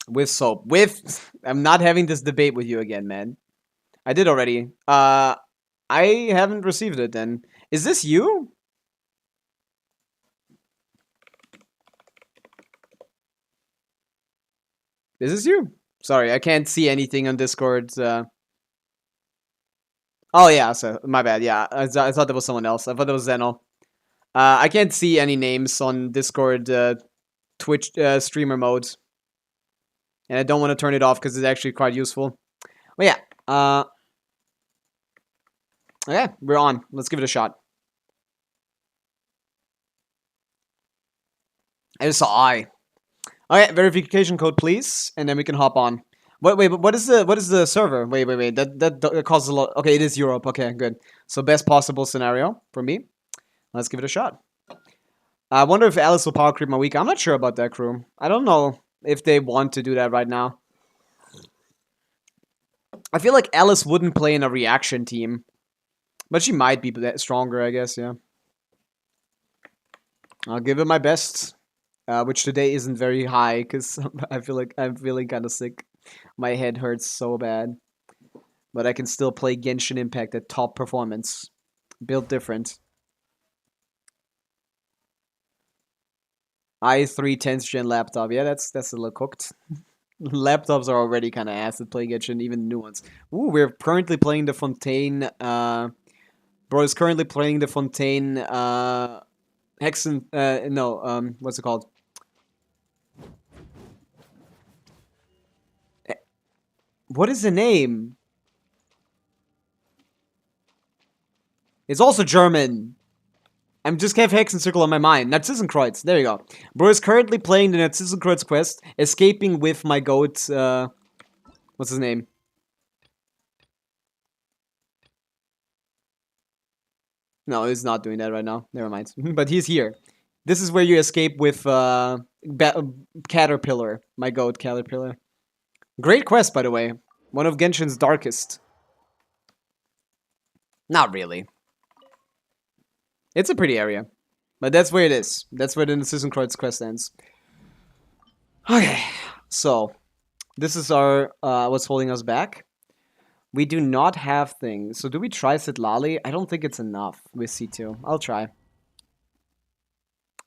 With soap. I'm not having this debate with you again, man. I did already. I haven't received it then. Is this you? Is this you? Sorry, I can't see anything on Discord. Oh yeah, so my bad. Yeah, I thought that was someone else. I thought that was Zeno. I can't see any names on Discord Twitch streamer mode. And I don't want to turn it off because it's actually quite useful. Well, yeah. Okay, we're on. Let's give it a shot. I just saw I. Okay, verification code, please, and then we can hop on. Wait, but what is the server? Wait. That causes a lot. Okay, it is Europe. Okay, good. So best possible scenario for me. Let's give it a shot. I wonder if Alice will power creep my week. I'm not sure about that crew. I don't know if they want to do that right now. I feel like Alice wouldn't play in a reaction team. But she might be stronger, I guess, yeah. I'll give it my best. Which today isn't very high, because I feel like I'm feeling kind of sick. My head hurts so bad. But I can still play Genshin Impact at top performance. Built different. i3 10th gen laptop. Yeah, that's a little cooked. Laptops are already kind of ass at playing Genshin, even new ones. Ooh, we're currently playing the Fontaine. Bro is currently playing the Fontaine Hexen, no, what's it called? What is the name? It's also German. I'm just have Hexencircle on my mind. Narzissenkreuz. There you go. Bro is currently playing the Narzissenkreuz quest, escaping with my goat. What's his name? No, he's not doing that right now. Never mind. But he's here. This is where you escape with Caterpillar. My goat, Caterpillar. Great quest, by the way. One of Genshin's darkest. Not really. It's a pretty area. But that's where it is. That's where the Narzissenkreuz quest ends. Okay. So, this is our, what's holding us back. We do not have things. So do we try Sitlali? I don't think it's enough with C2. I'll try.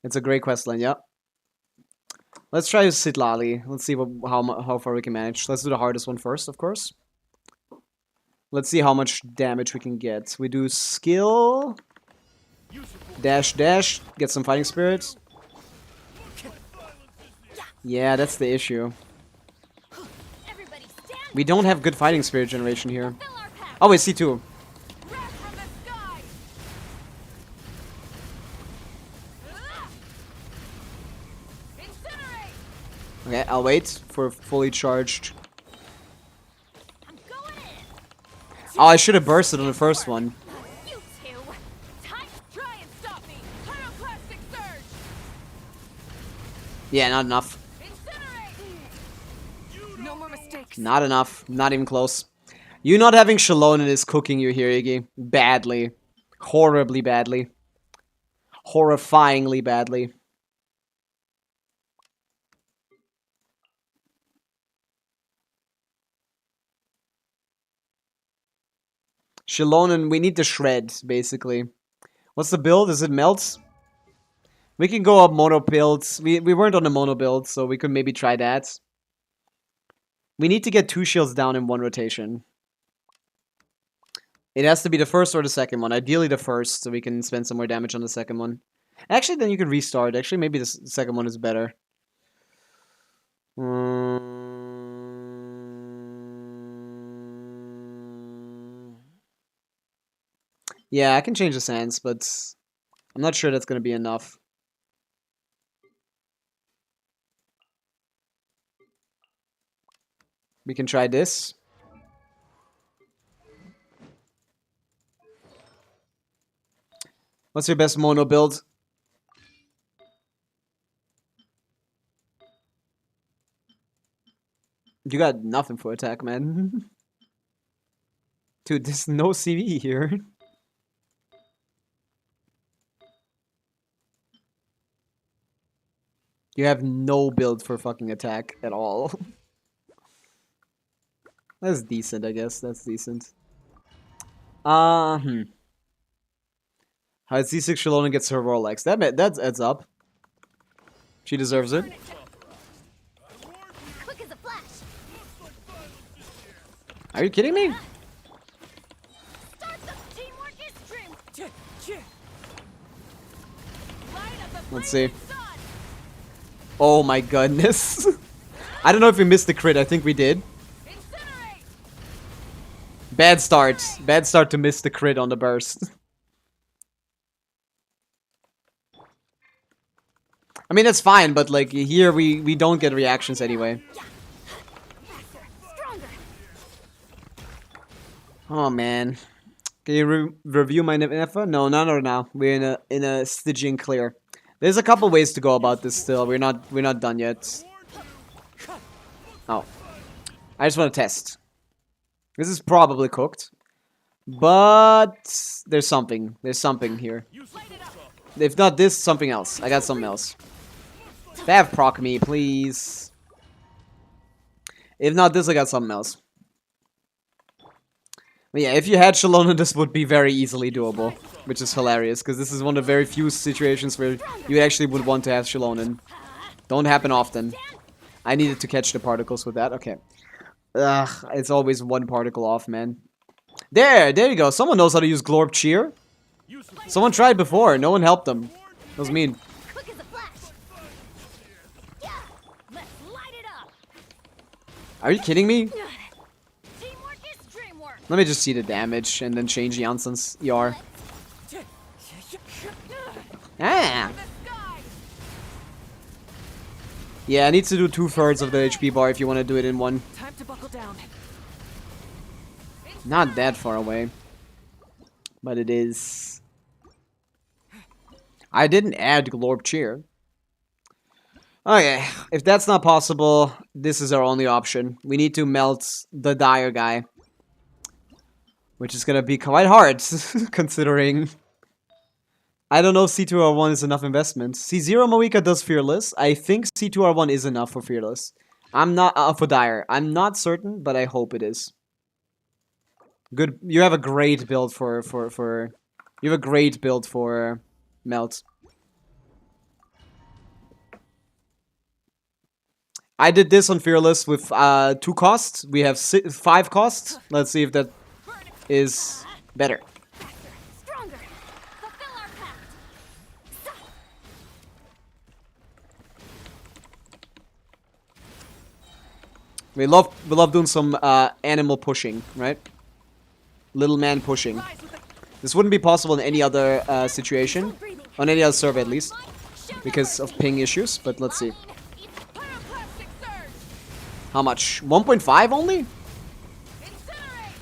It's a great quest line, yeah. Let's try Sitlali. Let's see how far we can manage. Let's do the hardest one first, of course. Let's see how much damage we can get. We do skill. Dash, dash. Get some fighting spirit. Yeah, that's the issue. We don't have good fighting spirit generation here. Oh, wait, C2. Okay, I'll wait for fully charged. Oh, I should have bursted on the first one. Yeah, not enough. No more mistakes. Not enough. Not even close. You not having Shalonen is cooking you here, Iggy. Badly. Horribly badly. Horrifyingly badly. Shalonen, we need to shred, basically. What's the build? Is it melt? We can go up mono builds. We weren't on a mono build, so we could maybe try that. We need to get 2 shields down in 1 rotation. It has to be the first or the second one. Ideally the first, so we can spend some more damage on the second one. Actually, then you can restart. Actually, maybe the second one is better. Yeah, I can change the sands, but I'm not sure that's going to be enough. We can try this. What's your best mono build? You got nothing for attack, man. Dude, there's no CV here. You have no build for fucking attack at all. That's decent, I guess. That's decent. How C6 Shalonen gets her Rolex? That adds up. She deserves it. Quick as a flash. Are you kidding me? Start the teamwork is true. Let's see. Oh my goodness. I don't know if we missed the crit. I think we did. Bad start. Bad start to miss the crit on the burst. I mean, that's fine, but like here we don't get reactions anyway. Oh man. Can you review my Nefa? No, not right now. We're in a Stygian clear. There's a couple ways to go about this still. We're not done yet. Oh. I just want to test. This is probably cooked. But there's something. There's something here. If not this, something else. I got something else. Fav proc me, please. If not this, I got something else. But yeah, if you had Shalonen, this would be very easily doable. Which is hilarious, because this is one of the very few situations where you actually would want to have Shalonen. Don't happen often. I needed to catch the particles with that. Okay. Ugh, it's always one particle off, man. There you go. Someone knows how to use Glorp Cheer. Someone tried before. No one helped them. That was mean. Quick as a flash. Yeah. Let's light it up. Are you kidding me? Teamwork is dreamwork. Let me just see the damage and then change Janssen's ER. Ah! The sky. Yeah, I need to do 2/3 of the HP bar if you want to do it in one. Time to buckle down. Not that far away. But it is. I didn't add Glorb Cheer. Okay, if that's not possible, this is our only option. We need to melt the Dire guy. Which is gonna be quite hard, considering... I don't know if C2R1 is enough investment. C0 Moika does Fearless. I think C2R1 is enough for Fearless. I'm not... for Dire. I'm not certain, but I hope it is. Good. You have a great build for... You have a great build for Melt. I did this on Fearless with 2 costs. We have 5 costs. Let's see if that is better. Faster, stronger. Fulfill our pact. We love doing some animal pushing, right? Little man pushing. This wouldn't be possible in any other situation, on any other server at least, because of ping issues. But let's see. Pyroclastic surge. How much? 1.5 only? Incinerate.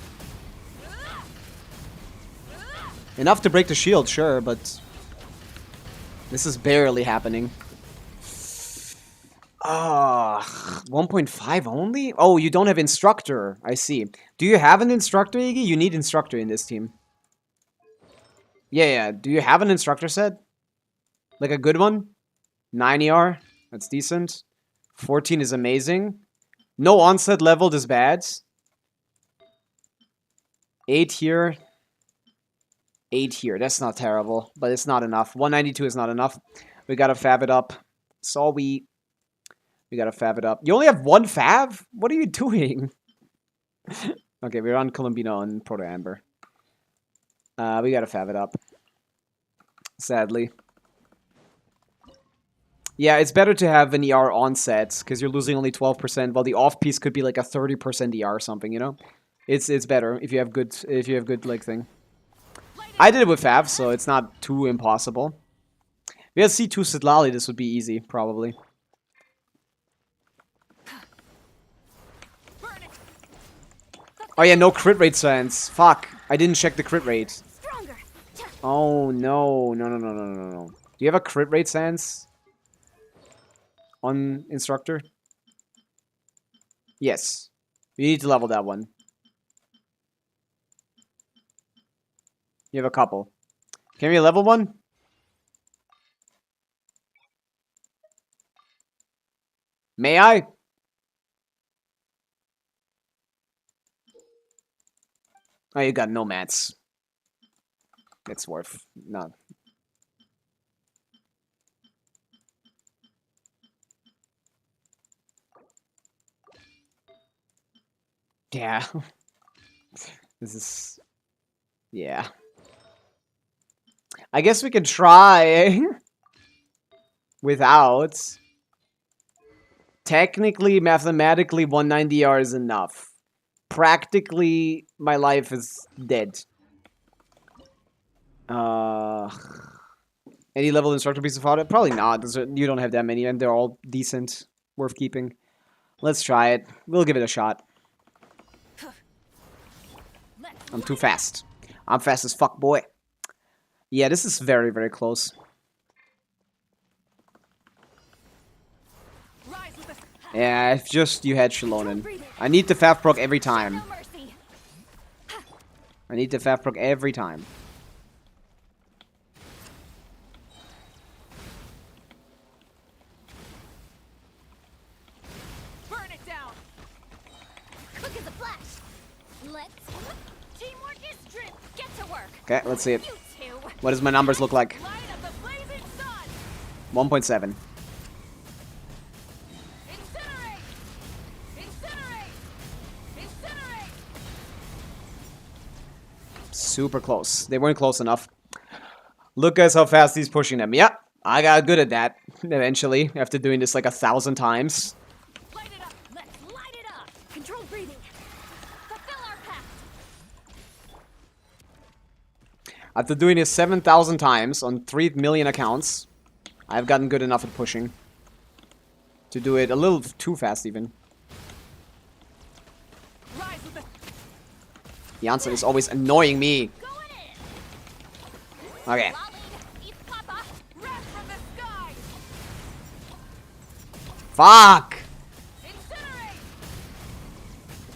Enough to break the shield, sure, but this is barely happening. 1.5 only? Oh, you don't have Instructor. I see. Do you have an Instructor, Iggy? You need Instructor in this team. Yeah. Do you have an Instructor set? Like a good one? 9 ER? That's decent. 14 is amazing. No onset leveled is bad. 8 here. 8 here. That's not terrible, but it's not enough. 192 is not enough. We gotta fav it up. We gotta fav it up. You only have 1 fav? What are you doing? Okay, we're on Columbino and Proto Amber. We gotta fav it up. Sadly. Yeah, it's better to have an ER onset, because you're losing only 12%, while the off-piece could be like a 30% ER or something, you know? It's better if you have good like thing. I did it with fav, so it's not too impossible. If we had C2 Sidlali, this would be easy, probably. Oh yeah, no crit rate sense. Fuck. I didn't check the crit rate. Stronger. Oh no. No. Do you have a crit rate sense? On Instructor? Yes. You need to level that one. You have a couple. Can we level one? May I? Oh, you got no mats. It's worth not. Yeah. This is... Yeah. I guess we can try without. Technically, mathematically, 190 R is enough. Practically, my life is dead. Any level instructor piece of fodder? Probably not. You don't have that many, and they're all decent, worth keeping. Let's try it. We'll give it a shot. I'm too fast. I'm fast as fuck, boy. Yeah, this is very, very close. Yeah, if just you had Shalonen. I need the Fav proc every time. No mercy. I need the Fav proc every time. Burn it down. Quick as a flash. Let's. Teamwork is drip. Get to work. Okay, let's see it. You two. What does my numbers look like? Light up the blazing sun. 1.7. Incinerate. Incinerate. Incinerate. Super close. They weren't close enough. Look, guys, how fast he's pushing them. Yeah, I got good at that eventually, after doing this like 1,000 times. Light it up. Let's light it up. Control breathing. Fulfill our pact. After doing this 7,000 times on 3 million accounts, I've gotten good enough at pushing. To do it a little too fast even. Rise with the Janssen is always annoying me. going in. Okay. Lolly, eat Papa. Wrath from the sky. Fuck! Incinerate.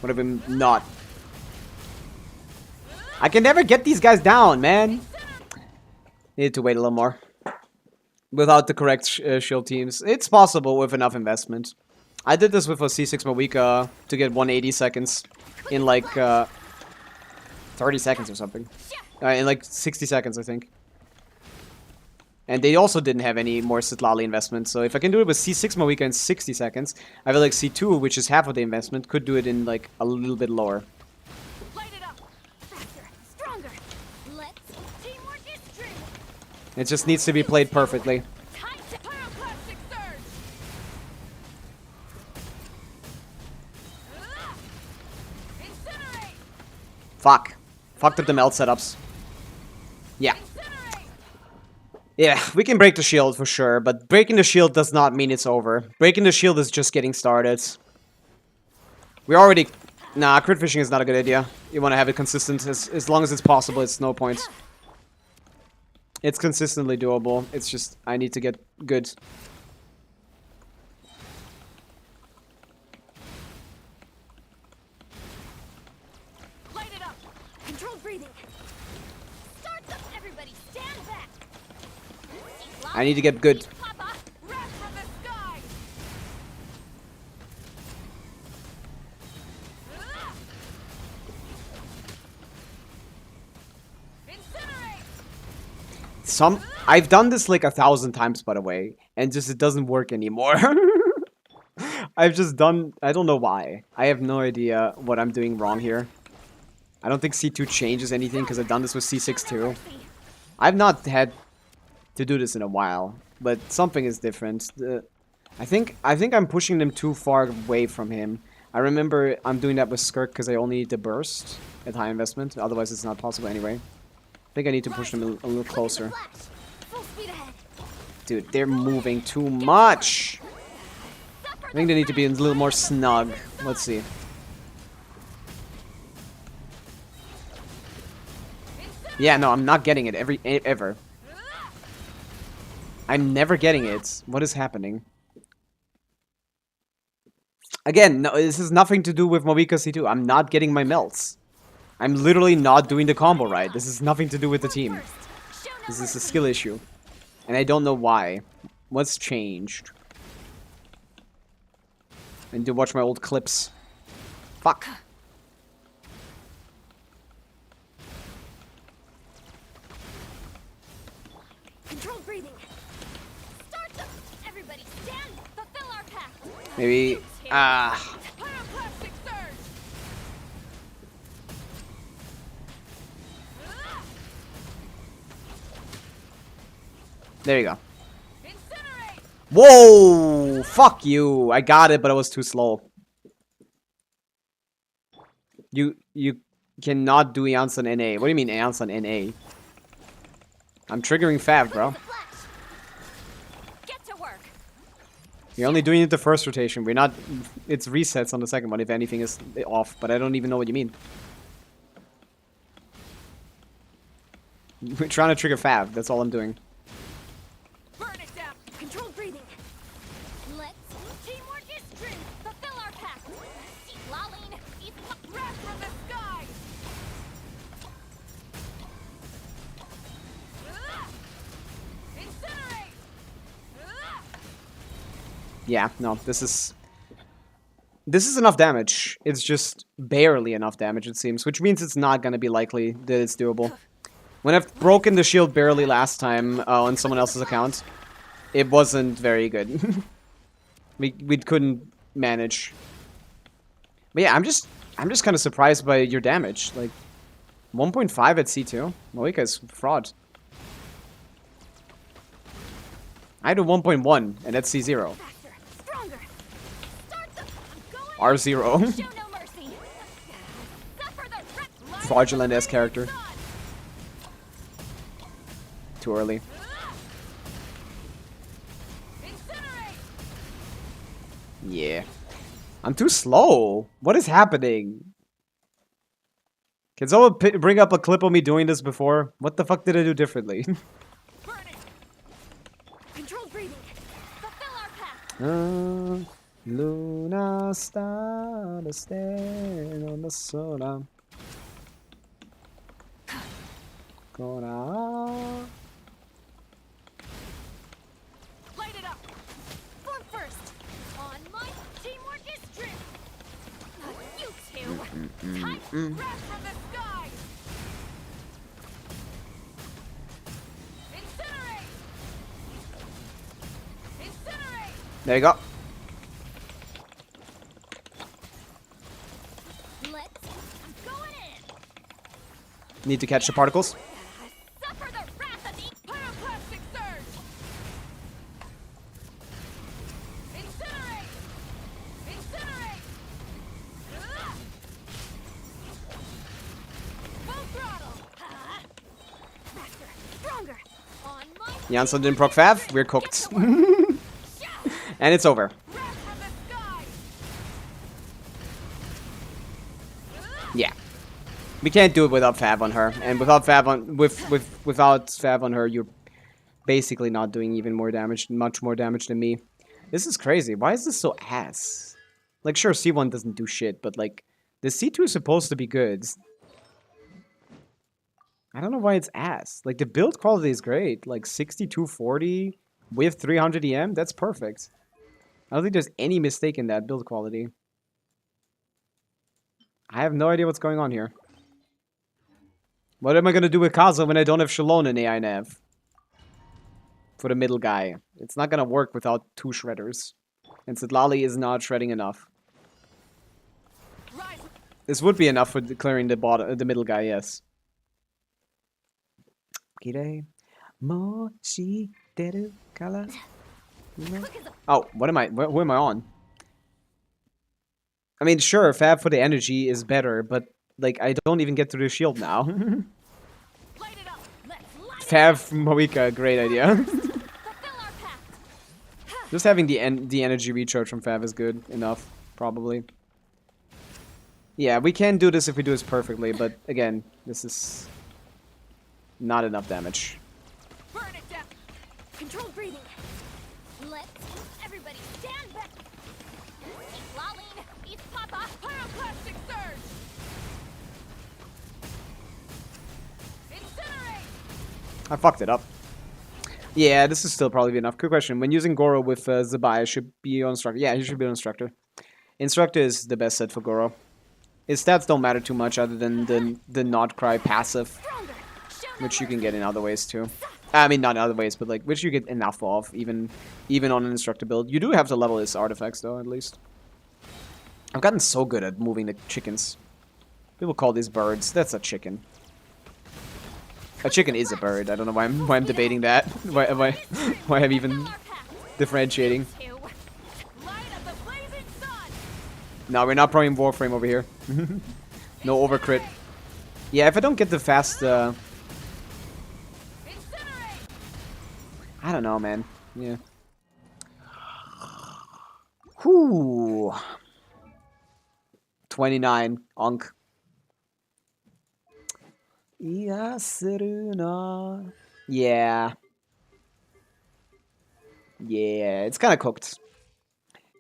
Would have been not. I can never get these guys down, man. Need to wait a little more. Without the correct shield teams. It's possible with enough investment. I did this with a C6 Pavica to get 180 seconds in like 30 seconds or something. In like 60 seconds, I think. And they also didn't have any more Sitlali investment. So if I can do it with C6 Pavica in 60 seconds, I feel like C2, which is half of the investment, could do it in like a little bit lower. Light it up. Faster. Stronger. Let's teamwork is true. It just needs to be played perfectly. Time to pyroclastic surge. Incinerate. Fuck. Fucked up the melt setups. Yeah. Incinerate. Yeah, we can break the shield for sure, but breaking the shield does not mean it's over. Breaking the shield is just getting started. We already... Nah, crit fishing is not a good idea. You want to have it consistent. As long as it's possible, it's no point. It's consistently doable. It's just, I need to get good. Light it up. Controlled breathing. Start up, everybody. Stand back. I need to get good. Papa, wrath from the sky. Incinerate. I've done this like 1,000 times, by the way, and just it doesn't work anymore. I've just done... I don't know why. I have no idea what I'm doing wrong here. I don't think C2 changes anything, because I've done this with C6 too. I've not had to do this in a while, but something is different. I think I'm pushing them too far away from him. I remember I'm doing that with Skirk because I only need the burst at high investment, otherwise it's not possible anyway. I think I need to push them a little closer. Full speed ahead. Dude, they're moving too much! I think they need to be a little more snug. Let's see. Yeah, no, I'm not getting it ever. I'm never getting it. What is happening? Again, no, this has nothing to do with Pavica C2. I'm not getting my melts. I'm literally not doing the combo right. This has nothing to do with the team. This is a skill issue. And I don't know why. What's changed? I need to watch my old clips. Fuck. Controlled breathing. Start them. Everybody stand. Fulfill our pact. Maybe... Pyroclastic surge. There you go. Incinerate. Whoa! Fuck you! I got it, but I was too slow. You cannot do Janssen NA. What do you mean Janssen NA? I'm triggering Fav, bro. Get to work. You're only doing it the first rotation. We're not... It's resets on the second one if anything is off, but I don't even know what you mean. We're trying to trigger Fav. That's all I'm doing. Burn it down. Controlled breathing. Let's teamwork is strength. Fulfill our pact. Eat Laline. Eat wrath from the sky. Incinerate. Yeah, no, this is enough damage. It's just barely enough damage, it seems, which means it's not gonna be likely that it's doable. When I've broken the shield barely last time on someone else's account, it wasn't very good. we couldn't manage. But yeah, I'm just kind of surprised by your damage. Like 1.5 at C2. Pavica is fraud. I do 1.1, and that's C0. Faster, stronger. Start the. I'm going. R0. Show no mercy. Suffer the rep. Fraudulent-ass character. Too early. Incinerate. Yeah. I'm too slow. What is happening? Can someone bring up a clip of me doing this before? What the fuck did I do differently? Burn it. Controlled breathing. Fulfill our pact. Luna star stand on the solar. Gonna. Light it up. Form first. On my teamwork is strength. You two. Time. Wrath from the sky. Incinerate. Incinerate. There you go. Let's. I'm going in. Need to catch the particles. Suffer the wrath of the pyroclastic surge. Incinerate. Incinerate. Ugh. Full throttle. Faster, stronger. On my. Janssen didn't proc Fav. We're cooked. And it's over. Wrath from the sky. Yeah. We can't do it without Fav on her. And without Fav on without Fav on her, you're basically not doing even more damage, much more damage than me. This is crazy. Why is this so ass? Like, sure, C1 doesn't do shit, but like, the C2 is supposed to be good. I don't know why it's ass. Like, the build quality is great. Like, 6240 with 300 EM, that's perfect. I don't think there's any mistake in that build quality. I have no idea what's going on here. What am I gonna do with Kaza when I don't have Shalon in AI nav? For the middle guy. It's not gonna work without 2 shredders. And Sidlali is not shredding enough. Rise. This would be enough for clearing the middle guy, yes. Kire mochi deru kara. Oh, what am I? Who am I on? I mean, sure, Fab for the energy is better, but like I don't even get to the shield now. Light it up. Let's light Fab from Pavica, great idea. Fulfill our pact. Just having the energy recharge from Fab is good enough, probably. Yeah, we can do this if we do this perfectly, but again, this is not enough damage. Burn it down. Controlled breathing. Let's everybody stand back. Laline, eat Papa, pyroclastic surge. Incinerate. I fucked it up. Yeah, this is still probably enough. Quick question. When using Goro with Zabai, should be on Instructor. Yeah, he should be on Instructor. Instructor is the best set for Goro. His stats don't matter too much other than the not cry passive, Stronger. Show no which you can get in other ways too. I mean, not in other ways, but like, which you get enough of, even on an Instructor build. You do have to level his artifacts though, at least. I've gotten so good at moving the chickens. People call these birds. That's a chicken. A chicken is a bird. I don't know why I'm debating that. why I'm even differentiating. Two. Light up the blazing sun. No, we're not playing Warframe over here. No overcrit. Yeah, if I don't get the fast, Incinerate. I don't know, man. Yeah. Whoo. 29, Onk. Yeah. Yeah, it's kind of cooked.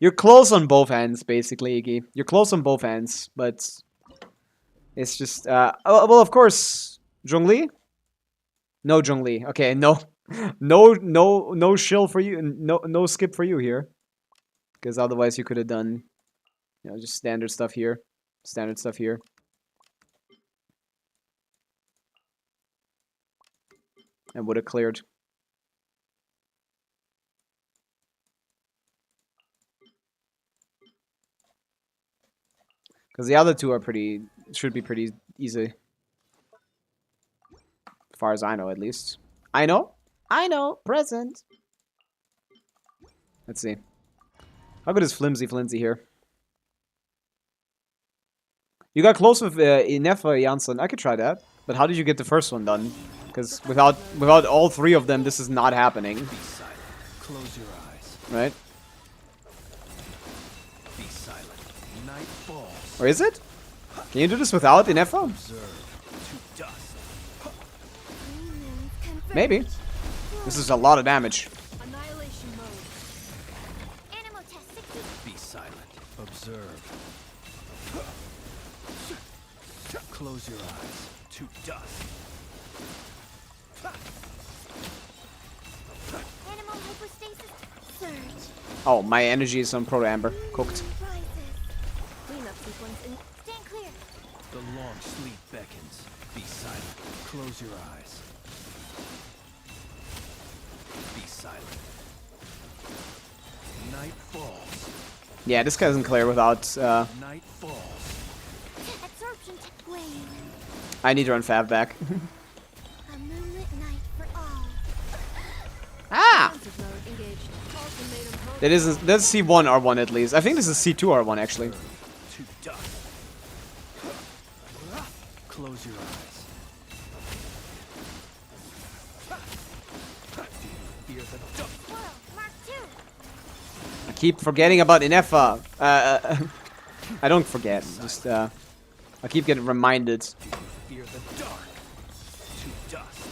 You're close on both ends, basically, Iggy. You're close on both ends, but it's just, well, of course, Zhongli? No Zhongli. Okay, no shill for you, no skip for you here. Because otherwise you could have done, you know, just standard stuff here. Standard stuff here. And would have cleared. Because the other two are should be pretty easy. As far as I know, at least. I know, present. Let's see. How good is Flimsy Flimsy here? You got close with Inefa Janssen. I could try that. But how did you get the first one done? Because without all three of them, this is not happening. Be silent. Close your eyes. Right? Be silent. Night falls. Or is it? Can you do this without Inefa? Observe to dust. Maybe. This is a lot of damage. Annihilation mode. Animal test 60. Be silent. Observe. Close your eyes to dust. Animal hypostasis. Surge. Oh, my energy is on Proto Amber. Cooked. Rises. Cleanup sequence in. Stand clear. The long sleep beckons. Be silent. Close your eyes. Be silent. Night falls. Yeah, this guy isn't clear without... Night falls. Absorption wane. I need to run Fav back. A moonlit night for all. Ah! Defensive mode engaged. Ultimatum hope. That is that's C1 R1 at least. I think this is C2 R1 actually. To dust. Close your eyes. Fear the dust. Swirl. Mark 2. I keep forgetting about Inefa. I don't forget. Just I keep getting reminded. Fear the dark. To dust.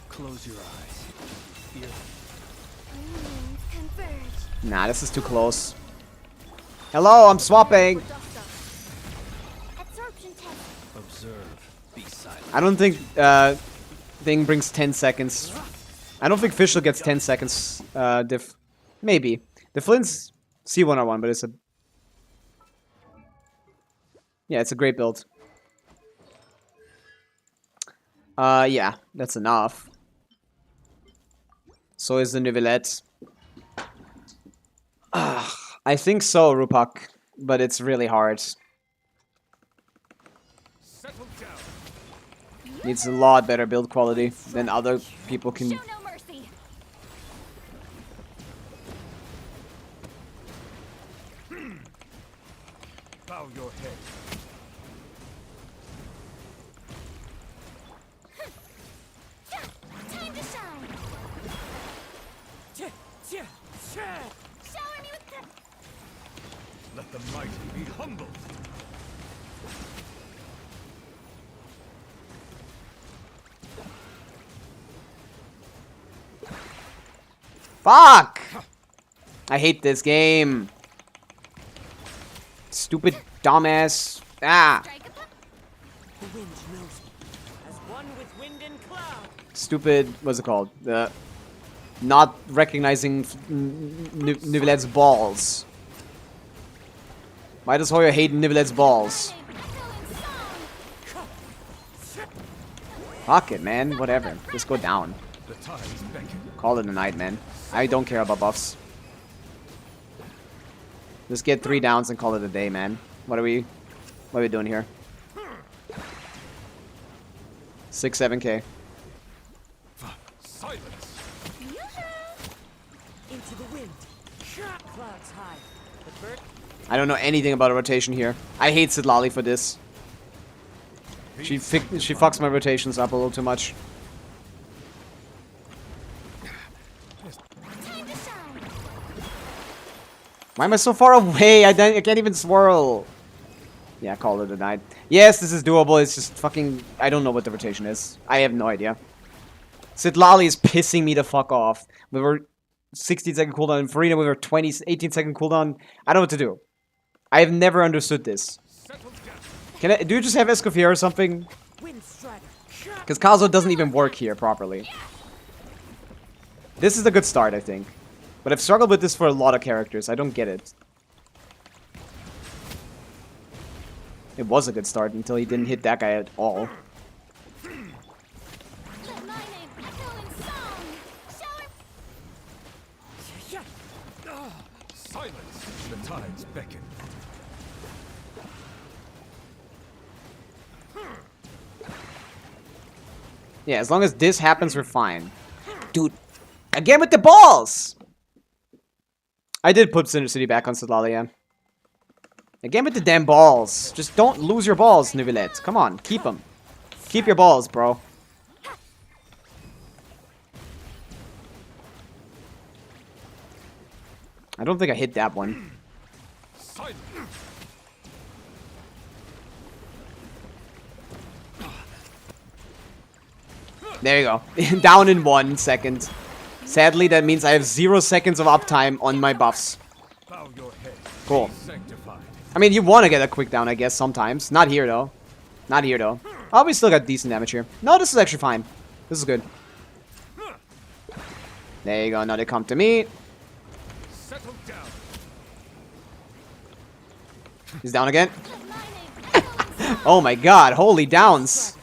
Close your eyes. Fear. Moons converge. Nah, this is too close. Hello, I'm swapping. Absorption test. Observe. Be silent. I don't think thing brings 10 seconds. I don't think Fischl gets 10 seconds diff. Maybe. The Flint's C1 R1, but it's a... Yeah, it's a great build. Yeah, that's enough. So is the Neuvillette. I think so, Rupak. But it's really hard. Settle down. Needs a lot better build quality than other people can. Show no mercy. Bow your head. Time to shine. Shower me with the. Let the mighty be humbled. Fuck! I hate this game. Stupid dumbass. Ah! Strike a pup. The wind knows me. As one with wind and cloud. Stupid. What's it called? Not recognizing Neuvillette's balls. Why does Hoyer hate Neuvillette's balls? Fuck it, man. Whatever. Just go down. The tides beckon. Call it a night, man. I don't care about buffs. Just get 3 downs and call it a day, man. What are we doing here? 6, 7k. Silence. Into the wind. Clouds high. The bird. I don't know anything about a rotation here. I hate Sidlali for this. She fucks my rotations up a little too much. Time to shine. Why am I so far away? I can't even swirl. Yeah, call it a night. Yes, this is doable. It's just fucking... I don't know what the rotation is. I have no idea. Sidlali is pissing me the fuck off. We were 16-second cooldown. In Farina, we were 18-second cooldown. I don't know what to do. I have never understood this. Settle down. Can I... Do you just have Escoffier or something? Wind strider. Because Kazo doesn't even work here properly. This is a good start, I think. But I've struggled with this for a lot of characters. I don't get it. It was a good start until he didn't hit that guy at all. Let my name echo in song. Shower. Silence. The tides beckon. Yeah, as long as this happens, we're fine. Dude, Again with the balls! I did put Cinder City back on Solalia. Again with the damn balls. Just don't lose your balls, Neuvillette. Come on, keep them. Keep your balls, bro. I don't think I hit that one. There you go. Down in 1 second. Sadly, that means I have 0 seconds of uptime on my buffs. Cool. I mean, you want to get a quick down, I guess, sometimes. Not here, though. Not here, though. Oh, we still got decent damage here. No, this is actually fine. This is good. There you go. Now they come to me. He's down again. Oh my god. Holy downs.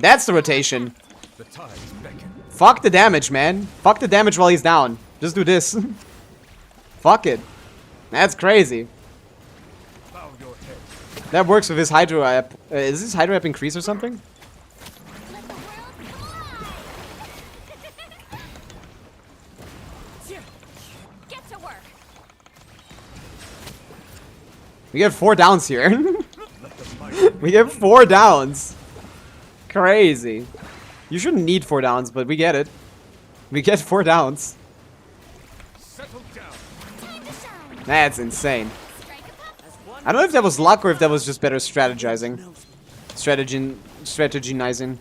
That's the rotation. Fuck the damage, man. Fuck the damage while he's down. Just do this. Fuck it. That's crazy. That works with his Hydro app. Is his Hydro app increase or something? Get to work. We get 4 downs here. We get 4 downs. Crazy. You shouldn't need 4 downs, but we get it. We get 4 downs. That's insane. I don't know if that was luck or if that was just better strategizing. Strategizing.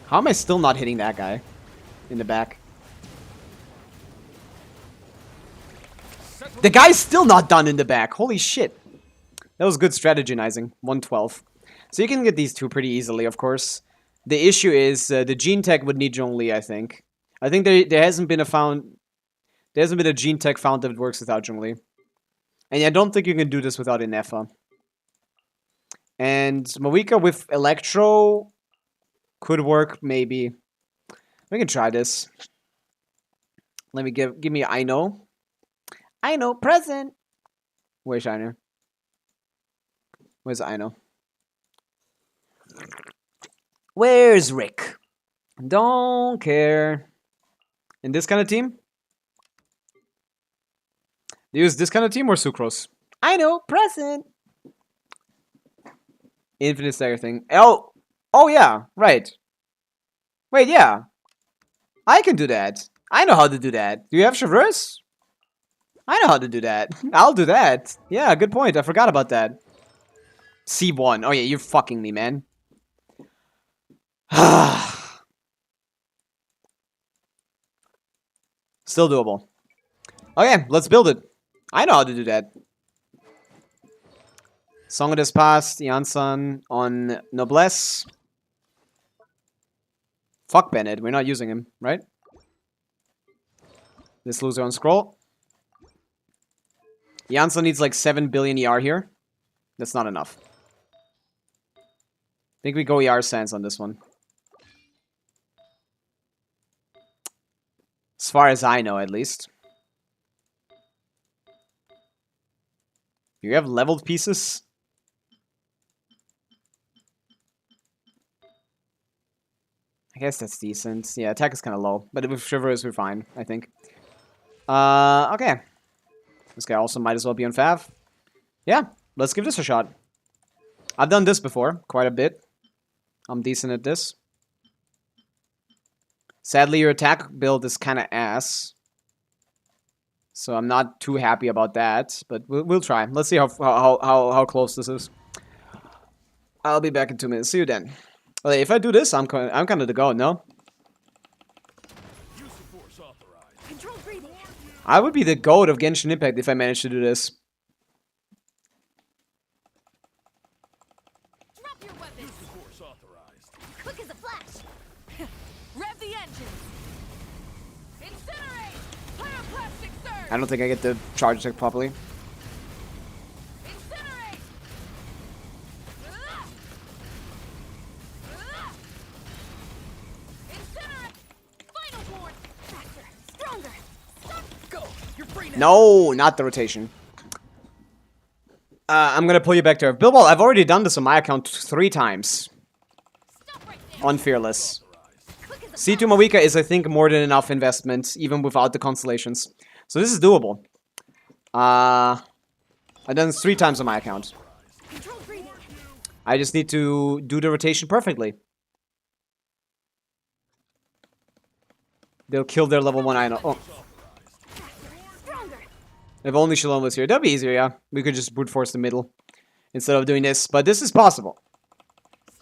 How am I still not hitting that guy in the back? The guy's still not done in the back. Holy shit. That was good strategizing. 112. So you can get these 2 pretty easily, of course. The issue is the gene tech would need Zhongli, I think. I think there hasn't been a gene tech found that works without Zhongli. And I don't think you can do this without Inefa. And Mawika with Electro could work, maybe. We can try this. Let me give me Aino. Aino, present! Where's Shiner? Where's Aino? Where's Rick? Don't care. In this kind of team? They use this kind of team or Sucrose? I know, present. Infinite stagger thing. Oh yeah, right. Wait, yeah. I can do that. I know how to do that. Do you have Traverse? I know how to do that. I'll do that. Yeah, good point. I forgot about that. C1. Oh yeah, you're fucking me, man. Still doable. Okay, let's build it. I know how to do that. Song of this past, Janssen on Noblesse. Fuck Bennett, we're not using him, right? This loser on scroll. Janssen needs like 7 billion ER here. That's not enough. I think we go ER Sans on this one. As far as I know, at least. You have leveled pieces? I guess that's decent. Yeah, attack is kind of low. But with Shivers, we're fine, I think. Okay. This guy also might as well be on Fav. Yeah, let's give this a shot. I've done this before, quite a bit. I'm decent at this. Sadly, your attack build is kind of ass. So I'm not too happy about that, but we'll try. Let's see how close this is. I'll be back in 2 minutes. See you then. Well, if I do this, I'm kind of the go, no? I would be the goat of Genshin Impact if I managed to do this. Drop your weapons. Quick as a flash. Rev the engine. Incinerate. Pyroclastic surge. I don't think I get the charge attack properly. Incinerate. Incinerate. Final horn. Faster. Stronger. Go. Your brain. No, not the rotation. I'm gonna pull you back to Earth. Bilbo, I've already done this on my account 3 times. Stop right there. On Fearless. Quick as a C2 flash. Mawika is, I think, more than enough investment, even without the constellations. So this is doable. I've done this 3 times on my account. Controlled breathing. I just need to do the rotation perfectly. They'll kill their level 1 item. Oh, Stronger. if only Shalom was here. That'd be easier, yeah. We could just brute force the middle instead of doing this. But this is possible.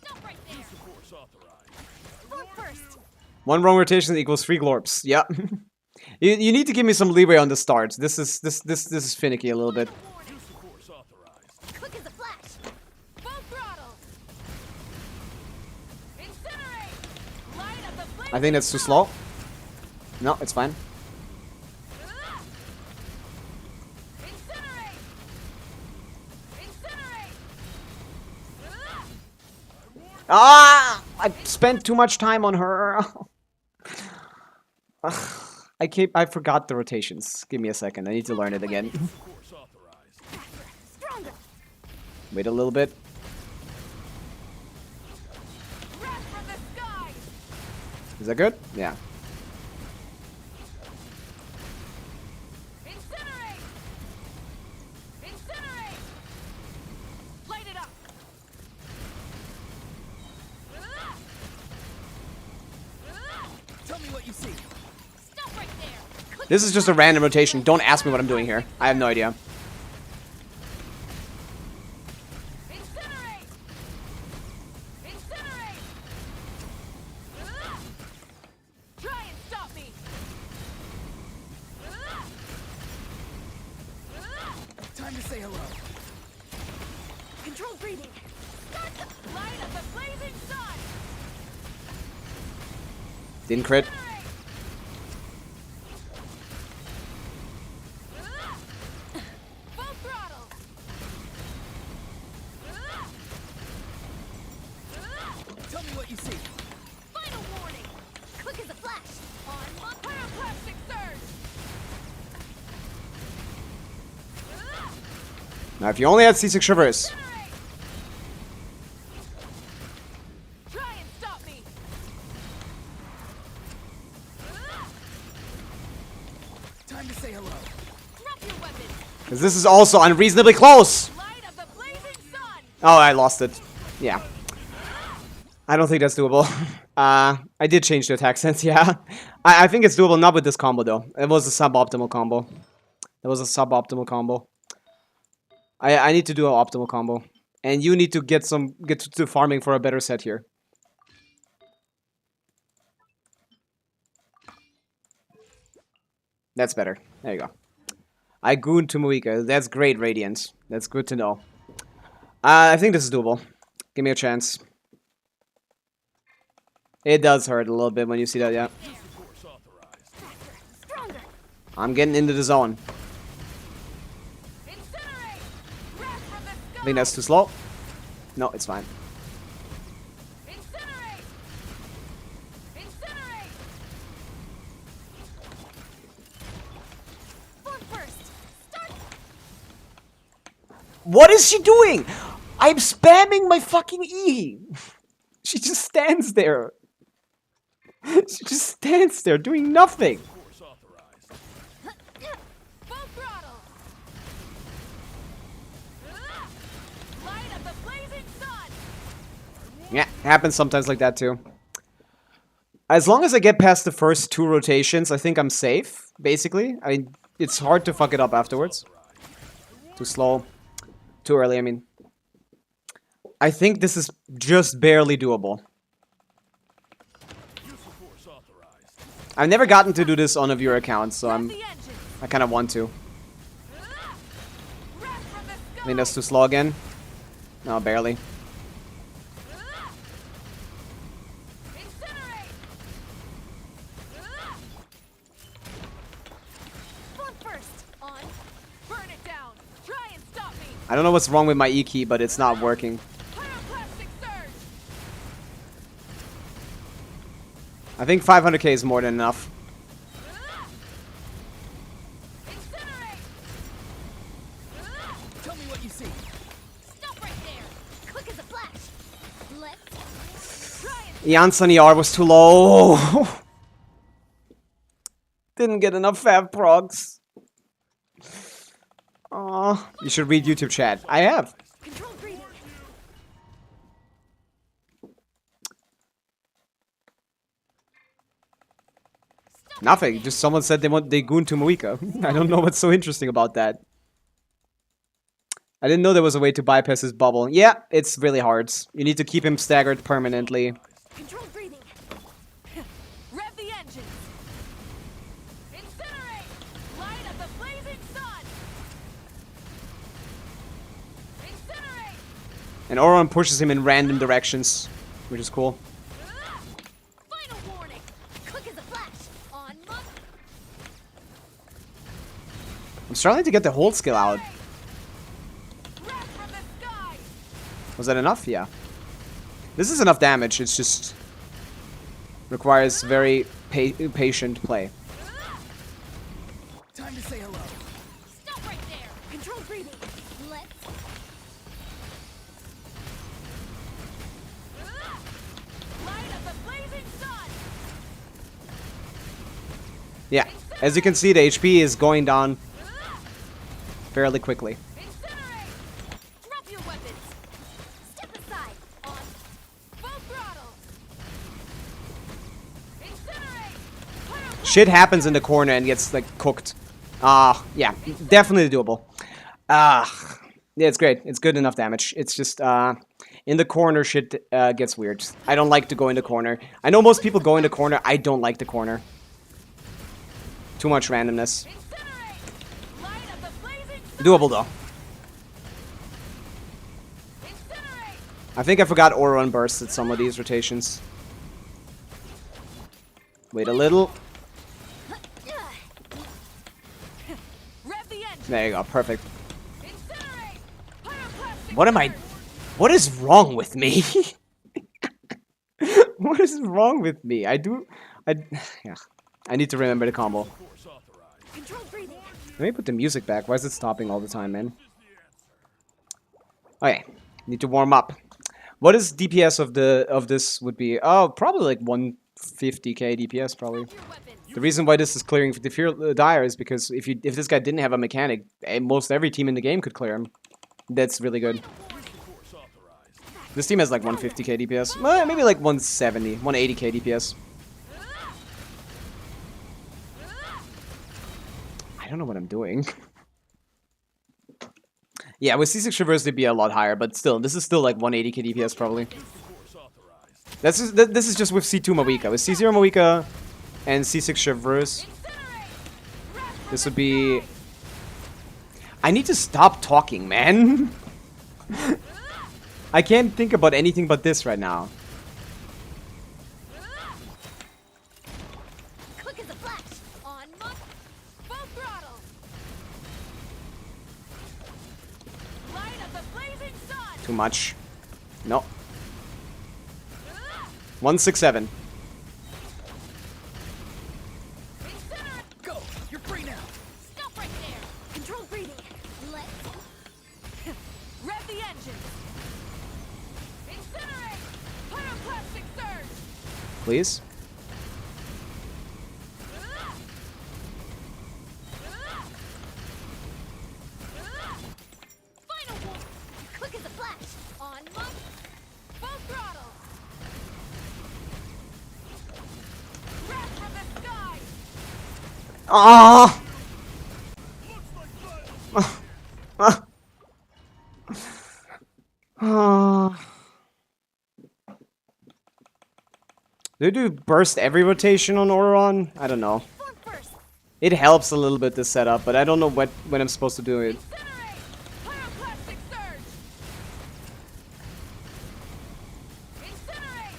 Stop right there. Smoke first. 1 wrong rotation equals 3 glorps. Yeah. you need to give me some leeway on the start. This is finicky a little bit. Quick as a flash. Full throttle. Incinerate. Light up the flame. I think that's too slow. No, it's fine. Incinerate. Incinerate. Ah! I spent too much time on her. I forgot the rotations. Give me a second. I need to learn it again. Stronger. Wait a little bit. Wrath from the sky. Is that good? Yeah. Incinerate. Incinerate. Light it up. Tell me what you see. Stop right there. Quick This is just a random rotation. Don't ask me what I'm doing here. I have no idea. Incinerate. Incinerate. Try and stop me. Time to say hello. Controlled breathing. Start the light of the blazing sun. Didn't crit. Incinerate. Full throttle. Tell me what you see. Final warning. Quick as a flash. On pyroclastic surge. Now, if you only had C6 Traverse. Incinerate. Try and stop me. Time to say hello. Drop your weapon. Because this is also unreasonably close. Light of the blazing sun. Oh, I lost it. Yeah. I don't think that's doable. I did change the attack sense, yeah. I think it's doable, not with this combo, though. It was a suboptimal combo. It was a suboptimal combo. I need to do an optimal combo. And you need to get to farming for a better set here. That's better. There you go. I gooned to Mawika. That's great, Radiant. That's good to know. I think this is doable. Give me a chance. It does hurt a little bit when you see that, yeah. Stronger. I'm getting into the zone. Incinerate. Wrath from the I sky. think that's too slow. No, it's fine. Incinerate. Incinerate. Foot first. Start. What is she doing? I'm spamming my fucking E. She just stands there. She just stands there doing nothing. Full throttle. Light of the blazing sun. Yeah, happens sometimes like that too. As long as I get past the first 2 rotations, I think I'm safe, basically. I mean, it's hard to fuck it up afterwards. Too slow. Too early, I mean. I think this is just barely doable. I've never gotten to do this on a viewer account, so The engine. I kind of want to. Wrath from the I sky. think that's too slow again. No, barely. Incinerate. Foot first. On. Burn it down. Try and stop me. I don't know what's wrong with my E key, but it's not working. Pyroclastic surge. I think 500k is more than enough. Incinerate. Tell me what what you see. Stop right there! Quick as a flash! Let's try and Janssen ER was too low. Didn't get enough fab procs. Aw, you should read YouTube chat. I have. control breathing. Nothing. Just someone said they goon to Moika. I don't know what's so interesting about that. I didn't know there was a way to bypass his bubble. Yeah, it's really hard. You need to keep him staggered permanently. Control breathing. Rev the engines. Incinerate! Light of the blazing sun! Incinerate! And Auron pushes him in random directions, which is cool. Final warning! Quick as a flash! On mark! I'm struggling to get the hold skill out. Wrath from the sky! Was that enough? Yeah. This is enough damage. It's just requires very patient play. Time to say hello. Stop right there! Control breathing. Let's... Light of the blazing sun! Yeah. As you can see, the HP is going down fairly quickly. Incinerate! Drop your weapons! Step aside! On full throttle! Incinerate! Shit happens in the corner and gets like cooked. Yeah, definitely doable. Yeah, it's great. It's good enough damage. It's just in the corner shit gets weird. I don't like to go in the corner. I know most people go in the corner. I don't like the corner. Too much randomness. Incinerate! Light of the blazing sun! Doable though. Incinerate! I think I forgot Auron bursts at some of these rotations. Wait a little. Rev the engine! There you go. Perfect. Incinerate! Pyroclastic What am I? What is wrong with me? What is wrong with me? Yeah. I need to remember the combo. Control breathing. Let me put the music back. Why is it stopping all the time, man? Okay. Need to warm up. What is DPS of this would be? Oh, probably like 150k DPS probably. Your weapons. The reason why this is clearing the fear dire is because if this guy didn't have a mechanic, most every team in the game could clear him. That's really good. This team has like 150k DPS. Well, maybe like 170, 180k DPS. I don't know what I'm doing. Yeah, with C6 Traverse they'd be a lot higher, but still, this is still like 180k DPS probably. This is just with C2 Moika. With C0 Moika and C6 Traverse, this would be... I need to stop talking, man. I can't think about anything but this right now. Quick as a flash. On mark. Full throttle. Light of the blazing sun. Too much. No. 167. Incinerate! Go! You're free now! Stop right there! Control breathing. Let's rev the engines. Incinerate! Pyroclastic surge! Please. Final one! Quick as a flash! On mark! Full throttle! Wrath from the sky! Ah! Do they do burst every rotation on Auron? I don't know. Form first! It helps a little bit, this setup, but I don't know when I'm supposed to do it. Incinerate! Pyroclastic surge! Incinerate!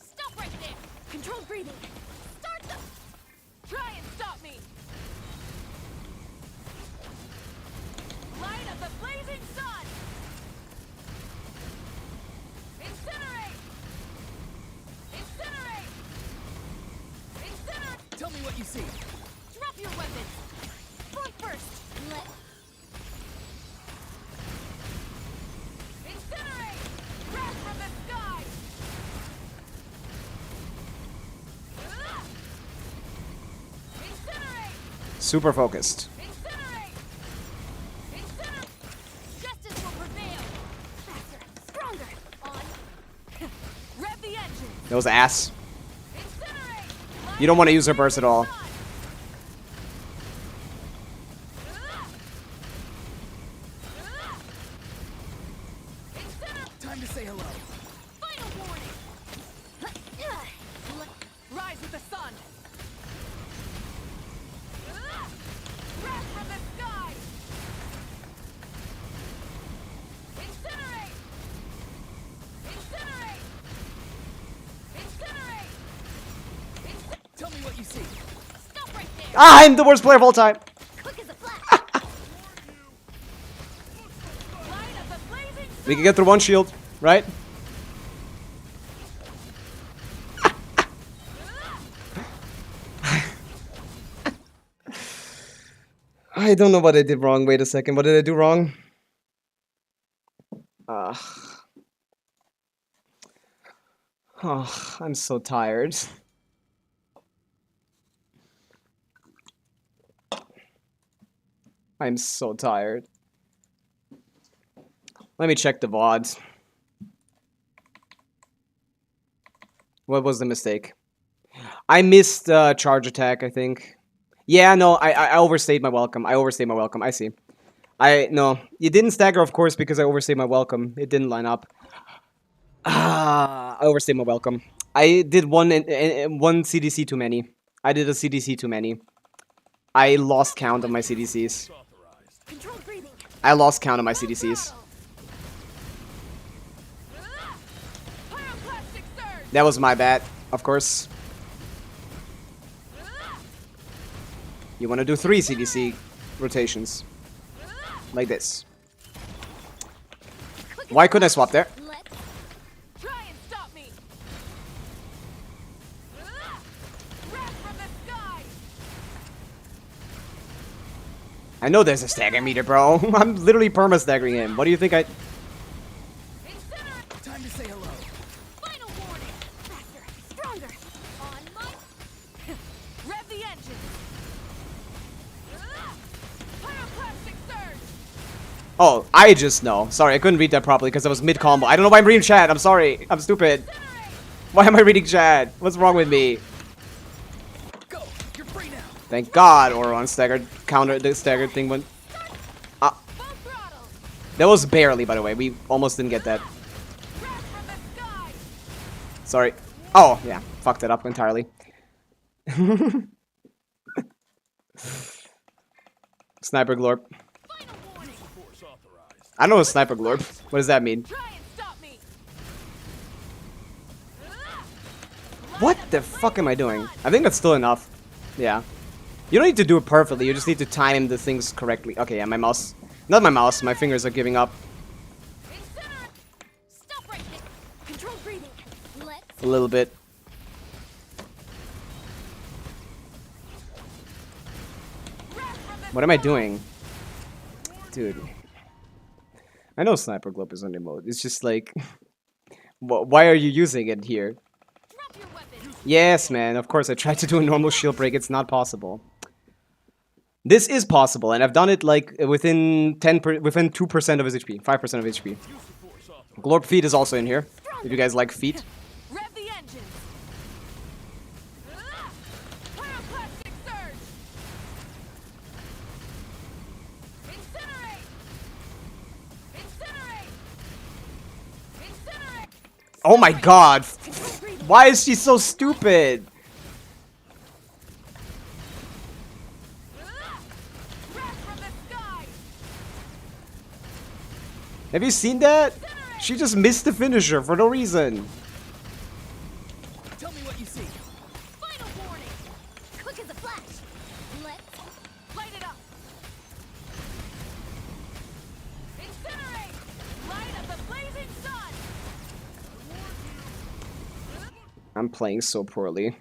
Stop right there! Control breathing! Start the... Try and stop me! Light of the blazing sun! Incinerate! Incinerate! Incinerate! Tell me what you see. Drop your weapons. Point first. Let incinerate. Wrath from the sky. Incinerate. Super focused. Incinerate. Incinerate. Justice will prevail. Faster, stronger. On. Rev the engine. That was ass. Incinerate. You don't want to use her burst at all. Time to say hello. Final warning. Rise with the sun. Wrath from the sky. Incinerate. Incinerate. Incinerate. Tell me what you see. Stop right there. Ah, I'm the worst player of all time. Quick as a flash. Light of the blazing We can get through one shield, right? I don't know what I did wrong. Wait a second. What did I do wrong? Oh, I'm so tired. I'm so tired. Let me check the VODs. What was the mistake? I missed charge attack, I think. Yeah, no, I overstayed my welcome. I overstayed my welcome. I see. No, it didn't stagger, of course, because I overstayed my welcome. It didn't line up. I overstayed my welcome. I did one CDC too many. I did a CDC too many. I lost count of my CDCs. controlled breathing. I lost count of my CDCs. Pyroclastic surge. That was my bad, of course. You want to do 3 CDC rotations. Like this. Why couldn't I swap there? Let's try and stop me. Wrath from the sky. I know there's a stagger meter, bro. I'm literally perma-staggering him. What do you think I... Incinerate. Time to say hello. Final warning. Faster, stronger. On my. Rev the engine. Pyroclastic surge. Oh, I just know. Sorry, I couldn't read that properly because I was mid-combo. I don't know why I'm reading chat. I'm sorry. I'm stupid. Why am I reading chat? What's wrong with me? Go. You're free now. Thank God Oron staggered the staggered thing went. Full throttle. That was barely, by the way. We almost didn't get that. Wrath from the sky. Sorry. Oh, yeah. Fucked it up entirely. Sniper glorp. Final warning. I don't know a sniper glorp. What does that mean? Try and stop me. What the fuck am I doing? I think that's still enough. Yeah. You don't need to do it perfectly. You just need to time the things correctly. Okay, yeah, my mouse. Not my mouse. My fingers are giving up Incinerate. Stop right there. Controlled breathing. Let's a little bit. wrath from the What am I doing? Dude. I know sniper glorp is on emote. It's just like... Why are you using it here? drop your weapons. Yes, man. Of course, I tried to do a normal shield break. It's not possible. This is possible, and I've done it like within 2% of his HP, 5% of HP. Glorp feet is also in here. If you guys like feet, Rev the engine. Pyroclastic surge. Incinerate. Incinerate. Incinerate. oh my God! Controlled breathing. Why is she so stupid? Wrath from the sky. Have you seen that? She just missed the finisher for no reason. Tell me what you see. Final warning. Quick as a flash. Let's Light it up. incinerate. Light of the blazing sun. I'm playing so poorly.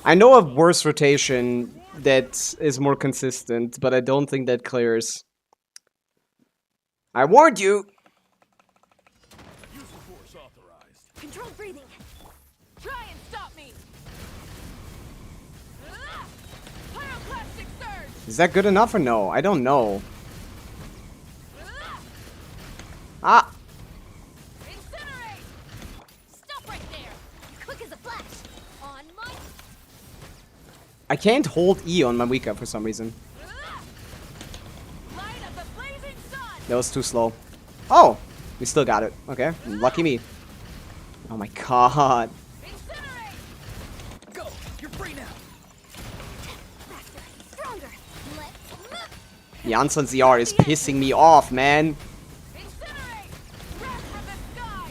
I know of worse rotation that is more consistent, but I don't think that clears. I warned you! Use of force authorized. Controlled breathing. Try and stop me. Ah! Pyroclastic surge. Is that good enough or no? I don't know. Ah! Ah! Incinerate. Stop right there. Quick as a flash. On my. I can't hold E on my Wika for some reason. Ah! Light of the blazing sun. That was too slow. Oh! We still got it. Okay. Lucky me. Oh my god. Incinerate. Go! You're free now! Faster. Stronger. Let's move. Janssen's ER is pissing me off, man. Incinerate. Wrath from the sky.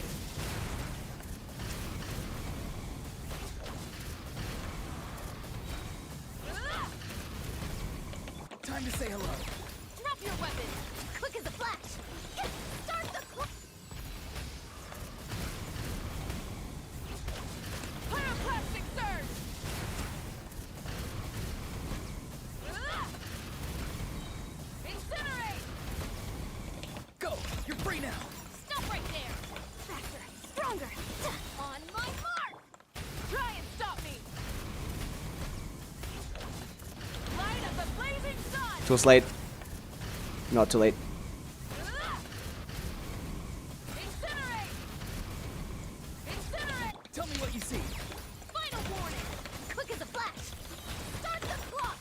Ah! Time to say hello. Drop your weapon. Quick as a flash. Start the clock. Pyroclastic surge. Ah! Incinerate. Go! You're free now! Stop right there. Faster. Stronger. On my mark. Try and stop me. Light of the blazing sun. Too late. Not too late. Ah! Incinerate. Incinerate. Tell me what you see. Final warning. Quick as a flash. Start the clock.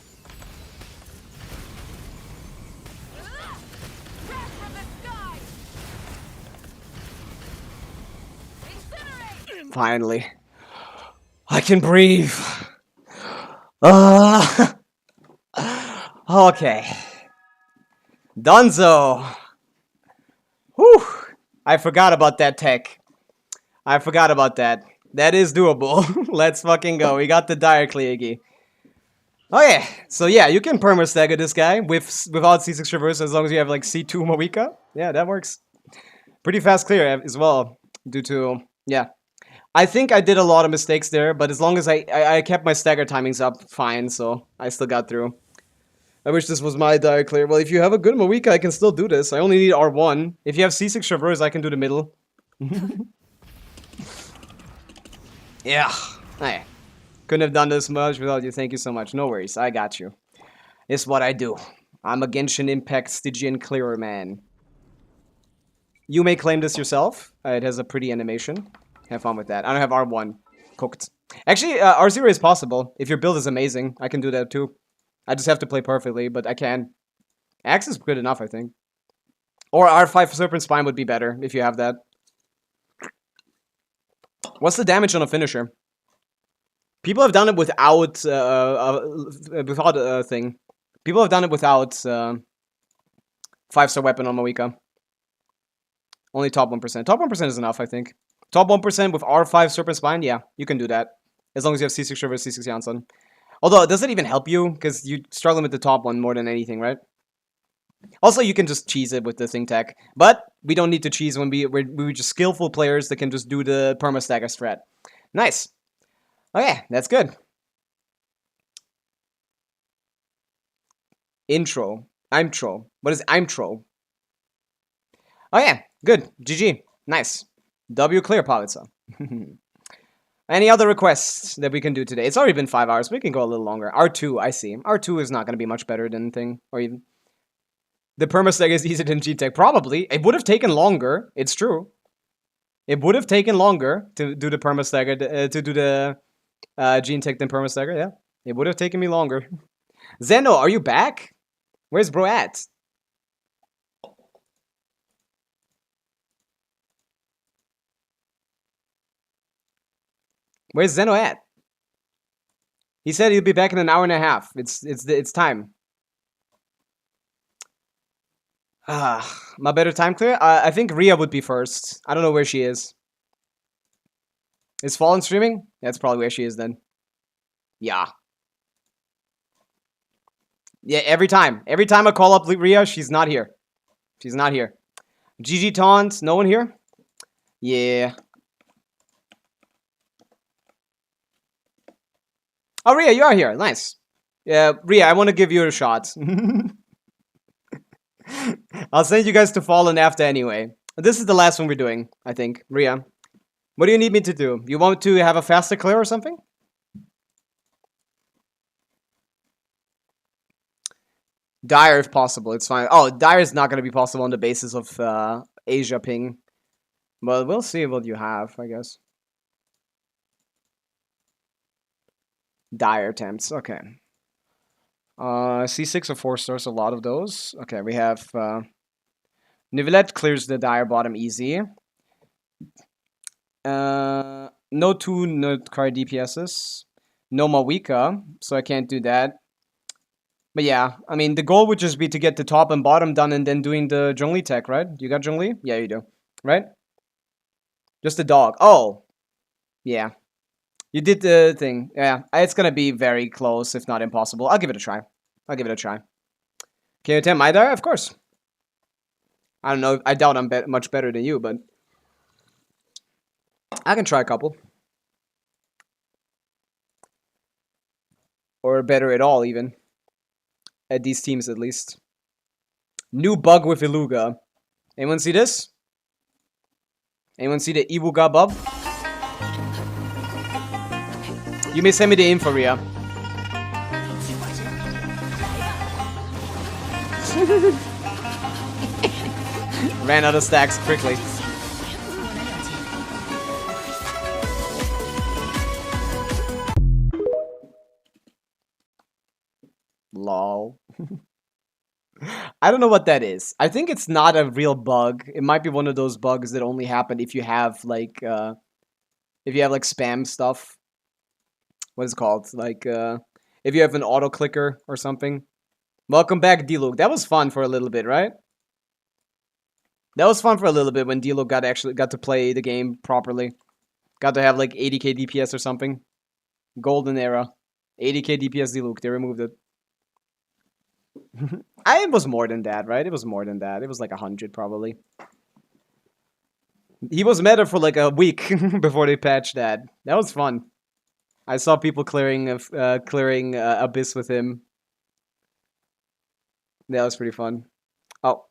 Ah! Wrath from the sky. Incinerate. Finally. I can breathe. Uh, okay. Dunzo. Whew. I forgot about that tech. I forgot about that. That is doable. Let's fucking go. We got the Dire Cleargy. Okay, so yeah, you can perma-stagger this guy without C6 Reverse as long as you have like C2 Moika. Yeah, that works. Pretty fast clear as well, due to, yeah. I think I did a lot of mistakes there, but as long as I kept my stagger timings up, fine, so I still got through. I wish this was my Dire Clear. Well, if you have a good Moika, I can still do this. I only need R1. If you have C6 Reverse, I can do the middle. Yeah. Hey. Couldn't have done this much without you. Thank you so much. No worries. I got you. It's what I do. I'm a Genshin Impact Stygian clearer man. You may claim this yourself. It has a pretty animation. Have fun with that. I don't have R1. Cooked. Actually, R0 is possible. If your build is amazing, I can do that too. I just have to play perfectly, but I can. Axe is good enough, I think. Or R5 Serpent Spine would be better if you have that. What's the damage on a finisher? People have done it without thing. People have done it without 5-star weapon on Moika. Only top 1%. Top 1% is enough, I think. Top 1% with R5 Serpent Spine, yeah, you can do that. As long as you have C6 Reverse, C6 Janssen. Although, does it even help you? Because you're struggling with the top one more than anything, right? Also, you can just cheese it with the thing tech. But we don't need to cheese when we're just skillful players that can just do the perma-stagger strat. Nice. Okay, that's good. Intro. Imtro. What is Imtro? Oh yeah, good. GG. Nice. W clear, Pavica. Any other requests that we can do today? It's already been 5 hours. We can go a little longer. R2, I see. R2 is not going to be much better than thing. Or even... The perma-stag is easier than G-Tech. Probably. It would have taken longer. It's true. It would have taken longer to do the perma-stagger, to do the G-Tech than perma-stagger, yeah. It would have taken me longer. Zeno, are you back? Where's bro at? Where's Zeno at? He said he'll be back in an hour and a half. It's time. My better time clear? I think Rhea would be first. I don't know where she is. Is Fallen streaming? That's probably where she is then. Yeah. Yeah, every time. Every time I call up Rhea, she's not here. She's not here. GG Taunt, no one here? Yeah. Oh, Ria, you are here. Nice. Yeah, Ria, I want to give you a shot. I'll send you guys to Fallen after anyway. This is the last one we're doing, I think. Ria, what do you need me to do? You want to have a faster clear or something? Dire if possible, it's fine. Oh, Dire is not going to be possible on the basis of Asia ping. But we'll see what you have, I guess. Dire attempts, okay. C6 or 4 stars, a lot of those. Okay, we have Nivelette clears the Dire bottom easy. No 2 nerd card DPSs. No Mawika, so I can't do that. But yeah, I mean, the goal would just be to get the top and bottom done and then doing the Zhongli tech, right? You got Zhongli? Yeah, you do. Right? Just the dog. Oh. Yeah. You did the thing. Yeah, it's gonna be very close, if not impossible. I'll give it a try. I'll give it a try. Can you attempt my Dire? Of course. I don't know. I doubt I'm much better than you, but I can try a couple. Or better at all, even. At these teams, at least. New bug with Iluga. Anyone see this? Anyone see the Iwuga bug? You may send me the info, Ria. Ran out of stacks quickly. Lol. I don't know what that is. I think it's not a real bug. It might be one of those bugs that only happen if you have like spam stuff. What is it called? Like if you have an auto clicker or something. Welcome back, D-Luke. That was fun for a little bit, right? That was fun for a little bit when D-Luke got to play the game properly. Got to have like 80k DPS or something. Golden era. 80k DPS D-Luke. They removed it. It was more than that, right? It was more than that. It was like 100 probably. He was meta for like a week before they patched that. That was fun. I saw people clearing Abyss with him. That was pretty fun. Oh,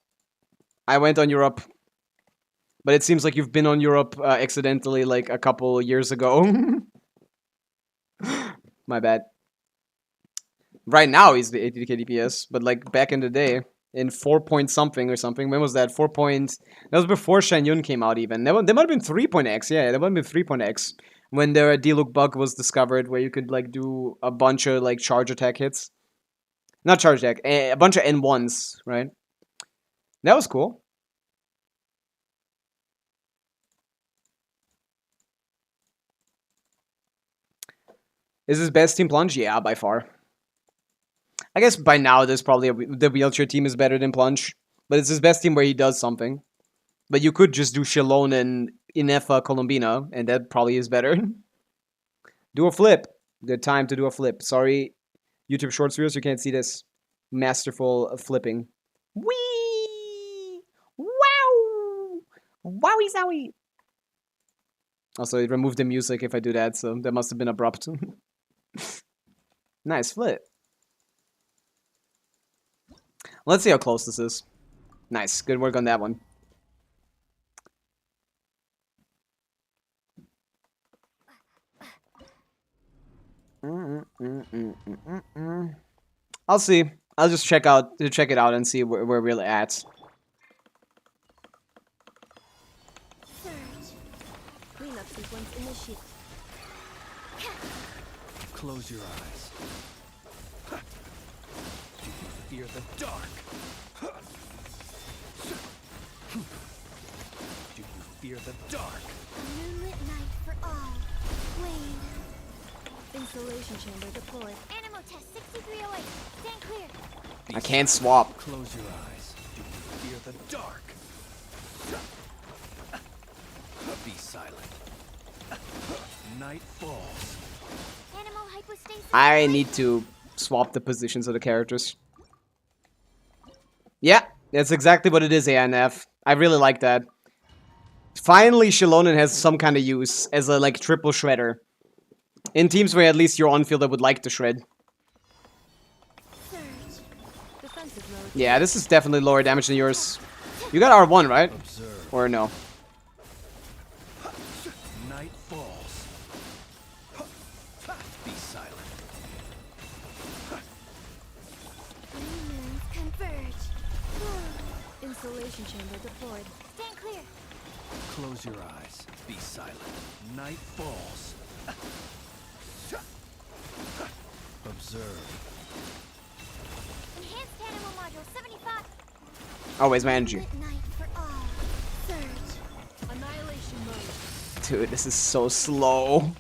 I went on Europe, but it seems like you've been on Europe accidentally like a couple years ago. My bad. Right now he's the 80k DPS, but like back in the day, in 4 point something or something. When was that? 4 point. That was before Shanyun came out. Even there might have been 3.x. Yeah, there might have been 3.x when the D-Look bug was discovered, where you could like do a bunch of like charge attack hits. Not charge attack, a bunch of N1s, right? That was cool. Is his best team Plunge? Yeah, by far. I guess by now there's probably the wheelchair team is better than Plunge, but it's his best team where he does something. But you could just do Shalone and Inefa Colombina, and that probably is better. Do a flip. Good time to do a flip. Sorry, YouTube Shorts viewers, you can't see this masterful flipping. Whee! Wow! Wowie zowie! Also, it removed the music if I do that, so that must have been abrupt. Nice flip. Let's see how close this is. Nice. Good work on that one. I'll see. I'll just check it out and see where we're really at. Surge. Cleanup sequence initiated. Close your eyes. Do you fear the dark? Do you fear the dark? Moonlit night for all. Lane. Installation chamber deployed. Animal test 6308. Stand clear. I can't swap. Close your eyes. Do you fear the dark? Be silent. Night falls. Animal hypostasis. I need to swap the positions of the characters. Yeah, that's exactly what it is, ANF. I really like that. Finally, Shalonen has some kind of use as a like triple shredder. In teams where at least your on-fielder would like to shred. Defensive mode. Yeah, this is definitely lower damage than yours. You got R1, right? Observe. Or no? Night falls. Be silent. Moons converge. Insulation chamber deployed. Stand clear. Close your eyes. Be silent. Night falls. Observe. Enhanced animal module 75. Oh, where's my energy? Night for all. Surge. Annihilation mode. Dude, this is so slow.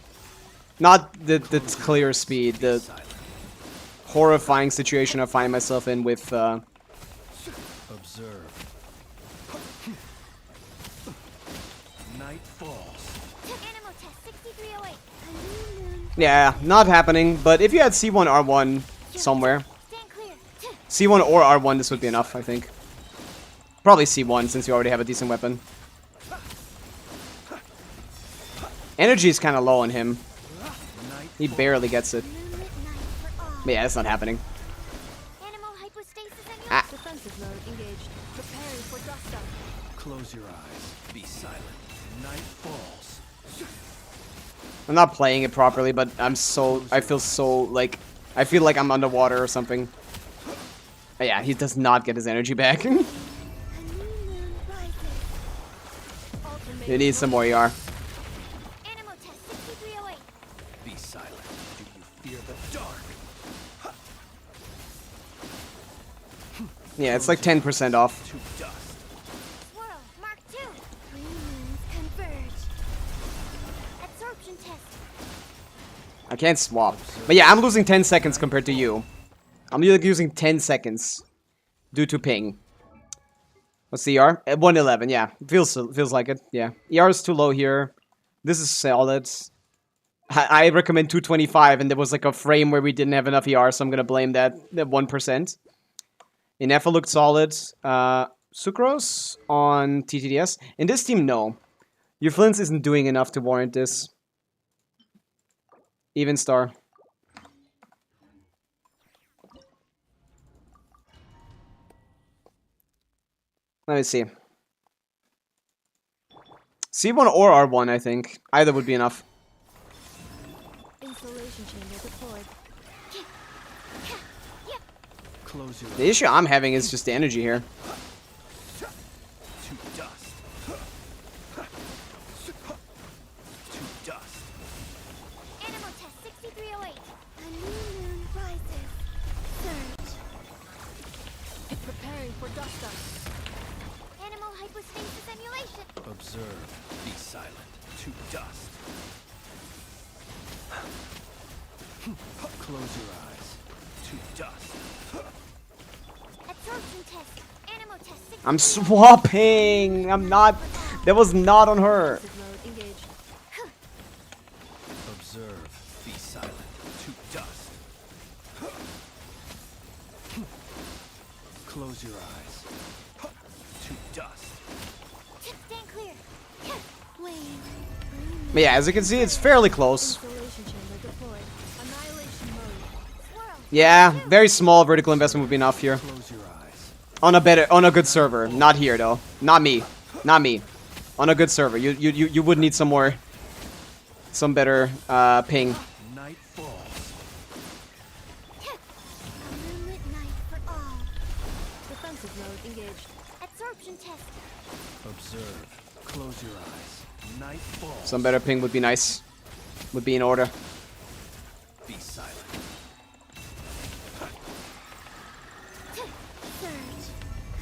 Not the clear speed, the Silent. horrifying situation I find myself in with Observe. Night falls. Took animal test 6308. A new moon. yeah, not happening, but if you had C1 R1 somewhere, Stand clear. C1 or R1 this would be enough, I think. Probably C1 since you already have a decent weapon. Energy is kind of low on him. Night He barely gets it. Moonlit night for all. But yeah, that's not happening. Animal hypostasis and Ah. defensive mode engaged. Preparing for dust up. Close your eyes. Be silent. Night falls. I'm not playing it properly, but I feel so, like, I feel like I'm underwater or something. But yeah, he does not get his energy back. A new moon rises. Ultimate He needs some more ER. animal test 6308. Be silent. Do you fear the dark? Yeah, it's like 10% off. To dust. Swirl. Mark 2. Three moons converge. Absorption test. I can't swap. But yeah, I'm losing 10 seconds compared to you. I'm using 10 seconds due to ping. What's the ER? At 111, yeah. Feels like it, yeah. ER is too low here. This is solid. I recommend 225, and there was like a frame where we didn't have enough ER, so I'm gonna blame that 1%. Inefa looked solid. Sucrose on TTDS. In this team, no. Your Flints isn't doing enough to warrant this. Even star. Let me see. C1 or R1, I think. Either would be enough. Insulation chamber deployed. Close your The issue I'm having is just the energy here. to dust. To dust. Animal test 6308. A new moon rises. Surge. Preparing for dust up. Animal hypostasis emulation. Observe. Be silent. To dust. Close your eyes. To dust. Absorption test. Animal test 6308. I'm swapping! I'm not... That was not on her. Defensive mode engaged. Observe. Be silent. To dust. Close your eyes. To dust. Stand clear. Wave. But yeah, as you can see, it's fairly close. Insulation chamber deployed. Annihilation mode. Swirl. Yeah, very small vertical investment would be enough here. Close your eyes. On a good server. Not here, though. Not me. Not me. On a good server. You would need some more... Some better, ping. Night falls. A moonlit night for all. Defensive mode engaged. Absorption test. Observe. Close your eyes. Night falls. Some better ping would be nice. Would be in order. Be silent. Surge.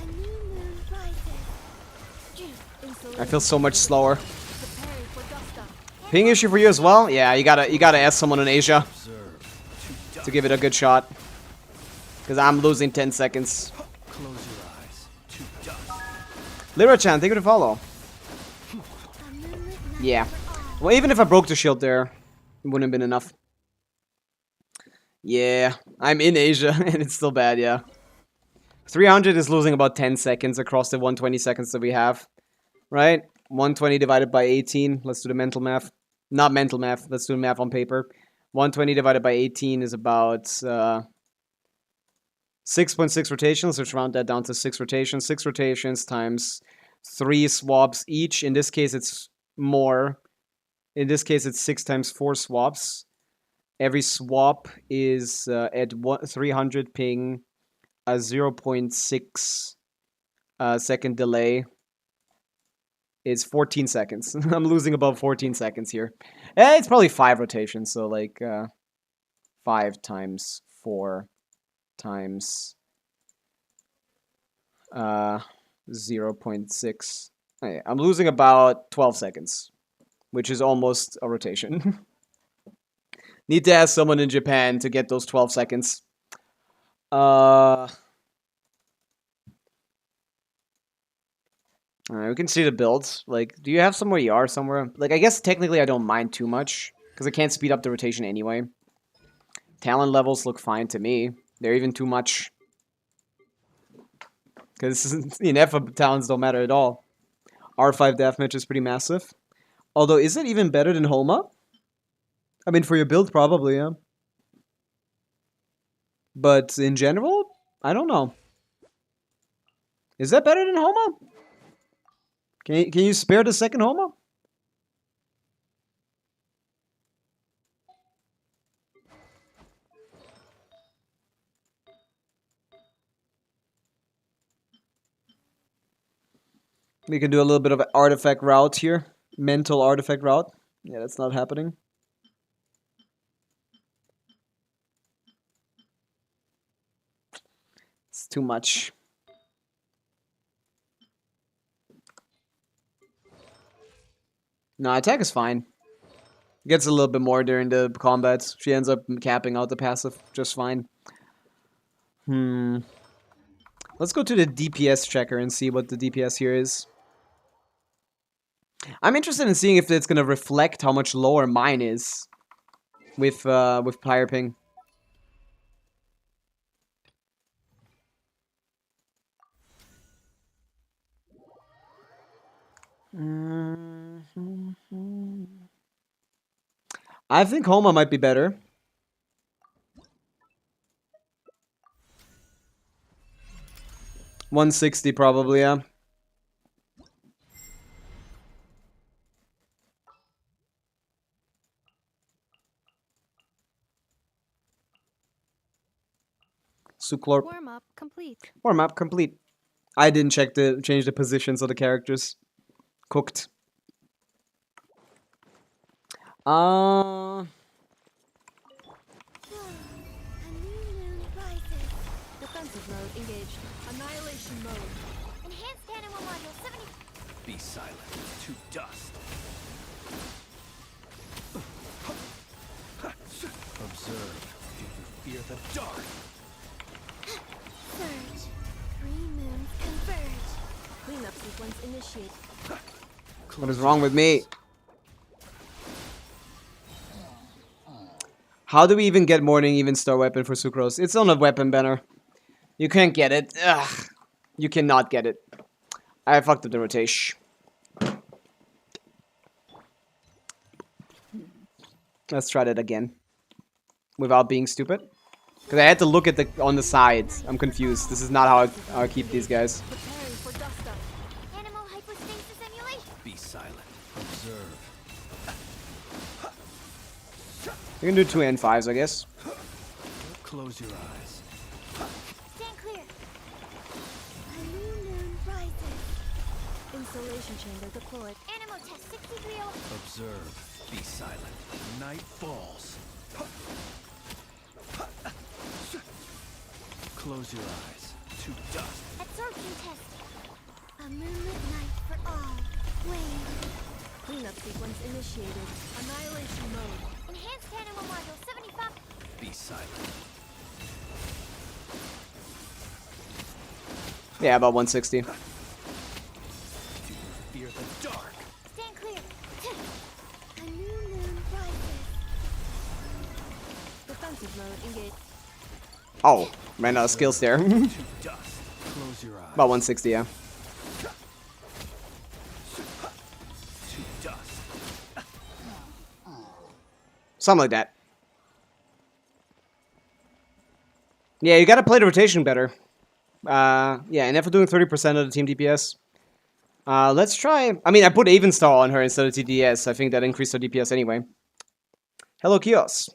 A new moon rises. I feel so much slower. Preparing for dust up. Ping issue for you as well? Yeah, you gotta ask someone in Asia Observe. To dust. to give it a good shot. Because I'm losing 10 seconds. Close your eyes. To dust. Lyra-chan, thank you to follow. A moonlit night Yeah. for all. Well, even if I broke the shield there, it wouldn't have been enough. Yeah, I'm in Asia, and it's still bad, yeah. 300 is losing about 10 seconds across the 120 seconds that we have. Right? 120 divided by 18. Let's do the mental math. Not mental math. Let's do the math on paper. 120 divided by 18 is about 6.6 rotations. Let's round that down to 6 rotations. 6 rotations times 3 swaps each. In this case, it's more. In this case, it's 6 times 4 swaps. Every swap is at 300 ping, a 0.6 second delay. It's 14 seconds. I'm losing about 14 seconds here. It's probably 5 rotations, so like 5 times 4 times 0.6. Okay, I'm losing about 12 seconds, which is almost a rotation. Need to ask someone in Japan to get those 12 seconds. We can see the builds. Like, do you have somewhere you are somewhere? Like, I guess technically I don't mind too much, because I can't speed up the rotation anyway. Talent levels look fine to me. They're even too much. Because the NF talents don't matter at all. R5 deathmatch is pretty massive. Although, is it even better than Homa? I mean, for your build, probably, yeah. But in general, I don't know. Is that better than Homa? Can you spare the second Homa? We can do a little bit of an artifact route here. Mental artifact route. Yeah, that's not happening. It's too much. No, attack is fine. Gets a little bit more during the combats. She ends up capping out the passive just fine. Let's go to the DPS checker and see what the DPS here is. I'm interested in seeing if it's gonna reflect how much lower mine is with Pyre Ping. I think Homa might be better. $160 probably, yeah. Suclor. Warm up complete. Warm up complete. I didn't change the positions of the characters. Cooked. A new moon rises. Defensive mode engaged. Annihilation mode. Enhanced animal module 70. Be silent. To dust. Observe. Do you fear the dark? Surge. 3 moons converge. Cleanup sequence initiate. What is wrong with me? How do we even get Morning Even Star Weapon for Sucrose? It's on a weapon banner. You can't get it. Ugh. You cannot get it. I fucked up the rotation. Let's try that again. Without being stupid. Because I had to look at on the sides. I'm confused. This is not how I keep these guys. Preparing for dust up. Animal hypostasis simulation. Be silent. Observe. We can do 2 and 5s, I guess. Close your eyes. Stand clear. A new moon rises. Installation chamber deployed. Animal test 63. Observe. Be silent. Night falls. Close your eyes. To dust. Absorption test. A moonlit night for all. Wave. Cleanup sequence initiated. Annihilation mode. Enhanced animal module 75. Be silent. Yeah, about 160. Do you fear the dark? Stand clear. A new moon rises. Defensive mode engaged. Oh, ran out of skills there. To dust. Close your eyes. About 160, yeah. To dust. Something like that. Yeah, you gotta play the rotation better. Yeah, and after doing 30% of the team DPS. Let's try... I mean, I put Avenstar on her instead of TDS. I think that increased her DPS anyway. Hello, Kioska.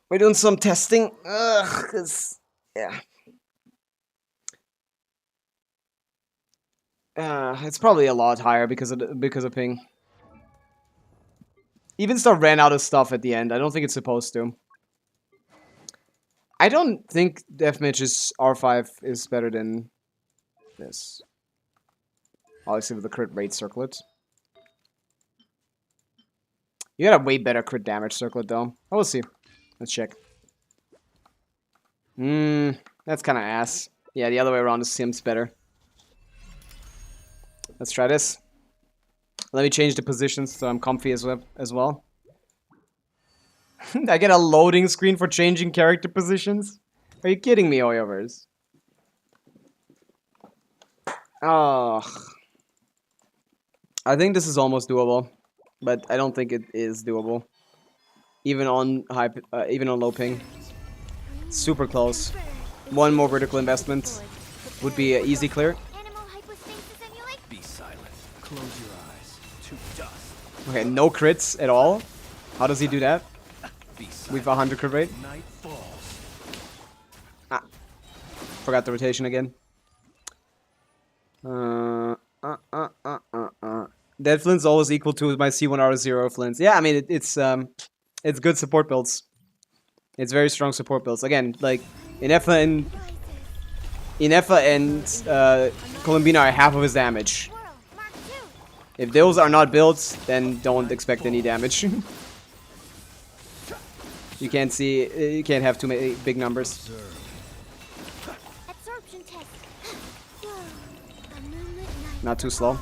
We're doing some testing. Ugh, 'cause... Yeah. It's probably a lot higher because of ping. Evenstar ran out of stuff at the end. I don't think it's supposed to. I don't think Deathmatch's R5 is better than this. Obviously with the crit rate circlet. You got a way better crit damage circlet though. Oh, we'll see. Let's check. That's kind of ass. Yeah, the other way around seems better. Let's try this. Let me change the positions so I'm comfy as well. I get a loading screen for changing character positions? Are you kidding me, Oyovers? Oh. I think this is almost doable, but I don't think it is doable. Even on low ping. Super close. One more vertical investment would be an easy clear. Be silent. Close your eyes. To dust. Okay, no crits at all. How does he do that? Be silent. We've 100 crit rate. Night falls. Ah. Forgot the rotation again. Dead Flint's always equal to my C1R0 Flints. Yeah, I mean it's good support builds. It's very strong support builds. Again, like Inefa and Columbina are half of his damage. If those are not built, then don't expect any damage. You can't have too many big numbers. Absorption test. Not too slow.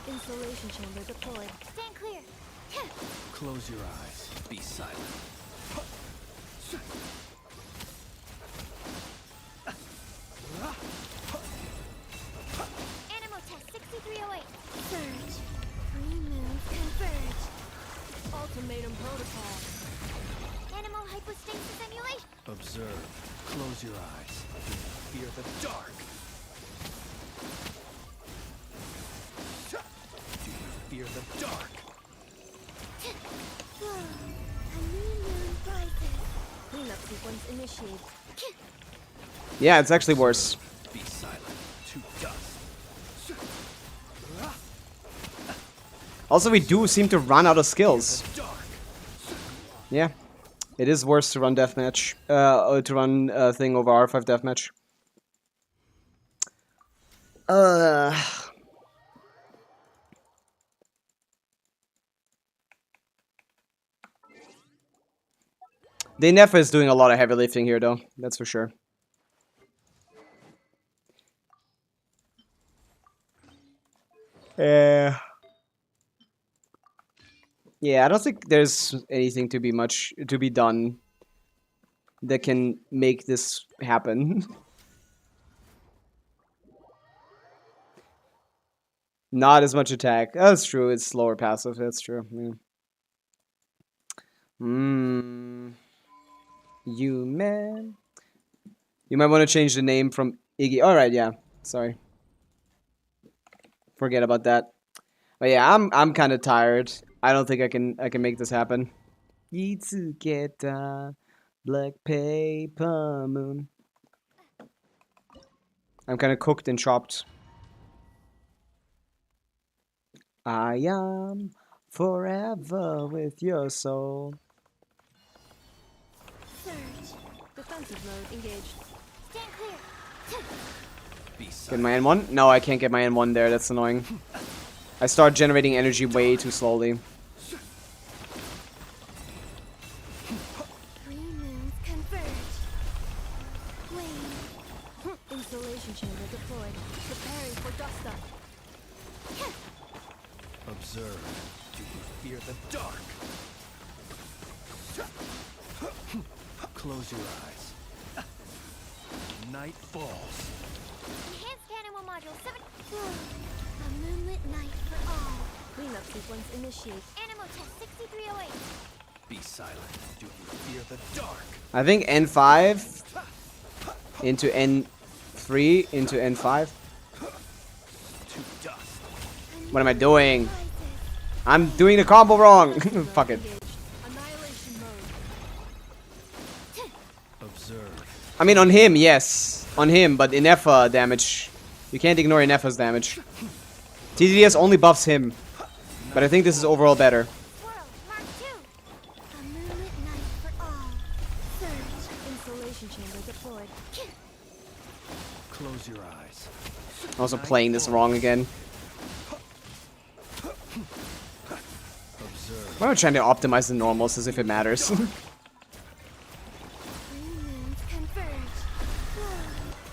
Insulation chamber deployed. Stand clear. Close your eyes. Be silent. Animal test 6308. Surge. Green moons converge. Ultimatum protocol. Animal hypostasis emulation. Observe. Close your eyes. Fear the dark. Do you fear the dark? A new moon rises. Cleanup sequence initiated. Yeah, it's actually worse. Be silent. To dust. Also, we do seem to run out of skills. Dark. Yeah. It is worse to run deathmatch. To run a thing over R5 deathmatch. The Nefa is doing a lot of heavy lifting here, though. That's for sure. Yeah, I don't think there's anything to be done that can make this happen. Not as much attack. That's true. It's slower passive. That's true. Yeah. You man. You might want to change the name from Iggy. All right. Yeah. Sorry. Forget about that. But yeah, I'm kind of tired. I don't think I can make this happen. Yitsuketa, black paper moon. I'm kind of cooked and chopped. I am forever with your soul. Surge. Defensive mode engaged. Stand clear. Be Get silent. my N1? No, I can't get my N1 there. That's annoying. I start generating energy way too slowly. Green moons converge. Wave. Insulation chamber deployed. Preparing for dust up. Observe. Do you fear the dark? Close your eyes. Night falls. Enhanced animal module 7. A moonlit night for all. Cleanup sequence initiate. Animal test 6308. Be silent. Do you fear the dark? I think N5 into N3 into N5. To dust. What am I doing? I'm doing the combo wrong. Fuck it. Annihilation mode. Observe. I mean, on him, yes. On him, but Inefa damage. You can't ignore Inefa's damage. TDS only buffs him. But I think this is overall better. Swirl, Mark 2. A moonlit night for all. Surge. Insulation chamber deployed. Close your eyes. I'm also playing this wrong again. Observe. Why am I trying to optimize the normals as if it matters? Three moons converge.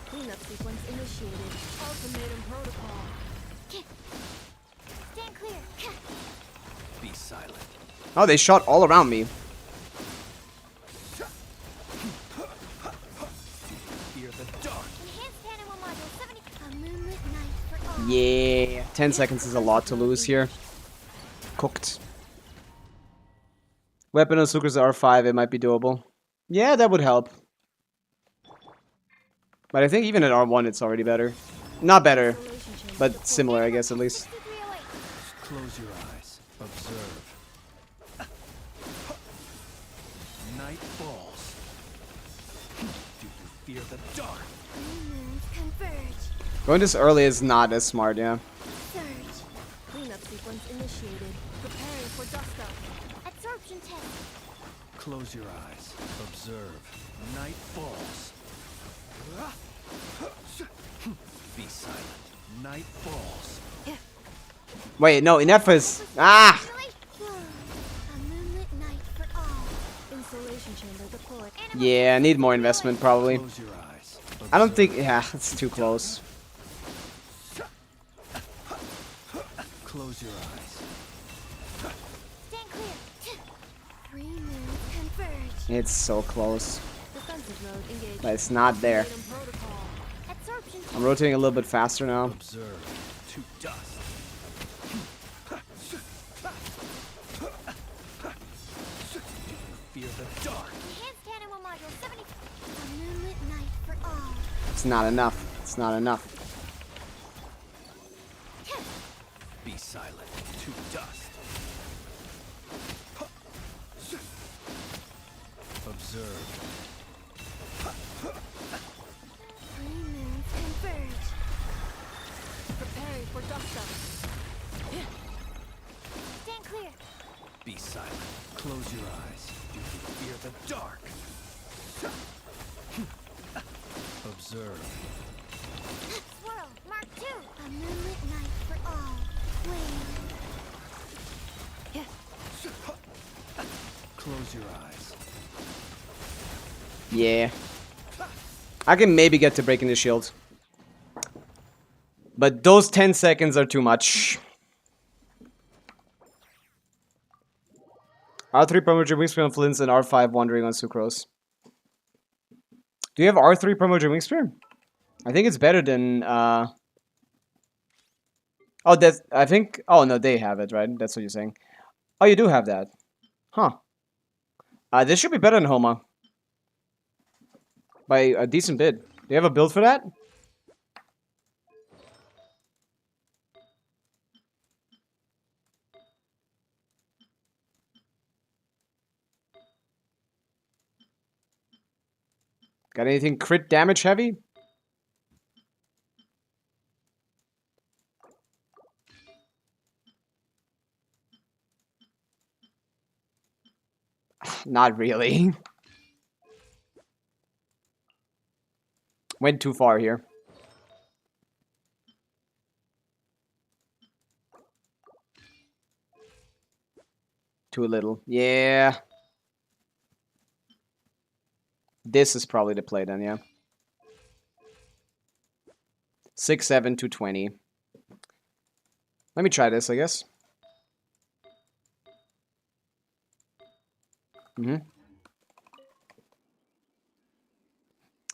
Cleanup sequence initiated. Ultimatum protocol. Stand clear. Be silent. Oh, they shot all around me. Fear the dark. Enhanced animal module 70. A moonlit night for all. Yeah. 10 seconds is a lot to lose here. Cooked. Weapon on Sucre's R5, it might be doable. Yeah, that would help. But I think even at R1 it's already better. Not better, Insulation chamber but similar, I guess, at least. 6308. Close your eyes. Observe. Night falls. Do you fear the dark? Three moons converge. Going this early is not as smart, yeah. Surge. Cleanup sequence initiated. Preparing for dust up. Absorption test. Close your eyes. Observe. Night falls. Be silent. Night falls. Wait, no, Inefa's. Ah! A moonlit night for all. Insulation chamber deployed. Yeah, I need more investment, probably. Close your eyes. I don't think. Yeah, it's too close. Close your eyes. Stand clear. Three moons converge. It's so close. Defensive mode engaged. But it's not there. Ultimatum protocol. Absorption test. I'm rotating a little bit faster now. Observe. To dust. Fear the dark. Enhanced animal module 70. A moonlit night for all. It's not enough. It's not enough. Be silent. To dust. Observe. Three moons converge. Preparing for dust up. Stand clear. Be silent. Close your eyes. Do you fear the dark? Observe. Swirl, Mark 2. A moonlit night for all. Wave. Close your eyes. Yeah. I can maybe get to breaking the shield. But those 10 seconds are too much. R3 Primordial Wingspear on Flints and R5 Wandering on Sucrose. Do you have R3 Primordial Wingspear? I think it's better than, Oh, that's... I think... Oh, no, they have it, right? That's what you're saying. Oh, you do have that. Huh. This should be better than Homa. By a decent bit. Do you have a build for that? Got anything crit damage heavy? Not really. Went too far here. Too little. Yeah. This is probably the play then, yeah. 6-7 to 20. Let me try this, I guess.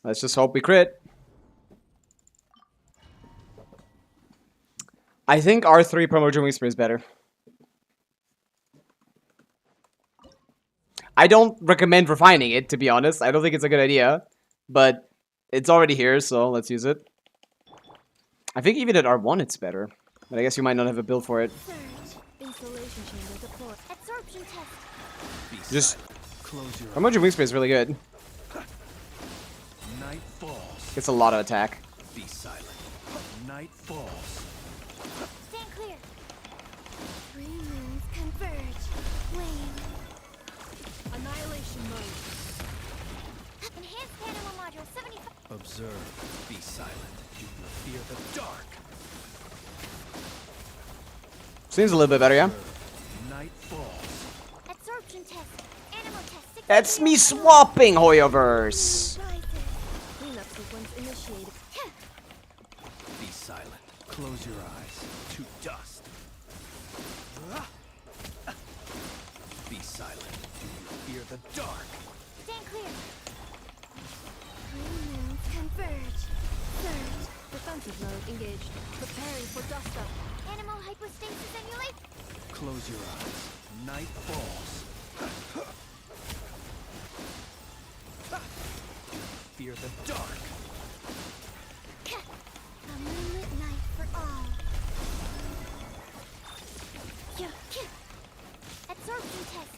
Let's just hope we crit. I think R3 Primordial Wingspear is better. I don't recommend refining it, to be honest. I don't think it's a good idea. But it's already here, so let's use it. I think even at R1 it's better. But I guess you might not have a build for it. Surge. Insulation chamber deployed. Absorption test. Be Just- silent. Close your Emoji Wingspan is really good. Night falls. Gets a lot of attack. Be silent. Night falls. Stand clear. Three moons converge. Wane. Annihilation mode. Enhanced animal module 75. Observe. Be silent. Do you fear the dark? Seems a little bit better, yeah? Night falls. Absorption test. Animal test 60. That's me swapping Hoyoverse. Rises. Cleanup sequence initiated. Be silent. Close your eyes. To dust. Be silent. Do you fear the dark? Stand clear. Three moons converge. Surge. Defensive mode engaged. Preparing for dust up. Animal hypostasis emulate. Close your eyes. Night falls. Do you fear the dark? A moonlit night for all. Absorption test.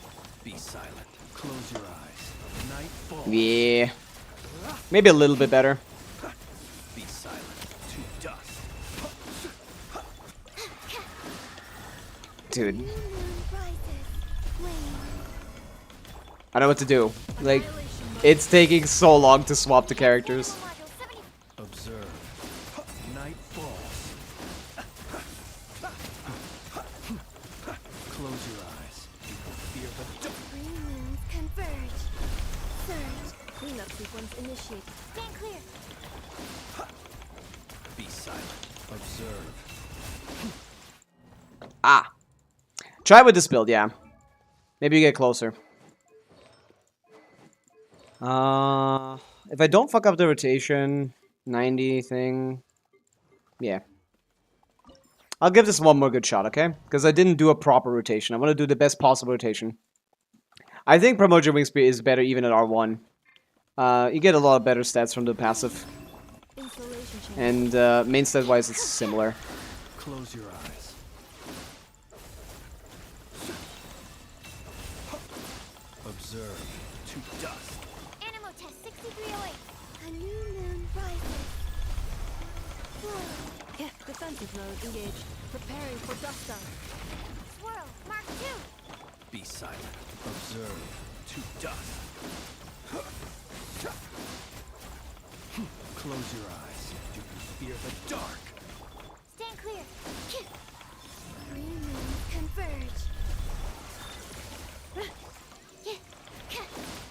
Be silent. Close your eyes. Night falls. Yeah. Maybe a little bit better. Be silent. To dust. Dude, New moon rises. Wane. I don't know what to do. Like, Annihilation mode. it's taking so long to swap the characters. Animal module 70. Observe. Night falls. Close your eyes. You will fear the dark. Three moons converge. Surge. Cleanup sequence initiated. Stand clear. Be silent. Observe. Ah. Try with this build, yeah. Maybe you get closer. If I don't fuck up the rotation, 90 thing, yeah. I'll give this one more good shot, okay? Because I didn't do a proper rotation. I want to do the best possible rotation. I think Primordial Wingspeed is better even at R1. You get a lot of better stats from the passive. Insulation chamber. And main stat-wise, it's similar. Close your eyes. Observe. To dust. Animal test 6308. A new moon rises. Swirl. Defensive mode engaged. Preparing for dust up. Swirl. Mark 2. Be silent. Observe. To dust. Close your eyes. Do you fear the dark? Stand clear. Three moons converge.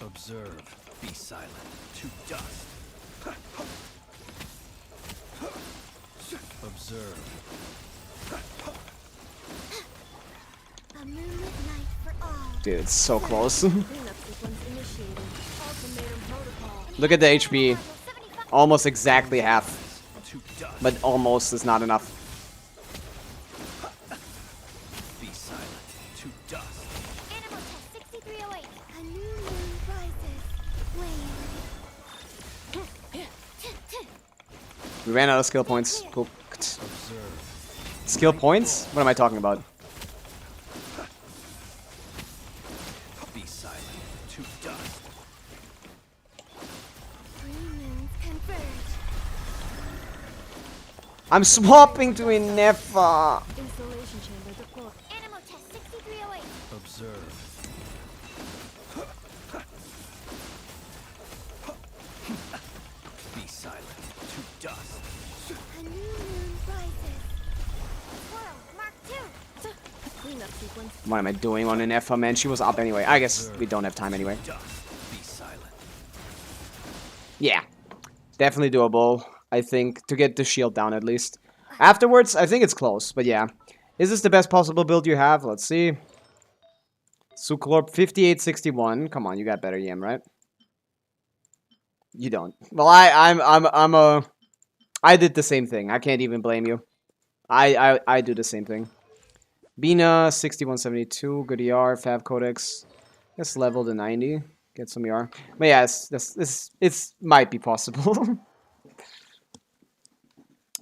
Observe. Be silent. To dust. Observe. A moonlit night for all. Dude, it's so close. Cleanup sequence initiated. Ultimatum protocol. Look at the HP. Module 75. Almost exactly half. To dust. But almost is not enough. Be silent. To dust. Animal test 6308. A new moon rises. Wane. We ran out of skill points. Cool. Observe. Skill points? What am I talking about? Be silent. To dust. Three moons converge. I'm swapping to Inefa. Insulation chamber deployed. Animal test 6308. Observe. Be silent. To dust. A new moon rises. Swirl. Mark 2. Cleanup sequence. What am I doing on Inefa, man? She was up anyway. I guess we don't have time anyway. Dust. Be silent. Yeah. Definitely doable. I think, to get the shield down at least. Afterwards, I think it's close, but yeah. Is this the best possible build you have? Let's see. Suclorp 5861. Come on, you got better EM, right? You don't. Well, I did the same thing. I can't even blame you. I do the same thing. Bina 6172, good ER, Fav Codex. Let's level to 90. Get some ER. But yeah, it's might be possible.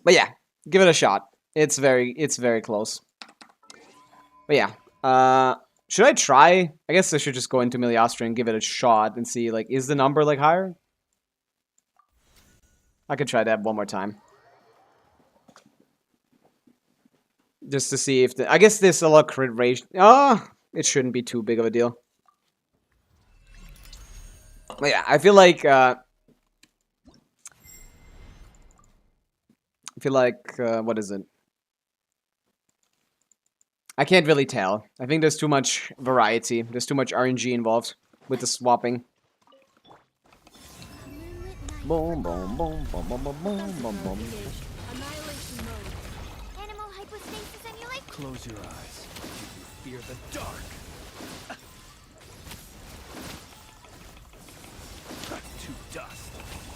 But yeah, give it a shot. It's very close. But yeah, should I try? I guess I should just go into Miliastra and give it a shot and see, like, is the number, like, higher? I could try that one more time. Just to see if I guess there's a lot of crit rate. It shouldn't be too big of a deal. But yeah, I feel like, what is it? I can't really tell. I think there's too much variety. There's too much RNG involved with the swapping. Boom, boom, boom, boom, boom, boom, boom, boom, boom. Annihilation mode. Animal hypostasis emulate. Close your eyes. You fear the dark. To dust.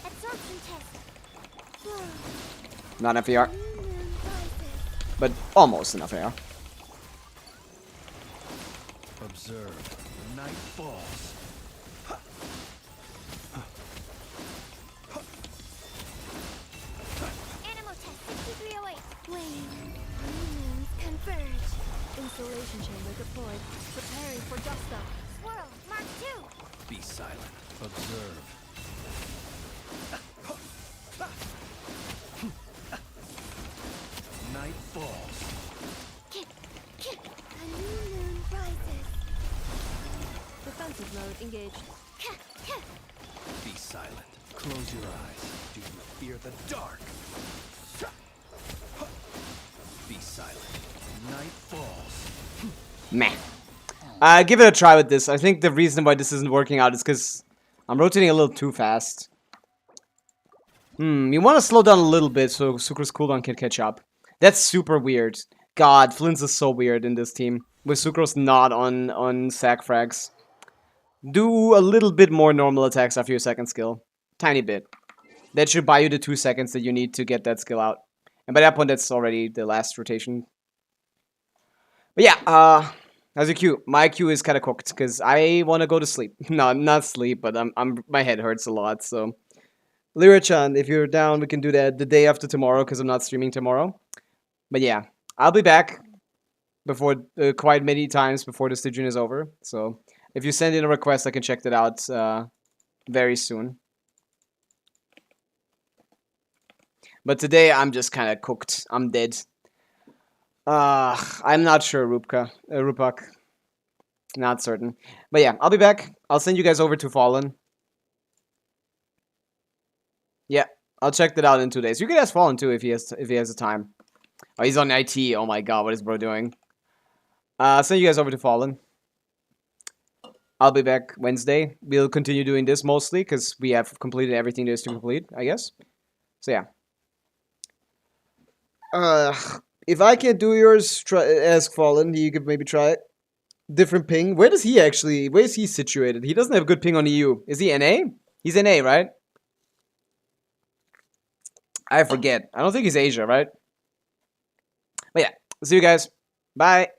Absorption test. Not enough AR, but almost enough AR. Observe. The night falls. Animal test 6308. Flame. New moons converge. Installation chamber deployed. Preparing for dust up. Swirl. Mark 2. Be silent. Observe. Night falls. A new moon rises. Defensive mode engaged. Be silent. Close your eyes. Do you fear the dark? Be silent. Night falls. Meh. Give it a try with this. I think the reason why this isn't working out is because I'm rotating a little too fast. You want to slow down a little bit so Sucre's cooldown can catch up. That's super weird. God, Flynn's is so weird in this team. With Sucrose not on sack frags. Do a little bit more normal attacks after your second skill. Tiny bit. That should buy you the 2 seconds that you need to get that skill out. And by that point, that's already the last rotation. But yeah, how's your queue? My queue is kind of cooked because I want to go to sleep. No, not sleep, but my head hurts a lot. So, Lyra-chan, if you're down, we can do that the day after tomorrow because I'm not streaming tomorrow. But yeah, I'll be back before quite many times before the Stygian is over. So if you send in a request, I can check that out very soon. But today I'm just kind of cooked. I'm dead. I'm not sure, Rupak. Not certain. But yeah, I'll be back. I'll send you guys over to Fallen. Yeah, I'll check that out in 2 days. You can ask Fallen too if he has the time. Oh, he's on IT. Oh my god, what is bro doing? I'll send you guys over to Fallen. I'll be back Wednesday. We'll continue doing this mostly because we have completed everything there is to complete, I guess. So yeah. If I can't do yours, ask Fallen. You could maybe try it. Different ping. Where is he situated? He doesn't have good ping on EU. Is he NA? He's NA, right? I forget. I don't think he's Asia, right? But yeah, see you guys. Bye.